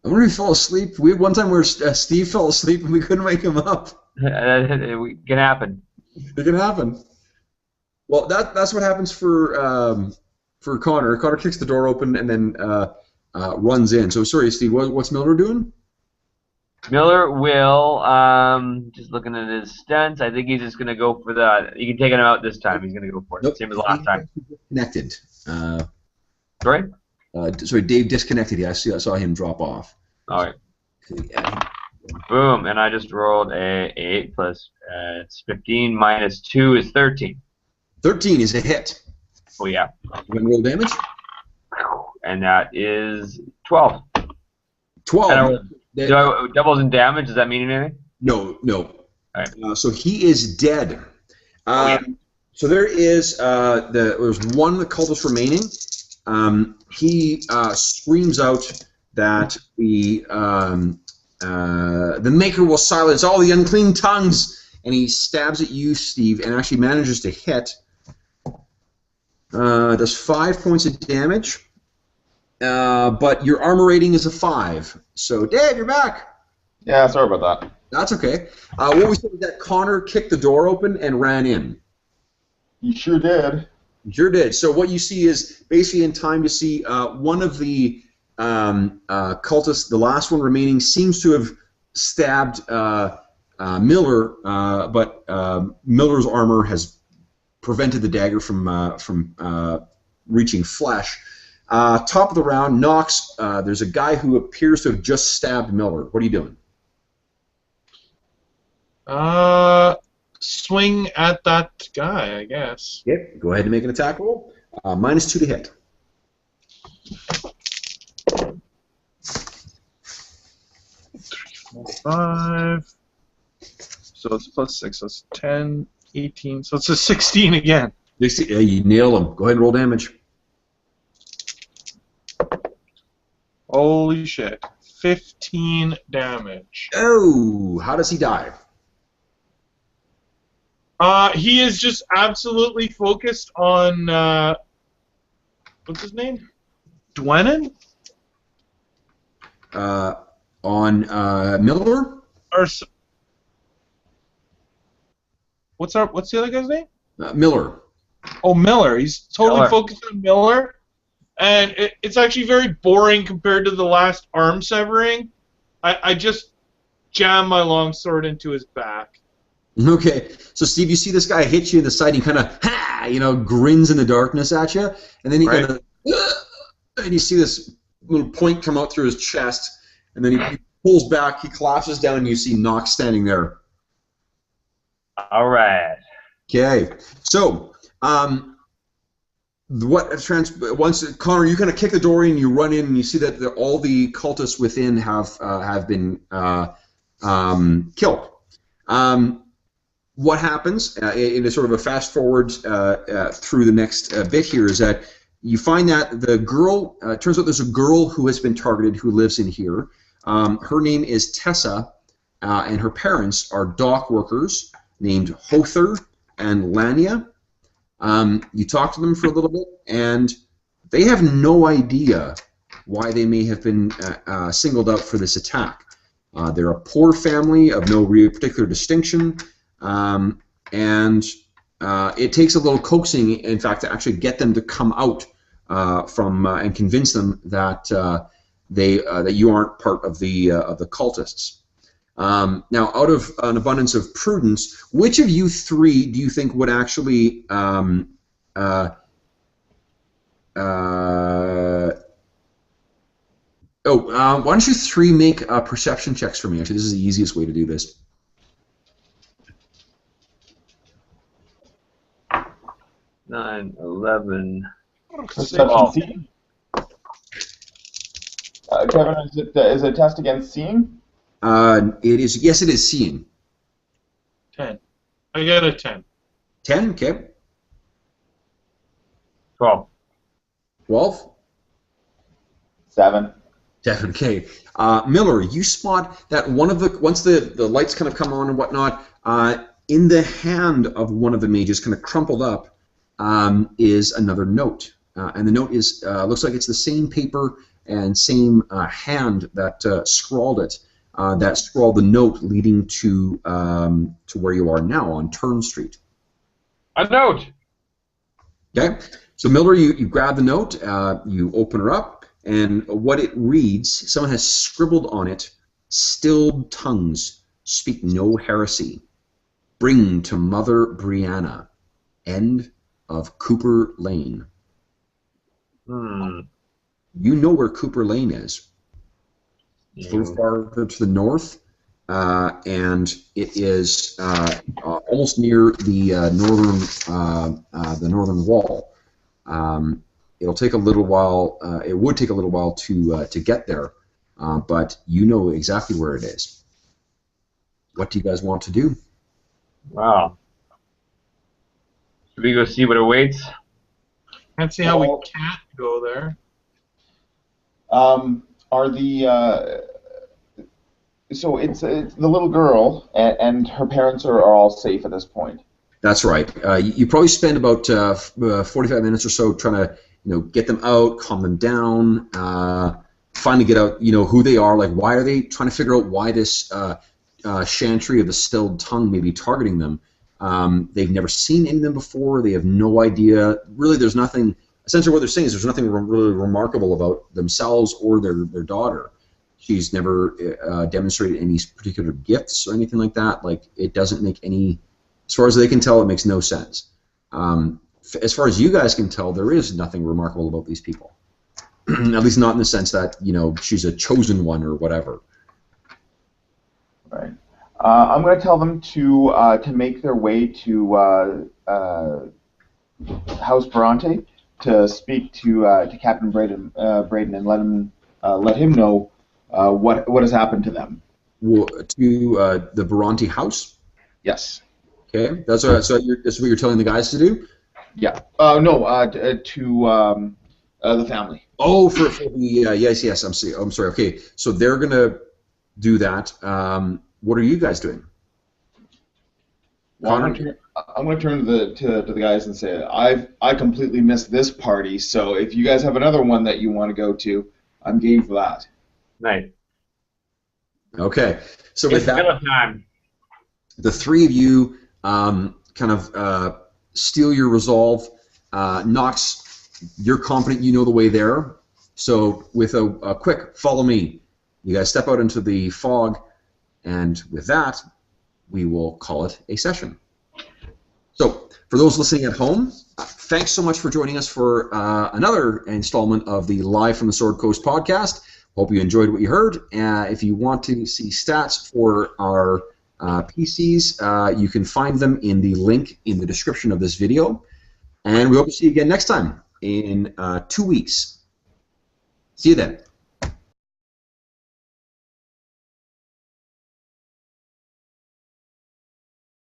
I wonder if he fell asleep. We had one time where Steve fell asleep and we couldn't wake him up. It can happen. It can happen. Well, that's what happens for Connor. Connor kicks the door open and then runs in. So sorry, Steve. What's Miller doing? Miller will, just looking at his stunts, I think he's just going to go for the, you can take him out this time, he's going to go for it, Nope. same as last time. Connected. Sorry? Sorry, Dave disconnected. Yeah, I saw him drop off. Alright. Yeah. Boom, and I just rolled a 8 plus, it's 15 minus 2 is 13. 13 is a hit. Oh yeah. You want to roll damage? And that is 12. 12. Do I, doubles in damage, does that mean anything? No. Alright. So he is dead. So there is there's one cultist remaining. He screams out that the Maker will silence all the unclean tongues and he stabs at you, Steve, and actually manages to hit. Does 5 points of damage, but your armor rating is a 5. So, Dave, you're back. Yeah, sorry about that. That's okay. What we said is that Connor kicked the door open and ran in. You sure did. Sure did. So what you see is basically in time to see one of the cultists, the last one remaining, seems to have stabbed Miller, but Miller's armor has prevented the dagger from reaching flesh. Top of the round, Knox, there's a guy who appears to have just stabbed Miller. What are you doing? Swing at that guy, I guess. Yep. Go ahead and make an attack roll. -2 to hit. Five. So it's +6. So it's 10, 18. So it's a 16 again. You nail him. Go ahead and roll damage. Holy shit. 15 damage. Oh, how does he die? He is just absolutely focused on what's his name? Dwenin? On Miller? Or what's the other guy's name? Miller. Oh, Miller. He's totally Miller. focused on Miller, and it's actually very boring compared to the last arm severing. I just jam my longsword into his back. Okay, so Steve, you see this guy hit you in the side, and he kind of, grins in the darkness at you, and then he Right. kind of, and you see this little point come out through his chest, and then he pulls back, he collapses down, and you see Knox standing there. All right. Okay, so once Connor, you kind of kick the door in, you run in, and you see that all the cultists within have been killed. What happens in a sort of a fast forward through the next bit here is that you find that the girl, turns out there's a girl who has been targeted who lives in here. Her name is Tessa, and her parents are dock workers named Hother and Lania. You talk to them for a little bit, and they have no idea why they may have been singled out for this attack. They're a poor family of no real particular distinction. And it takes a little coaxing, in fact, to actually get them to come out from and convince them that that you aren't part of the cultists. Now, out of an abundance of prudence, which of you three do you think would actually why don't you three make perception checks for me? Actually, this is the easiest way to do this. 9, 11. Perception seeing? Kevin, is it a test against seeing? It is. Yes, it is seeing. 10. I got a 10. 10. Okay. 12. 12. 7. 7. Okay. Miller, you spot that once the lights kind of come on and whatnot, in the hand of one of the mages, kind of crumpled up, is another note, and the note is looks like it's the same paper and same hand that scrawled it. That scrawled the note leading to where you are now on Turn Street. A note! Okay, so Miller, you grab the note, you open her up, and what it reads, someone has scribbled on it, "Stilled tongues speak no heresy. Bring to Mother Brianna. End of Cooper Lane." You know where Cooper Lane is. It's a little farther to the north, and it is almost near the northern wall. It'll take a little while. It would take a little while to get there, but you know exactly where it is. What do you guys want to do? Wow. Should we go see what awaits? Can't see how we can't go there. Are the So it's the little girl, and her parents are all safe at this point. That's right. You probably spend about 45 minutes or so trying to, get them out, calm them down, finally get out, who they are, like why are they trying to figure out why this chantry of the stilled tongue may be targeting them. They've never seen any of them before. They have no idea. Really, there's nothing. Essentially, what they're saying is there's nothing really remarkable about themselves or their daughter. She's never demonstrated any particular gifts or anything like that. Like, it doesn't make any, as far as they can tell, it makes no sense. As far as you guys can tell, there is nothing remarkable about these people. At least not in the sense that, she's a chosen one or whatever. Right. I'm going to tell them to make their way to House Bronte to speak to Captain Braden and let him know what has happened to them. To the Bronte house? Yes. Okay, that's what you're telling the guys to do? Yeah. No. To the family. Oh, for the yes. I'm sorry. Okay, so they're gonna do that. What are you guys doing? Well, I'm going to turn to the guys and say I completely missed this party. So if you guys have another one that you want to go to, I'm game for that. Nice. Okay, so with It's that, time. the three of you kind of steal your resolve. Knox, you're confident you know the way there. So with a quick follow me, you guys step out into the fog, and with that, we will call it a session. So for those listening at home, thanks so much for joining us for another installment of the Live from the Sword Coast podcast. Hope you enjoyed what you heard. If you want to see stats for our PCs, you can find them in the link in the description of this video. And we hope to see you again next time in 2 weeks. See you then.